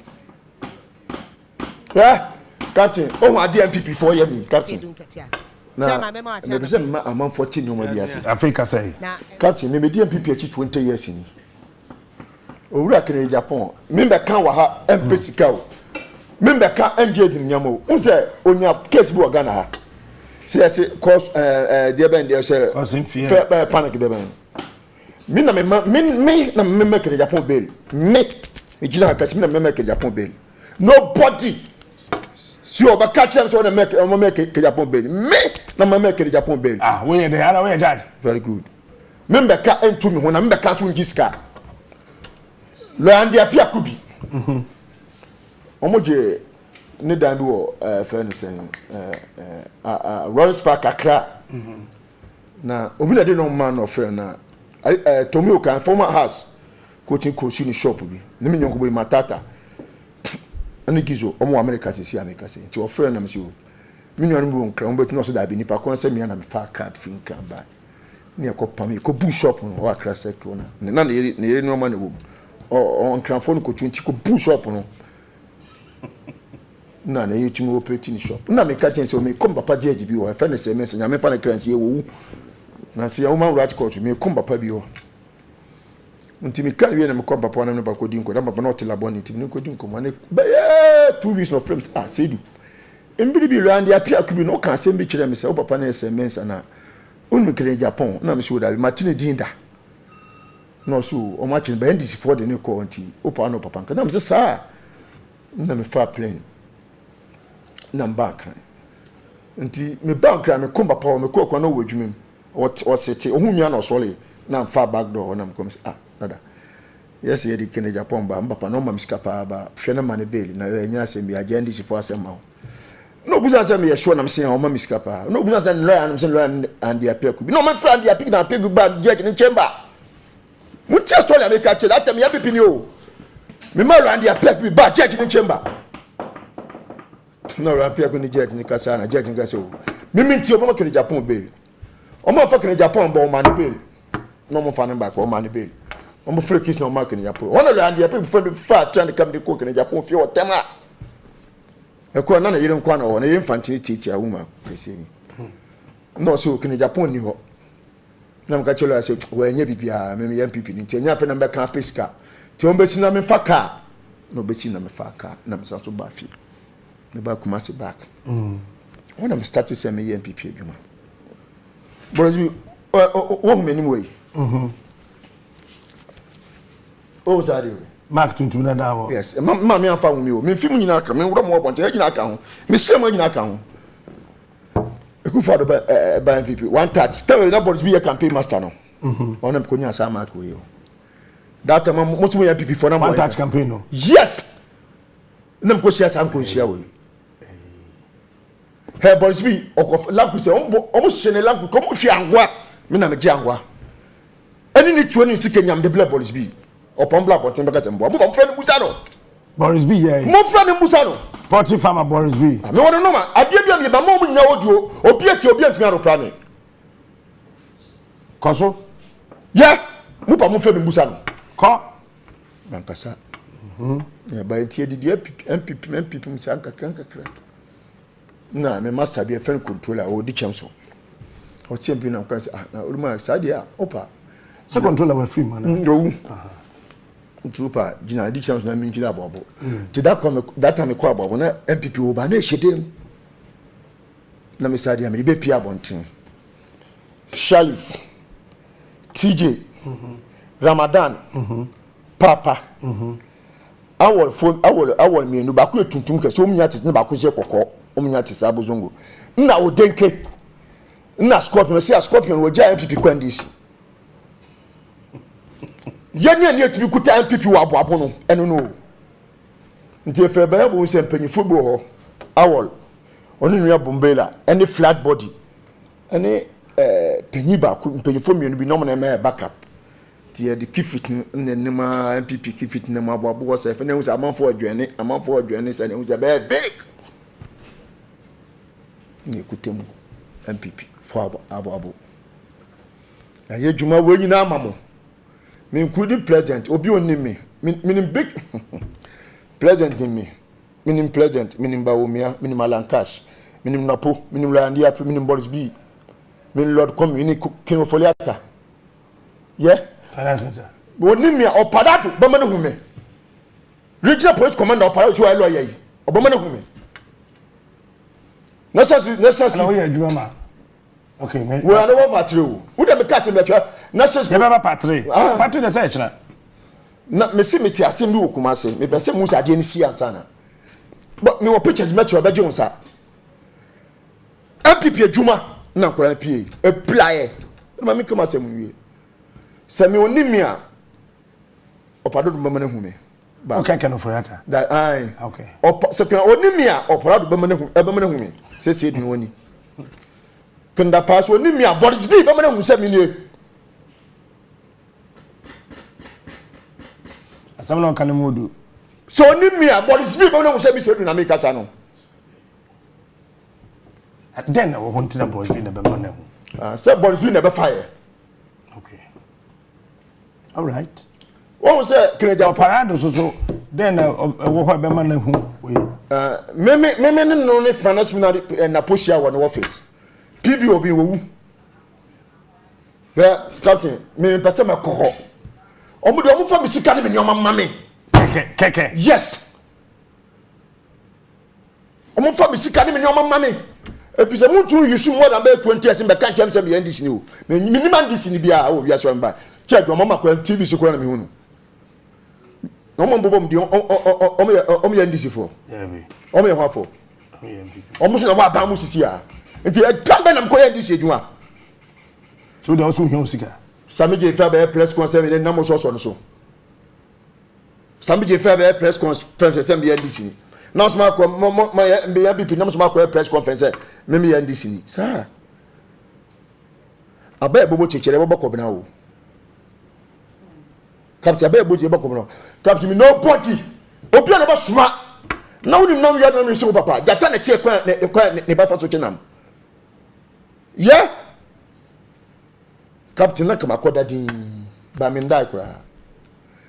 Yeah. Captain, Adorye and NPP 4 years, Captain. Asiedu Nketia. Na me say am 14 no ma biase. Africa say. Captain, me NPP achi 20 years ni. Owura kan Japan. Me be kan wa ha empesika o. Me be kan enje dim nyamo. Un say onya case bi Ghana ha. Say cause there ben there say panic there ben. Me na me make Japan bail. Me gina case me na make Japan bail. Nobody si o ba catch them so na make Japan bail. Me na make Japan bail. We the other way judge. Very good. Me be ka entu me ho na me be ka so ngiska. Lo andi apia kubi. Omoje ne dan bi wo friend say Royal Spark Accra. Na obi na dey no man no friend na Tommy Okan former house coaching coach in shop bi. Ne me nyonko boy matata. Ani gizo omo America si America say ti o friend na me si o. Me nyonu bi won kra on betu no so da bi nipa kon say me na me fa card fin kan ba. Ni akopam e ko bu shop no wa Accra sector na. Na ne no man e wo. On transfer no ko 20 ko bu shop no. na na yɛtumi operating shop na me ka chen so me kom papa judge bi o fa ne SMS nya me fa ne currency wo na se ya woman right court me kom papa bi o nti me kan wie na me kom papa na me ba ko di nko da papa na otela boni nti me ko di nko ma ne be 2 weeks no frames Asiedu mbiri bi randi apia kubi no ka asem bi kire me se o papa na SMS na unu kire Japan na me show da Martin Dinda no so o ma chen ba ndisi for the ne ko nti o pa no papa na me se sa na me fa plane na back nti me bank ra me komba pa me ko na wodwumem o sete o hunua na sole na fa back door na me kom nada yes ye di kene Japan ba papa no ma miska pa ba hwe na mane bail na nya asem bi agenda si for asem ma no buza asem ye sure na me say o ma miska pa no buza asem lawyer na me say lawyer and dia peku bi no ma friend dia pick na peku ba judge ni chamber mu tia story America che that time ya pipini o me ma lawyer and dia peku bi ba judge ni chamber no rapia ko ni judge ni kasa na judge ni kasa o mimi nti o mo kene Japan bail o mo fa kene Japan ba o ma ni bail no mo fa ne ba ko o ma ni bail o mo free kiss na o ma kene Japan ona lo and ya pe fa try come dey ko kene Japan fi o tema e ko na yire nkwa na o na yire infantile titi a woman kwese mi no so kene Japan ni ho na mka chelo ase wa nya bibia me NPP ni nti nya fe na be kan peska ti o be si na me fa ka no be si na me fa ka na me sa so ba fi me ba kuma se back when I'm starting say me NPP adwuma but you what many way oh sorry mark tuntum na dawo yes ma me afa wo me o me film nyina aka me woro mo obonte nyina aka ho me se mo nyina aka ho eku fa do ba NPP one touch tell me nobody be a campaign master no onam ko nya sa mark we o that time mo tún NPP for na one touch campaign no yes nam ko sia sa ko sia we he boys bi okof lanku se omo shene lanku ko mo fi angwa me na me ji angwa eni ni tuo ni sike nyam de bla boys bi opon bla botin be ka se mbo mo friend busa no Boris B yeah mo friend busa no party farmer Boris B me wona no ma ade bia me ba mo nyina oduo obi antimi aro plan koso yeah mo pa mo friend busa no ko bankasa ya ba tie di NPP msa kakra na me master be friend controller o di champion o champion na kan na o ma sadia opa se controller we free man no tupa jina di champion na mi nkila bobo ti that time ko abobo na NPP o ba na ehedem na me sadia me be pia bontin Shalif TJ Ramadan Papa awol mi nu ba ku etuntum ke so omnya tete ba ku je kokko omnya tete abozongo na odenke na scorpion se scorpion wo ja NPP kwandisi yenya ni etubi kuta NPP wa aboabo no eno no nti efe ba ya bo se mpanyifo bo ho awol onu nua bombela any flat body any panyi ba ku mpanyifo mi nu bi no na me backup tie de kifit nema NPP kifit nema aboabo wo se fe na hu se amanfo adwene se na hu se be big ni kutemu NPP fo aboabo na ye juma wo nyina amamo me including president obi onime minim big president me minim president minim bawomia minim alankash minim napo minim landia minim Boris B minim lord community king of Foliata yeah onime opadato bama ne hume regional police commander opadato so alo ayi obama ne hume necessary na we adwuma ma okay me we are no battery wo dem ka se metwa necessary ye baba patri patri na say chira na me si meti asem bi wokuma se me be se mu sa de ni si ansa na but me wo pictures metwa be je unsa NPP adwuma na nkora PA apply na me kama se mu wie se me onimi a opado do bama na hu me ba okay can for that that ai okay so kan onimi a opado do bama na hu me se se du woni kanda pass onimi a Boris B bama na hu se me nie asamna kan modu so onimi a Boris B bama na hu se me se du na me kasa no then we want to Boris B na bama na hu say Boris B na be fire okay all right What was that? Kenya parado so then wo ho be man na hu we me no ne finance minister na posia won office PV obi wo yeah captain me pese me kokko omo de omo fa me sika ne me nyoma mame keke yes omo fa me sika ne me nyoma mame if you want to use more than 20 years in the country say me ndis ni o me minimum ndis ni bia o bia so mba check omo makwa TV so kora na me hu no mo bobom di omo ya ndisi fo omo ya hwa fo omo so na wa ba mo sisi a nti e kan na mko ya ndisi edwuma so de also hu sika samije fa be press conference na mo so no so samije fa be press conference say me ya ndisi ni na so ma ko ma ya NPP na so ma ko press conference me ya ndisi ni sa aba e bobo chechere bobo ko bina wo Captain Abe Boji Bokono. Captain nobody. Obiana ba suma. Na woni nam ya na me se papa. Jata na che kwa ne ba fa so chenam. Yeah. Captain na kama koda din. Ba me ndai kura.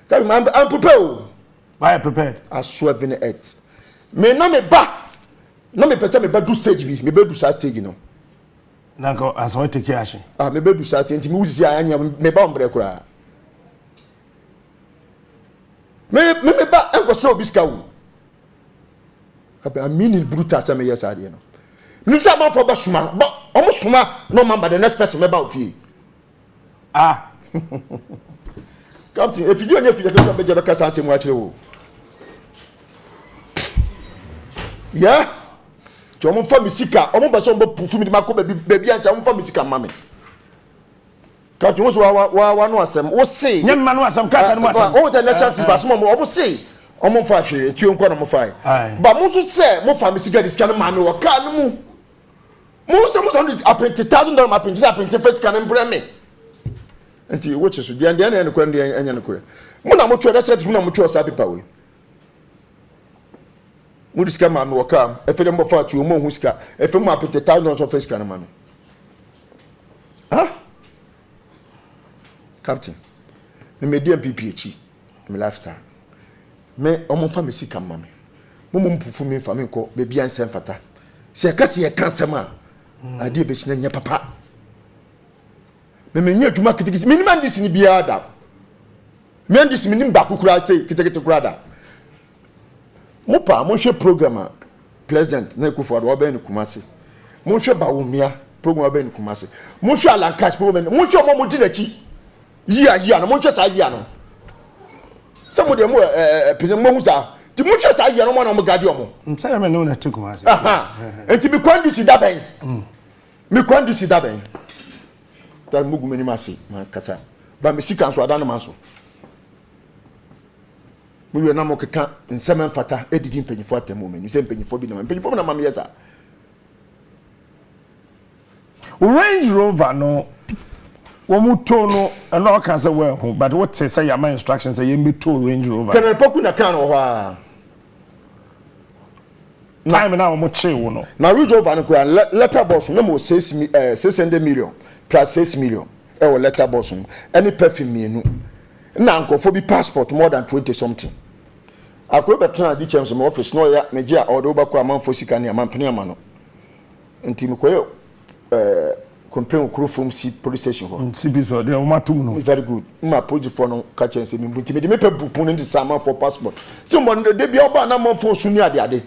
Captain I'm prepared. Why prepared? I swerve in it. Me na me ba. Na me pese me ba do stage bi. Me be do sa stage no. Na go as I take action. Me be do sa stage. Nti me wuzi anya me ba ombre kura. Me ba enko so biska wo I mean in brutal say me yes ade no me say man for ba suma ba omo suma no man ba the next person me ba ofie Captain if you onye fie ka be je be ka san se mu a kire wo yeah to omo fa misika omo ba so omo pufu mi de makọ baby ansa omo fa misika mame Captain was wa no asem wo say nyem ma no asem ka no asem o the national skip asem mo obo say omo fa hwe tuo nko no mo fa ba mo so say mo fa me siga diska no ma me wo ka no mu mo so this apprenti $1,000 apprenti first can embra me enti wo che so dia na ne kwa ndi anya ne kure mo na mo twa da set mo na mo twa sa paper we mo diska ma me wo ka e fe mo fa tuo mo hu sika e fe mo apprenti $1,000 first can ma me Captain, me di NPP echi, me lifestyle. Me omo fa me sika mama me. Mo mpufu me fa me ko be bia nsem fata. Se ka se ye kansem a, ade be sina nya papa. Me nya adwuma kitikiti, me nima ndisi ni bia da. Me ndisi me nim ba kukura sei kitikiti kura da. Mo pa mo hwe program president na Akufo Addo oba ni Kumasi. Mo hwe ba wo mia program oba ni Kumasi. Mo hwe alankash program, mo hwe mo di dachi. Yeah, no mo chesa yeah no. Some of them mo hu sa. Ti mo chesa yeah no mo na mo gadi omo. Nsere me no na tukuma ase. Enti mi kwandi si daben. Mi kwandi si daben. Ta mugu meni masi ma kasa. Ba mi sika nso adana manso. Mo we na mo keka nsem mfata edidi mpanyifo atemo menu. Se mpanyifo bi na mpanyifo na mama yesa. Range Rover no womuto no na o kan say we ho but what say your my instructions say you to Range Rover Can poku na kan ho a time na wo che wo no na Range Rover no kwa letter box no mo 600 million plus 6 million e wo letter box no any perfume mienu na nkofo bi passport more than 20 something akọ betra di chem some office no ya meje a odo ba kwa manfo sika ne amampene ama no enti mkoyo complain okro from police station ho CB so dey o matum no very good ma police for no ka chen se mi bunti me de me pe bupun ndi sama for passport so mo de bia oba na mo for sunu ade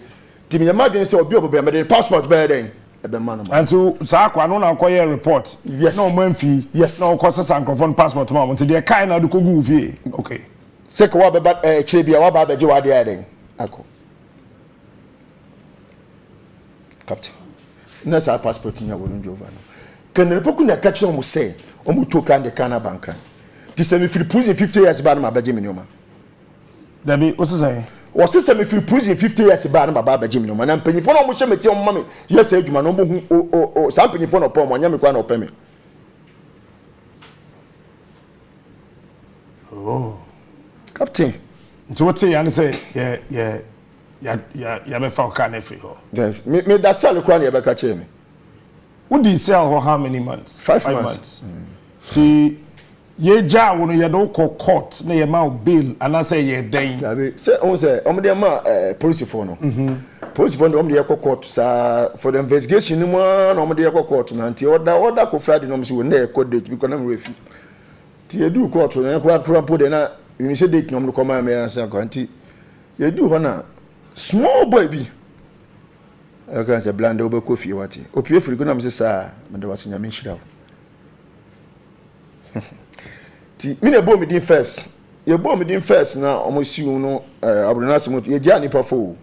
ti me ma den se obi obo be me de passport be den e be man and so sa kwa no na koye report yes no man fee yes no ko se sancrophone passport ma mo ti de kai na do ko gu fie okay se ko wa be ba kire bia wa ba be je wa de den ako captain na sa passport nya wo Range Rover no can the people na catch them say omu to kan de kana banka ti se me feel prison 50 years ba na ma baje minoma da bi o se say me feel prison 50 years ba na baba baje minoma na mpanyifo na omu hye meti omu mame yes adwuma no bo hu sa mpanyifo na opo mo nya me kwa na ope me oh captain so what say you say ya me fa ka na free ho yes me da sell kwa na ye be ka che me would you sell for how many months? 5 months. See, ye ja wo no ye do court na ye ma bail and I say ye den say on say dey ma police for no police for dey court sa for the investigation ni mo na dey court na nti order ko Friday no so na court date because na me refi ti ye do court na ko akra de na you say date no mo come am answer ko nti ye do ho na small boy bi I can say blande obe kofi wati opie firi ko na me say sa me de wase nyame hira ti me na bo me din first ye bo me din first na omo siu no abronase mo ye ja nipa fo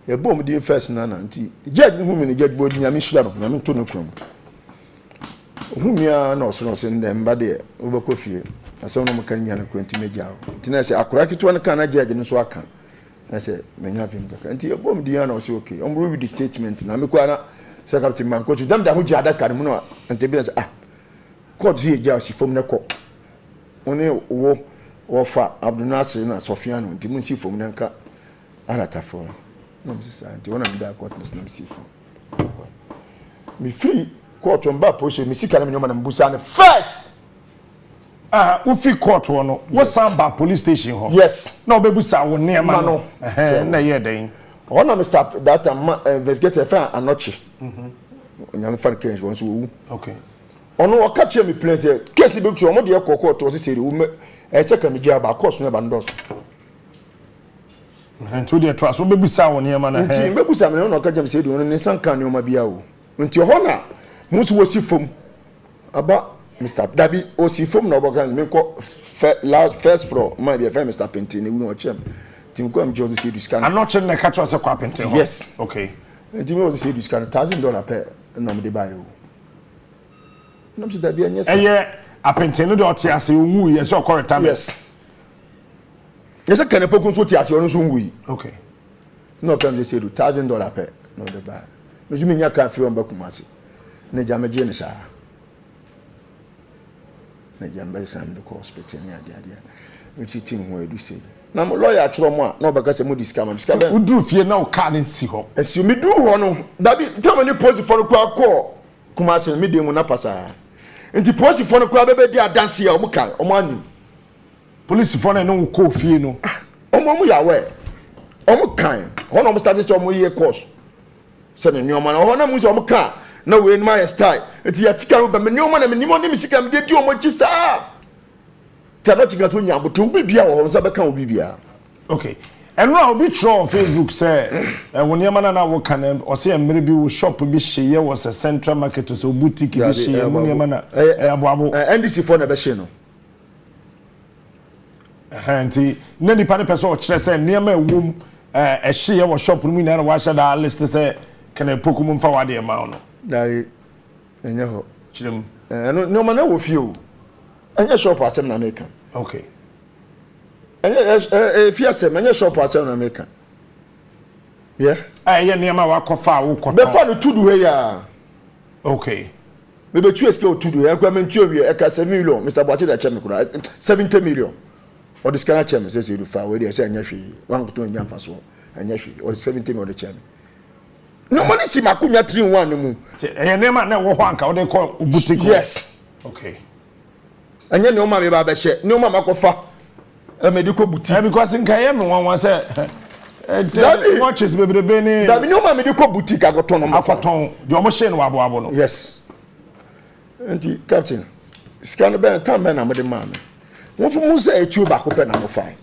ye bo me din first na nti judge hu me ne judge bo nyame hira no nyame to no kwam hu me a na oso no se ndem de obe kofi asem no mo kan nya na kwanti me ja nti na se akora kitu na kan na judge no so aka na se me nya vim ka nti ye bo me din na o se okay omo read the statement na me kwa na se captain man coach dem da hu ja da kan mu no nti bi na se court ye ja si fom na ko one wo fa Abdunasir na Sofiano nti mun si fom na nka arata fo no msisa nti wona mi da court na msi fo mi free court on ba poshe mi sika na nyoma na mbusa na first we free court no wo samba police station ho yes na obebusa wo nema no na ye den ona me stop that investigator fa anochi nyame fan kenj won so wu okay ono o catch me place case be ku o mo de court o se seri wo ese ka mi gia ba course no ba ndos nti de to aso bebusa wo nema na nti bebusa me no ka jam se de no ne sanka ne o ma bia wo nti ho na musu wo si fom aba Mr. Dabi o si fom na obokan me ko first floor my be Mr. Pentini we no chem tim ko am just see this scan anoche na catch us kwa Pentini yes okay nti me o see this scan $1,000 per na me de buy o no Mr. Dabi anyes Pentini de otiase owu yes o correct time yes yes can pokun so tiase onu so nwu yi okay no come just say $1,000 per no de buy me jumi nya kan free on bakumase na jamaje ne sa na jambe sam de hospital ni ade we team ho edu say na mo lawyer atro mo a na obaka se mo discount am discount u dru fie na o ka ne si ho esi mi du ho no dabi tell me post for no kwa call kuma se mi de mu na pasa enti post for no kwa bebe dia dance ya o mo kan o mo anu police for no ko fie no o mo ya we o mo kan ho no mo start to mo ye course se ne nyoma na ho na mo se o mo kan na we in my style enti ya tika ro ba me nyoma na me nimo ne mi sika me de di o mo chi sa tano tika to nyambo to bibia wo nsa be kan bibia okay and now be true on Facebook say when your man na wo kan o say emre bi wo shop bi hye was a central market so boutique bi hye when your man aboabo NDC for na be hye no anti na ni pa ne person o kire say niam ewum hye wo shop mu na wa hye da list say kan pokum mfa wade ma no dari enye ho chirem no man na wo fie o enye shop asem na make okay enye fie asem enye shop asem na make yeah ye niam wa kofa wo koto be fa no tudu he ya okay me be tu eske o tudu he kwa me tu wie e ka 7 million Mr. Boache da chem kura 70 million o dis kana chem say you fa we dey say enye hwe wan to nya mfa so enye hwe o 70 million de chem no money si makunya 3-1 mu ye nema na wo ho anka wo de ko boutique yes okay enye ne o ma be ba be hye ne o ma makofa medical boutique because nka ye me wan say watches be be ni dabi ne o ma medical boutique agoton no afaton de o mo hye no abo no yes enti captain scan be time be na mo de ma me won fu mu say etu ba ko pe na mo fine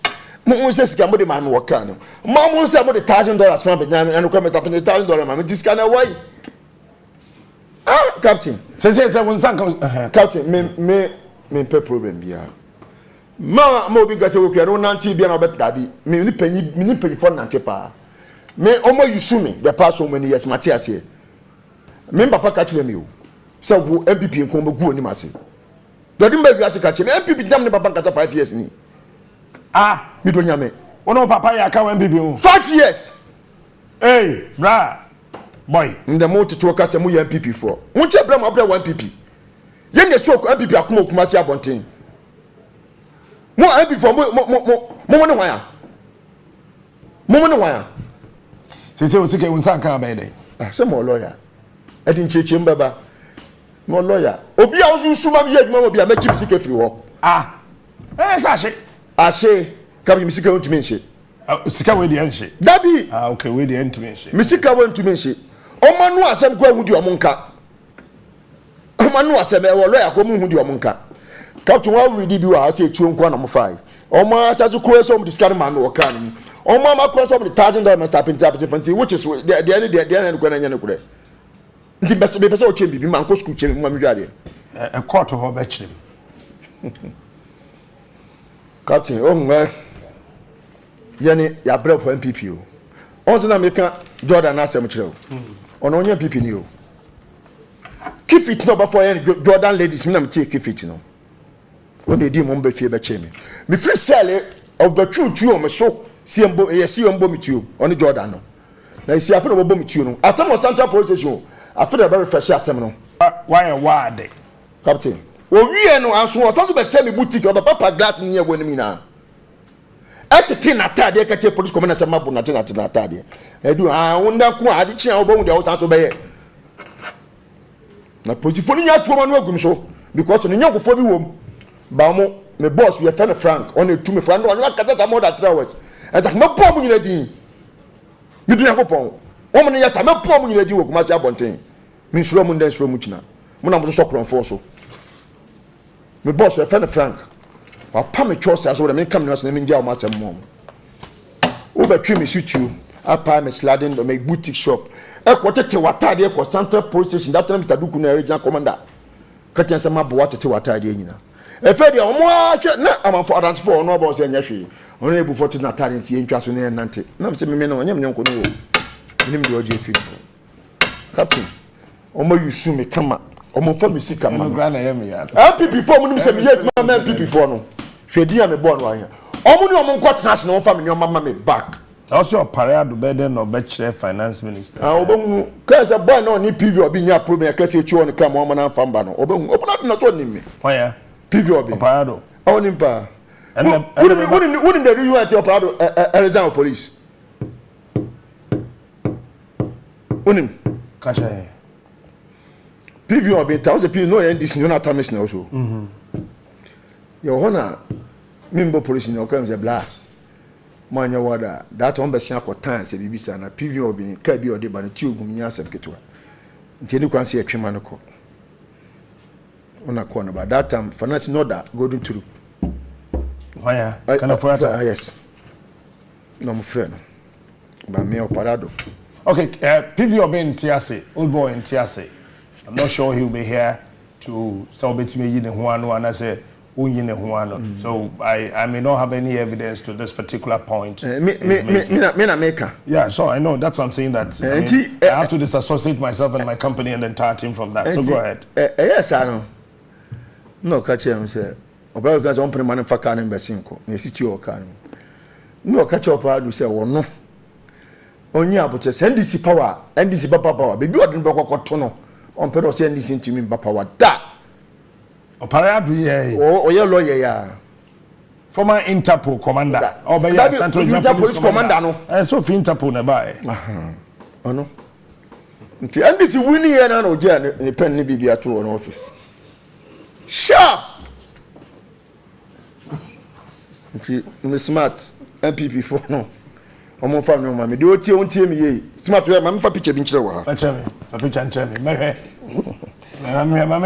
mo say sika mo de ma me work no mo say mo de $1,000 from be nyame and ko me tap $1,000 ma me discount na why captain say won san captain me pe problem bia ma mo bi gase wo kere no nanti bia na obet dabi me ni panyi for nanti pa me omo yusu me the past so many years Matthias here me papa ka kire me o say wo NPP nko mo gu oni ma se dodi mba wi ase ka kire NPP dam ne papa nkasa 5 years ni me do nyame wono papa ya ka NPP 5 years hey bra boy ndem mo tito ka se mo ya NPP for won che bra mo bra NPP ye ne so NPP akoma okuma se abonten mo NPP for mo ne wan ya se o sike unsan kan ba dey se mo lawyer edi ncheche mbaba mo lawyer obi a ozu suma bi adwuma mo bi a makim sike free ho Ah. Sashi. Ashe. Kabi misika won't mention. Sika we the enche. Dabi. Ah, okay, we the end to mention. Misika won't mention. Omanu asem kwa wudi omunka. Omanu asem e wo lawyer ko mu hudi omunka. Captain wa ready bi wa say tuo nkwa na mo fai. Omo asazu kure so mo discard man wo kan ni. Omo ma kure so mo $1,000 start pinti which is the end kwa na nya ne kure. Nti be pese o chembi bi man ko school chembi mo mi dwade. A court ho be chim. Captain o yani ya brave for NPP o. Once na meka Jordan asem kire o. Ono onye NPP ni o. Keep it no before Jordan ladies me na me take it no. When they did Mumbai Fee Bachemi. Me free sell of the true on my show, see and bomb you on the Jordan. Now you see, I feel about bomb you. As some central position, I feel a very fresh seminal. Why a Waadie? Captain. Well, we are no answer. Something about semi boutique or the papa glass in here when me now. At the tin at Tadia, catch a police commander, some map on a tin at Tadia. I do. I wonder who I did change about the house out of it. Now, put you for the woman welcome show because on the young before the womb. Bamo, my boss, we are friend Frank. Only to me, friend. I'm not catching more than 3 hours. As I'm not poor in the day. You do not go pong. Woman, yes, I'm not poor in the day. Work my sabonting. Miss Roman, then so much now. When I'm so crown for so. My boss, we are friend Frank. I'll pay me choice as well. I may come to us and enjoy my mom. Over creamy suit you. I pay me sliding to make boutique shop. A quarter to what I did for Central Police Station. That time, Mr. Dukuna, regional commander. Cutting some up water to what I did. E fe dia omo na amanfo adance no boss enya hwe ono ebu 40 na talent ye ntwa so na nante na me se me no onyam nyanko no wo nim de oje fi captain omo yusu me kama omo fa me sika ma NPP form nim se me ye ma NPP form no hwe dia me bo no ahia omo ni omo nkọ trans na omo fa me no mama me back also your parade burden no be chair finance minister obo ka se boy no ni PV obi nya problem ka se echi on ka mo na fa mba no obo na to ni me oya PV obi Parado. I want him pa. Wouldn't the real at your Parado Arizona police? Wouldn't catch a PV obi. Thousand people no end this. No not tamishing also. Your honor, member police in your crimes a blah. Man, your water. That one best for time say BBC and a PV obi. Can be or de ban tube gumia sem ketua. Until you can see a criminal. On a corner, but that time finance not that golden through. Why? Can afford that? Yes. No, my friend. But me or Parado. Okay, PV Obi in Tiase, old boy in Tiase. I'm not sure he'll be here to celebrate me in Huano and I say Unyin Huano. So I may not have any evidence to this particular point. Me na maker. Yeah, so I know that's what I'm saying that I have to disassociate myself and my company and the entire team from that. So go ahead. Yes, I know. No, catch him say. Oba guys on pre man fa car number 5. Na situ o car. No catch up adu say wo no. Onye aboche send this power, NDC power. Be odin be kokoto no. On pe do say NDC ntimi mba power da. Opara adu ye. O ye lawyer ya. Former Interpol commander. Oba ya Central Police commander no. So fi Interpol na ba e. Ono. Nti NDC wini ye na no je ne pen ni bibia to on office. Sharp. Me smart NPP for no. Omo fa me ma me de otie me ye. Smart we ma me fa picture bi nkire wa ha. Acha me. Fa picture nkire me.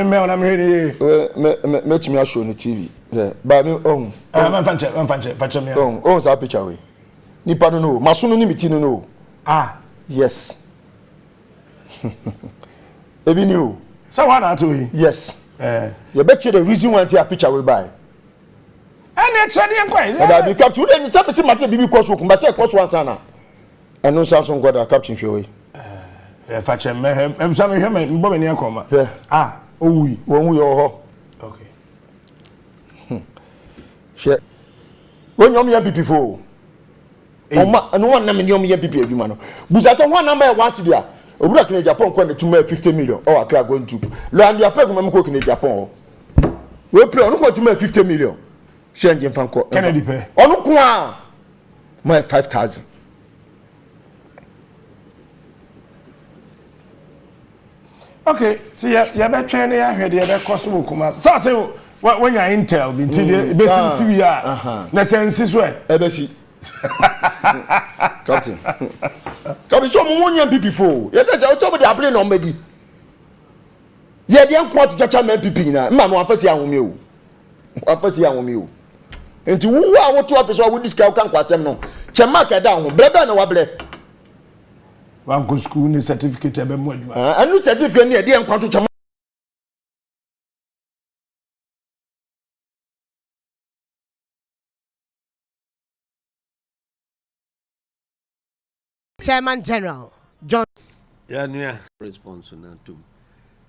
Me on am here. Me chimi show no TV. Yeah. Ba me on. Man fa me. On sa picture we. Nipa no. Maso no ni miti no. Ah, yes. Ebi ni o. So what are to? Yes. You bet you the reason why your picture will buy. And it's ready and quiet. And I be captured and something matter be cost work, but say cost one sana. And no Samsung got a captain for way. Fetch him, some of him, and Bobby near coma. Ah, oh, we when we all. Okay. Shit. When you're NPP for. And one name in your NPP, you man. But one number once there. Obura kine Japan kwa netume 50 million or akra going to land your program am ko kine Japan we play onu ko tume 50 million change fan ko Kennedy pay onu ko a my 5,000 okay see ya be twen ya hwede ya be koso kuma sa say when you intel binti de besi we are na sense so e besi captain come so mo nya NPP fo ye dey say o to be dey apply no medi ye dey nko to chacha NPP na ma no afasi ahome o afasi ahome o enti wo a wo to office wo discuss kan kwasem no chema ka da ho brebe na wa ble wan go school ni certificate ebe mo aduma anu certificate ni e dey nko to chema Chairman General John. Yeah, response na to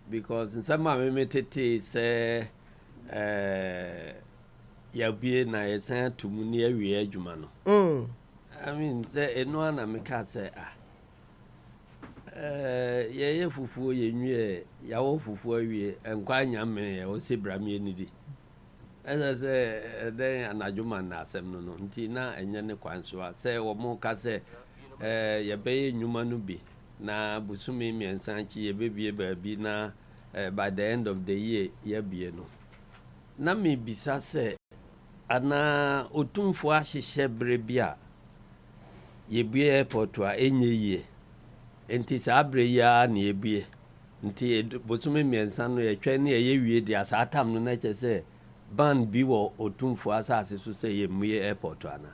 because in some me tete say ya bie na yesa to mu ne awie adwuma no. I mean say eno na me ka say ye fufuo ye nwie ya wo fufuo awie enkwa anya me o se bramie ni di. Esa say then anadwuma na asem no nti na enye ne kwanso a say wo mo ka say ye be nyuma no bi na busumi miensa chi ye bebie baabi na by the end of the year ye bie no na me bisa se ana otumfo ahyehye brebia ye bie airport a enye ye enti sa abre ya na ye bie nti busumi miensa no ye twa na ye wie dia sa atam no na che se ban bi wo otumfo asase so se ye muye airport ana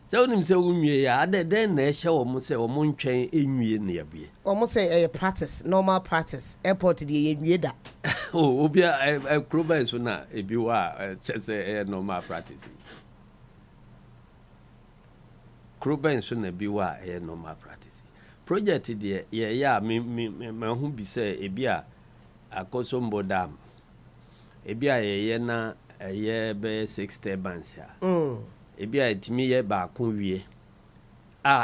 so nim se unwie ya den na ehye wo mo se wo mo ntwen enwie na ya bie wo mo se practice normal practice airport de ye nwie da oh obia kroba so na ebi wa che normal practice kroba so na bi wa normal practice project de ye ya me hu bi se ebi a akoso mbodam ebi a ye na ye be 60 bands ya ebi a etimi ye ba kon wie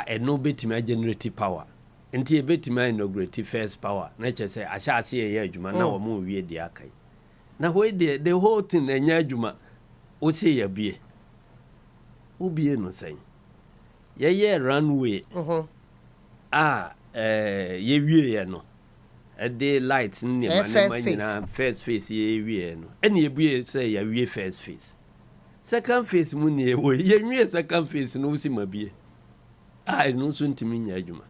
eno betimi generate power enti e betimi inaugurate first power na che say ahyase ye adwuma na wo mo wie di akai na ho the whole thing enya adwuma o se ya bie ubie no sen ye runway ye wie ye no the lights ni ma first face ye wie no ene ye bie say ya wie first face second phase mu ne wo ye nwie second phase no si mabie no so ntimi nya adwuma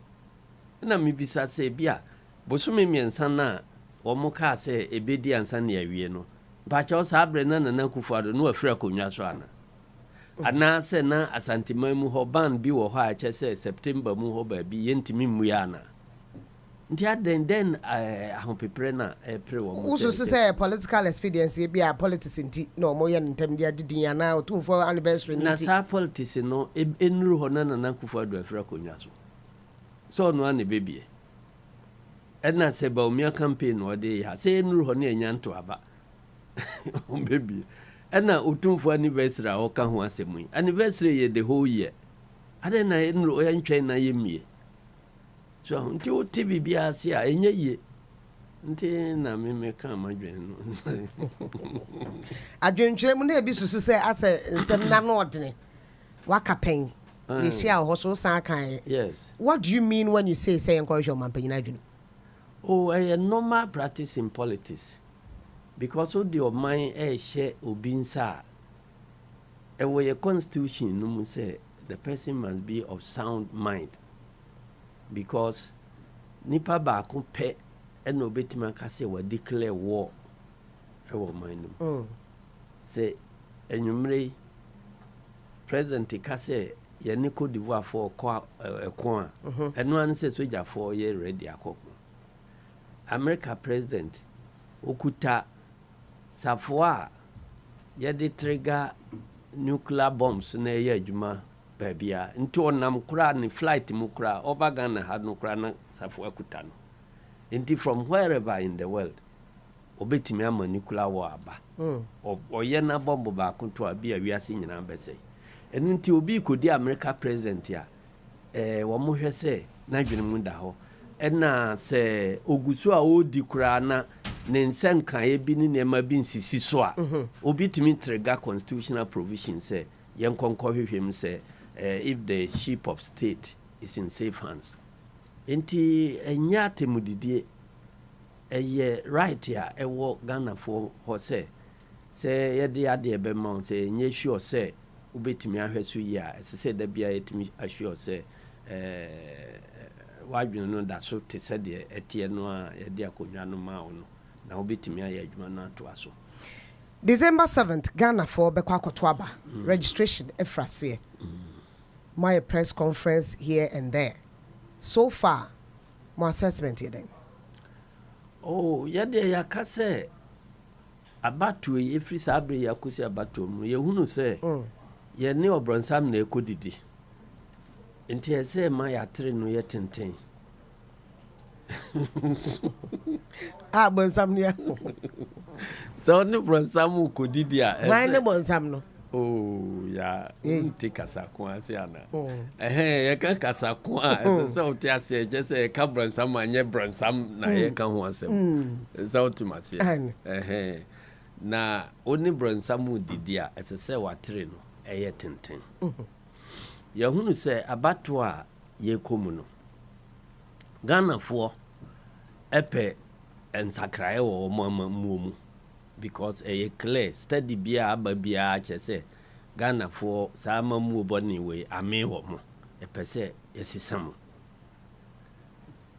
na me bisa se bia bosome miensa na wo mo ka se ebedi ansa na awie no ba cha o sa abre na kufuado no afira konwa so ana se na asanteman mu ho ban bi wo ho a che se September mu ho ba bi ye ntimi mu ya na nti aden ahopepre na pre wo mo so say political experience bi a politics nti no mo ye ntem dia didin ya na to for anniversary nti na sa politics no enuru ho na kufuado afira konwa so no ane bebie na se ba omia campaign no de ya se enuru ho na enya nto aba bebie na otumfo anniversary a oka ho asemu anniversary ye the whole year ade na enuru o ya ntwen na ye mie so nti o TV bia se a enye ye nti na me ka madwen no adwenchire mu na ebi susu se ase nsem na no odene waka pen we share ho so san kan. Yes, what do you mean when you say encourage your man pen adwene? Oh, a normal practice in politics because of the mind share obinsa e we constitution no mu say the person must be of sound mind because nipa ba ko pe e no betima ka say we declare war e wo mind no say enwumre president ka say ye ni Cote d'Ivoire for ko eno an say soldier for ye ready akoko America president okuta safwa ye de trigger nuclear bombs na ye adwuma babia nti onam kura ni flight mu kura over Ghana had no kura na safwa kuta no nti from wherever in the world obetimi ama nuclear war aba oye na bomb ba kunto abi awiase nyina bese enu nti obi kodi America president ya wo mo hwese na dwene mu da ho ena se ogusu a odi kura na ne nsenka ebi ni nema bi nsisi so a obi timi trigger constitutional provision say yenkonko hwehwem say if the ship of state is in safe hands enti enya temudidie eye right ya ewo Ghana for ho say say yɛde ade be ma say nye sure say ubetimi ahwɛ so yi a ɛsɛ sɛ da bia yɛtimi assure sɛ wadwene no da so te sɛ deɛ ɛteɛ no a yɛde akonnwa no ma wo no na ubetimi ayɛ adwuma no atoa so. December 7th, Ghana for Bekwakotoaba registration efrase. My press conference here and there. So far, my assessment here then. Oh, yɛde yɛaka sɛ abatoɔ yi ɛfiri saa abere yi akɔsi abatoɔ mu yɛhunu sɛ yɛne ɔbrɔnsam na ɛkɔdidi nti ɛsɛ ma yɛatere no yɛ tenten brɔnsam no sɛ ɔne brɔnsam kɔdidi a ne brɔnsam no ya nti kasako ase ana yɛka kasako a ɛsɛ sɛ wote ase ɛkyɛ sɛ yɛka brɔnsam a nyɛ brɔnsam na yɛka ho asɛm sɛ wotum aseɛ na ɔne brɔnsam didi a ɛsɛ sɛ watere no ɛyɛ tenten yɛhunu sɛ abato a yɛkɔ mu no Ghanafoɔ ɛpɛ nsakraeɛ wɔ ɔmo amamuo mu because ɛyɛ clear study bia aba bia kyɛ sɛ Ghanafoɔ saa amamuo bɔne wei ame wɔ mo ɛpɛ sɛ yɛsesa mo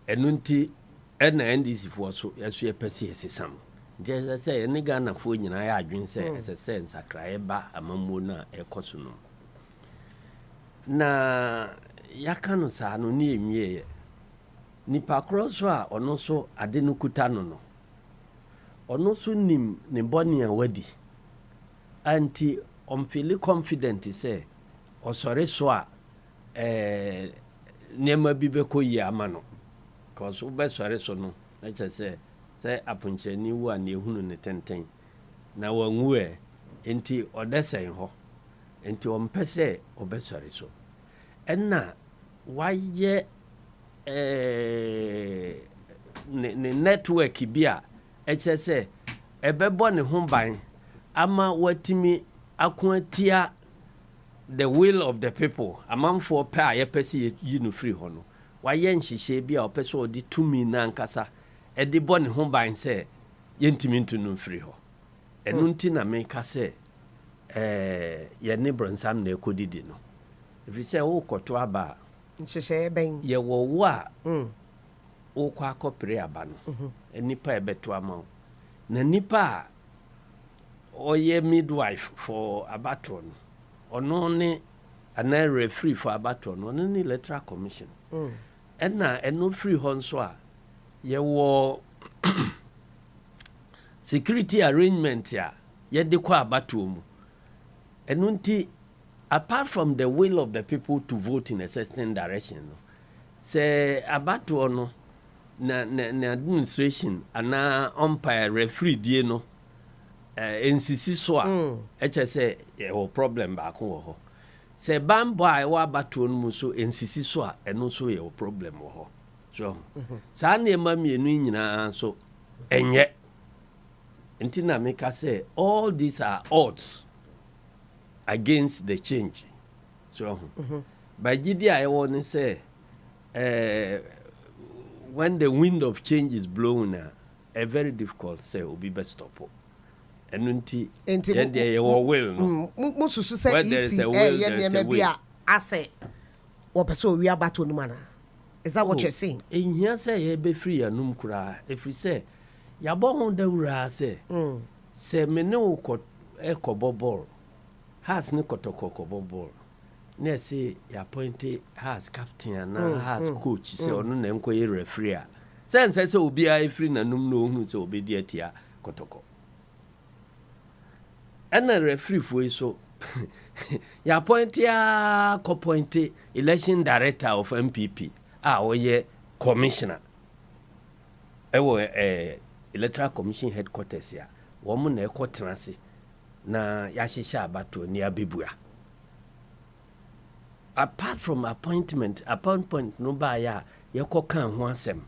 ɛno nti ɛna NDC foɔ so yɛso yɛpɛ sɛ yɛsesa mo nti ɛsɛ sɛ yɛne Ghanafoɔ nyinaa yɛ adwene sɛ ɛsɛ sɛ nsakraeɛ ba amamuo no a ɛkɔ so no na yɛaka no saa no ne yɛnwieɛ nipa korɔ so a ɔno so ade no kuta no no ɔno so nim ne bɔne a wadi anti ɔmfili confident sɛ ɔsɔre so a nneɛma bi bɛkɔ yi ama no because wobɛsɔre so no na kyerɛ sɛ aponkyerɛni wu a ne ɛhunu ne tenten na wanwu nti ɔdɛ sɛn hɔ nti ɔmpɛ sɛ ɔbɛsɔre so ɛnna wayɛ ne network bi a ɛkyɛ sɛ ɛbɛbɔ ne ho ban ama watimi ako atia the will of the people amanfoɔ pɛ a yɛpɛ sɛ yi no firi hɔ no wayɛ nhyehyɛ bi a ɔpɛ sɛ ɔde tumi na ankasa ɛde bɔ ne ho ban sɛ yɛntimi nto no firi hɔ ɛno nti na meka sɛ yɛne brɔnsam na ɛkɔdidi no ɛfiri sɛ wokɔto aba a nhyehyɛ bɛn yɛwɔ wo a wokɔ akɔpere aba no nipa ɛbɛto ama wo na nipa a ɔyɛ midwife for abatoɔ no ɔno ne anaa referee for abatoɔ no ɔno ne electoral commission ɛna ɛno firi hɔ nso a yɛwɔ security arrangement a yɛde kɔ abatoɔ mu ɛno nti apart from the will of the people to vote in a certain direction no sɛ abatoɔ no na administration ana umpire referee die no nsisi so a ɛkyɛ sɛ yɛwɔ problem baako wɔ hɔ sɛ bambɔ a ɛwɔ abatoɔ no mu so nsisi so a ɛno nso yɛwɔ problem wɔ hɔ so saa nneɛma mmienu nyinaa so ɛnyɛ nti na meka sɛ all these are odds against the change so but gidi a ɛwɔ ne sɛ when the wind of change is blowing a very difficult say obi be stop enu nti ye your will no mususu say easy ye me bia ase wo person wi abato no mana is that what you're saying ehia say ye be free anum kura efri say ya bo ho dawura say say me ne wo ko ekobobol has ne kotokokobobol na say ya appointed has captain na has coach say onu na enkoye referee a sense say obi a free na num no hu say obi di atia kotoko ana referee fo so ya appointed a co-appointed election director of NPP a oye commissioner ewo electoral commission headquarters ya wo mu na ekotenase na ya hyehyɛ abato ni abebua apart from appointment no ba ya yɛkɔ kan ho asɛm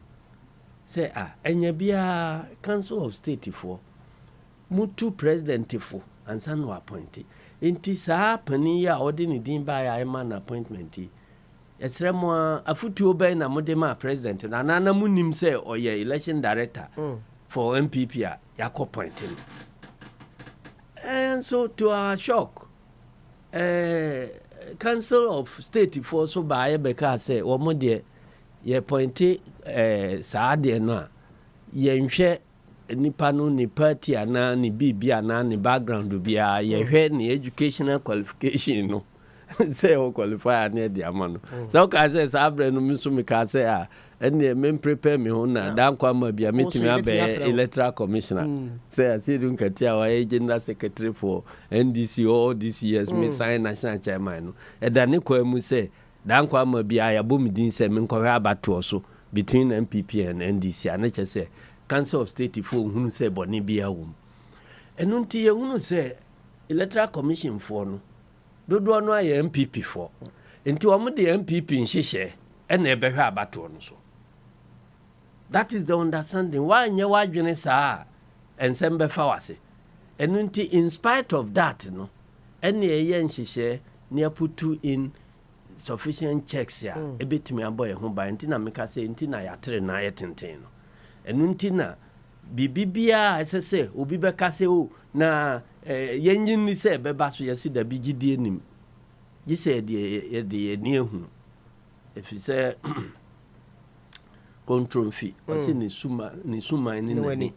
sɛ enya bia council of state for mutu president for ansa no appoint enti saa pani ya ɔde ne din ba ya ema na appointment ɛsrɛ mo afutuo bɛn na mode ma president na nana munim sɛ ɔyɛ election director for NPP a yakɔ point so to our shock, Council of State for so by because say or more dear ye pointed Saadi no ye nipa no ni party ana ni bibi ana ni background bia ye hwe ni educational qualification no say o qualify na dia ma no so ka say sabre no mi so mi ka say ene me prepare me ho na dan kwa ma bia metimi abe electoral commissioner say Asiedu Nketia wa general secretary for NDC or this years me sign national chairman no e da ne kwa mu say dan kwa ma bia ya bom din say me nkɔhwe abato so between NPP and NDC ana che say Council of State for hunu say boni bia wom enu nti ye hunu say electoral commission for no dodo no aye NPP for nti wo de NPP nhihye ena ebehwe abato no so. That is the understanding. Why nye wadwene saa ensembe fa wase enu nti in spite of that no ena ye nhihye ne putu in sufficient checks ya ebetimi aboye ho ba nti na meka say nti na yatre na yetenten no enu nti na bibibia esese obi beka se o na yenyin ni se beba so yesi da bigidie nim gise de ni ehu efise control fee wasi ni suma ni nani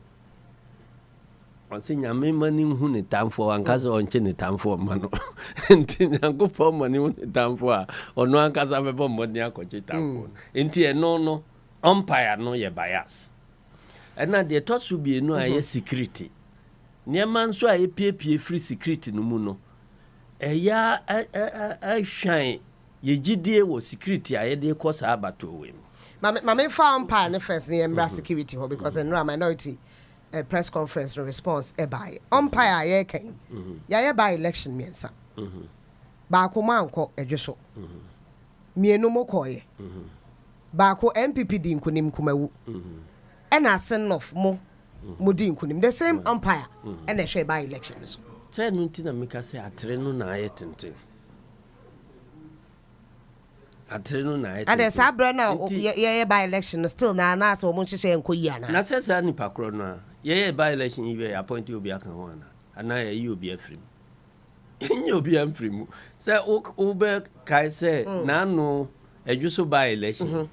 wasi nyame mani hu ni tamfo ankaza onche ni tamfo mano nti nyankopɔ mani hu ni tamfo a ono ankaza bebo moni akoche tamfo nti no umpire no ye bias ena de tosu bi enu aye security niema nso aye piepie free security no mu no eya hwan ye gidie wo security aye de kosa abato we Mama fa umpire ne first ne embra security ho because enra minority press conference response e by umpire ye kan ya by election miensa ba ko manko edweso mienu mokoye ba ko NPP di nkunim kumawu and a son of mo Mudin kunim the same umpire and a share by elections. Say nuntina mika say atrenu na ayetente. Atrenu na ayetente. And the sabra now ye by election still na so mo hye enko yi ana. Na say say ni pakro no ye by election you appoint you obi aka ho ana. Ana ye obi afrim. Enye obi amfrim. Say obe kai say na no edwuso by election.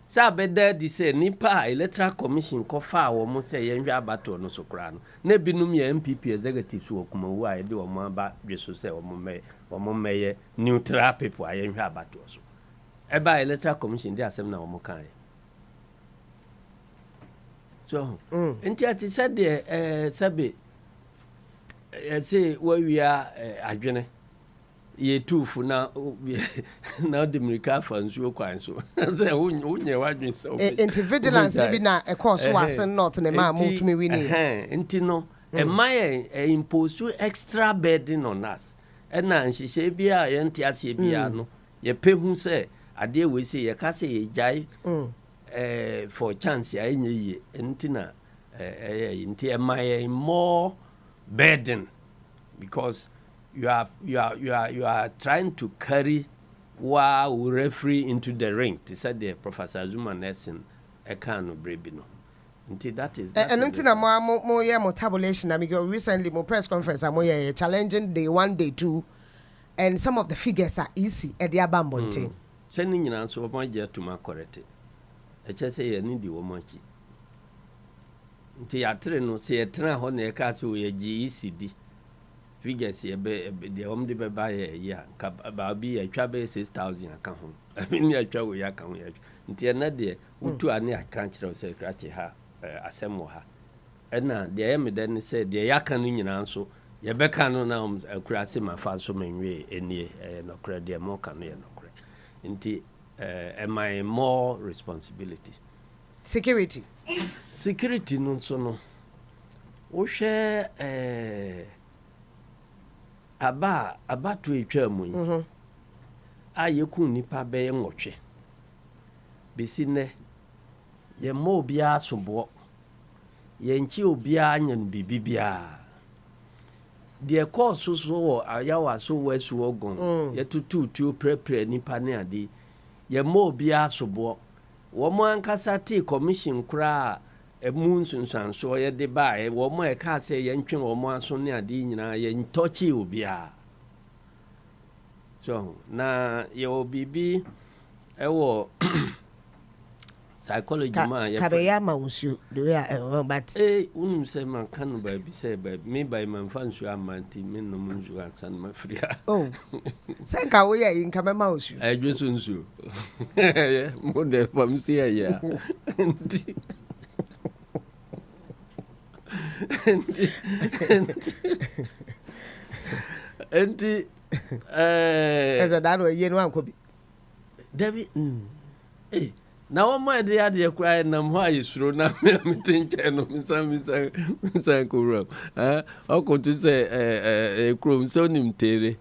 Sa beda di se nipa electoral commission ko fa wo mo se yenhwe abato no so kra no na binum ye NPP executives wo kuma wo a de wo mo aba dweso se wo mo meye neutral people a yenhwe abato so e ba electoral commission de asem na wo mo kan so enti ati said de sabe say wo wia adwene ye tufu na de mirika fansu kwan so say unye wadwen so enti vigilance bi na e course wasen north ne ma mutumi wini enti no e my impose extra burden on us na nhihye bia ye nti ase bia no ye pehu say ade we say ye ka say ye jai for chance ya enye ye enti na enti e my more burden because you are trying to carry wa referee into the ring. They said the Professor Zuma Nelson ekano brebino. Until that is and until mo tabulation amigo recently mo press conference mo challenging day 1 day 2 and some of the figures are easy at the abambonte. Sending in answer of my dear to my correct. I just say I need the woman. Until I train no say a train on a castle with a GECD. Figures here be the home de buy a year about be a travel 6,000 account. I mean, I travel ya can we until another day, to a near country of say, Cratchy her, assemble her. And now the Emmy then said, the Yakan in answer, your becano now a crassy my fan so many way any no credit more can no credit. Until am I more responsibility? Security no so no. O share aba to etwa mu yi a yeku nipa be ye nwotwe besi ne ye ma obi asobo ye nchi obi anyen bibibia de course so ayawa so wesu ogun ye tutu prepare nipa ne ade ye ma obi asobo wo mo ankasa ti commission kra emu nsunsan so ye de ba e wo mo e ka se ye ntwe wo mo aso ne ade nyina ye ntochi obia so na ye obibi e wo psychology ma ye kabeya ma unsu the way but unum say man kan ba bi say ba me by man fan su amanti me no munju ansan ma fria say ka wo ye nka me ma unsu adwo nsu ye mo de fam si ya enti eza da no ye no anko bi David na wo ma de ade kura nam ho ayesuro na me tinche no minsan kuro okotu se kuro so nim tere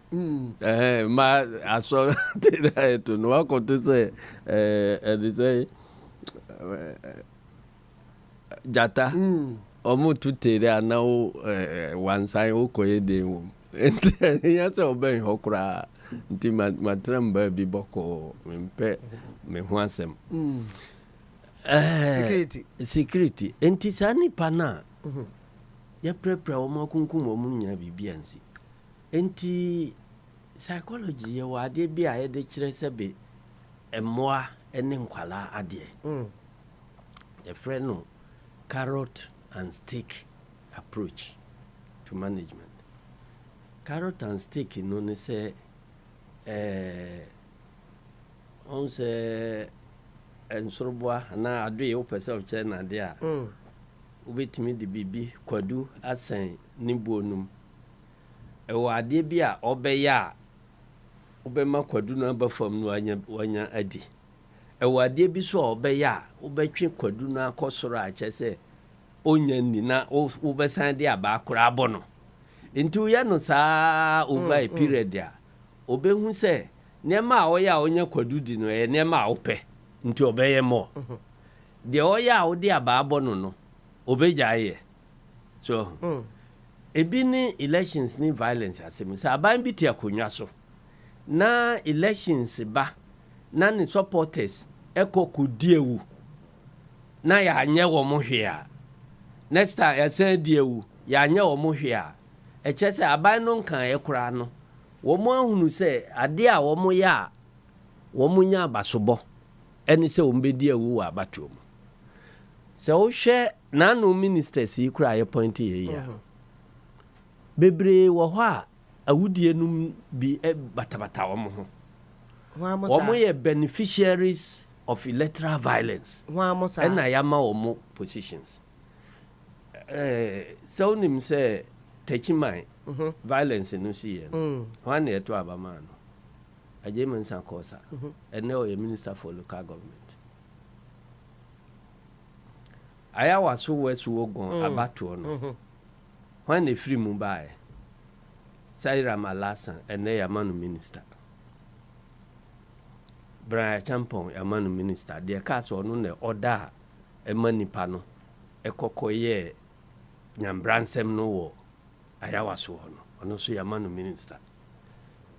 ma aso tere to no okotu se they say jata omo tu tere anawo wansan okoye de wo ya se oben hokura nti matramba bi boko mpe me ho asem security enti sani pana ya prepare o makunkum o munya bibiansi enti psychology ye wade bi a ye de kire sebe emoa ene nkwala ade the friend no carrot and stick approach to management. Carrot and stick no ne say on say ensorboa na adoye opese of chena de a obetimi de bibi kwadu asen ni bonum e wade bi a obeya obema kwadu na bafam no wanya adi e wade bi so obeya obetwe kwadu na akosoro a chese onya ni na obesan de aba akora abono nti ya no saa over a period a obehu se nema oya onya kwadu di no e nema ope nti obeye mo de oya odi aba abono no obejaye so ebi ni elections ni violence asem sa aban bi ti akonwa so na elections ba na ni supporters ekokudi ewu na ya anye wo mo hwe a next time ya san di ewu ya anye wo mo hwe a eche se aban no nkan ekura no wo mo ahunu se ade a wo mo ya wo mo nya abasobo eni se wo mbedi ewu wa abatuom se wo hwe na no ministers yi kura ye point ye ya bebre wo ho a awudie num bi batabata wo mo ho wo mo ye beneficiaries of electoral violence and I am my positions. So nim say taking my violence in Nusia. One year to Abamano. A German Sankosa, and now a minister for local government. I was so west to walk on about to honor. When they free Mumbai, Saira Malasan, and they are man minister. Brian Champon, a man minister, the castle on the order a money panel, a cocoye, Yambransem no war. I was one, and also a man minister.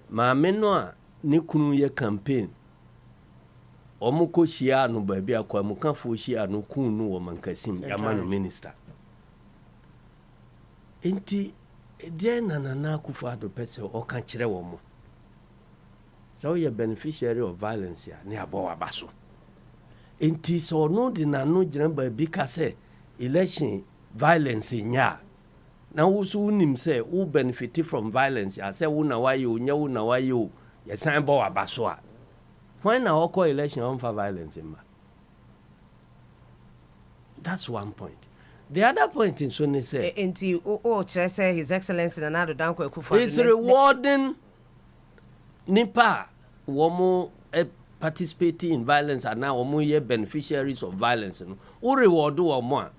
Ma menoa, Nikunu ye campaign. Omuko shia no baby a kwamuka fushia no kunu woman kasim, a man minister. Inti, dear Nana Kufado Petso or Kanchre woman. So you're beneficiary of violence here, near Boabaso. Inti so no dina no jamba because election violence in ya. Now who's him say who benefited from violence? I say una why you ya sign Boabasoa. When I call election on for violence in ma. That's one point. The other point is when they say Inti say His Excellency Nana Danko Kufa is rewarding Nipa womo participating in violence and now womo ye beneficiaries of violence no who reward womo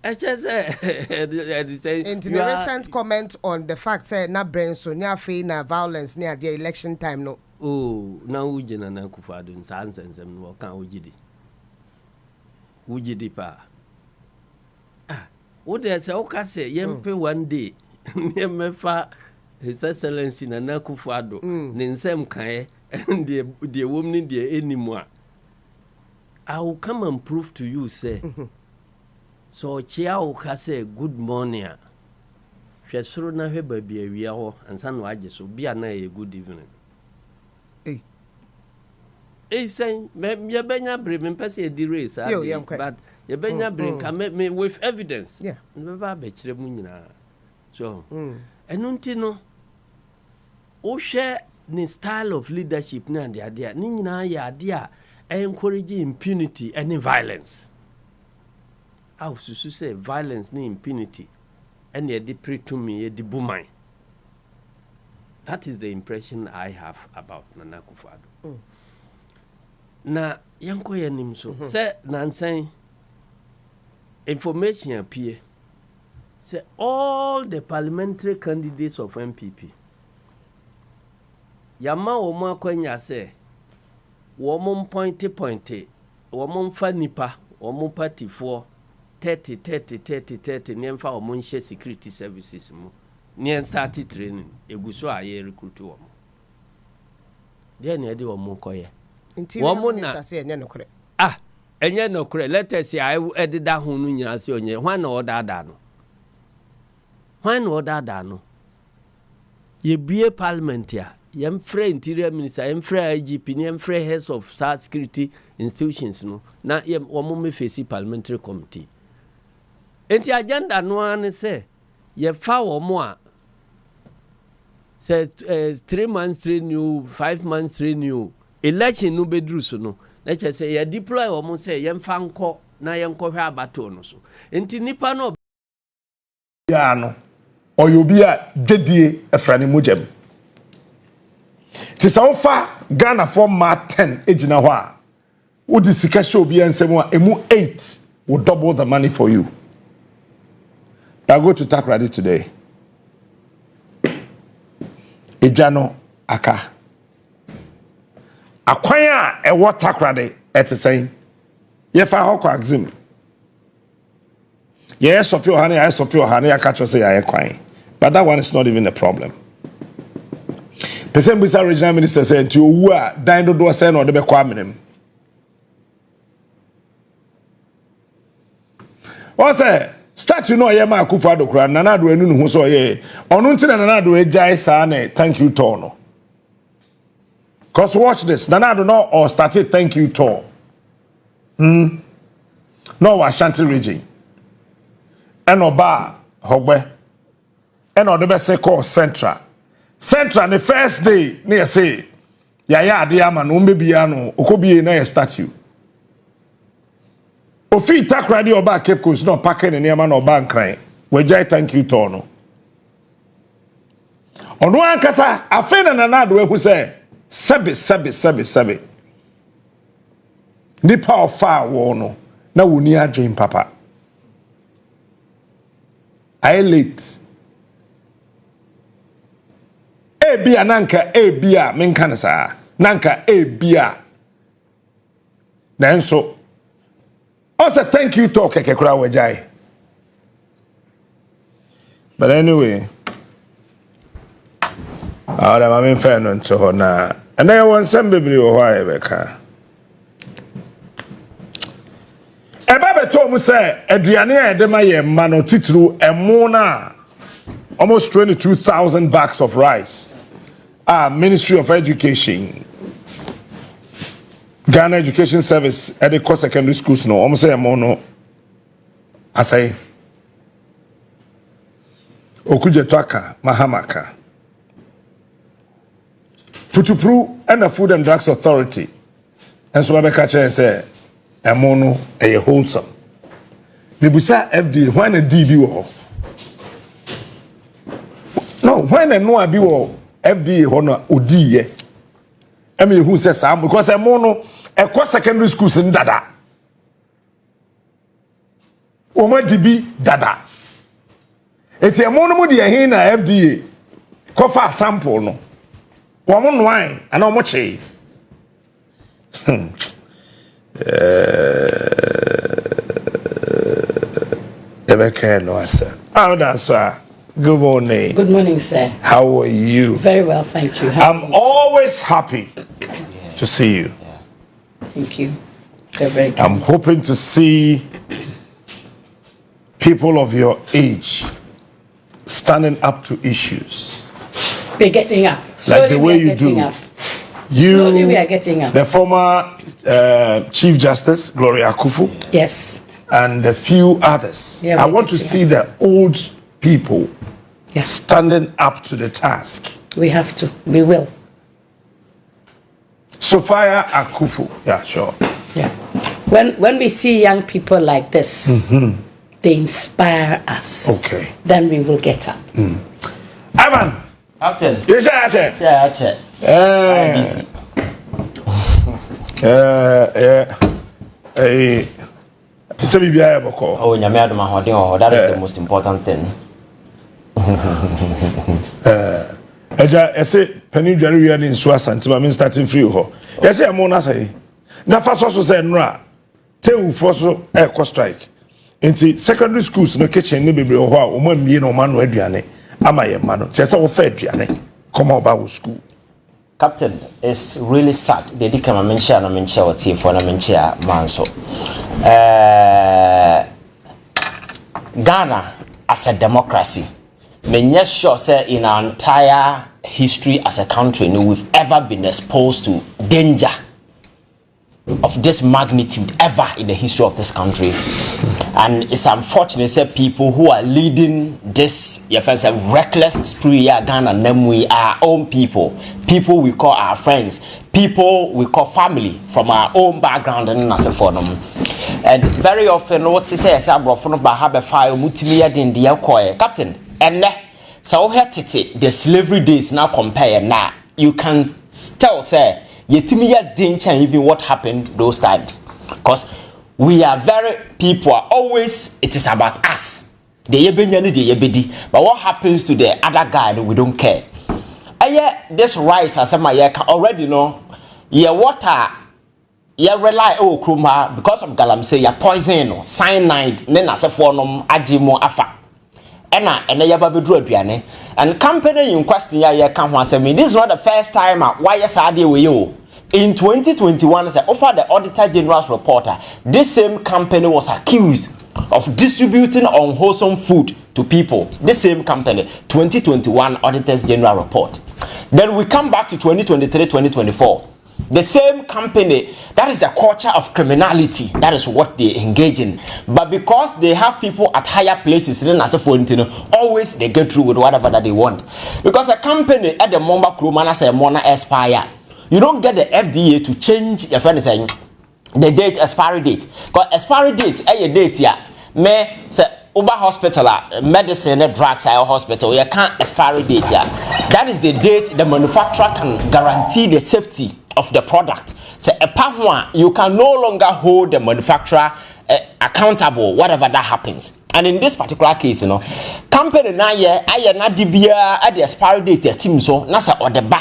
I just say in the recent comment on the fact say na brain so near free na violence near the election time no na uji na Akufo-Addo nsansensem no kan ujidi pa wo de say o ka say yempe one day yemefa His Excellency Nana Akufo-Addo ninsem kan and the woman the anymore. I will come and prove to you say So chia o ka say good morning. Hwe soro na hwe ba bia wi ho ansa no age so bia na e good evening. Say me benya bre me pese di race but ye benya bre ka me with evidence. Yeah. Me ba be kire mu nyina. So enu nti no o hwe ni style of leadership na de ade ni nyina ya ade a encourage impunity and violence. How to say violence ni impunity and ye di pretumi ye di bumai. That is the impression I have about Nana Akufo-Addo. Na yanko yanim so say nansen information appear say all the parliamentary candidates of NPP yama omo akwanya say womo point womo fa nipa womo party for 30 nemfa womo nhye security services mu nien start training eguso aye recruit womo dey na dey womo koye Interior Minister say enye nokore. Enye nokore. Let us see I edida ho no nyina se onye. Hwan na order no? Hwan na order no? Ye bie parliament ya. Yem free interior minister, yem free IGP, yem free heads of security institutions no. Na yem omo me face parliamentary committee. Enti agenda no an say ye fa omo a say 3 months renew, 5 months renew. Election no bedru so no na che say ya deploy wo mo say ye mfa nko na ye nko hwe abato no so enti nipa no ya no oyobi a dwedie efrane mojam ti sa wo fa Ghana for ma 10 ejina ho a wo di sika show bi ensem a emu 8 will double the money for you. I go to Takrady today. Ejano aka akwanya e what Takrady say ye fa ho kwa exim ye sopio hane I sopio hane ya catch say ya kwan, but that one is not even a problem. Person bisa regional minister say nti owu a dan dodo say na de be kwa menem o say start you know ye ma Akufo-Addo kura Nana Adorye enu hu so ye onu nti na Nana Adorye jai sa na thank you tour no. Cause watch this, Nana Adorye or started thank you tour. No Ashanti region. Eno ba Hogbe. Eno de be say call Central. Central the first day near say yaya ade ama no mbebia no okobie na statue. Ofi Takrady oba Cape Coast no packing ne ama no oba nkran. We jai thank you tour no. Onua ankasa afen na Nana Adorye hu say Sebe. Nipa ofa wo no na woni adwen papa. I late. Ebia nanka ebia menka na saa. Nanka ebia. Nanso also thank you talk kekekura wajai. But anyway, ahora mami feno nto na ana ya wonsam bebiri wo ho ayebeka eba beto mu say aduane a edema ye ma no titru emo na almost 22,000 bags of rice. Ministry of Education, Ghana Education Service at the core secondary schools no almost say emo no asai okujetwaka mahamaka Putupru and the Food and Drugs Authority. And so Babeka say emo no e wholesome. Bibusa FDA when a DB wo. No, when a no abi wo FDA ho na odi ye. Emi hu say sam because emo no e kwa secondary schools in dada. Oma DB dada. Eti emo no mu de hin na FDA kofa sample no. Woman wine and how much eh? No answer. Oh, that's good morning. Good morning, sir. How are you? Very well, thank you. I'm always happy to see you. Thank you. You're very kind. I'm hoping to see people of your age standing up to issues. We're getting up. Slowly like the way you do. Up. You, slowly we are getting up. The former Chief Justice, Gloria Akufu. Yes. And a few others. Yeah, I want to see the old people standing up to the task. We have to. We will. Sophia Akufu. Yeah, sure. Yeah. When we see young people like this, they inspire us. Okay. Then we will get up. Ivan. Captain. You say IBC. Oh, that is the most important thing. Eja, I say, penny jerry and in Swasan, I'm starting free ho. Yes, I'm on us. Na first also say, Nra, Teu Fosso, Eco strike. Into secondary schools, no kitchen, no baby, or woman being no man, Redriane. Am I a man? Says all fed, Driane. Come on, about school. Captain, it's really sad. They did come and mention what team for a mention, man. So, Ghana as a democracy, many sure say in our entire history as a country, we've ever been exposed to danger of this magnitude ever in the history of this country. And it's unfortunate that people who are leading this reckless spree Ghana, Nemwe, our own people we call our friends, people we call family from our own background and and very often what you say is Captain, and so the slavery days now compare now you can tell say yetimiya danger even what happened those times, because we are very people are always it is about us. But what happens to the other guy we don't care. This rice as already know water rely kruma because of galamsey poison cyanide as a form ajimo afa and company in question this is not the first time why Asiedu in 2021, as offered the Auditor General's reporter, this same company was accused of distributing unwholesome food to people. This same company, 2021 Auditor's General report. Then we come back to 2023-2024. The same company, that is the culture of criminality. That is what they engage in. But because they have people at higher places, always they get through with whatever that they want. Because a company at the Momba Krumana say Mona expire. You don't get the FDA to change your friend saying the date expiry date. Because expiry date, a date here, may say Uber hospital, medicine, drugs, hospital, you can't expiry date here. That is the date the manufacturer can guarantee the safety of the product. So you can no longer hold the manufacturer accountable, whatever that happens. And in this particular case, company na I na dibia at the expiry date team so nasa or the ba.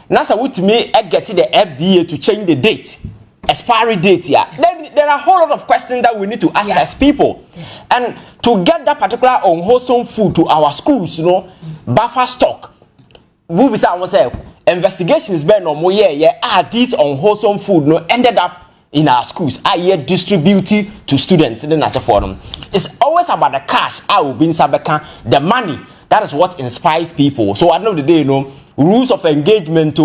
Nasa with me get the FDA to change the date, expiry date here. Then there are a whole lot of questions that we need to ask as people. And to get that particular unwholesome food to our schools, buffer stock. We be say investigations been no more these unwholesome food ended up in our schools. Distributed to students in the forum. It's always about the cash. The money. That is what inspires people. So at the end of the day, rules of engagement,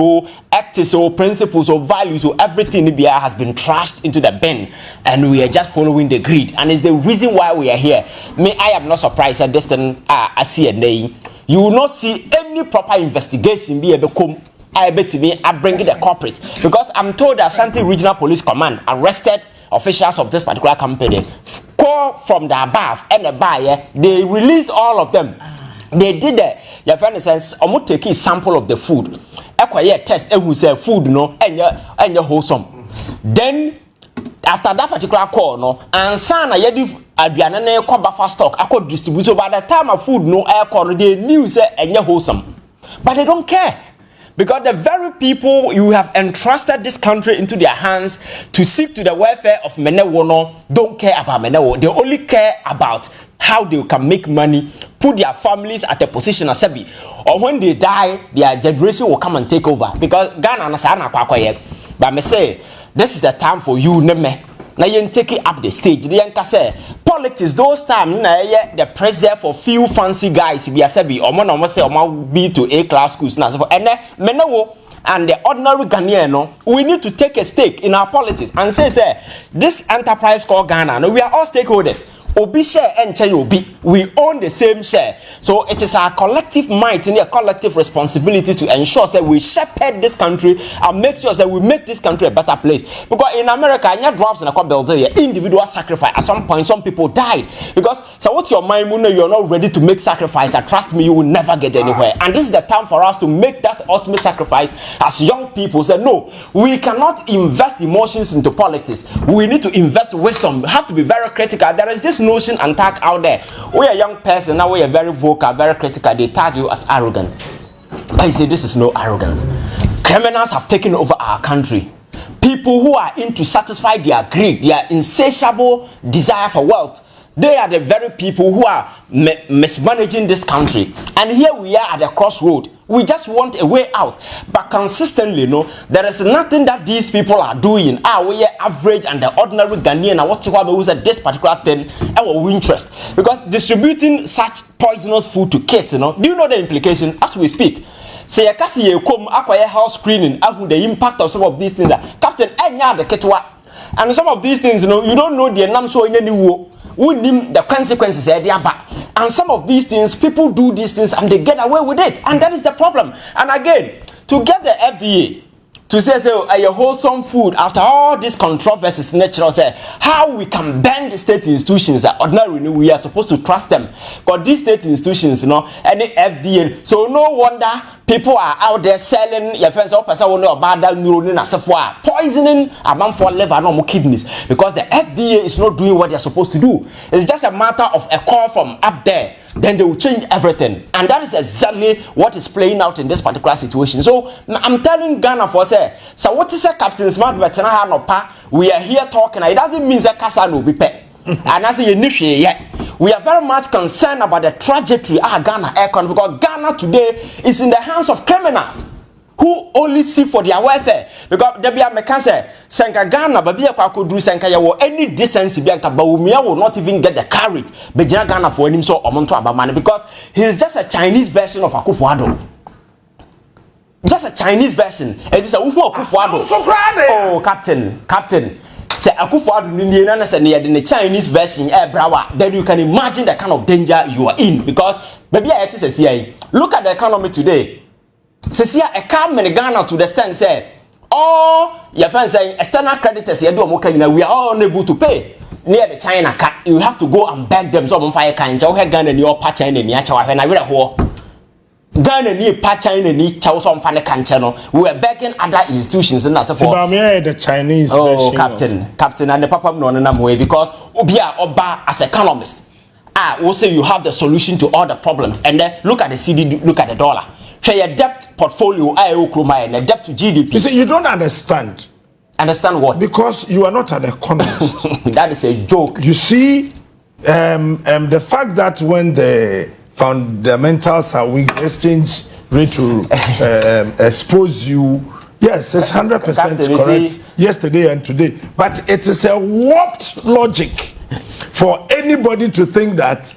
ethics, principles, values, everything in BI has been trashed into the bin, and we are just following the grid. And it's the reason why we are here. I am not surprised at this thing. I see a name. You will not see any proper investigation be able to come. I bring the culprit, because I'm told that Ashanti Regional Police Command arrested officials of this particular company. Call from the above and the buyer, they released all of them. They did that. Your friend says, I'm going to take a sample of the food. I test and who say food and your wholesome. Then after that particular call, and sana Adorye ko buffer stock, I could distribute. So by the time of food air call, they knew say and your wholesome, but they don't care. Because the very people you have entrusted this country into their hands to seek to the welfare of Menewono don't care about Menewo. They only care about how they can make money, put their families at a position as Sebi. Or when they die, their generation will come and take over. Because Ghana Nasana Kwakwaye. But I say, this is the time for you, Neme. Now you take it up the stage. They say, politics those times na the pressure for few fancy guys be asabi omo na omo say omo B to A class schools na so ene menewo and the ordinary Ghanaian no we need to take a stake in our politics and say this enterprise called Ghana no we are all stakeholders. Obi share and Obi, we own the same share. So it is our collective might and a collective responsibility to ensure that we shepherd this country and make sure that we make this country a better place. Because in America, any drafts in a couple of individual sacrifice. At some point, some people died. Because so what's your mind when you're not ready to make sacrifice? And trust me, you will never get anywhere. And this is the time for us to make that ultimate sacrifice as young people. Say no, we cannot invest emotions into politics. We need to invest wisdom. We have to be very critical. There is this notion and tag out there. We are a young person now, we are very vocal, very critical. They tag you as arrogant. But you say this is no arrogance. Criminals have taken over our country. People who are into satisfy their greed, their insatiable desire for wealth, they are the very people who are mismanaging this country. And here we are at the crossroad. We just want a way out. But consistently, no, there is nothing that these people are doing. We are average and the ordinary Ghanaian and whatever who said this particular thing our interest. Because distributing such poisonous food to kids, you know, do you know the implication as we speak? Say a kasi ye come acquire house screening, the impact of some of these things that Captain Enya the Ketwa. And some of these things, you know, you don't know the name so in any war. We need the consequences and some of these things people do these things and they get away with it, and that is the problem. And again, to get the FDA to say a wholesome food after all these controversies, natural say how we can bend state institutions that ordinarily we are supposed to trust them, because these state institutions, you know, any FDA, so no wonder people are out there selling your friends or person who know about that neuronin as poisoning a man for liver and no kidneys, because the FDA is not doing what they are supposed to do. It's just a matter of a call from up there, then they will change everything, and that is exactly what is playing out in this particular situation. So I'm telling Ghana for say, so what is a Captain Smart Betana no pa? We are here talking. It doesn't mean that Kasa no be pay. And as we are very much concerned about the trajectory of Ghana economy, because Ghana today is in the hands of criminals who only seek for their welfare. Because there be a mechanism, Senka Ghana, but be a Kwakudu Senka, any decency, Baumia will not even get the courage. But Ghana for him so Omonto Abamani, because he is just a Chinese version of Akufo-Addo. Just a Chinese version. It is a Akufo-Addo. Oh, Captain. Say Akufo-Addo in the Chinese version, then you can imagine the kind of danger you are in. Because maybe it is a CIA. Look at the economy today. Say a come in Ghana to the stand say, oh, your friends saying external creditors we are all unable to pay. Near the China, you have to go and beg them. So on fire kind, Ghana and your patch in the Yacha when I read a whore. Ghana ni China ni Chawson Fane Kanchano. We were begging other institutions and that's for the Chinese version. Captain and the Papa no way, because Obia Oba as economist. We'll say you have the solution to all the problems, and then look at the CD, look at the dollar. Share your debt portfolio, and the debt to GDP. You see, you don't understand. Understand what? Because you are not an economist. That is a joke. You see, the fact that when the fundamentals are weak, exchange rate to expose you. Yes, it's 100% correct. Yesterday and today, but it is a warped logic for anybody to think that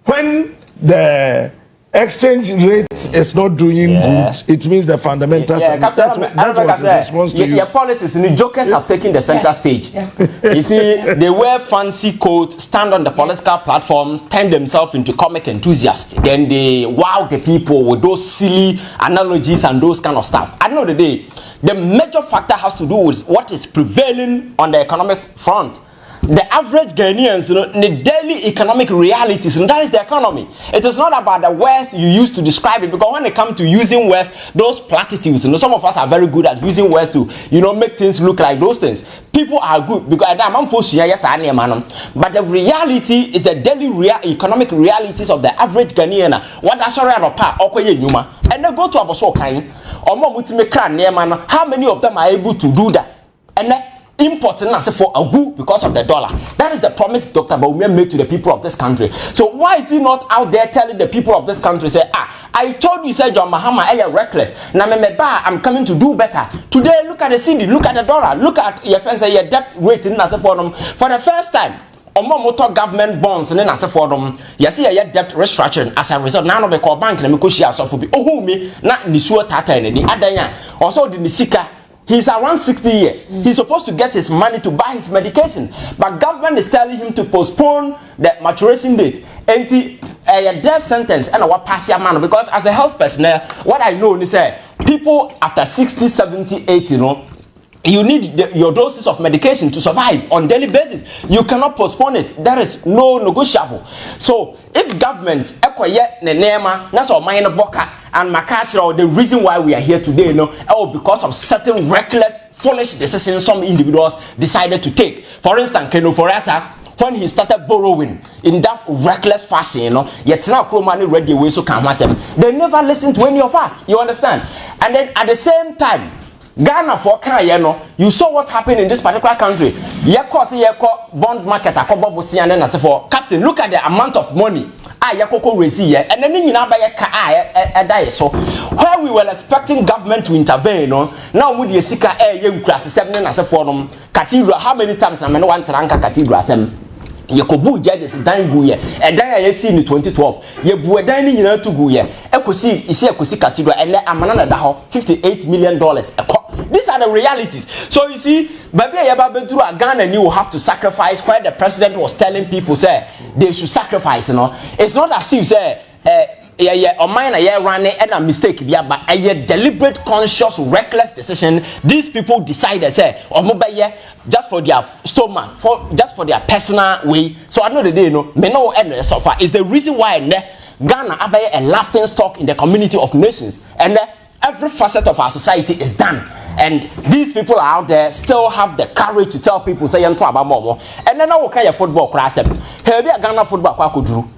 when the exchange rate is not doing good, it means the fundamentals are good. That was the response to you. Your politics and the jokers have taken the center stage. You see, they wear fancy coats, stand on the political platforms, turn themselves into comic enthusiasts. Then they wow the people with those silly analogies and those kind of stuff. At the end of the day, the major factor has to do with what is prevailing on the economic front. The average Ghanaians, you know, the daily economic realities, and that is the economy. It is not about the words you use to describe it, because when it comes to using words, those platitudes, you know, some of us are very good at using words to, you know, make things look like those things. People are good because I'm forced to yes, but the reality is the daily economic realities of the average Ghanaian. What that's already a part, and they go to Aboso Kain or more how many of them are able to do that? And then importing as for a good because of the dollar. That is the promise Dr. Bawumia made to the people of this country. So why is he not out there telling the people of this country, say, I told you, said John Mahama, you're reckless. Now, I'm coming to do better. Today, look at the CD, look at the dollar, look at your friends, your debt rating as a for the first time. motor government bonds ne na se for them yes ye debt restructuring as a result now no be call bank na me ko share so for bi ohu me na nisuo tata na ni adan a also the nisika. He's around 60 years. He's supposed to get his money to buy his medication. But government is telling him to postpone the maturation date. And a death sentence and what pass your man. Because as a health personnel, what I know is people after 60, 70, 80, you need your doses of medication to survive on daily basis. You cannot postpone it. There is no negotiable. So if government ekoye nenema na so minor boka and makachiro the reason why we are here today because of certain reckless foolish decisions some individuals decided to take. For instance, Keno Forata, when he started borrowing in that reckless fashion, yet now money ready away so can they never listened to any of us. You understand? And then at the same time, Ghana for you saw what happened in this particular country. Yeko bond market akobobusi and then for captain, look at the amount of money Yakoko raise here, and then so where we were expecting government to intervene, now with the Sika young class 7 as a forum cathedral. How many times I mean one Taranka cathedral? Yakobu judges dying guye, and then I see in 2012. Ye bua dining in to guye, Ekosi, is here Kosi cathedral, and let Amanana Daho $58 million. These are the realities. So you see, Baby Yababedru Ghana, you will have to sacrifice where the president was telling people, say, they should sacrifice, It's not as if, say, or mine a running and a mistake, but a deliberate, conscious, reckless decision. These people decided, say, or mobile just for their stomach, just for their personal way. So I know the day, may no end so far. Is the reason why Ghana abaye a laughing stock in the community of nations, and every facet of our society is done. And these people are out there still have the courage to tell people, say, and then I will carry a football class. Here be a Ghana football kwakudru.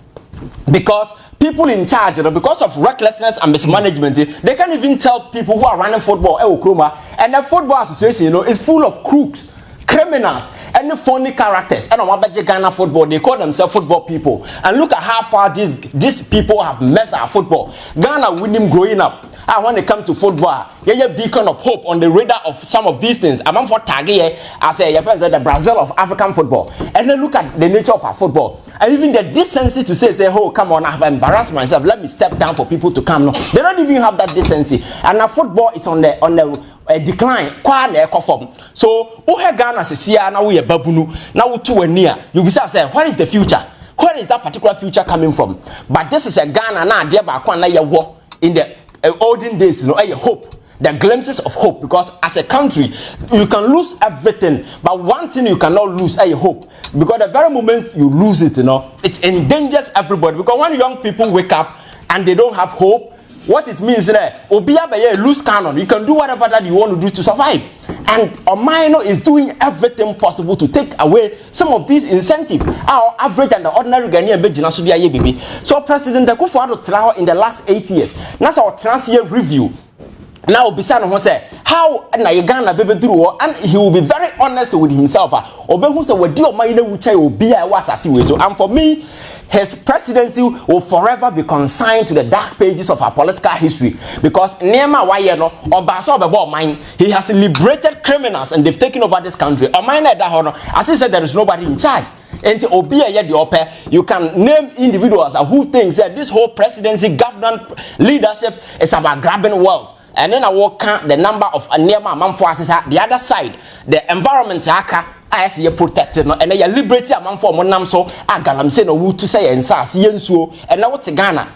Because people in charge, because of recklessness and mismanagement, they can't even tell people who are running football, and the football association, is full of crooks, criminals, and phony characters. And on Ghana football, they call themselves football people. And look at how far these people have messed our football. Ghana winning growing up. And when they come to football, a beacon of hope on the radar of some of these things. I'm for Tagie, I say, the Brazil of African football. And then look at the nature of our football. And even the decency to say, oh, come on, I've embarrassed myself. Let me step down for people to come. No, they don't even have that decency. And our football is on the decline. So, Ghana says, now we are babunu, now we two near. You be say, where is the future? Where is that particular future coming from? But this is a Ghana now, dear Bakwana, you walk in the olden days, a hope, the glimpses of hope, because as a country you can lose everything, but one thing you cannot lose, a hope, because the very moment you lose it, it endangers everybody. Because when young people wake up and they don't have hope, what it means is that lose canon. You can do whatever that you want to do to survive. And Omari is doing everything possible to take away some of these incentives. Our average and the ordinary Ghanaian baby. So President Akufo-Addo in the last 8 years, that's our trans-year review. Now, Bisano will say, how Ghana baby drew, and he will be very honest with himself. And for me, his presidency will forever be consigned to the dark pages of our political history, because Nema Wayeno or Baso Bebo mine, he has liberated criminals and they've taken over this country. As he said, there is nobody in charge. And you can name individuals who think that this whole presidency, government, leadership is about grabbing wealth. And then I will count the number of Anema Manfoases the other side, the environment as you protected, and then you liberty among for Monam so Agalam say no to say and Sas Yensu, and now what's Ghana.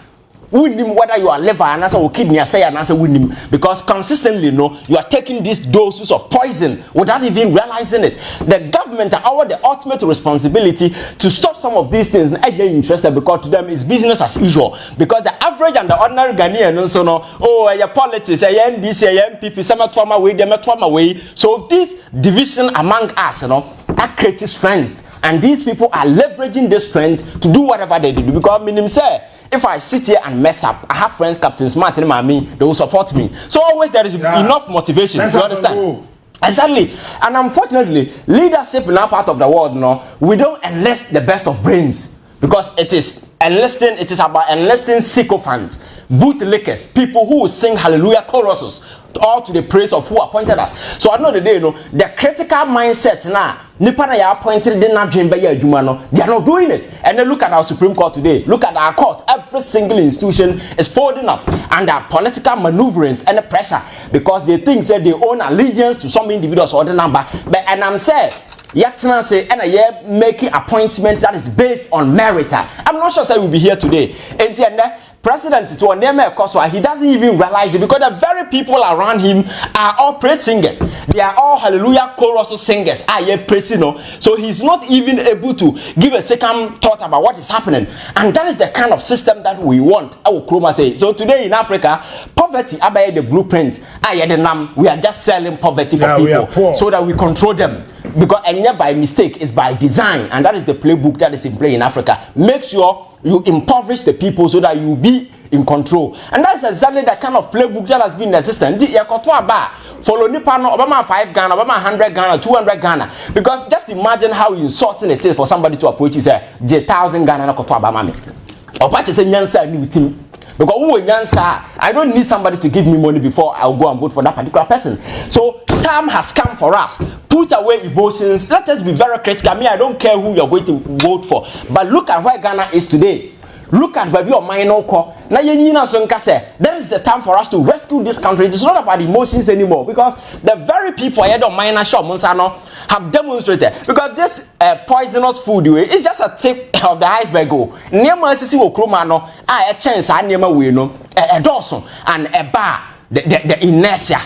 Win him whether you are liver and as a kidney say and as a win him, because consistently you are taking these doses of poison without even realizing it. The government are the ultimate responsibility to stop some of these things. And they're interested because to them it's business as usual. Because the average and the ordinary Ghanaian your politics, NDC, NPP, some trauma way, them trauma way. So this division among us, are creating strength. And these people are leveraging this strength to do whatever they do. Because meaning say, if I sit here and mess up, I have friends, Captain Smart and Mami, they will support me. So always there is enough motivation. You understand? Exactly. And unfortunately, leadership in our part of the world, we don't enlist the best of brains. Because it is about enlisting sycophants. bootlickers, people who will sing hallelujah choruses, all to the praise of who appointed us. So at the end of the day, the critical mindset now, nipa na ya appointed the na dwen be ya adwuma no, they are not doing it. And then look at our Supreme Court today. Look at our court. Every single institution is folding up under political maneuverings and the pressure because they think that they own allegiance to some individuals or the number. But and I'm saying, Yatsana say, and a making appointment that is based on merit. I'm not sure say we'll be here today. And President to Onema Koswa, he doesn't even realize it because the very people around him are all praise singers. They are all hallelujah chorus singers. So he's not even able to give a second thought about what is happening. And that is the kind of system that we want. I will Kroma say. So today in Africa, poverty, abaye the blueprint. We are just selling poverty for people so that we control them. Because and not by mistake, it's by design. And that is the playbook that is in play in Africa. Make sure you impoverish the people so that you will be in control. And that's exactly the kind of playbook that has been in the system. Follow Nipano, Obama 5 Ghana, Obama 100 Ghana, 200 Ghana. Because just imagine how insulting it is for somebody to approach you say, 1,000 Ghana na koto Obama. Or patch say nyansa ni team. Because I don't need somebody to give me money before I'll go and vote for that particular person. So time has come for us. Put away emotions. Let us be very critical. I don't care who you're going to vote for. But look at where Ghana is today. Look at Baby or Minor Core. Now that is the time for us to rescue this country. It's not about emotions anymore. Because the very people here of Minor Shop Monsano have demonstrated. Because this poisonous food is just a tip of the iceberg. Nema sisi wo kromano a chance nema we no a dawson and a bar the inertia.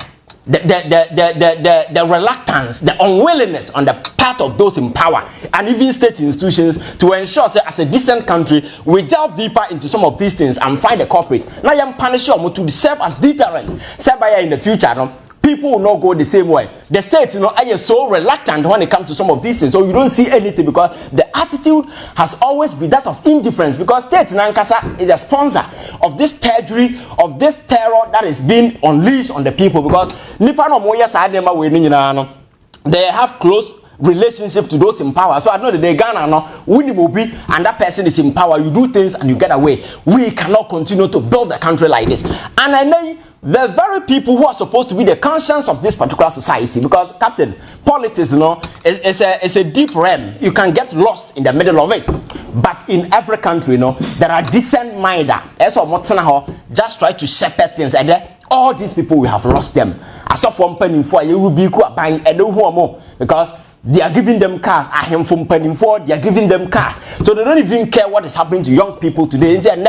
The reluctance, the unwillingness on the part of those in power and even state institutions to ensure that as a decent country we delve deeper into some of these things and find the culprit. Now I am punishing them to serve as deterrent. Say by in the future, people will not go the same way. The state, are so reluctant when it comes to some of these things. So you don't see anything because the attitude has always been that of indifference. Because state Nankasa is a sponsor of this terror, of this terror that is being unleashed on the people. Because Nipano Moya Sadema they have close relationship to those in power. So I know that they Ghana now winning will be and that person is in power. You do things and you get away. We cannot continue to build the country like this. And I know the very people who are supposed to be the conscience of this particular society, because Captain, politics, it's a deep realm. You can get lost in the middle of it. But in every country, there are decent minded. Just try to shepherd things, and then all these people we have lost them. As of one penny for you will be buying and no more because they are giving them cars. I am from penny for they are giving them cars, so they don't even care what is happening to young people today. And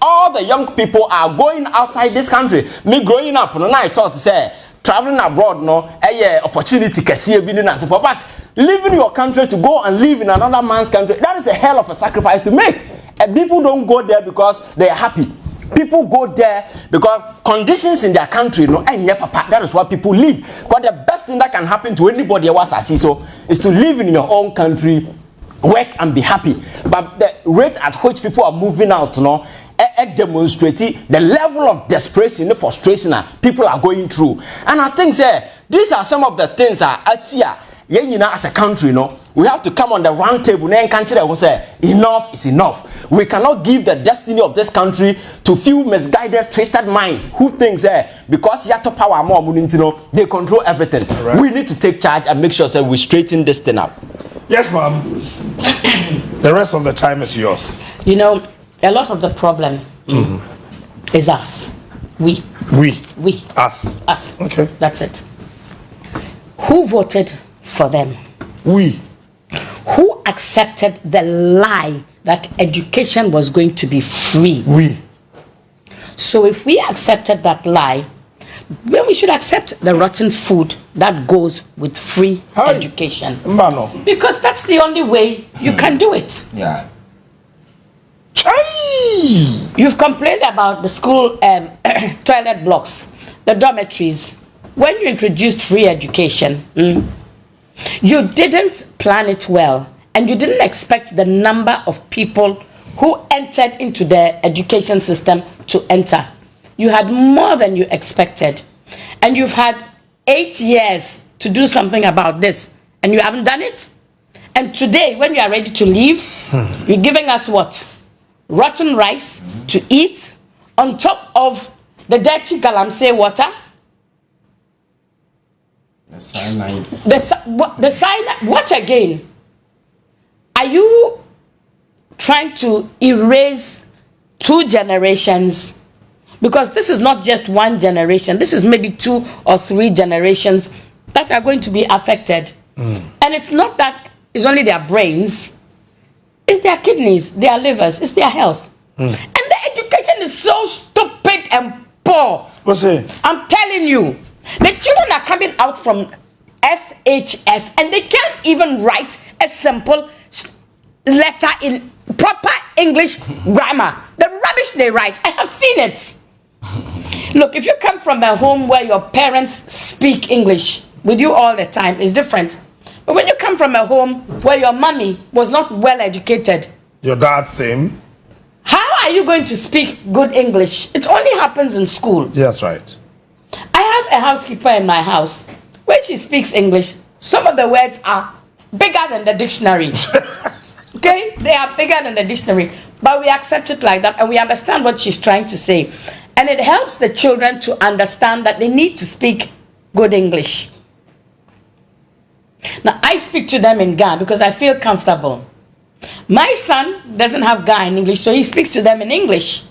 all the young people are going outside this country. Me growing up, I thought say traveling abroad, opportunity but leaving your country to go and live in another man's country, that is a hell of a sacrifice to make. And people don't go there because they are happy. People go there because conditions in their country, that is why people live. Because the best thing that can happen to anybody is to live in your own country, work and be happy. But the rate at which people are moving out, demonstrating the level of desperation, the frustration people are going through. And I think these are some of the things I see. As a country, we have to come on the round table and say enough is enough. We cannot give the destiny of this country to few misguided, twisted minds who think because Yato power more, they control everything. Right. We need to take charge and make sure that we straighten this thing out. Yes, ma'am. The rest of the time is yours. A lot of the problem is us. We. Us. Okay. That's it. Who voted for them? We. Who accepted the lie that education was going to be free? We. So if we accepted that lie, then we should accept the rotten food that goes with free education. Mbano. Because that's the only way you can do it. Yeah. You've complained about the school toilet blocks, the dormitories. When you introduced free education, you didn't plan it well, and you didn't expect the number of people who entered into the education system to enter. You had more than you expected, and you've had 8 years to do something about this, and you haven't done it. And today, when you are ready to leave, you're giving us what? Rotten rice to eat, on top of the dirty galamsey water. The cyanide. The cyanide. What again? Are you trying to erase 2 generations? Because this is not just 1 generation. This is maybe 2 or 3 generations that are going to be affected. And it's not that it's only their brains. It's their kidneys, their livers, it's their health. And the education is so stupid and poor. I'm telling you, the children are coming out from SHS and they can't even write a simple letter in proper English grammar. The rubbish they write, I have seen it. Look, if you come from a home where your parents speak English with you all the time, it's different. But when you come from a home where your mommy was not well educated, your dad same, how are you going to speak good English? It only happens in school. Yes, right. I have a housekeeper in my house. When she speaks English, some of the words are bigger than the dictionary. Okay? They are bigger than the dictionary. But we accept it like that and we understand what she's trying to say. And it helps the children to understand that they need to speak good English. Now, I speak to them in Ga because I feel comfortable. My son doesn't have Ga in English, so he speaks to them in English.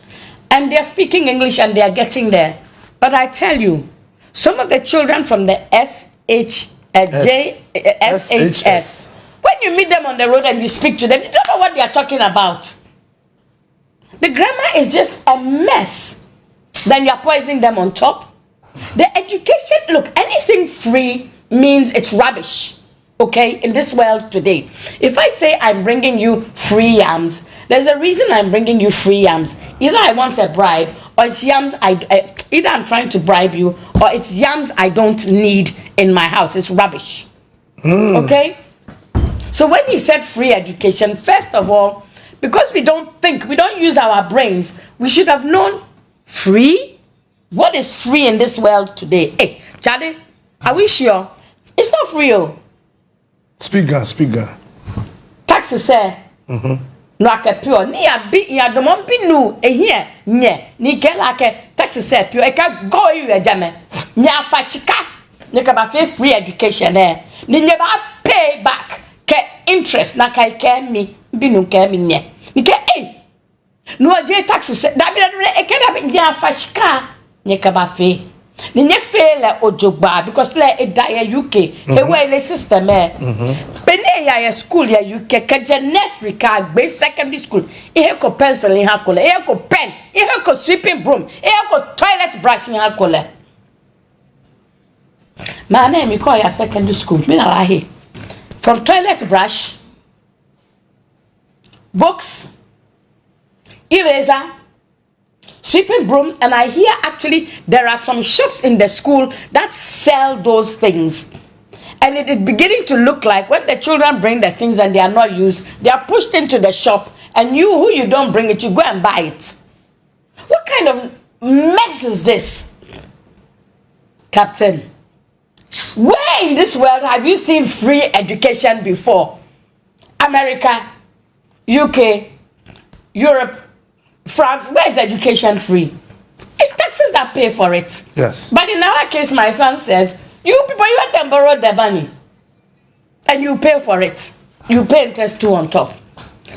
And they're speaking English and they're getting there. But I tell you, some of the children from the SHS, when you meet them on the road and you speak to them, you don't know what they are talking about. The grammar is just a mess. Then you are poisoning them on top. The education, look, anything free means it's rubbish. Okay, in this world today. If I say I'm bringing you free yams, there's a reason I'm bringing you free yams. Either I want a bribe, or it's yams either I'm trying to bribe you, or it's yams I don't need in my house. It's rubbish. Okay? So when he said free education, first of all, because we don't think, we don't use our brains, we should have known free. What is free in this world today? Hey, Charlie, are we sure? It's not free. Speaker. Taxi say. No akapio ni ya domon binu ehie nye ni gela ke taxi say pio e ka go you ejame nya fa chika ni ka ba free education ni nye ba pay back ke interest na kai ke mi binu ke mi nye ni ke no je taxi say da bi e ke da nya fa chika ni ka ba fe ni nye fail ojogba because le e da ya UK e we le system bene ya school ya UK ka nursery ka gbe secondary school e ko pencil in ha kola e ko pen e ko sweeping broom e ko toilet brush in ha kola my name call ya secondary school me na la he from toilet brush books eraser sweeping broom, and I hear actually there are some shops in the school that sell those things. And it is beginning to look like when the children bring the things and they are not used, they are pushed into the shop, and you, who you don't bring it, you go and buy it. What kind of mess is this? Captain, where in this world have you seen free education before? America, UK, Europe, France, where is education free? It's taxes that pay for it. Yes. But in our case, my son says, you people, you can borrow the money. And you pay for it. You pay interest too on top.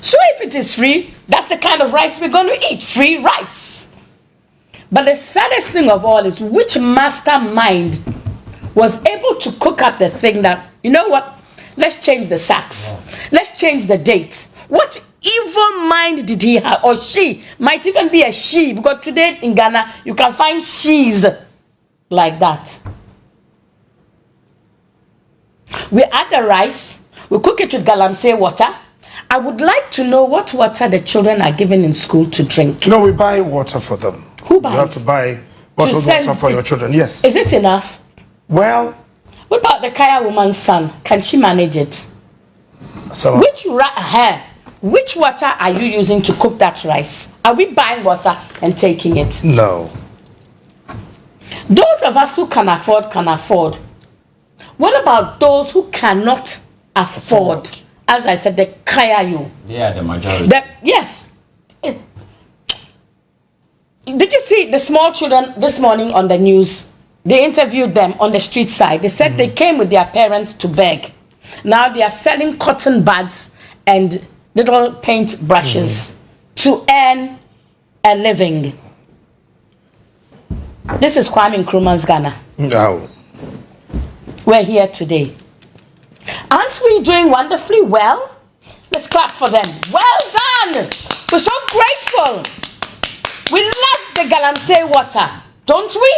So if it is free, that's the kind of rice we're going to eat. Free rice. But the saddest thing of all is which mastermind was able to cook up the thing that, you know what? Let's change the sacks. Let's change the date. What evil mind did he have? Or she, might even be a she, because today in Ghana you can find she's like that. We add the rice, we cook it with galamsey water. I would like to know what water the children are given in school to drink. No, we buy water for them. Who buys? You have to buy bottled water for your children. Yes. Is it enough? Well, what about the Kaya woman's son? Can she manage it? So, which water are you using to cook that rice? Are we buying water and taking it? No. Those of us who can afford, can afford. What about those who cannot afford? As I said, the kaya you. They are the majority. Yes. Did you see the small children this morning on the news? They interviewed them on the street side. They said they came with their parents to beg. Now they are selling cotton buds and little paint brushes to earn a living. This is Kwame Nkrumah's Ghana. No. We're here today. Aren't we doing wonderfully well? Let's clap for them. Well done. We're so grateful. We love the Galamsey water, don't we?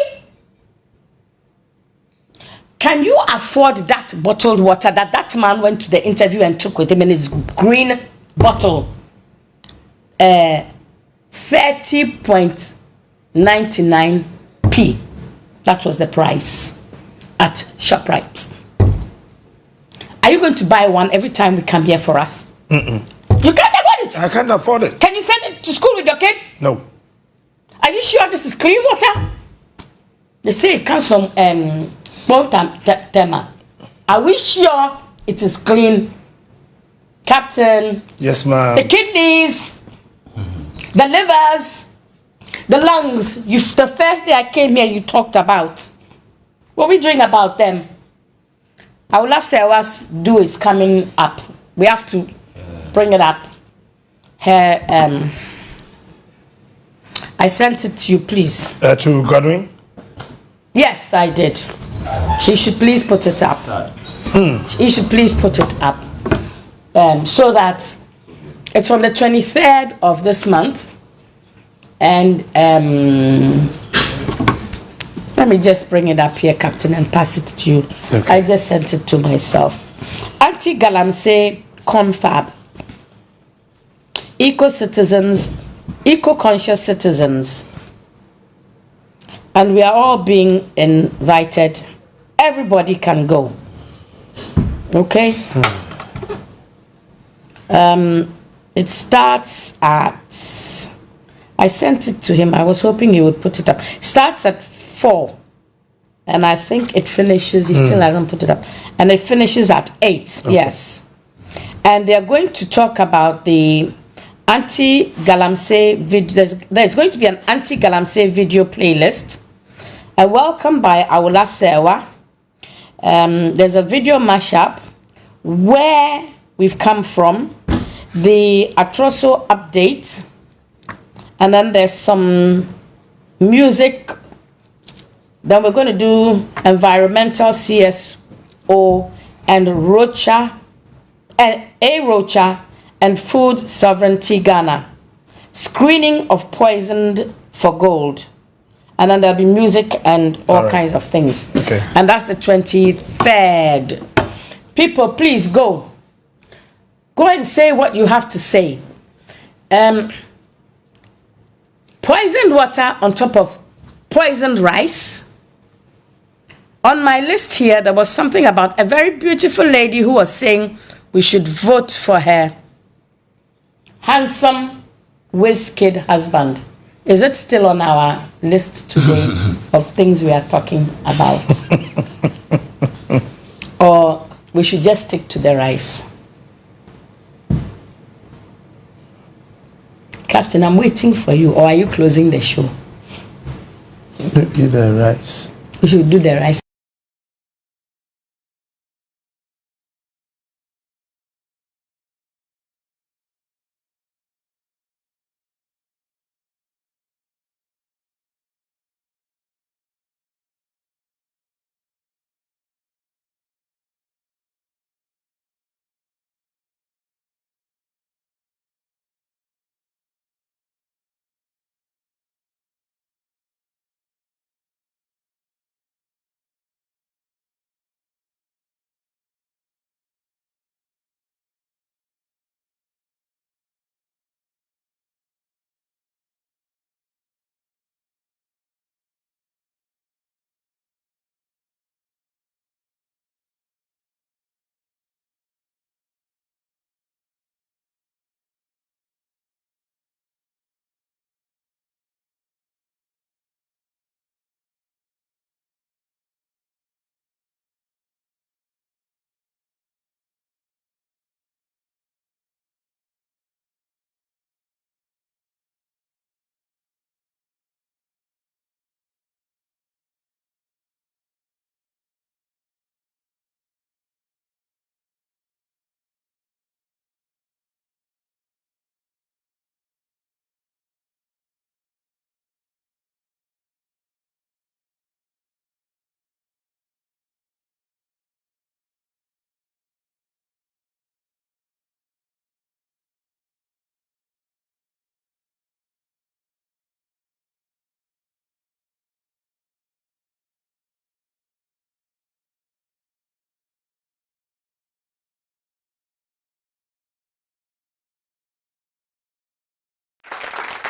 Can you afford that bottled water that man went to the interview and took with him in his green bottle? 30.99p. That was the price at ShopRite. Are you going to buy one every time we come here for us? You can't afford it. I can't afford it. Can you send it to school with your kids? No. Are you sure this is clean water? They say it comes from Tema. Are we sure it is clean? Captain? Yes, ma'am. The kidneys, the livers, the lungs. The first day I came here, you talked about. What are we doing about them? Our last hour's due is coming up. We have to bring it up. Her, I sent it to you, please. To Godwin? Yes, I did. She should please put it up. He should please put it up. So that it's on the 23rd of this month. And let me just bring it up here, Captain, and pass it to you. Okay. I just sent it to myself. Anti-Galamsey Confab. Eco-citizens, eco-conscious citizens. And we are all being invited. Everybody can go. Okay? It starts at... I sent it to him. I was hoping he would put it up. Starts at 4. And I think it finishes... He still hasn't put it up. And it finishes at 8. Okay. Yes. And they're going to talk about the anti-Galamsey video. There's going to be an anti-Galamsey video playlist. A welcome by Awula Sewa. There's a video mashup where we've come from, the Atroso update, and then there's some music. Then we're going to do environmental CSO and Rocha, and Rocha and food sovereignty Ghana. Screening of poisoned for gold. And then there'll be music and all kinds of things. Okay. And that's the 23rd. People, please go. Go and say what you have to say. Poisoned water on top of poisoned rice. On my list here, there was something about a very beautiful lady who was saying we should vote for her handsome, whiz-kid husband. Is it still on our list today of things we are talking about? Or we should just stick to the rice? Captain, I'm waiting for you. Or are you closing the show? Maybe the rice. We should do the rice.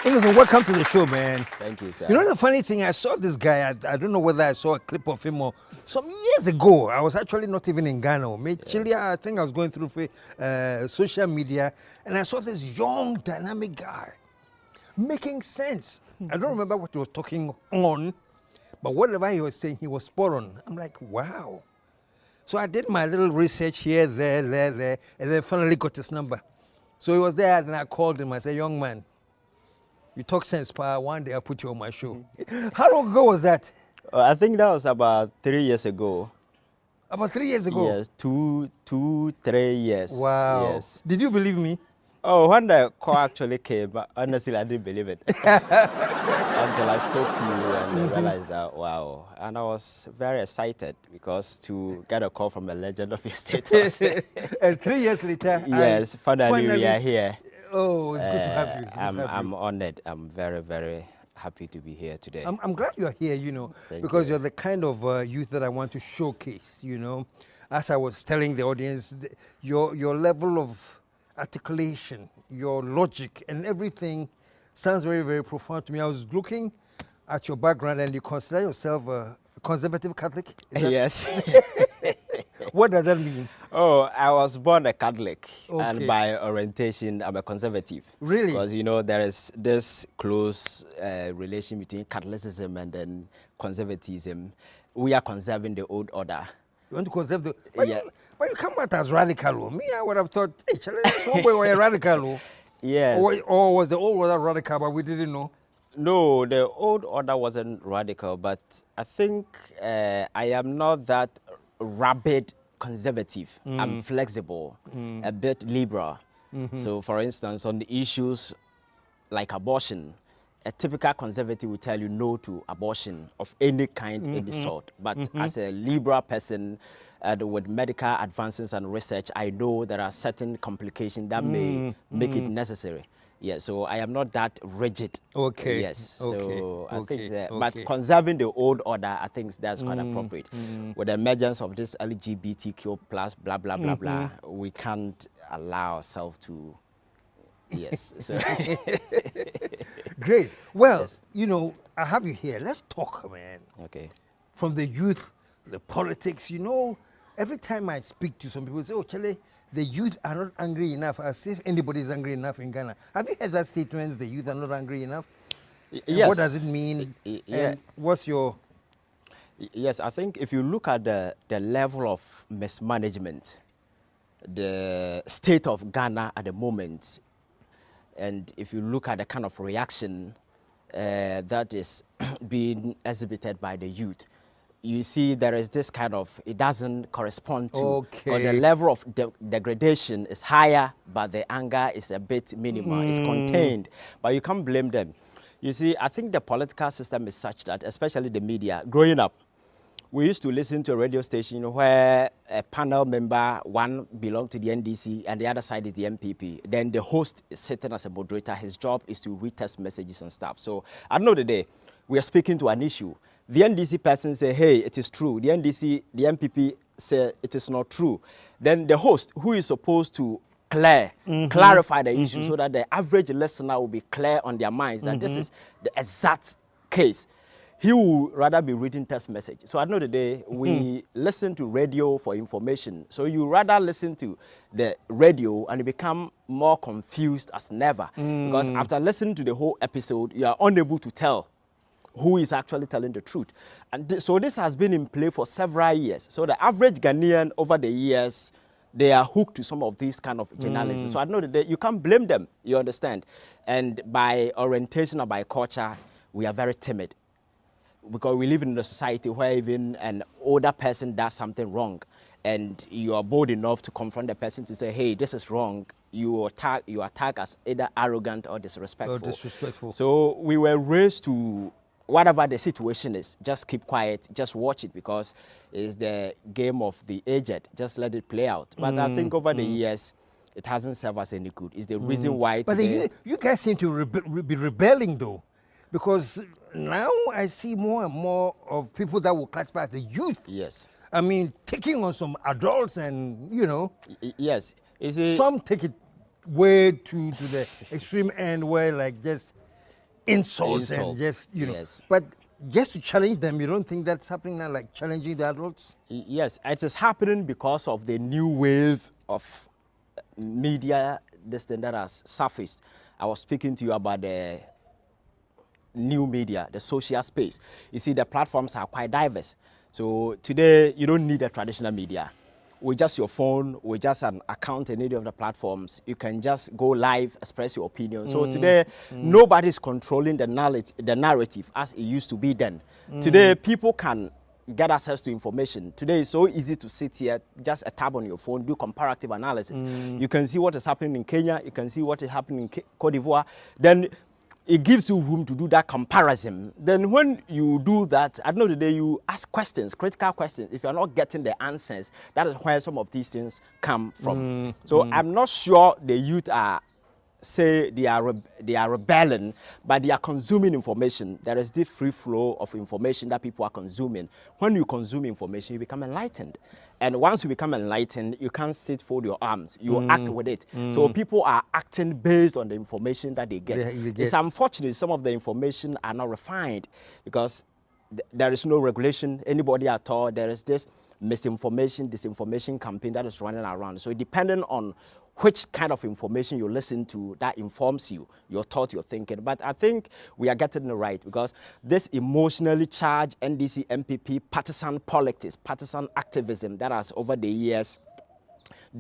Innocent, welcome to the show, man. Thank you, sir. You know the funny thing, I saw this guy, I don't know whether I saw a clip of him or some years ago. I was actually not even in Ghana. Chile, I think I was going through social media, and I saw this young, dynamic guy making sense. I don't remember what he was talking on, but whatever he was saying, he was spot on. I'm like, wow. So I did my little research here, there, and then finally got his number. So he was there, and I called him. I said, young man, you talk sense, pa. One day I'll put you on my show. How long ago was that? I think that was about 3 years ago. About 3 years ago? Yes, 3 years. Wow. Yes. Did you believe me? Oh, when the call actually came, honestly, I didn't believe it. Until I spoke to you and I realized that, wow. And I was very excited because to get a call from a legend of your status. And 3 years later, yes, finally we are here. Oh, it's good to have you. I'm honored. I'm very, very happy to be here today. I'm glad you're here, you know, because you're the kind of youth that I want to showcase, you know. As I was telling the audience, your level of articulation, your logic and everything sounds very, very profound to me. I was looking at your background and you consider yourself a conservative Catholic? Yes. What does that mean? Oh, I was born a Catholic, and by orientation, I'm a conservative. Really? Because, you know, there is this close relation between Catholicism and then conservatism. We are conserving the old order. You want to conserve the... But you come out as radical. Me, I would have thought, hey, this boy was a radical. Yes. Or was the old order radical, but we didn't know? No, the old order wasn't radical, but I think I am not that rabid conservative. I'm flexible, a bit liberal. So, for instance, on the issues like abortion, a typical conservative will tell you no to abortion of any kind, any sort. But as a liberal person with medical advances and research, I know there are certain complications that may make it necessary. Yeah, so I am not that rigid. Okay. Yes. So I think that, but conserving the old order, I think that's quite appropriate. With the emergence of this LGBTQ plus blah blah blah blah, we can't allow ourselves to. Yes. So. Great. Well, you know, I have you here. Let's talk, man. Okay. From the youth, the politics. You know, every time I speak to some people, say, "Oh, Charlie, the youth are not angry enough," as if anybody is angry enough in Ghana. Have you heard that statement, the youth are not angry enough? Yes. What does it mean? And what's your... Yes, I think if you look at the level of mismanagement, the state of Ghana at the moment, and if you look at the kind of reaction that is being exhibited by the youth, you see there is this kind of, it doesn't correspond to, or the level of degradation is higher, but the anger is a bit minimal, it's contained, but you can't blame them. You see, I think the political system is such that, especially the media, growing up, we used to listen to a radio station where a panel member, one belonged to the NDC and the other side is the NPP. Then the host is sitting as a moderator. His job is to read text messages and stuff. So at the end of the day, we are speaking to an issue. The NDC person say, hey, it is true. The NPP say it is not true. Then the host, who is supposed to clarify the issue so that the average listener will be clear on their minds that this is the exact case. He will rather be reading text message. So at the end of the day, we listen to radio for information. So you rather listen to the radio and you become more confused as never. Because after listening to the whole episode, you are unable to tell who is actually telling the truth. And so this has been in play for several years. So the average Ghanaian over the years, they are hooked to some of these kind of journalism. So at the end of the day, you can't blame them, you understand? And by orientation or by culture, we are very timid. Because we live in a society where even an older person does something wrong and you are bold enough to confront the person to say, hey, this is wrong, you attack as either arrogant or disrespectful. So we were raised to, whatever the situation is, just keep quiet, just watch it because it's the game of the aged, just let it play out. But I think over the years, it hasn't served us any good. It's the reason why But you guys seem to be rebelling though, because now I see more and more of people that will classify as the youth. Yes. I mean, taking on some adults and, you know. Yes. Some take it way to the extreme end where like just, insults and just, you know. Yes. But just to challenge them, you don't think that's happening now, like challenging the adults? Yes, it is happening because of the new wave of media, this thing that has surfaced. I was speaking to you about the new media, the social space. You see, the platforms are quite diverse. So today, you don't need a traditional media. With just your phone, with just an account in any of the platforms, you can just go live, express your opinion. So today, nobody's controlling the narrative as it used to be then. Today, people can get access to information. Today, it's so easy to sit here, just a tab on your phone, do comparative analysis. You can see what is happening in Kenya, you can see what is happening in Cote d'Ivoire. Then it gives you room to do that comparison. Then when you do that, at the end of the day, you ask questions, critical questions. If you're not getting the answers, that is where some of these things come from. So I'm not sure the youth are, say they are rebelling, but they are consuming information. There is this free flow of information that people are consuming. When you consume information, you become enlightened. And once you become enlightened, you can't sit, fold your arms. You act with it. So people are acting based on the information that they get. It's unfortunate some of the information are not refined because there is no regulation, anybody at all. There is this misinformation, disinformation campaign that is running around. So depending on which kind of information you listen to, that informs you, your thought, your thinking. But I think we are getting it right because this emotionally charged NDC, NPP, partisan politics, partisan activism that has over the years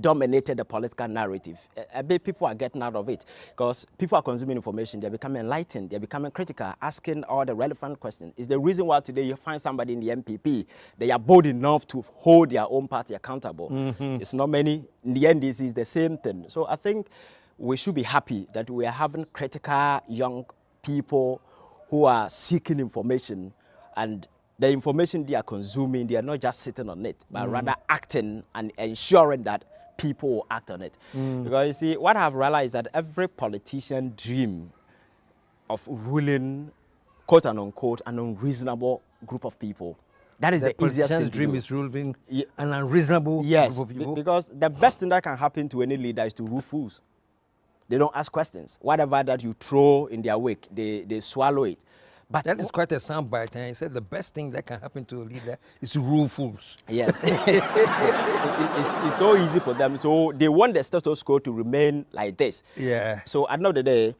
dominated the political narrative. A bit people are getting out of it because people are consuming information, they're becoming enlightened, they're becoming critical, asking all the relevant questions. It's the reason why today you find somebody in the NPP, they are bold enough to hold their own party accountable. It's not many. In the end, this is the same thing. So I think we should be happy that we are having critical young people who are seeking information, and the information they are consuming, they are not just sitting on it, but rather acting and ensuring that people will act on it. Because you see, what I've realized is that every politician dream of ruling, quote and unquote, an unreasonable group of people. That is the easiest thing to dream do. is ruling an unreasonable group of people. Because the best thing that can happen to any leader is to rule fools. They don't ask questions. Whatever that you throw in their wake, they swallow it. But that is quite a soundbite. And he said the best thing that can happen to a leader is to rule fools. Yes. it's so easy for them. So they want the status quo to remain like this. Yeah. So at the end of the day,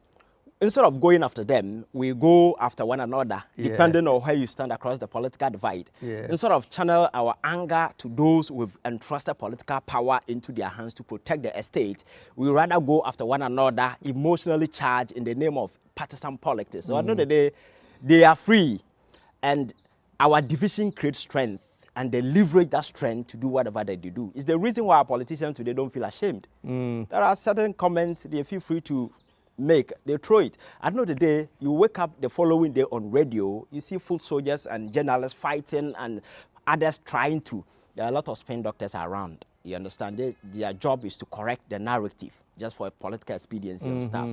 instead of going after them, we go after one another, depending on where you stand across the political divide. Instead of channel our anger to those with entrusted political power into their hands to protect the estate, we rather go after one another, emotionally charged in the name of partisan politics. So at the end of the day, they are free, and our division creates strength, and they leverage that strength to do whatever they do. It's the reason why our politicians today don't feel ashamed. There are certain comments they feel free to make, they throw it. At the end of the day, you wake up the following day on radio, you see foot soldiers and journalists fighting and others trying to. There are a lot of spin doctors around. You understand? Their job is to correct the narrative just for a political expediency and stuff.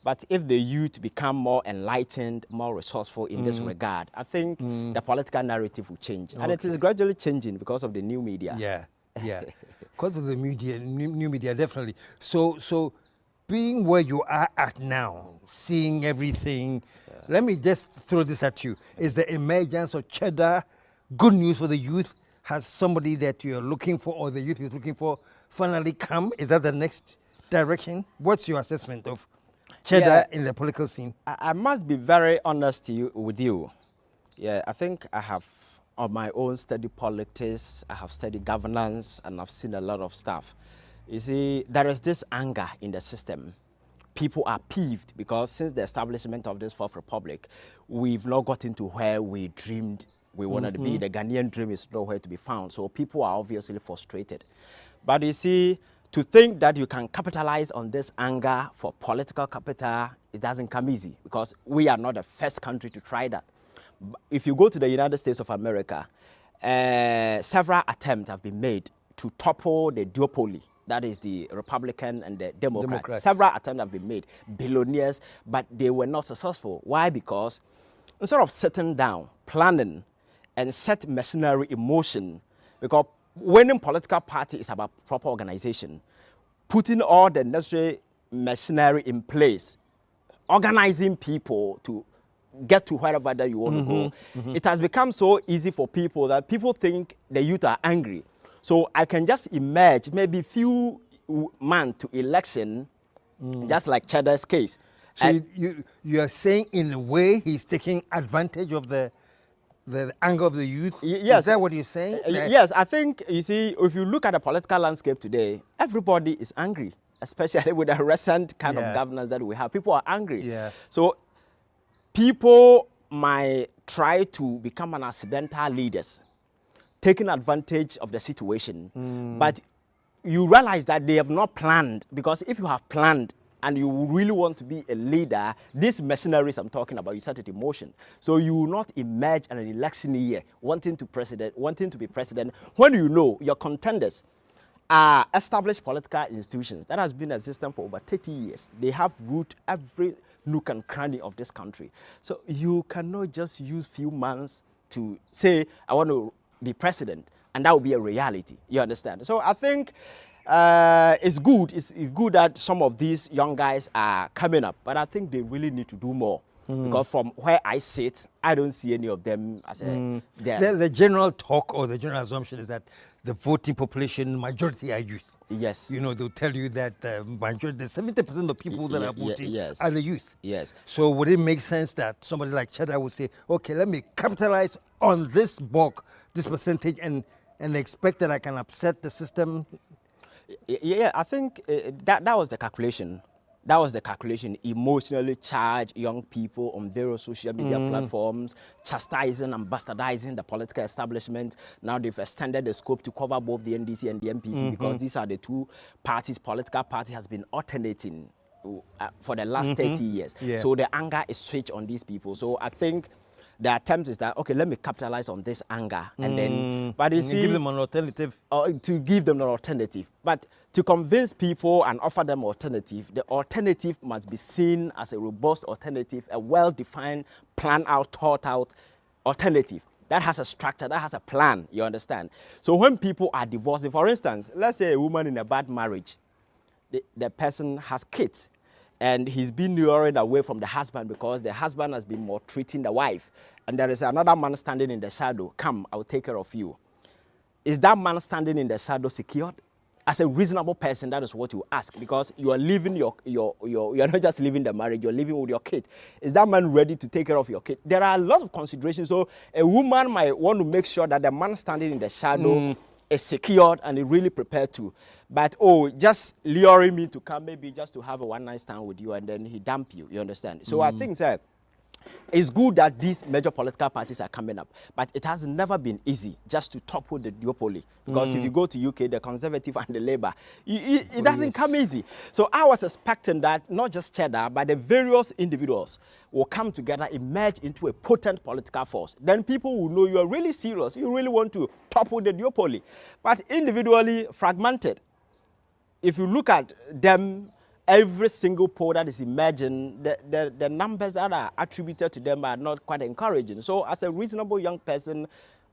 But if the youth become more enlightened, more resourceful in this regard, I think the political narrative will change. And it is gradually changing because of the new media. Yeah. Because of the media, new media, definitely. So being where you are at now, seeing everything, let me just throw this at you. Is the emergence of Cheddar good news for the youth? Has somebody that you're looking for or the youth is looking for finally come? Is that the next direction? What's your assessment of Cheddar in the political scene? I must be very honest with you. Yeah, I think I have on my own studied politics, I have studied governance, and I've seen a lot of stuff. You see, there is this anger in the system. People are peeved because since the establishment of this Fourth Republic, we've not gotten to where we dreamed we wanted to be. The Ghanaian dream is nowhere to be found. So people are obviously frustrated. But you see, to think that you can capitalize on this anger for political capital, it doesn't come easy because we are not the first country to try that. If you go to the United States of America, several attempts have been made to topple the duopoly. That is the Republican and the Democrats. Several attempts have been made, billionaires, but they were not successful. Why? Because instead of sitting down, planning, and set machinery in motion, because winning political party is about proper organization, putting all the necessary machinery in place, organizing people to get to wherever that you want to go. It has become so easy for people that people think the youth are angry. So I can just imagine maybe few months to election, just like Cheddar's case. So you are saying in a way he's taking advantage of the anger of the youth? Yes. Is that what you're saying? Yes, I think, you see, if you look at the political landscape today, everybody is angry, especially with the recent kind of governance that we have. People are angry. Yeah. So people might try to become an accidental leaders, taking advantage of the situation. But you realize that they have not planned, because if you have planned and you really want to be a leader, these mercenaries I'm talking about, you set it in motion. So you will not emerge in an election year wanting to be president when you know your contenders are established political institutions that has been existing for over 30 years. They have root every nook and cranny of this country. So you cannot just use few months to say, I want to be president, and that will be a reality. You understand? So I think it's good that some of these young guys are coming up, but I think they really need to do more. Because from where I sit, I don't see any of them as a... The general talk or the general assumption is that the voting population majority are youth. Yes. You know, they'll tell you that majority, 70% of people that are voting are the youth. Yes. So would it make sense that somebody like Cheddar would say, okay, let me capitalize on this bulk, this percentage, and expect that I can upset the system? Yeah, I think that was the calculation. That was the calculation. Emotionally charged young people on various social media platforms, chastising and bastardizing the political establishment. Now they've extended the scope to cover both the NDC and the NPP because these are the two parties. Political party has been alternating for the last 30 years. Yeah. So the anger is switched on these people. So I think the attempt is that, okay, let me capitalize on this anger. And then, but you see, give them an alternative. To give them an alternative. But to convince people and offer them alternative, the alternative must be seen as a robust alternative, a well-defined, planned out, thought out alternative that has a structure, that has a plan, you understand? So when people are divorcing, for instance, let's say a woman in a bad marriage, the person has kids, and he's been lured away from the husband because the husband has been maltreating the wife, and there is another man standing in the shadow. Come, I'll take care of you. Is that man standing in the shadow secured? As a reasonable person, that is what you ask, because you are living you are not just living the marriage, you're living with your kid. Is that man ready to take care of your kid? There are lots of considerations. So a woman might want to make sure that the man standing in the shadow is secured and is really prepared to. But, just luring me to come, maybe just to have a one-night stand with you, and then he dump you, you understand? So I think, sir, it's good that these major political parties are coming up, but it has never been easy just to topple the duopoly. Because if you go to UK, the Conservative and the Labour, it doesn't come easy. So I was expecting that not just Cheddar, but the various individuals will come together, emerge into a potent political force. Then people will know you are really serious. You really want to topple the duopoly. But individually fragmented, if you look at them, every single poll that is emerging, the numbers that are attributed to them are not quite encouraging. So as a reasonable young person,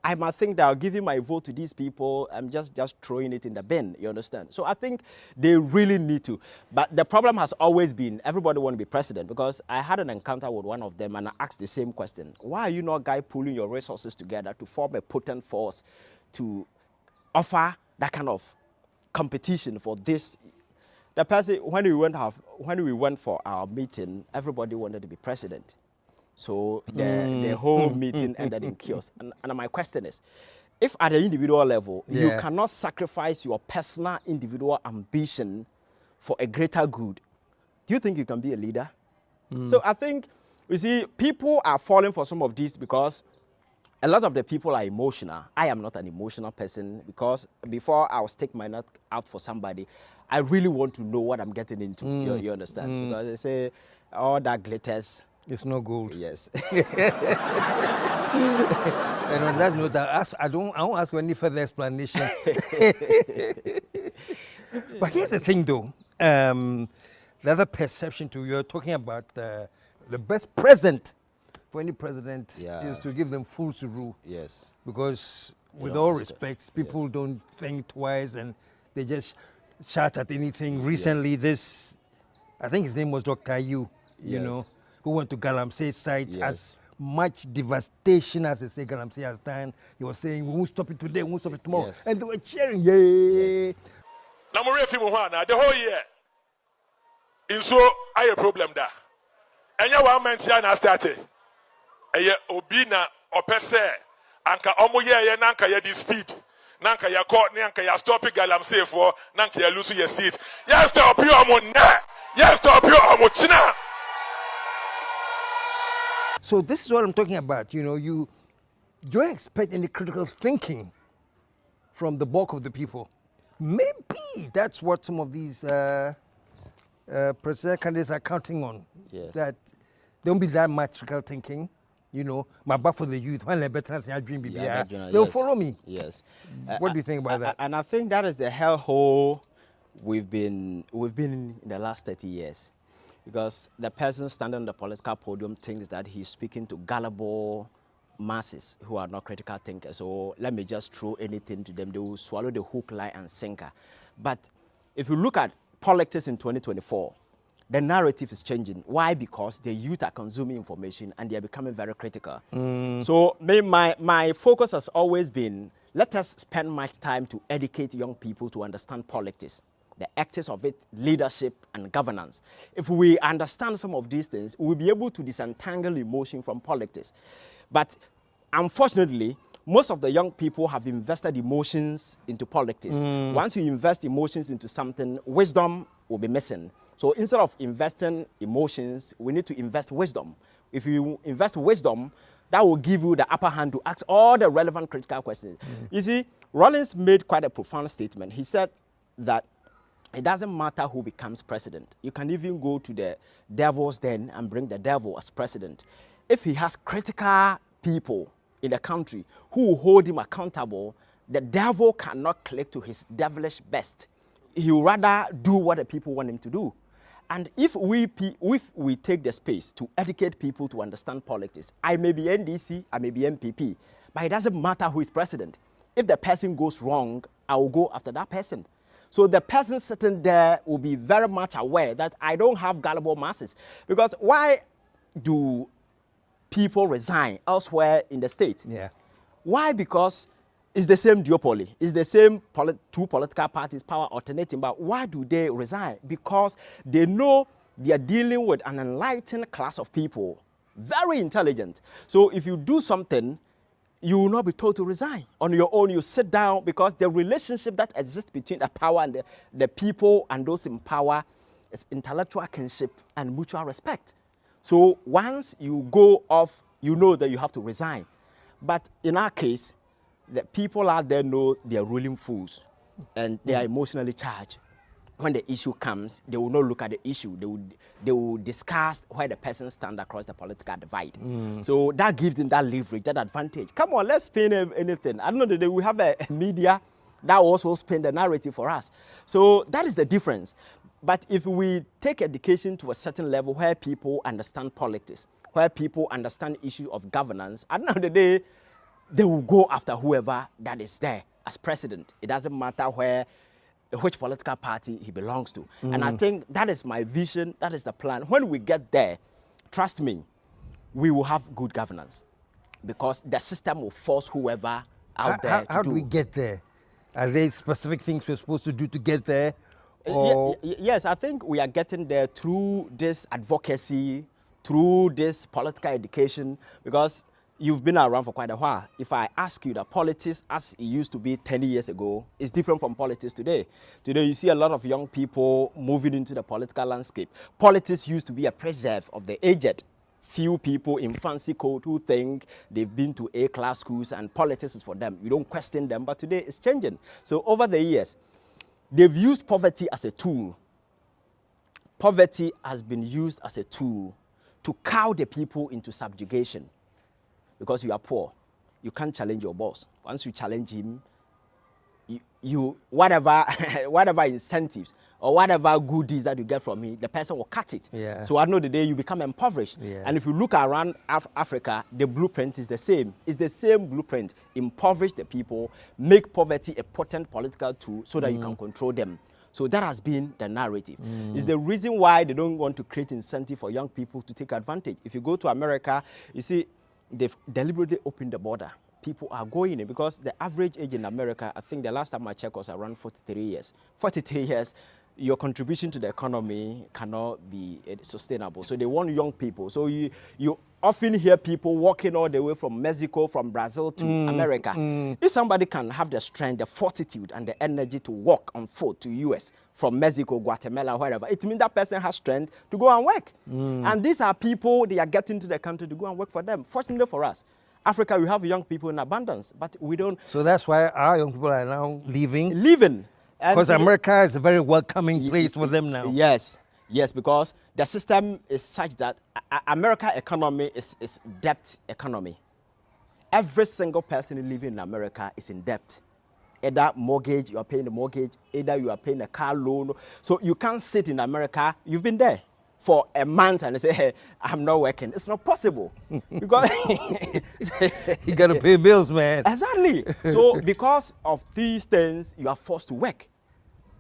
I might think that I'll give my vote to these people. I'm just throwing it in the bin, you understand? So I think they really need to. But the problem has always been everybody want to be president, because I had an encounter with one of them and I asked the same question. Why are you not guy pulling your resources together to form a potent force to offer that kind of competition for this? The person, when we went for our meeting, everybody wanted to be president. So the whole meeting ended in chaos. And my question is, if at the individual level, you cannot sacrifice your personal individual ambition for a greater good, do you think you can be a leader? So I think, you see, people are falling for some of these because a lot of the people are emotional. I am not an emotional person, because before I'll stick my nut out for somebody, I really want to know what I'm getting into. You understand? Because they say all that glitters, it's no gold. Yes. And on that note, I won't ask for any further explanation. But here's the thing, though. The other perception too, you're talking about the best present for any president is to give them fools to rule. Yes. Because with all respects, people don't think twice and they just shout at anything. Recently, I think his name was Dr. Yu, you know. who went to Galamsey site as much devastation as they say Galamsey has done. He was saying, we won't stop it today, we won't stop it tomorrow. Yes. And they were cheering, yay! Now, the whole year, in so I a problem there. And you want mention I started. Eye obina opese anka omo ye nanka ye di speed. Nanka ya court nanka ya stop Galamsey for nanka ya lose your seat. Yes, stop you omo na. Yes, stop you omo china. So this is what I'm talking about. You know, you don't expect any critical thinking from the bulk of the people. Maybe that's what some of these presidential candidates are counting on. Yes. That there won't be that much critical thinking. You know, my back for the youth. When they're better than dream BBI, they'll follow me. Yes. What do you think about that? And I think that is the hellhole we've been in the last 30 years. Because the person standing on the political podium thinks that he's speaking to gullible masses who are not critical thinkers. So let me just throw anything to them. They will swallow the hook, line, and sinker. But if you look at politics in 2024, the narrative is changing. Why? Because the youth are consuming information and they are becoming very critical. So my focus has always been, let us spend much time to educate young people to understand politics, the actors of it, leadership, and governance. If we understand some of these things, we'll be able to disentangle emotion from politics. But unfortunately, most of the young people have invested emotions into politics. Once you invest emotions into something, wisdom will be missing. So instead of investing emotions, we need to invest wisdom. If you invest wisdom, that will give you the upper hand to ask all the relevant critical questions. You see, Rawlings made quite a profound statement. He said that it doesn't matter who becomes president. You can even go to the devil's den and bring the devil as president. If he has critical people in the country who will hold him accountable, the devil cannot click to his devilish best. He will rather do what the people want him to do. And if we take the space to educate people to understand politics, I may be NDC, I may be NPP, but it doesn't matter who is president. If the person goes wrong, I will go after that person. So the person sitting there will be very much aware that I don't have gullible masses. Because why do people resign elsewhere in the state? Yeah. Why? Because it's the same duopoly. It's the same two political parties, power alternating. But why do they resign? Because they know they are dealing with an enlightened class of people, very intelligent. So if you do something, you will not be told to resign. On your own, you sit down, because the relationship that exists between the power and the people and those in power is intellectual kinship and mutual respect. So once you go off, you know that you have to resign. But in our case, the people out there know they are ruling fools and they are emotionally charged. When the issue comes, they will not look at the issue. They will discuss where the person stands across the political divide. So that gives them that leverage, that advantage. Come on, let's spin anything. I don't know that we have a media that also spin the narrative for us. So that is the difference. But if we take education to a certain level where people understand politics, where people understand issue of governance, at the end of the day, they will go after whoever that is there as president. It doesn't matter which political party he belongs to. And I think that is my vision, that is the plan. When we get there, trust me, we will have good governance, because the system will force whoever out there to do. How do we get there? Are there specific things we're supposed to do to get there? Yes, I think we are getting there through this advocacy, through this political education, because you've been around for quite a while. If I ask you that politics as it used to be 10 years ago is different from politics today. Today you see a lot of young people moving into the political landscape. Politics used to be a preserve of the aged. Few people in fancy coat who think they've been to A-class schools and politics is for them. You don't question them, but today it's changing. So over the years, they've used poverty as a tool. Poverty has been used as a tool to cow the people into subjugation. Because you are poor, you can't challenge your boss. Once you challenge him, you whatever incentives or whatever goodies that you get from him, the person will cut it. Yeah. So at the end of the day, you become impoverished. Yeah. And if you look around Africa, the blueprint is the same. It's the same blueprint. Impoverish the people, make poverty a potent political tool so that you can control them. So that has been the narrative. It's the reason why they don't want to create incentive for young people to take advantage. If you go to America, you see, they've deliberately opened the border. People are going in because the average age in America, I think the last time I checked was around 43 years. 43 years, your contribution to the economy cannot be sustainable. So they want young people. So you often hear people walking all the way from Mexico, from Brazil to America. If somebody can have the strength, the fortitude, and the energy to walk on foot to US from Mexico, Guatemala, wherever, it means that person has strength to go and work. And these are people, they are getting to the country to go and work for them. Fortunately for us, Africa, we have young people in abundance, but we don't. So that's why our young people are now leaving? Leaving. Because America is a very welcoming place for them now. Yes, because the system is such that America economy is debt economy. Every single person living in America is in debt. Either mortgage, you are paying the mortgage, either you are paying a car loan. So you can't sit in America, you've been there for a month and say, hey, I'm not working. It's not possible. Because you got to pay bills, man. Exactly. So because of these things, you are forced to work.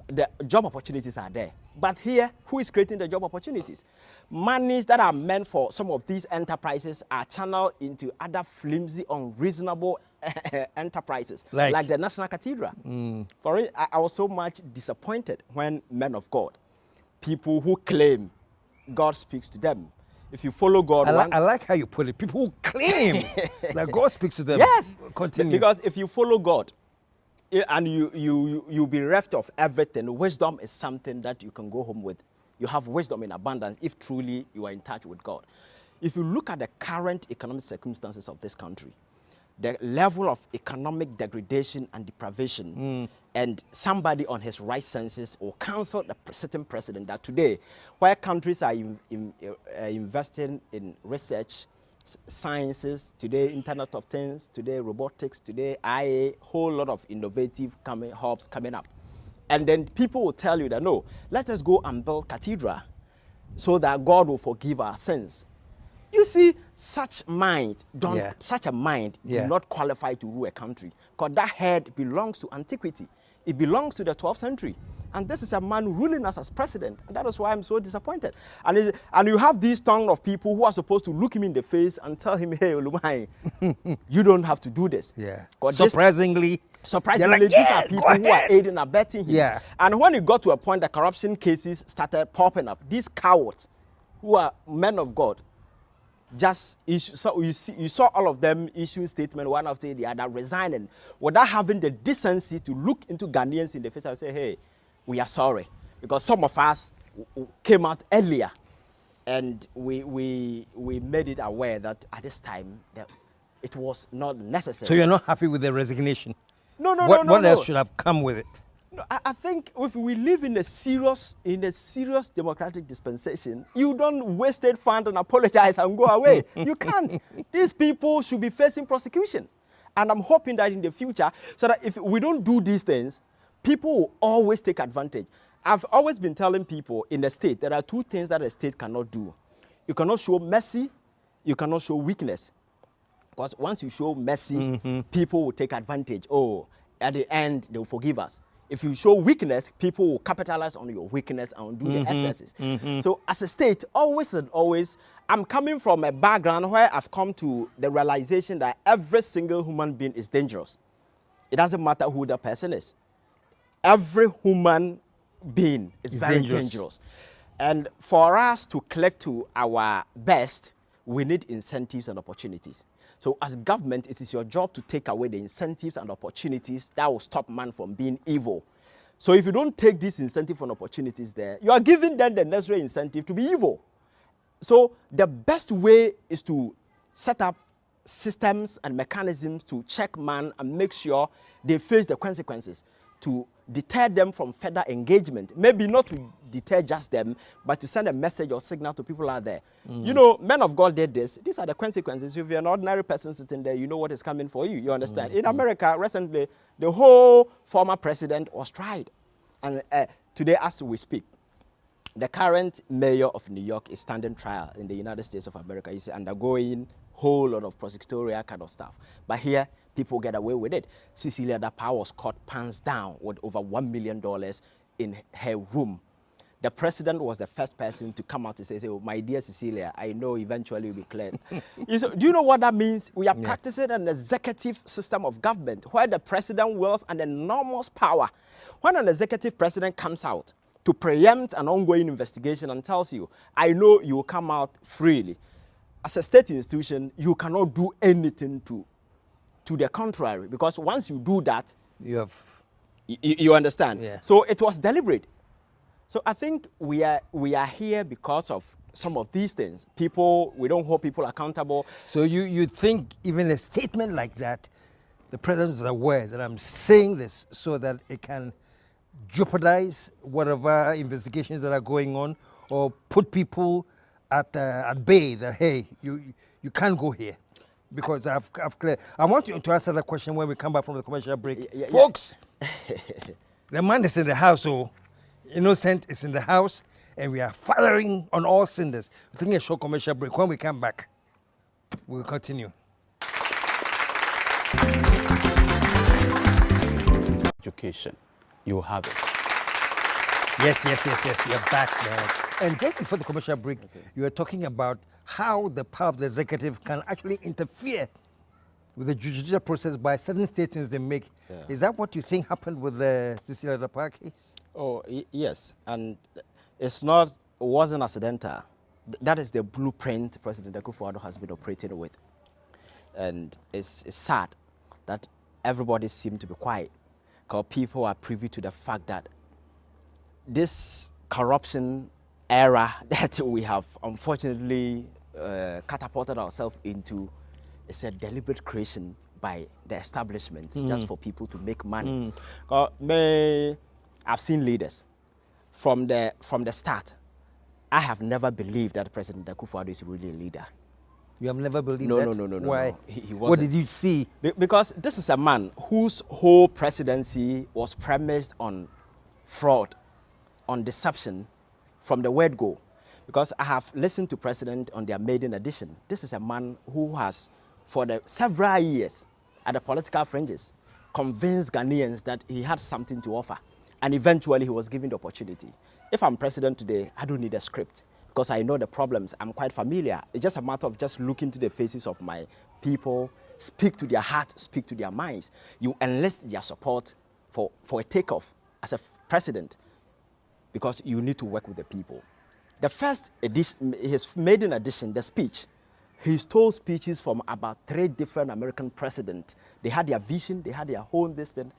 The job opportunities are there. But here, who is creating the job opportunities? Monies that are meant for some of these enterprises are channeled into other flimsy, unreasonable enterprises, like the National Cathedral. For it, I was so much disappointed when men of God, people who claim God speaks to them. If you follow God, I like how you put it. People who claim that God speaks to them. Yes, continue. Because if you follow God, and you'll be bereft of everything, wisdom is something that you can go home with. You have wisdom in abundance if truly you are in touch with God. If you look at the current economic circumstances of this country, the level of economic degradation and deprivation, and somebody on his right senses will counsel the sitting president that today, where countries are investing in research, sciences, today Internet of Things, today robotics, today IA, whole lot of innovative hubs coming up. And then people will tell you that, no, let us go and build cathedral so that God will forgive our sins. You see, such a mind do not qualify to rule a country, because that head belongs to antiquity. It belongs to the 12th century. And this is a man ruling us as president. And that is why I'm so disappointed. And you have these tongue of people who are supposed to look him in the face and tell him, hey, Olumai, you don't have to do this. Yeah. Surprisingly, like, these are people who are aiding and abetting him. Yeah. And when it got to a point that corruption cases started popping up, these cowards who are men of God, just issue, so you saw all of them issue statement one after the other, resigning, without having the decency to look into Ghanaians in the face and say, hey, we are sorry, because some of us came out earlier, and we made it aware that at this time that it was not necessary. So you're not happy with the resignation? No. What else should have come with it? No, I think if we live in a serious democratic dispensation, you don't waste it fund and apologize and go away. You can't. These people should be facing prosecution. And I'm hoping that in the future, so that if we don't do these things, people will always take advantage. I've always been telling people in the state, there are two things that a state cannot do. You cannot show mercy, you cannot show weakness. Because once you show mercy, people will take advantage. Oh, at the end, they will forgive us. If you show weakness, people will capitalize on your weakness and do the excesses. So as a state, always and always, I'm coming from a background where I've come to the realization that every single human being is dangerous. It doesn't matter who the person is. Every human being is very dangerous. And for us to collect to our best, we need incentives and opportunities. So as government, it is your job to take away the incentives and opportunities that will stop man from being evil. So if you don't take these incentives and opportunities there, you are giving them the necessary incentive to be evil. So the best way is to set up systems and mechanisms to check man and make sure they face the consequences, to deter them from further engagement. Maybe not to deter just them, but to send a message or signal to people out there. You know, men of God did this. These are the consequences. If you're an ordinary person sitting there, you know what is coming for you. You understand? In America, recently, the whole former president was tried. And today, as we speak, the current mayor of New York is standing trial in the United States of America. He's undergoing whole lot of prosecutorial kind of stuff. But here, people get away with it. Cecilia Dapa was caught pants down with over $1 million in her room, the president was the first person to come out to say, oh, my dear Cecilia, I know eventually you'll be cleared. Do you know what that means? We are practicing an executive system of government where the president wields an enormous power. When an executive president comes out to preempt an ongoing investigation and tells you, I know you will come out freely, as a state institution, you cannot do anything to the contrary, because once you do that, you understand. Yeah. So it was deliberate. So I think we are here because of some of these things. We don't hold people accountable. So you think even a statement like that, the president is aware that I'm saying this so that it can jeopardize whatever investigations that are going on, or put people at bay that, hey, you can't go here. Because I've cleared. I want you to answer that question when we come back from the commercial break. Folks, the man is in the house, so innocent is in the house, and we are firing on all cylinders. We're taking a short commercial break. When we come back, we'll continue. Education, you have it. Yes. You're back, man. And just before the commercial break, you were talking about how the power of the executive can actually interfere with the judicial process by certain statements they make. Yeah. Is that what you think happened with the Cecilia Dapaah case? Oh, yes. And it wasn't accidental. That is the blueprint President Akufo-Addo has been operating with. And it's sad that everybody seemed to be quiet, because people are privy to the fact that this corruption era that we have unfortunately catapulted ourselves into is a deliberate creation by the establishment just for people to make money. I've seen leaders from the start. I have never believed that President Akufo-Addo is really a leader. You have never believed that? No. Why? No. He wasn't. What did you see? Because this is a man whose whole presidency was premised on fraud, on deception from the word go. Because I have listened to President on their maiden edition. This is a man who has, for the several years at the political fringes, convinced Ghanaians that he had something to offer. And eventually he was given the opportunity. If I'm president today, I don't need a script, because I know the problems. I'm quite familiar. It's just a matter of just looking to the faces of my people, speak to their heart, speak to their minds. You enlist their support for a takeoff as a president, because you need to work with the people. The first edition, his maiden edition, the speech, he stole speeches from about 3 different American presidents. They had their vision, they had their own this thing,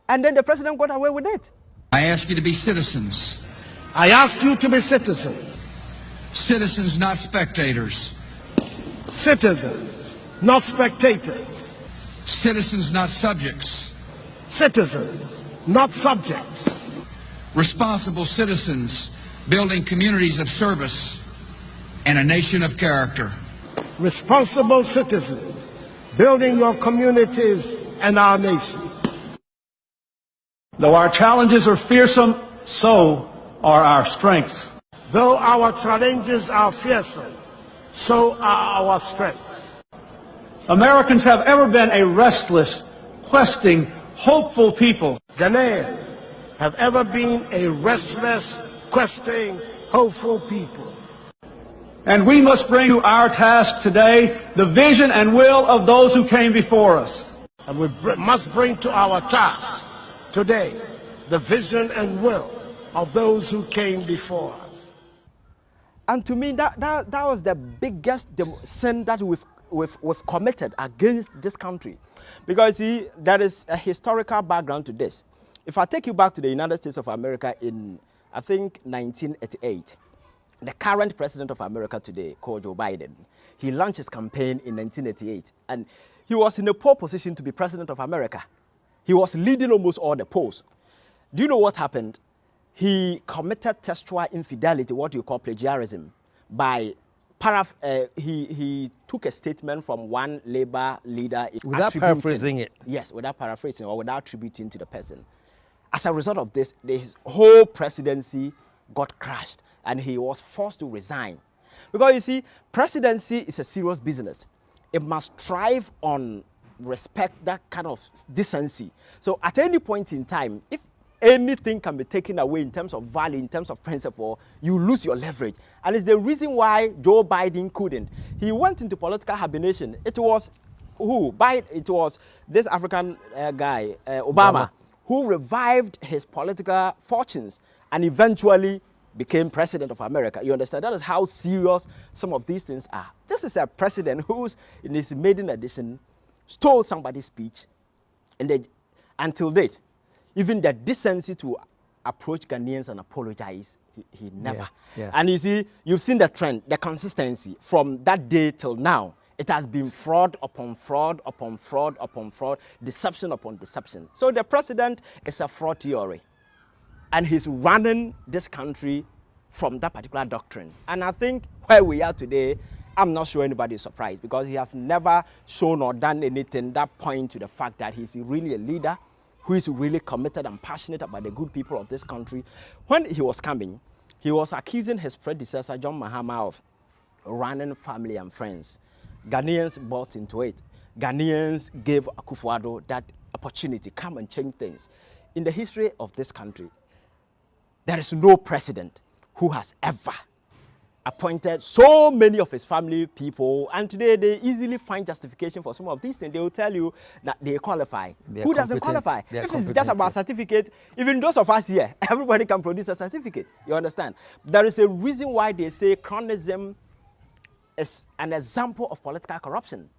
and then the president got away with it. I ask you to be citizens. I ask you to be citizens. Citizens, not spectators. Citizens, not spectators. Citizens, not subjects. Citizens, not subjects. Responsible citizens, building communities of service and a nation of character. Responsible citizens, building your communities and our nation. Though our challenges are fearsome, so are our strengths. Though our challenges are fearsome, so are our strengths. Americans have ever been a restless, questing, hopeful people. Ghanaians have ever been a restless, questing, hopeful people. And we must bring to our task today the vision and will of those who came before us. And we must bring to our task today the vision and will of those who came before us. And to me, that was the biggest sin that we've committed against this country. Because see, there is a historical background to this. If I take you back to the United States of America in, I think, 1988, the current president of America today, called Joe Biden, he launched his campaign in 1988, and he was in a poor position to be president of America. He was leading almost all the polls. Do you know what happened? He committed textual infidelity, what you call plagiarism, by he took a statement from one labor leader. Without paraphrasing it. Yes, without paraphrasing or without attributing to the person. As a result of this, his whole presidency got crashed and he was forced to resign. Because you see, presidency is a serious business. It must thrive on respect, that kind of decency. So at any point in time, if anything can be taken away in terms of value, in terms of principle, you lose your leverage. And it's the reason why Joe Biden couldn't. He went into political hibernation. It was who? It was this African guy, Obama, who revived his political fortunes and eventually became president of America. You understand? That is how serious some of these things are. This is a president who's, in his maiden edition, stole somebody's speech, and until date, even the decency to approach Ghanaians and apologize, he never. Yeah. And you see, you've seen the trend, the consistency from that day till now. It has been fraud upon fraud upon fraud upon fraud, deception upon deception. So the president is a fraud theory. And he's running this country from that particular doctrine. And I think where we are today, I'm not sure anybody is surprised, because he has never shown or done anything that point to the fact that he's really a leader who is really committed and passionate about the good people of this country. When he was coming, he was accusing his predecessor, John Mahama, of running family and friends. Ghanaians bought into it. Ghanaians gave Akufo-Addo that opportunity, come and change things. In the history of this country, there is no president who has ever appointed so many of his family people, and today they easily find justification for some of these things. They will tell you that they qualify. Who doesn't qualify? If it's just about certificate, even those of us here, everybody can produce a certificate. You understand? There is a reason why they say cronism is an example of political corruption.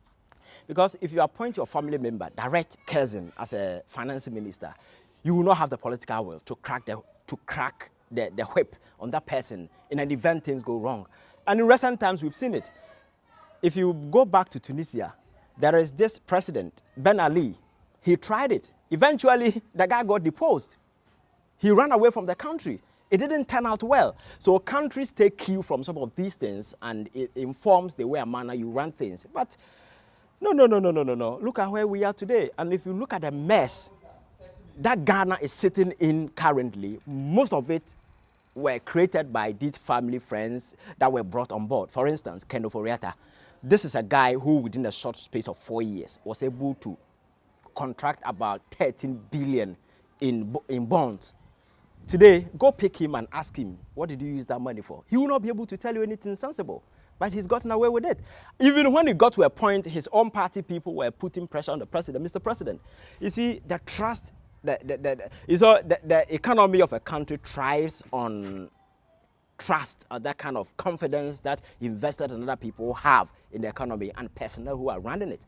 Because if you appoint your family member, direct cousin, as a finance minister, you will not have the political will to crack the whip on that person in an event things go wrong. And in recent times, we've seen it. If you go back to Tunisia, there is this president, Ben Ali. He tried it. Eventually, the guy got deposed. He ran away from the country. It didn't turn out well. So countries take cue from some of these things, and it informs the way and manner you run things. But no. Look at where we are today. And if you look at the mess that Ghana is sitting in currently, most of it were created by these family friends that were brought on board. For instance, Ken Oforiatta. This is a guy who, within a short space of 4 years, was able to contract about 13 billion in bonds. Today, go pick him and ask him, what did you use that money for? He will not be able to tell you anything sensible, but he's gotten away with it. Even when he got to a point, his own party people were putting pressure on the president. Mr. President, you see, the trust, the economy of a country thrives on trust, or that kind of confidence that investors and other people have in the economy and personnel who are running it.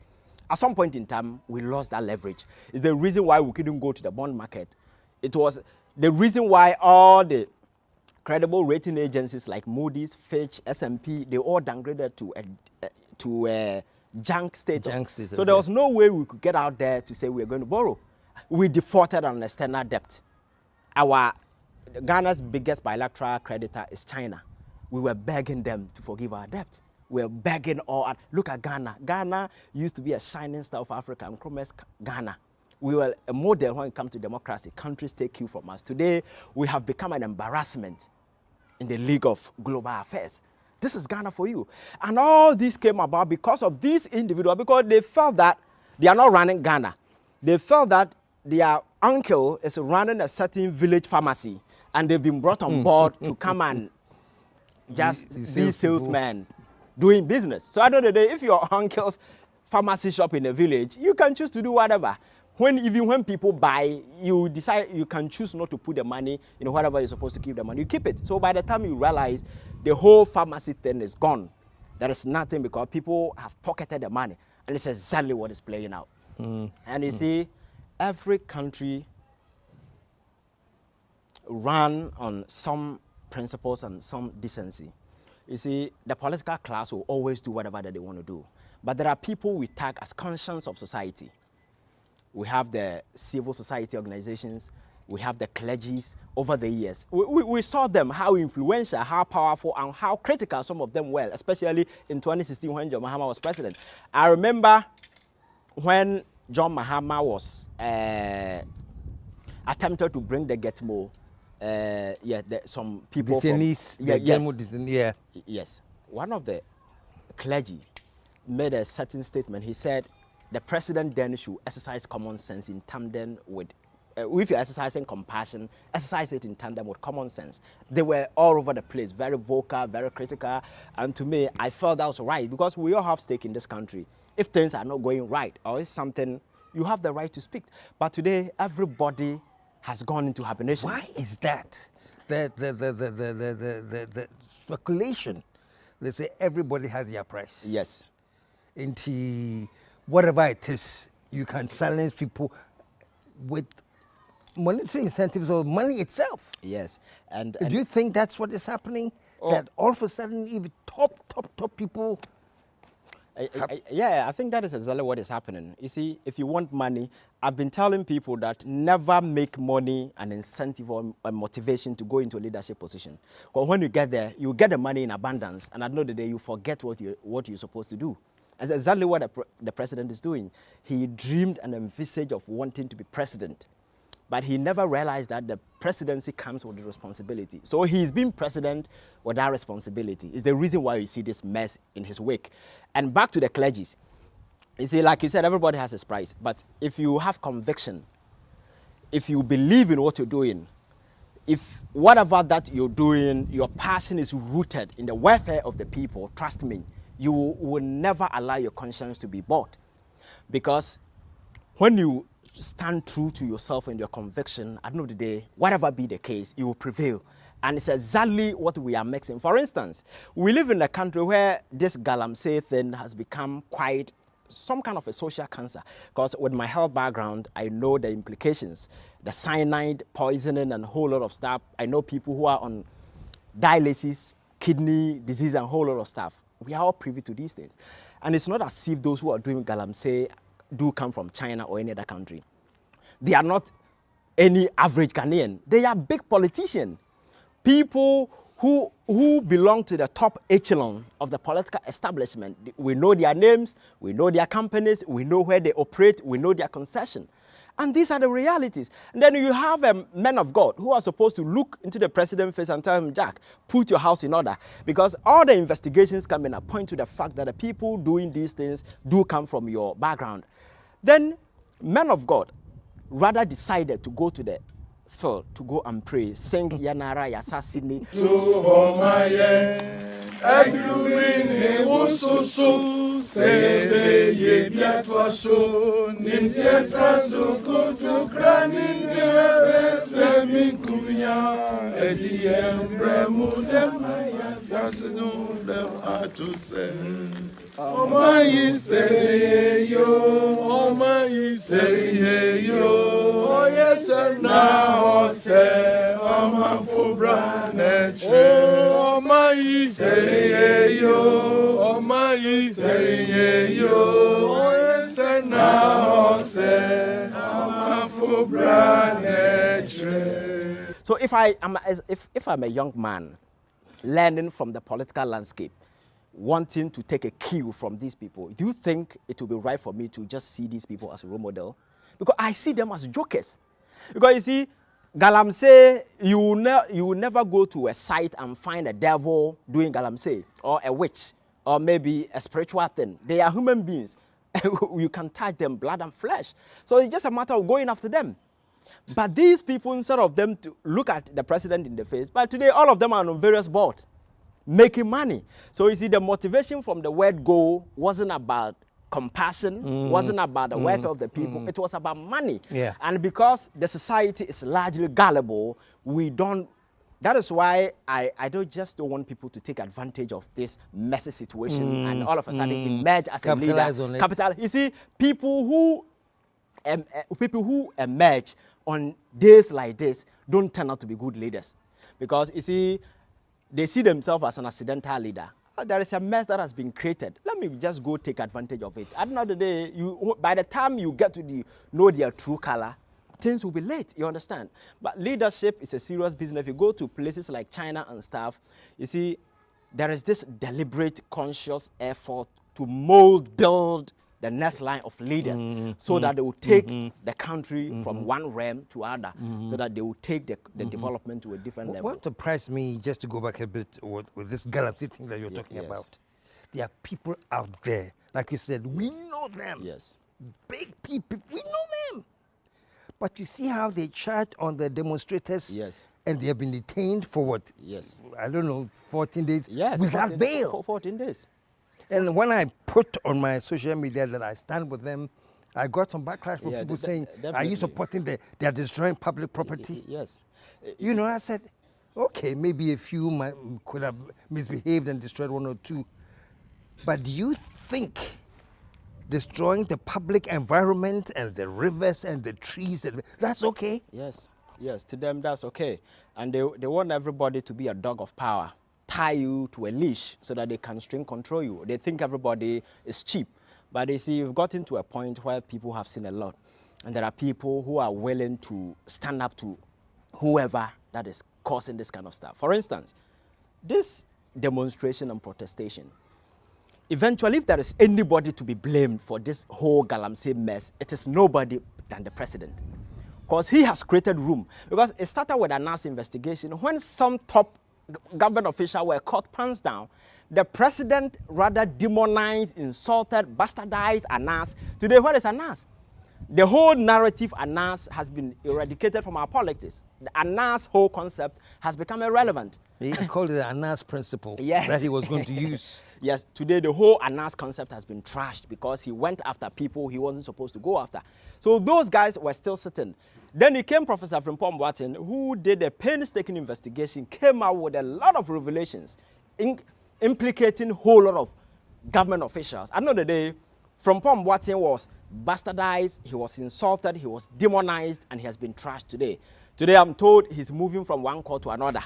At some point in time, we lost that leverage. It's the reason why we couldn't go to the bond market. It was the reason why all the credible rating agencies like Moody's, Fitch, S&P, they all downgraded to a junk status. So there was no way we could get out there to say we're going to borrow. We defaulted on external debt. Ghana's biggest bilateral creditor is China. We were begging them to forgive our debt. We were begging look at Ghana. Ghana used to be a shining star of Africa and promised Ghana. We were a model when it comes to democracy. Countries take cue from us. Today, we have become an embarrassment in the League of Global Affairs. This is Ghana for you. And all this came about because of these individuals, because they felt that they are not running Ghana. They felt that their uncle is running a certain village pharmacy, and they've been brought on board to come and just be salesmen doing business. So at the end of the day, if your uncle's pharmacy shop in a village, you can choose to do whatever. Even when people buy, you decide you can choose not to put the money in whatever you're supposed to keep the money. You keep it. So by the time you realize the whole pharmacy thing is gone, there is nothing, because people have pocketed the money, and it's exactly what is playing out. And you see, every country run on some principles and some decency. You see, the political class will always do whatever that they want to do. But there are people we tag as conscience of society. We have the civil society organizations. We have the clergies. Over the years, we saw them, how influential, how powerful, and how critical some of them were, especially in 2016 when John Mahama was president. I remember when John Mahama was attempted to bring the Getmo, some people yes, one of the clergy made a certain statement. He said the president then should exercise common sense in tandem with if you're exercising compassion, exercise it in tandem with common sense. They were all over the place, very vocal, very critical, and to me, I felt that was right because we all have stake in this country. If things are not going right or it's something, you have the right to speak. But today, everybody has gone into hibernation. Why is that? The speculation. They say everybody has their price. Yes. Into whatever it is, you can silence people with monetary incentives or money itself. Yes. And do you think that's what is happening? That all of a sudden, even top people. Yeah, I think that is exactly what is happening. You see, if you want money, I've been telling people that never make money an incentive or a motivation to go into a leadership position. Because when you get there, you get the money in abundance, and at the end of the day, you forget what you're supposed to do. That's exactly what the president is doing. He dreamed and envisaged of wanting to be president, but he never realized that the presidency comes with the responsibility. So he's been president with that responsibility. It's the reason why you see this mess in his wake. And back to the clergies. You see, like you said, everybody has his price. But if you have conviction, if you believe in what you're doing, if whatever that you're doing, your passion is rooted in the welfare of the people, trust me, you will never allow your conscience to be bought. Because when you stand true to yourself and your conviction, at the end of the day, whatever be the case, you will prevail. And it's exactly what we are mixing. For instance, we live in a country where this galamsey thing has become quite some kind of a social cancer. Because with my health background, I know the implications, the cyanide, poisoning, and a whole lot of stuff. I know people who are on dialysis, kidney disease, and a whole lot of stuff. We are all privy to these things. And it's not as if those who are doing galamsey do come from China or any other country. They are not any average Ghanaian. They are big politicians. People who belong to the top echelon of the political establishment. We know their names, we know their companies, we know where they operate, we know their concession. And these are the realities. And then you have men of God who are supposed to look into the president's face and tell him, Jack, put your house in order. Because all the investigations come in and point to the fact that the people doing these things do come from your background. Then men of God rather decided to go to the field to go and pray, sing Yanara Yasasini. Sebe ye biatwa so nim biatwa so kutu kranin de semi kumya ediye bremu dem Asiedu dem atuse Omari sere yo Omari sere yo oyese na ose amafubra netre Omari sere yo Omari sere yo oyese na ose amafubra netre. So if I'm a young man learning from the political landscape, wanting to take a cue from these people, do you think it will be right for me to just see these people as a role model? Because I see them as jokers. Because you see, galamsey, you will never go to a site and find a devil doing galamsey, or a witch, or maybe a spiritual thing. They are human beings. You can touch them, blood and flesh. So it's just a matter of going after them. But these people, instead of them to look at the president in the face, but today all of them are on various boards, making money. So you see, the motivation from the word go wasn't about compassion, wasn't about the welfare of the people. It was about money. Yeah. And because the society is largely gullible, we don't. That is why I don't want people to take advantage of this messy situation and all of a sudden emerge as a leader. Capital. You see, people who emerge on days like this don't turn out to be good leaders, because you see, they see themselves as an accidental leader. There is a mess that has been created. Let me just go take advantage of it. At the end of the day, by the time you get to know their true color, things will be late, you understand? But leadership is a serious business. If you go to places like China and stuff, you see, there is this deliberate, conscious effort to build the next line of leaders so that they will take the country from one realm to other, so that they will take the development to a different level. What surprised me, just to go back a bit with this galamsey thing that you're talking about, there are people out there, like you said, we know them. Yes. Big people, we know them. But you see how they charge on the demonstrators? Yes. And they have been detained for what? Yes. I don't know, 14 days? Yes. Without bail. 14 days. And when I put on my social media that I stand with them, I got some backlash from people saying, are you supporting they are destroying public property? Yes. You know, I said, okay, maybe a few could have misbehaved and destroyed one or two. But do you think destroying the public environment and the rivers and the trees, that's okay? Yes, yes, to them that's okay. And they want everybody to be a dog of power, tie you to a leash so that they can string control you. They think everybody is cheap. But you see, you've gotten to a point where people have seen a lot. And there are people who are willing to stand up to whoever that is causing this kind of stuff. For instance, this demonstration and protestation, eventually, if there is anybody to be blamed for this whole galamsey mess, it is nobody than the president. Because he has created room. Because it started with a NAS investigation. When some top government officials were caught pants down, the president rather demonized, insulted, bastardized ANAS. Today, what is ANAS? The whole narrative ANAS has been eradicated from our politics. The ANAS whole concept has become irrelevant. He called it the ANAS principle yes. that he was going to use. Yes, today the whole ANAS concept has been trashed because he went after people he wasn't supposed to go after. So those guys were still sitting. Then he came Professor Frimpong Boateng, who did a painstaking investigation, came out with a lot of revelations, implicating a whole lot of government officials. At the end of the day, Frimpong Boateng was bastardized, he was insulted, he was demonized, and he has been trashed today. Today I'm told he's moving from one court to another.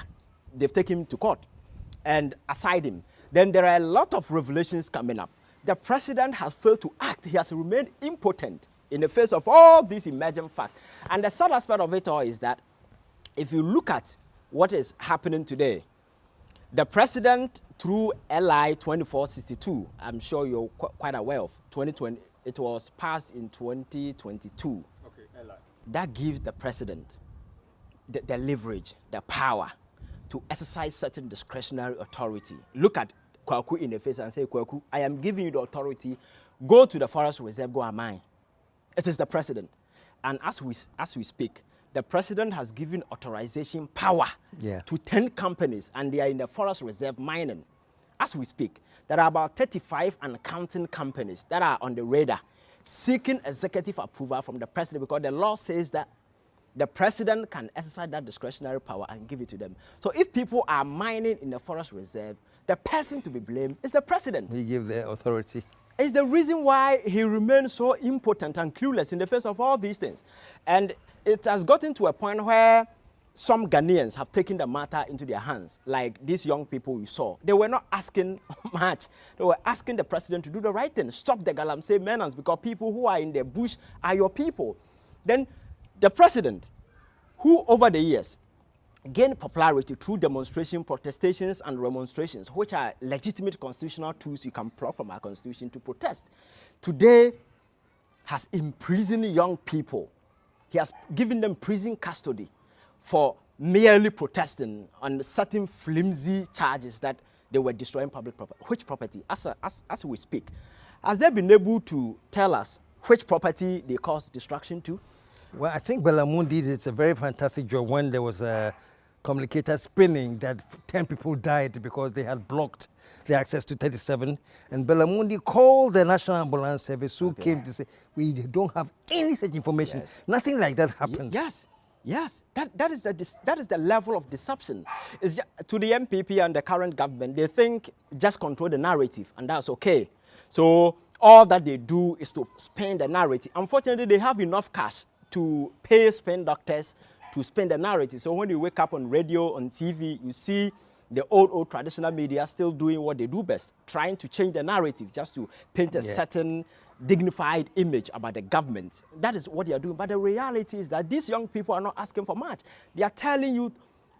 They've taken him to court and aside him. Then there are a lot of revelations coming up. The president has failed to act. He has remained impotent in the face of all these emerging facts. And the sad aspect of it all is that if you look at what is happening today, the president through LI 2462, I'm sure you're quite aware of, 2020, it was passed in 2022. Okay, LI. That gives the president the leverage, the power to exercise certain discretionary authority. Look at Kwaku in the face and say, Kwaku, I am giving you the authority. Go to the forest reserve, go and mine. It is the president. And as we speak, the president has given authorization power to 10 companies, and they are in the forest reserve mining. As we speak, there are about 35 and counting companies that are on the radar seeking executive approval from the president, because the law says that the president can exercise that discretionary power and give it to them. So if people are mining in the forest reserve, the person to be blamed is the president. He gave the authority. It's the reason why he remains so impotent and clueless in the face of all these things. And it has gotten to a point where some Ghanaians have taken the matter into their hands, like these young people you saw. They were not asking much. They were asking the president to do the right thing, stop the galamsey menace, because people who are in the bush are your people. Then the president, who over the years gained popularity through demonstration, protestations, and remonstrations, which are legitimate constitutional tools you can pluck from our constitution to protest, today has imprisoned young people. He has given them prison custody for merely protesting on certain flimsy charges that they were destroying public property. Which property? As we speak, has they been able to tell us which property they caused destruction to? Well, I think Belamoon did it's a very fantastic job when there was a communicator spinning that 10 people died because they had blocked the access to 37. And Belamundi called the National Ambulance Service, who came to say, we don't have any such information. Yes. Nothing like that happened. Yes, yes. That is the level of deception. It's just, to the NPP and the current government, they think just control the narrative, and that's okay. So all that they do is to spin the narrative. Unfortunately, they have enough cash to pay spin doctors to spin the narrative. So when you wake up on radio, on TV, you see the old traditional media still doing what they do best, trying to change the narrative just to paint a certain dignified image about the government. That is what they are doing. But the reality is that these young people are not asking for much. They are telling you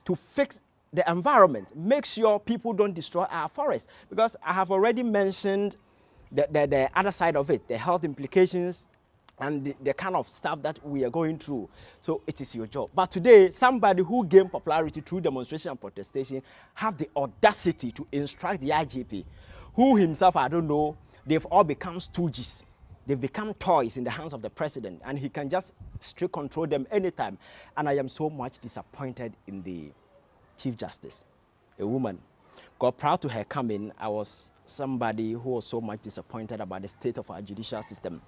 to fix the environment, make sure people don't destroy our forests. Because I have already mentioned the other side of it, the health implications, and the kind of stuff that we are going through. So it is your job. But today, somebody who gained popularity through demonstration and protestation have the audacity to instruct the IGP, who himself, I don't know, they've all become stooges. They've become toys in the hands of the president, and he can just strict control them anytime. And I am so much disappointed in the Chief Justice, a woman. Got proud to her coming. I was somebody who was so much disappointed about the state of our judicial system.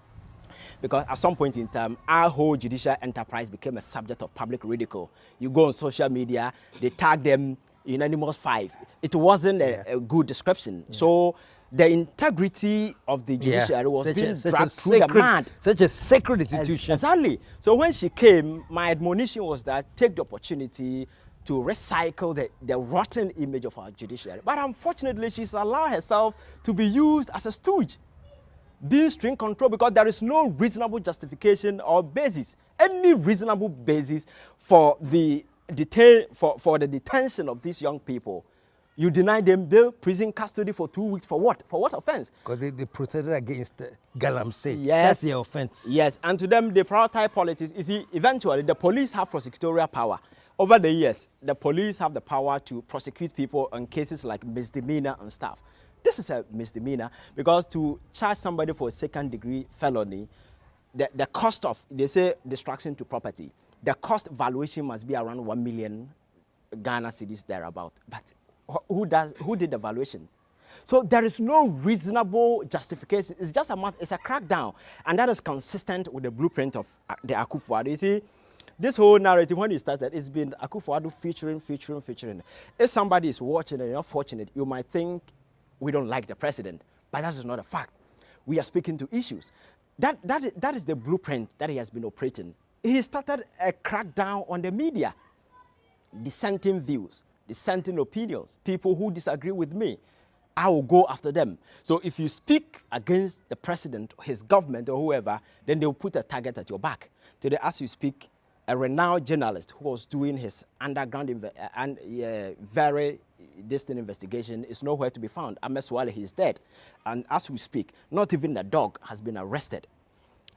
Because at some point in time, our whole judicial enterprise became a subject of public ridicule. You go on social media, they tag them unanimous 5. It wasn't a good description. Yeah. So the integrity of the judiciary was being dragged through the mud. Such a sacred institution. Exactly. So when she came, my admonition was that take the opportunity to recycle the rotten image of our judiciary. But unfortunately, she's allowed herself to be used as a stooge, being string control, because there is no reasonable justification or basis, any reasonable basis for the detention of these young people. You deny them bail, prison custody for 2 weeks. For what? For what offense? Because they protested against galamsey. Yes. That's the offense. Yes, and to them, they prioritize politics. You see, eventually, the police have prosecutorial power. Over the years, the police have the power to prosecute people on cases like misdemeanor and stuff. This is a misdemeanor because to charge somebody for a second-degree felony, the cost of, they say, destruction to property, the cost valuation must be around 1 million Ghana cedis thereabout. But who did the valuation? So there is no reasonable justification. It's just it's a crackdown, and that is consistent with the blueprint of the Akufo-Addo. You see, this whole narrative, when it started, it's been Akufo-Addo featuring. If somebody is watching and you're fortunate, you might think we don't like the president, but that is not a fact. We are speaking to issues. That is the blueprint that he has been operating. He started a crackdown on the media, dissenting views, dissenting opinions, people who disagree with me. I will go after them. So if you speak against the president, his government, or whoever, then they will put a target at your back. Today, as you speak, a renowned journalist who was doing his underground very distant investigation is nowhere to be found. Ameswale, he is dead. And as we speak, not even the dog has been arrested.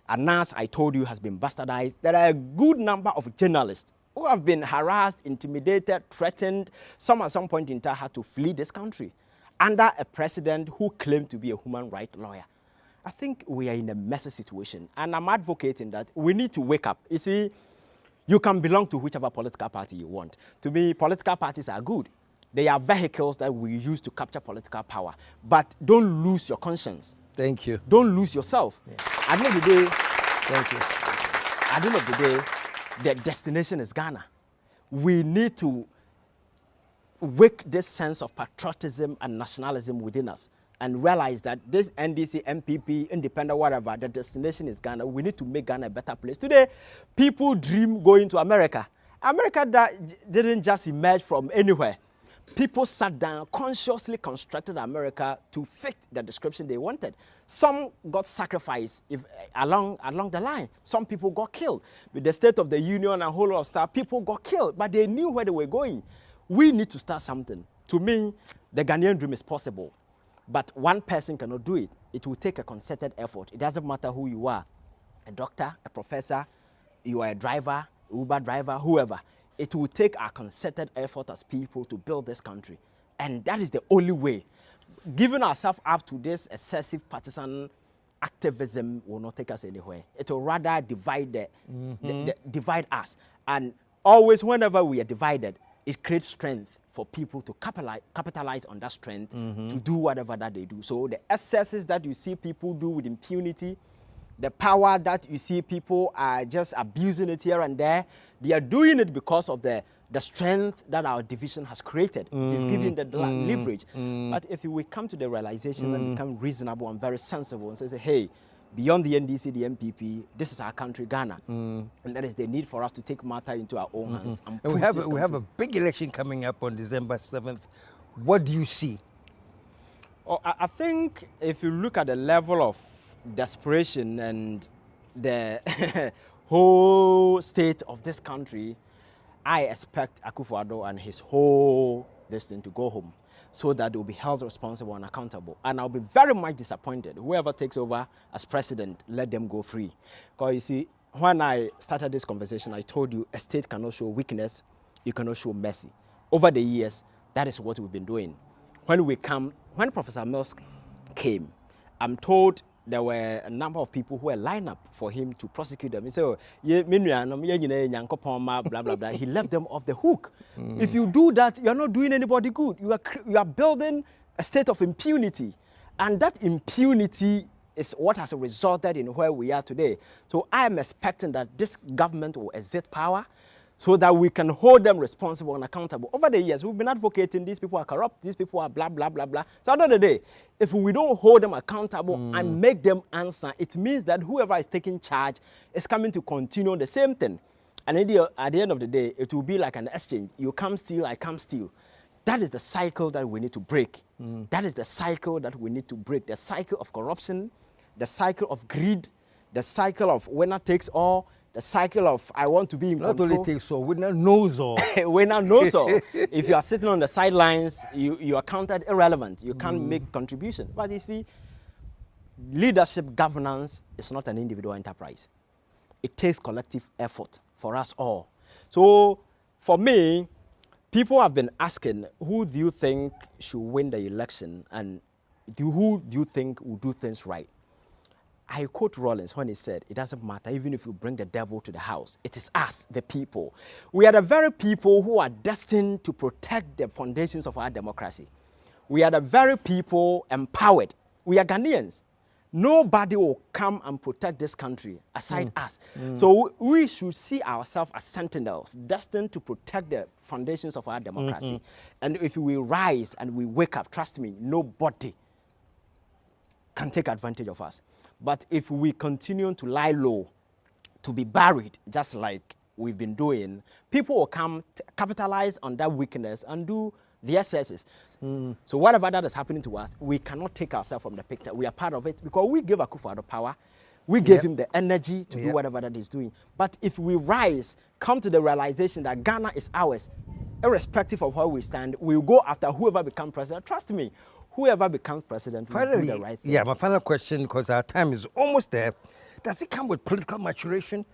Anas, I told you, has been bastardized. There are a good number of journalists who have been harassed, intimidated, threatened. Some at some point in time had to flee this country under a president who claimed to be a human rights lawyer. I think we are in a messy situation, and I'm advocating that we need to wake up. You see, you can belong to whichever political party you want. To me, political parties are good. They are vehicles that we use to capture political power. But don't lose your conscience. Thank you. Don't lose yourself. Yeah. At the end of the day, thank you. At the end of the day, the destination is Ghana. We need to wake this sense of patriotism and nationalism within us and realize that this NDC, NPP, independent, whatever, the destination is Ghana. We need to make Ghana a better place. Today, people dream going to America. America didn't just emerge from anywhere. People sat down, consciously constructed America to fit the description they wanted. Some got sacrificed along the line. Some people got killed. With the State of the Union and a whole lot of stuff, people got killed, but they knew where they were going. We need to start something. To me, the Ghanaian dream is possible. But one person cannot do it. It will take a concerted effort. It doesn't matter who you are, a doctor, a professor, you are a driver, Uber driver, whoever. It will take a concerted effort as people to build this country. And that is the only way. Giving ourselves up to this excessive partisan activism will not take us anywhere. It will rather divide, divide us. And always, whenever we are divided, it creates strength for people to capitalize on that strength to do whatever that they do. So the excesses that you see people do with impunity, the power that you see people are just abusing it here and there, they are doing it because of the strength that our division has created. It is giving the leverage. But if we come to the realization and become reasonable and very sensible and say, hey, beyond the NDC, the NPP, this is our country, Ghana. And there is the need for us to take matter into our own hands. And we have a big election coming up on December 7th. What do you see? Oh, I think if you look at the level of desperation and the whole state of this country, I expect Akufo-Addo and his whole thing to go home so that they will be held responsible and accountable. And I'll be very much disappointed. Whoever takes over as president, let them go free. Because you see, when I started this conversation, I told you a state cannot show weakness, you cannot show mercy. Over the years, that is what we've been doing. When Professor Mills came, I'm told there were a number of people who were lined up for him to prosecute them. He said, blah, blah, blah. He left them off the hook. If you do that, you are not doing anybody good. You are building a state of impunity. And that impunity is what has resulted in where we are today. So I am expecting that this government will exert power so that we can hold them responsible and accountable. Over the years, we've been advocating these people are corrupt, these people are blah, blah, blah, blah. So at the end of the day, if we don't hold them accountable and make them answer, it means that whoever is taking charge is coming to continue the same thing. And at the end of the day, it will be like an exchange. You come steal, I come steal. That is the cycle that we need to break. That is the cycle that we need to break. The cycle of corruption, the cycle of greed, the cycle of winner takes all, the cycle of I want to be in control. Not only takes all, winner knows all. Winner knows all. If you are sitting on the sidelines, you are counted irrelevant. You can't make contribution. But you see, leadership governance is not an individual enterprise. It takes collective effort for us all. So for me, people have been asking, who do you think should win the election and who do you think will do things right? I quote Rollins when he said, it doesn't matter, even if you bring the devil to the house, it is us, the people. We are the very people who are destined to protect the foundations of our democracy. We are the very people empowered. We are Ghanaians. Nobody will come and protect this country aside us. So we should see ourselves as sentinels, destined to protect the foundations of our democracy. And if we rise and we wake up, trust me, nobody can take advantage of us. But if we continue to lie low, to be buried, just like we've been doing, people will come, capitalize on that weakness and do the excesses. So whatever that is happening to us, we cannot take ourselves from the picture. We are part of it because we gave Akufo-Addo power. We gave him the energy to do whatever that he's doing. But if we rise, come to the realization that Ghana is ours, irrespective of where we stand, we'll go after whoever becomes president. Trust me, whoever becomes president will do the right thing. Yeah, my final question, because our time is almost there. Does it come with political maturation?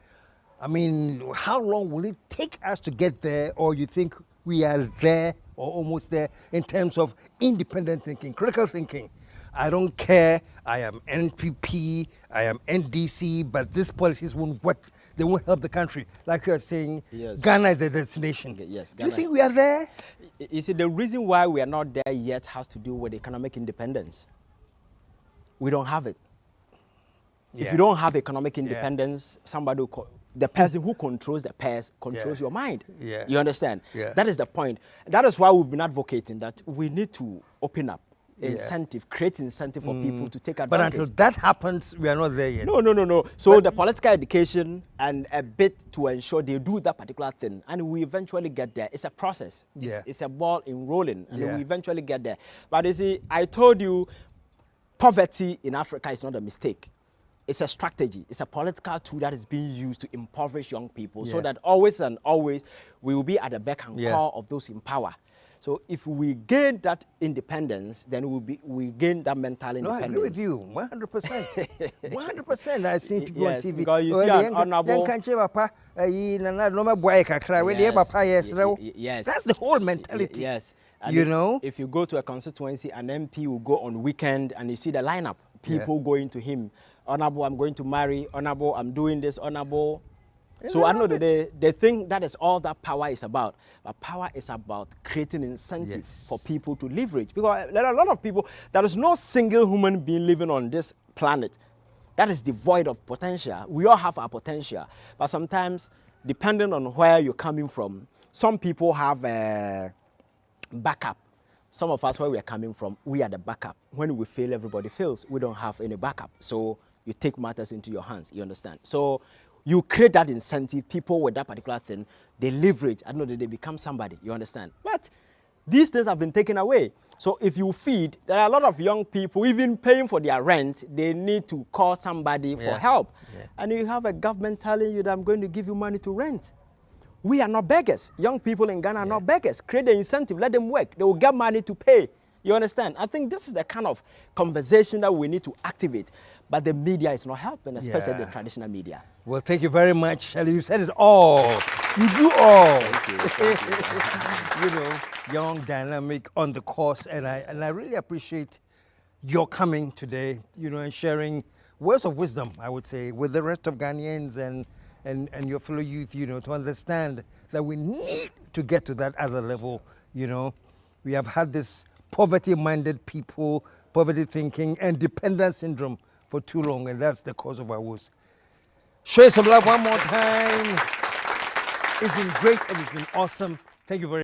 I mean, how long will it take us to get there, or you think we are there or almost there in terms of independent thinking, critical thinking? I don't care, I am NPP, I am NDC, but these policies won't work. They won't help the country. Like you are saying, Ghana is a destination. Yes, do you think we are there? You see, the reason why we are not there yet has to do with economic independence. We don't have it. If you don't have economic independence, somebody the person who controls the purse controls your mind. You understand? That is the point. That is why we've been advocating that we need to open up incentive, create incentive for people to take advantage. But until that happens, we are not there yet. No. So the political education and a bit to ensure they do that particular thing, and we eventually get there. It's a process. It's a ball in rolling, and we eventually get there. But you see, I told you, poverty in Africa is not a mistake. It's a strategy. It's a political tool that is being used to impoverish young people so that always and always we will be at the beck and call of those in power. So if we gain that independence, then we gain that mental independence. No, I agree with you, 100%. 100%. I've seen people on TV. Because you see an honorable... Yes. That's the whole mentality. Yes. And you know? If you go to a constituency, an MP will go on weekend and you see the lineup. People going to him. Honorable, I'm going to marry. Honorable, I'm doing this. Honorable. So I know that they think that is all that power is about. But power is about creating incentives for people to leverage. Because there are a lot of people, there is no single human being living on this planet that is devoid of potential. We all have our potential. But sometimes, depending on where you're coming from, some people have a backup. Some of us, where we are coming from, we are the backup. When we fail, everybody fails. We don't have any backup. So you take matters into your hands, you understand? So you create that incentive, people with that particular thing, they leverage, I know that they become somebody, you understand? But these things have been taken away. So if you feed, there are a lot of young people, even paying for their rent, they need to call somebody for help. And you have a government telling you that I'm going to give you money to rent. We are not beggars. Young people in Ghana are not beggars. Create the incentive, let them work. They will get money to pay. You understand? I think this is the kind of conversation that we need to activate. But the media is not helping, especially the traditional media. Well, thank you very much, Shelley. You said it all. You do all. Thank you. You know, young, dynamic, on the course, and I really appreciate your coming today, you know, and sharing words of wisdom, I would say, with the rest of Ghanaians and your fellow youth, you know, to understand that we need to get to that other level, you know. We have had this poverty-minded people, poverty thinking, and dependent syndrome for too long, and that's the cause of our woes. Show some love one more time. It's been great and it's been awesome. Thank you very much.